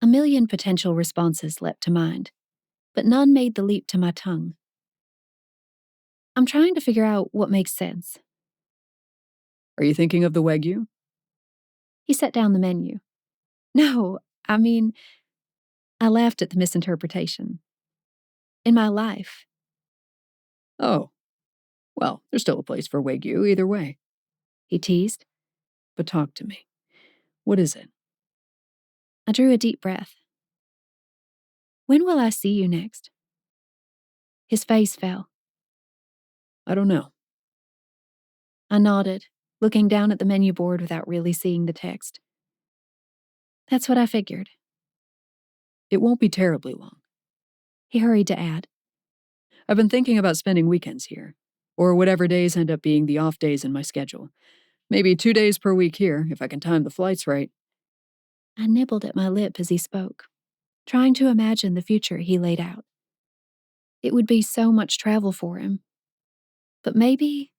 million potential responses leapt to mind, but none made the leap to my tongue. I'm trying to figure out what makes sense. Are you thinking of the Wagyu? He set down the menu. No, I laughed at the misinterpretation. In my life. Oh. Well, there's still a place for Wagyu either way. He teased. But talk to me. What is it? I drew a deep breath. When will I see you next? His face fell. I don't know. I nodded, looking down at the menu board without really seeing the text. That's what I figured. It won't be terribly long. He hurried to add. I've been thinking about spending weekends here, or whatever days end up being the off days in my schedule. Maybe 2 days per week here, if I can time the flights right. I nibbled at my lip as he spoke, trying to imagine the future he laid out. It would be so much travel for him. But maybe...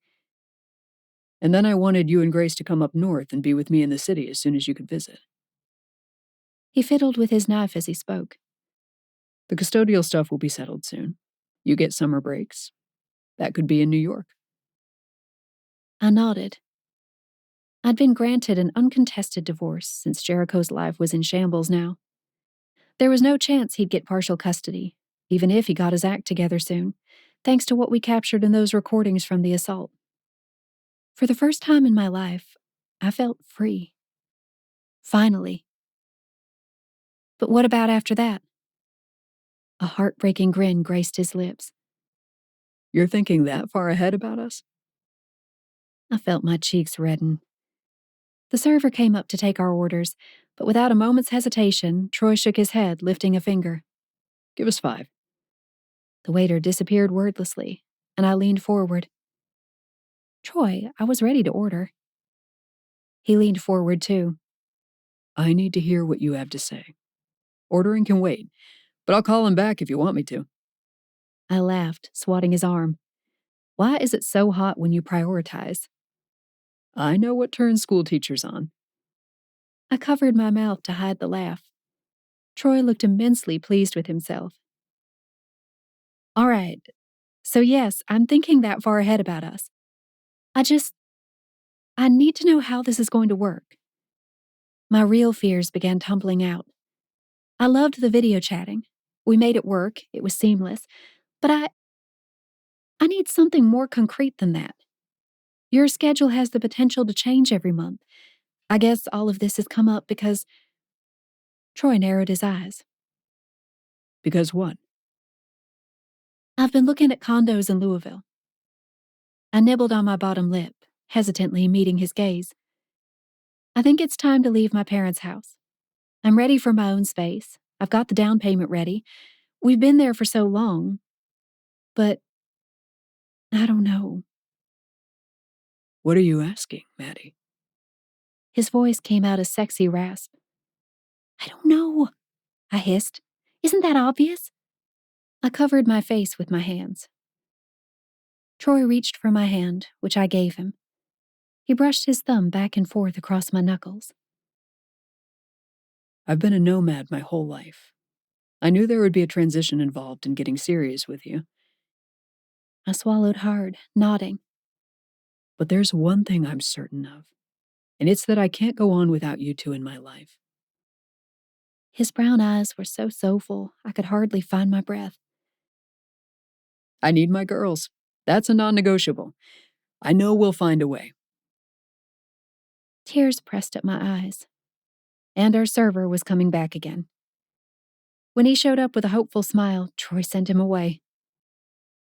And then I wanted you and Grace to come up north and be with me in the city as soon as you could visit. He fiddled with his knife as he spoke. The custodial stuff will be settled soon. You get summer breaks. That could be in New York. I nodded. I'd been granted an uncontested divorce since Jericho's life was in shambles now. There was no chance he'd get partial custody, even if he got his act together soon, thanks to what we captured in those recordings from the assault. For the first time in my life, I felt free. Finally. But what about after that? A heartbreaking grin graced his lips. You're thinking that far ahead about us? I felt my cheeks redden. The server came up to take our orders, but without a moment's hesitation, Troy shook his head, lifting a finger. Give us 5. The waiter disappeared wordlessly, and I leaned forward. Troy, I was ready to order. He leaned forward, too. I need to hear what you have to say. Ordering can wait, but I'll call him back if you want me to. I laughed, swatting his arm. Why is it so hot when you prioritize? I know what turns school teachers on. I covered my mouth to hide the laugh. Troy looked immensely pleased with himself. All right. So yes, I'm thinking that far ahead about us. I need to know how this is going to work. My real fears began tumbling out. I loved the video chatting. We made it work. It was seamless. But I need something more concrete than that. Your schedule has the potential to change every month. I guess all of this has come up because... Troy narrowed his eyes. Because what? I've been looking at condos in Louisville. I nibbled on my bottom lip, hesitantly meeting his gaze. I think it's time to leave my parents' house. I'm ready for my own space. I've got the down payment ready. We've been there for so long. But I don't know. What are you asking, Maddie? His voice came out a sexy rasp. I don't know, I hissed. Isn't that obvious? I covered my face with my hands. Troy reached for my hand, which I gave him. He brushed his thumb back and forth across my knuckles. I've been a nomad my whole life. I knew there would be a transition involved in getting serious with you. I swallowed hard, nodding. But there's one thing I'm certain of, and it's that I can't go on without you two in my life. His brown eyes were so soulful, I could hardly find my breath. I need my girls. That's a non-negotiable. I know we'll find a way. Tears pressed at my eyes. And our server was coming back again. When he showed up with a hopeful smile, Troy sent him away.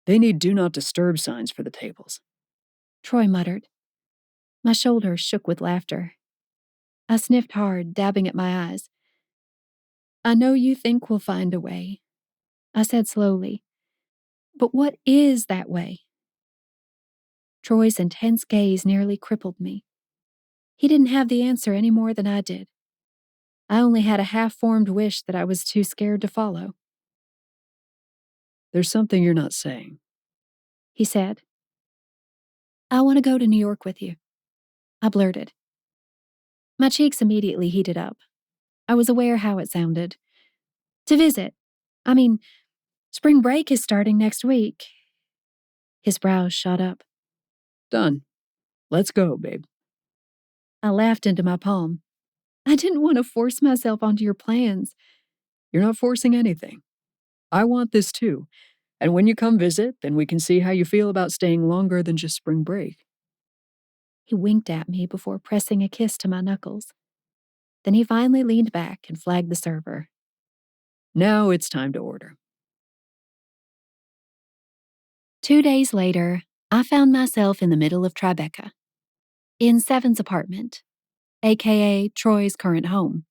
They need do not disturb signs for the tables. Troy muttered. My shoulders shook with laughter. I sniffed hard, dabbing at my eyes. I know you think we'll find a way, I said slowly. But what is that way? Troy's intense gaze nearly crippled me. He didn't have the answer any more than I did. I only had a half-formed wish that I was too scared to follow. There's something you're not saying, he said. I want to go to New York with you, I blurted. My cheeks immediately heated up. I was aware how it sounded. To visit. I mean, spring break is starting next week. His brows shot up. Done. Let's go, babe. I laughed into my palm. I didn't want to force myself onto your plans. You're not forcing anything. I want this too. And when you come visit, then we can see how you feel about staying longer than just spring break. He winked at me before pressing a kiss to my knuckles. Then he finally leaned back and flagged the server. Now it's time to order. 2 days later, I found myself in the middle of Tribeca, in Seven's apartment, aka Troy's current home.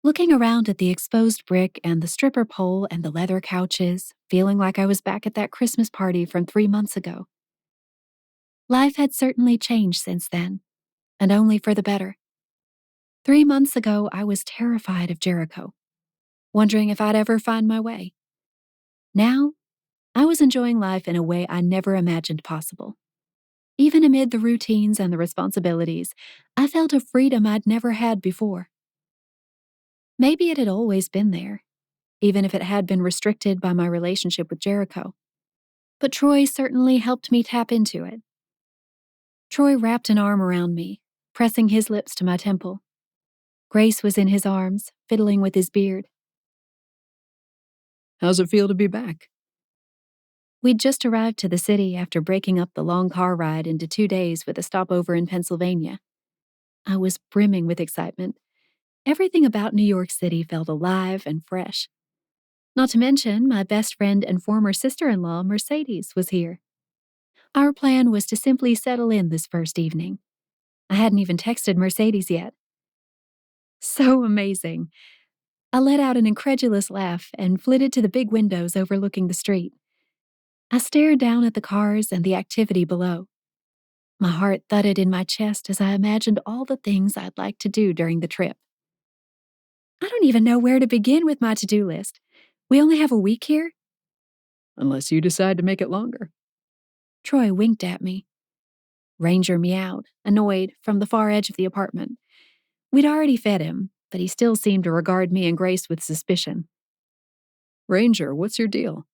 Looking around at the exposed brick and the stripper pole and the leather couches, feeling like I was back at that Christmas party from 3 months ago. Life had certainly changed since then, and only for the better. 3 months ago, I was terrified of Jericho, wondering if I'd ever find my way. Now, I was enjoying life in a way I never imagined possible. Even amid the routines and the responsibilities, I felt a freedom I'd never had before. Maybe it had always been there, even if it had been restricted by my relationship with Jericho. But Troy certainly helped me tap into it. Troy wrapped an arm around me, pressing his lips to my temple. Grace was in his arms, fiddling with his beard. How's it feel to be back? We'd just arrived to the city after breaking up the long car ride into 2 days with a stopover in Pennsylvania. I was brimming with excitement. Everything about New York City felt alive and fresh. Not to mention, my best friend and former sister-in-law, Mercedes, was here. Our plan was to simply settle in this first evening. I hadn't even texted Mercedes yet. So amazing. I let out an incredulous laugh and flitted to the big windows overlooking the street. I stared down at the cars and the activity below. My heart thudded in my chest as I imagined all the things I'd like to do during the trip. I don't even know where to begin with my to-do list. We only have a week here? Unless you decide to make it longer. Troy winked at me. Ranger meowed, annoyed, from the far edge of the apartment. We'd already fed him, but he still seemed to regard me and Grace with suspicion. Ranger, what's your deal?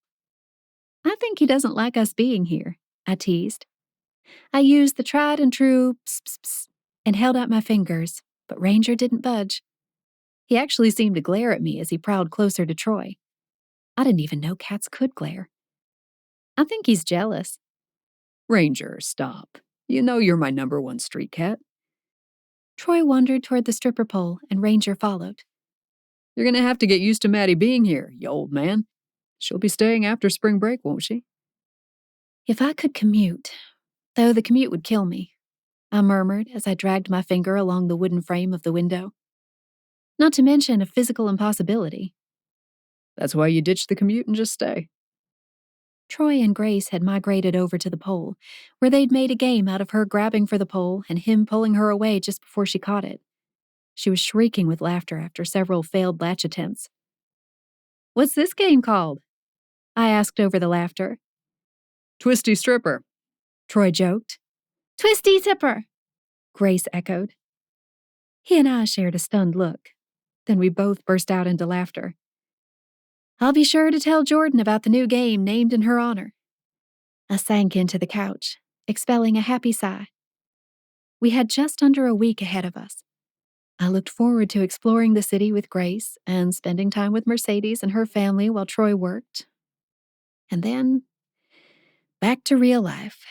I think he doesn't like us being here, I teased. I used the tried and true pss, pss, pss, and held out my fingers, but Ranger didn't budge. He actually seemed to glare at me as he prowled closer to Troy. I didn't even know cats could glare. I think he's jealous. Ranger, stop. You know you're my #1 street cat. Troy wandered toward the stripper pole, and Ranger followed. You're gonna have to get used to Maddie being here, you old man. She'll be staying after spring break, won't she? If I could commute, though the commute would kill me, I murmured as I dragged my finger along the wooden frame of the window. Not to mention a physical impossibility. That's why you ditch the commute and just stay. Troy and Grace had migrated over to the pole, where they'd made a game out of her grabbing for the pole and him pulling her away just before she caught it. She was shrieking with laughter after several failed latch attempts. "What's this game called?" I asked over the laughter. Twisty stripper, Troy joked. "Twisty tipper," Grace echoed. He and I shared a stunned look. Then we both burst out into laughter. I'll be sure to tell Jordan about the new game named in her honor. I sank into the couch, expelling a happy sigh. We had just under a week ahead of us. I looked forward to exploring the city with Grace and spending time with Mercedes and her family while Troy worked. And then, back to real life.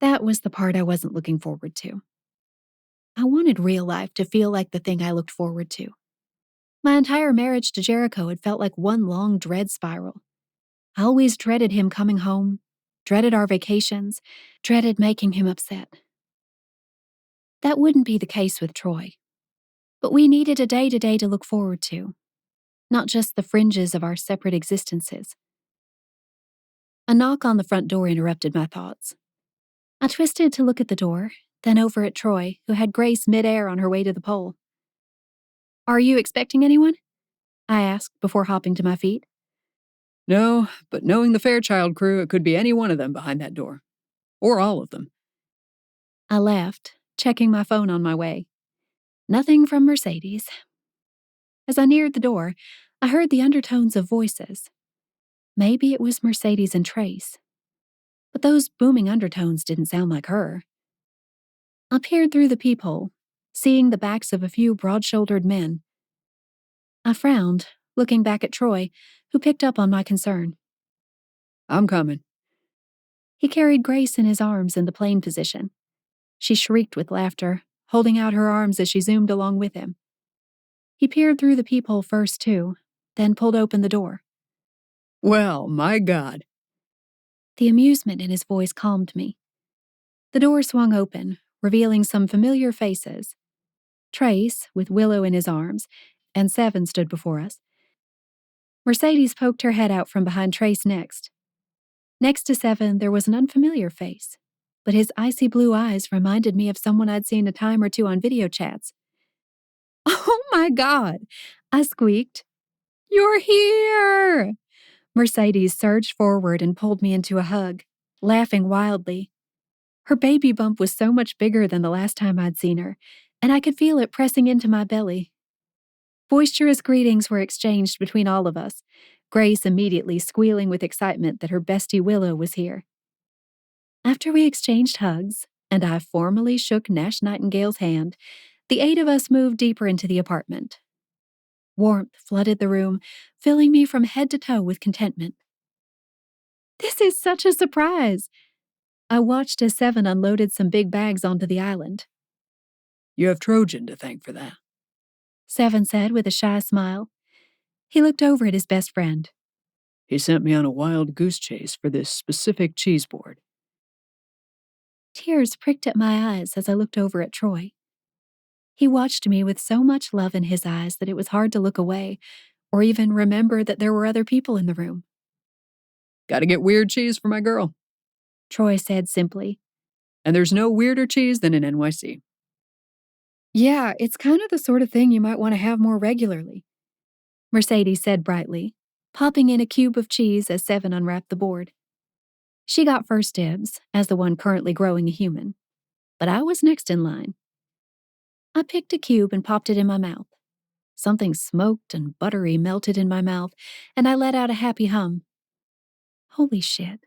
That was the part I wasn't looking forward to. I wanted real life to feel like the thing I looked forward to. My entire marriage to Jericho had felt like one long dread spiral. I always dreaded him coming home, dreaded our vacations, dreaded making him upset. That wouldn't be the case with Troy. But we needed a day-to-day to look forward to, not just the fringes of our separate existences. A knock on the front door interrupted my thoughts. I twisted to look at the door, then over at Troy, who had Grace midair on her way to the pole. Are you expecting anyone? I asked before hopping to my feet. No, but knowing the Fairchild crew, it could be any one of them behind that door. Or all of them. I laughed, checking my phone on my way. Nothing from Mercedes. As I neared the door, I heard the undertones of voices. Maybe it was Mercedes and Trace. But those booming undertones didn't sound like her. I peered through the peephole, seeing the backs of a few broad-shouldered men. I frowned, looking back at Troy, who picked up on my concern. I'm coming. He carried Grace in his arms in the plane position. She shrieked with laughter, holding out her arms as she zoomed along with him. He peered through the peephole first, too, then pulled open the door. Well, my God. The amusement in his voice calmed me. The door swung open, revealing some familiar faces. Trace, with Willow in his arms, and Seven stood before us. Mercedes poked her head out from behind Trace next. Next to Seven, there was an unfamiliar face, but his icy blue eyes reminded me of someone I'd seen a time or two on video chats. Oh my God, I squeaked. You're here! Mercedes surged forward and pulled me into a hug, laughing wildly. Her baby bump was so much bigger than the last time I'd seen her, and I could feel it pressing into my belly. Boisterous greetings were exchanged between all of us, Grace immediately squealing with excitement that her bestie Willow was here. After we exchanged hugs, and I formally shook Nash Nightingale's hand, the 8 of us moved deeper into the apartment. Warmth flooded the room, filling me from head to toe with contentment. This is such a surprise! I watched as Seven unloaded some big bags onto the island. You have Trojan to thank for that. Seven said with a shy smile. He looked over at his best friend. He sent me on a wild goose chase for this specific cheese board. Tears pricked at my eyes as I looked over at Troy. He watched me with so much love in his eyes that it was hard to look away, or even remember that there were other people in the room. Gotta get weird cheese for my girl, Troy said simply. And there's no weirder cheese than in NYC. Yeah, it's kind of the sort of thing you might want to have more regularly, Mercedes said brightly, popping in a cube of cheese as Seven unwrapped the board. She got first dibs, as the one currently growing a human, but I was next in line. I picked a cube and popped it in my mouth. Something smoked and buttery melted in my mouth, and I let out a happy hum. Holy shit.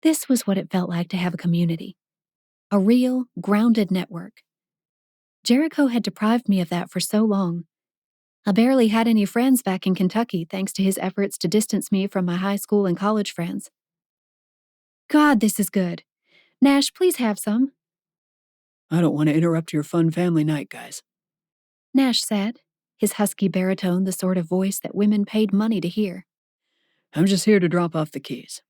This was what it felt like to have a community. A real, grounded network. Jericho had deprived me of that for so long. I barely had any friends back in Kentucky thanks to his efforts to distance me from my high school and college friends. God, this is good. Nash, please have some. I don't want to interrupt your fun family night, guys, Nash said, his husky baritone the sort of voice that women paid money to hear. I'm just here to drop off the keys.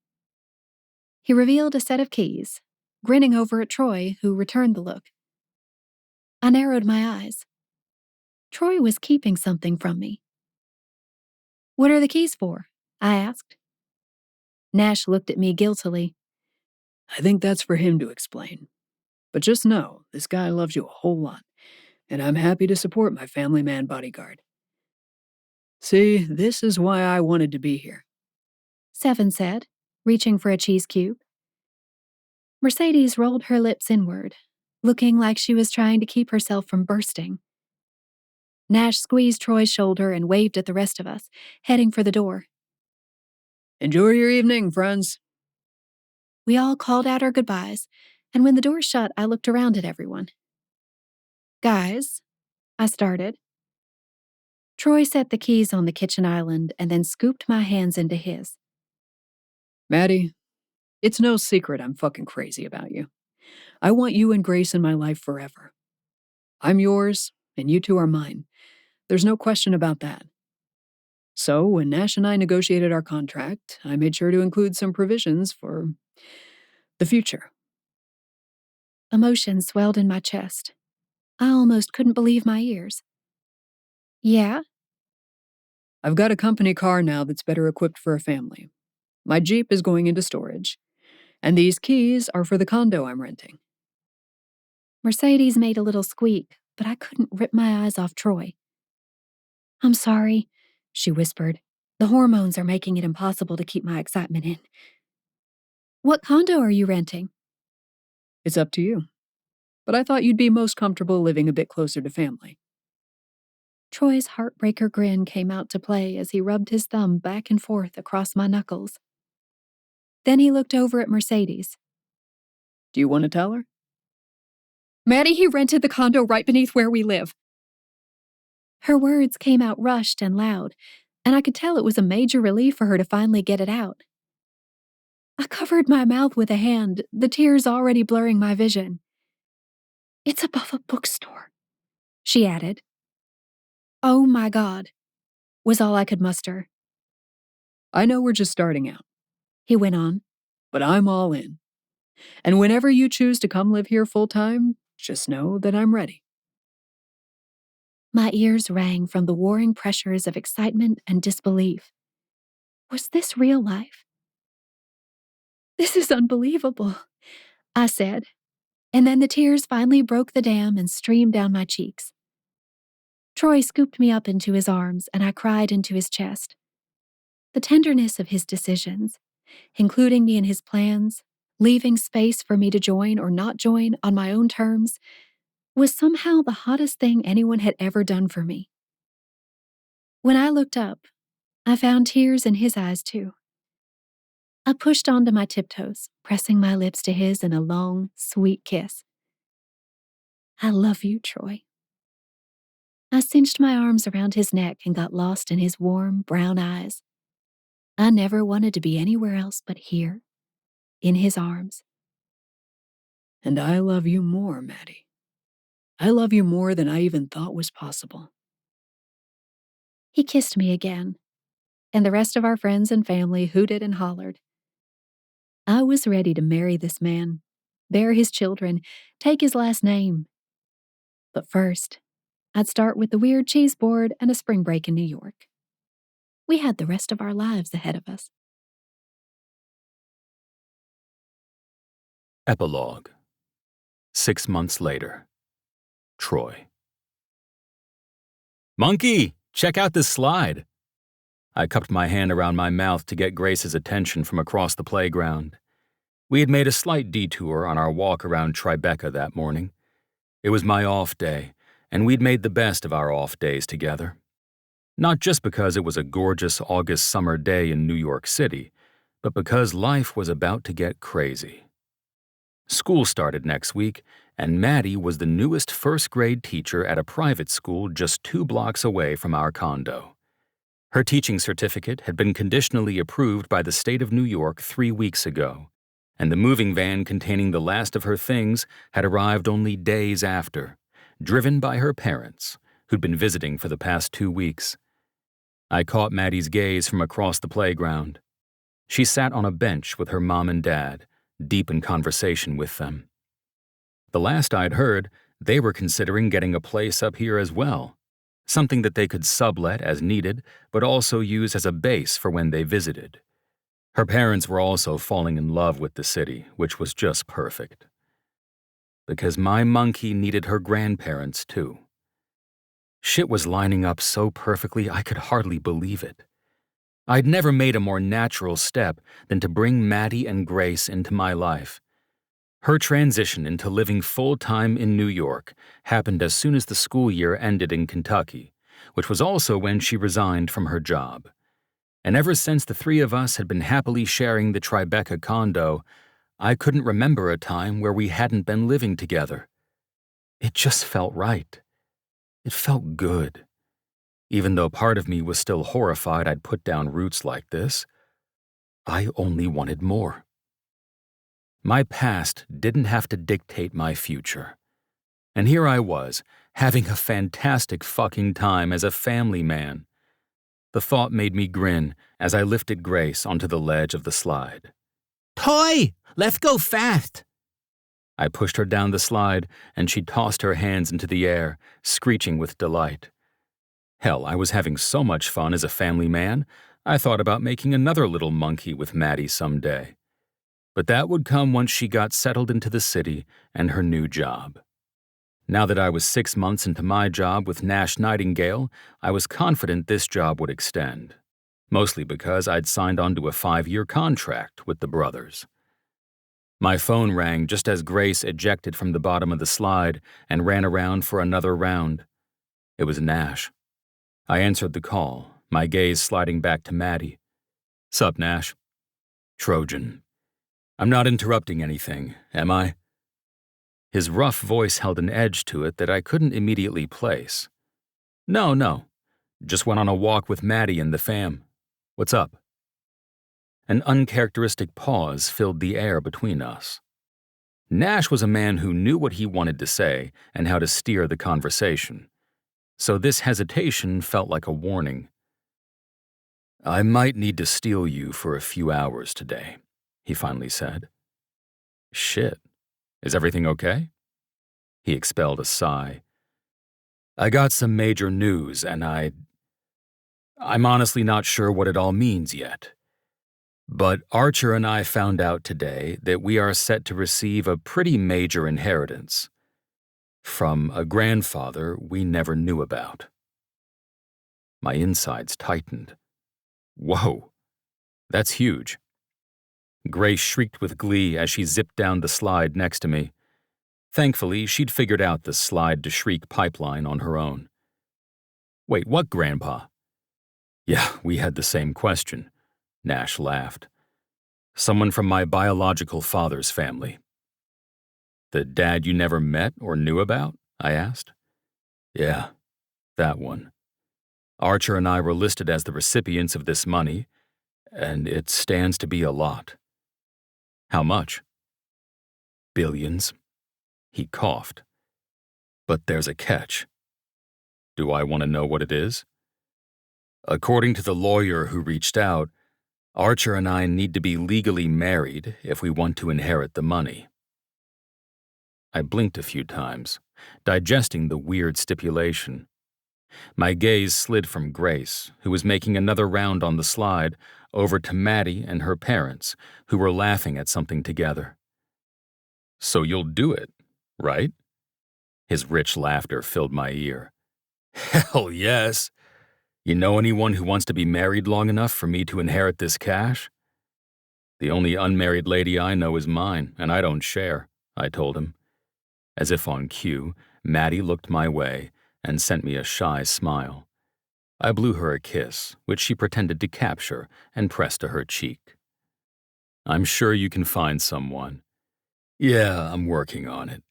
He revealed a set of keys, grinning over at Troy, who returned the look. I narrowed my eyes. Troy was keeping something from me. What are the keys for? I asked. Nash looked at me guiltily. I think that's for him to explain. But just know, this guy loves you a whole lot, and I'm happy to support my family man Bodyguard. See, this is why I wanted to be here, Seven said, reaching for a cheese cube. Mercedes rolled her lips inward, looking like she was trying to keep herself from bursting. Nash squeezed Troy's shoulder and waved at the rest of us, heading for the door. Enjoy your evening, friends. We all called out our goodbyes, and when the door shut, I looked around at everyone. Guys, I started. Troy set the keys on the kitchen island and then scooped my hands into his. Maddie, it's no secret I'm fucking crazy about you. I want you and Grace in my life forever. I'm yours, and you two are mine. There's no question about that. So, when Nash and I negotiated our contract, I made sure to include some provisions for the future. Emotion swelled in my chest. I almost couldn't believe my ears. Yeah? I've got a company car now that's better equipped for a family. My Jeep is going into storage, and these keys are for the condo I'm renting. Mercedes made a little squeak, but I couldn't rip my eyes off Troy. I'm sorry, she whispered. The hormones are making it impossible to keep my excitement in. What condo are you renting? It's up to you. But I thought you'd be most comfortable living a bit closer to family. Troy's heartbreaker grin came out to play as he rubbed his thumb back and forth across my knuckles. Then he looked over at Mercedes. Do you want to tell her? Maddie, he rented the condo right beneath where we live. Her words came out rushed and loud, and I could tell it was a major relief for her to finally get it out. I covered my mouth with a hand, the tears already blurring my vision. It's above a bookstore, she added. Oh my God, was all I could muster. I know we're just starting out, he went on, but I'm all in. And whenever you choose to come live here full-time, just know that I'm ready. My ears rang from the warring pressures of excitement and disbelief. Was this real life? This is unbelievable, I said, and then the tears finally broke the dam and streamed down my cheeks. Troy scooped me up into his arms, and I cried into his chest. The tenderness of his decisions, including me in his plans, leaving space for me to join or not join on my own terms, was somehow the hottest thing anyone had ever done for me. When I looked up, I found tears in his eyes too. I pushed onto my tiptoes, pressing my lips to his in a long, sweet kiss. I love you, Troy. I cinched my arms around his neck and got lost in his warm, brown eyes. I never wanted to be anywhere else but here, in his arms. And I love you more, Maddie. I love you more than I even thought was possible. He kissed me again, and the rest of our friends and family hooted and hollered. I was ready to marry this man, bear his children, take his last name. But first, I'd start with the weird cheese board and a spring break in New York. We had the rest of our lives ahead of us. Epilogue. 6 months later. Troy. Monkey, check out this slide. I cupped my hand around my mouth to get Grace's attention from across the playground. We had made a slight detour on our walk around Tribeca that morning. It was my off day, and we'd made the best of our off days together. Not just because it was a gorgeous August summer day in New York City, but because life was about to get crazy. School started next week, and Maddie was the newest first-grade teacher at a private school just 2 blocks away from our condo. Her teaching certificate had been conditionally approved by the state of New York 3 weeks ago, and the moving van containing the last of her things had arrived only days after, driven by her parents, who'd been visiting for the past 2 weeks. I caught Maddie's gaze from across the playground. She sat on a bench with her mom and dad, deep in conversation with them. The last I'd heard, they were considering getting a place up here as well, something that they could sublet as needed, but also use as a base for when they visited. Her parents were also falling in love with the city, which was just perfect. Because my monkey needed her grandparents too. Shit was lining up so perfectly I could hardly believe it. I'd never made a more natural step than to bring Maddie and Grace into my life. Her transition into living full-time in New York happened as soon as the school year ended in Kentucky, which was also when she resigned from her job. And ever since the three of us had been happily sharing the Tribeca condo, I couldn't remember a time where we hadn't been living together. It just felt right. It felt good. Even though part of me was still horrified I'd put down roots like this, I only wanted more. My past didn't have to dictate my future. And here I was, having a fantastic fucking time as a family man. The thought made me grin as I lifted Grace onto the ledge of the slide. Toy, let's go fast. I pushed her down the slide, and she tossed her hands into the air, screeching with delight. Hell, I was having so much fun as a family man, I thought about making another little monkey with Maddie someday. But that would come once she got settled into the city and her new job. Now that I was 6 months into my job with Nash Nightingale, I was confident this job would extend, mostly because I'd signed onto a 5-year contract with the brothers. My phone rang just as Grace ejected from the bottom of the slide and ran around for another round. It was Nash. I answered the call, my gaze sliding back to Maddie. "Sup, Nash?" "Trojan. I'm not interrupting anything, am I?" His rough voice held an edge to it that I couldn't immediately place. No. Just went on a walk with Maddie and the fam. What's up?" An uncharacteristic pause filled the air between us. Nash was a man who knew what he wanted to say and how to steer the conversation. So this hesitation felt like a warning. "I might need to steal you for a few hours today," he finally said. "Shit. Is everything okay?" He expelled a sigh. "I got some major news, and I'm honestly not sure what it all means yet. But Archer and I found out today that we are set to receive a pretty major inheritance from a grandfather we never knew about." My insides tightened. Whoa, that's huge. Grace shrieked with glee as she zipped down the slide next to me. Thankfully, she'd figured out the slide-to-shriek pipeline on her own. "Wait, what, Grandpa?" "Yeah, we had the same question," Nash laughed. "Someone from my biological father's family." "The dad you never met or knew about?" I asked. "Yeah, that one. Archer and I were listed as the recipients of this money, and it stands to be a lot." "How much?" "Billions." He coughed. "But there's a catch." "Do I want to know what it is?" "According to the lawyer who reached out, Archer and I need to be legally married if we want to inherit the money." I blinked a few times, digesting the weird stipulation. My gaze slid from Grace, who was making another round on the slide, over to Maddie and her parents, who were laughing at something together. "So you'll do it, right?" His rich laughter filled my ear. "Hell yes! You know anyone who wants to be married long enough for me to inherit this cash?" "The only unmarried lady I know is mine, and I don't share," I told him. As if on cue, Maddie looked my way and sent me a shy smile. I blew her a kiss, which she pretended to capture and pressed to her cheek. "I'm sure you can find someone." "Yeah, I'm working on it.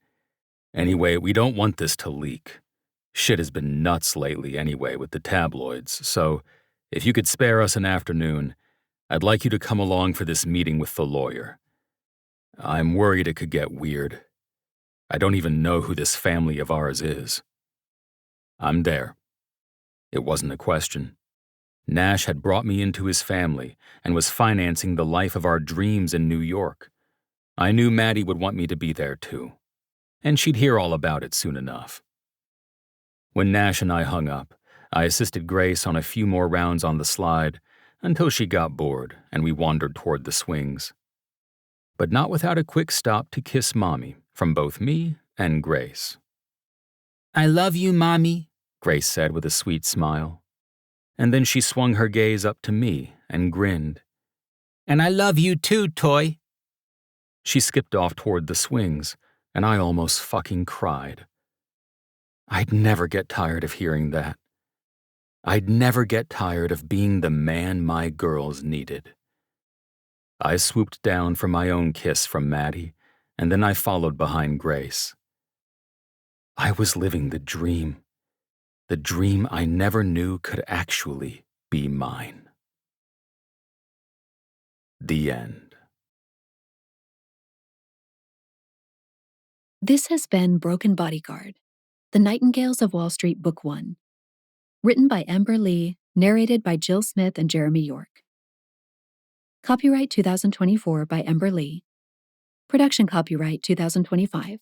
Anyway, we don't want this to leak. Shit has been nuts lately anyway with the tabloids, so if you could spare us an afternoon, I'd like you to come along for this meeting with the lawyer. I'm worried it could get weird. I don't even know who this family of ours is." "I'm there." It wasn't a question. Nash had brought me into his family and was financing the life of our dreams in New York. I knew Maddie would want me to be there too, and she'd hear all about it soon enough. When Nash and I hung up, I assisted Grace on a few more rounds on the slide until she got bored and we wandered toward the swings. But not without a quick stop to kiss Mommy from both me and Grace. "I love you, Mommy," Grace said with a sweet smile. And then she swung her gaze up to me and grinned. "And I love you too, Toy." She skipped off toward the swings, and I almost fucking cried. I'd never get tired of hearing that. I'd never get tired of being the man my girls needed. I swooped down for my own kiss from Maddie, and then I followed behind Grace. I was living the dream I never knew could actually be mine. The end. This has been Broken Bodyguard, The Nightingales of Wall Street Book 1. Written by Ember Leigh, narrated by Jill Smith and Jeremy York. Copyright 2024 by Ember Leigh. Production copyright 2025.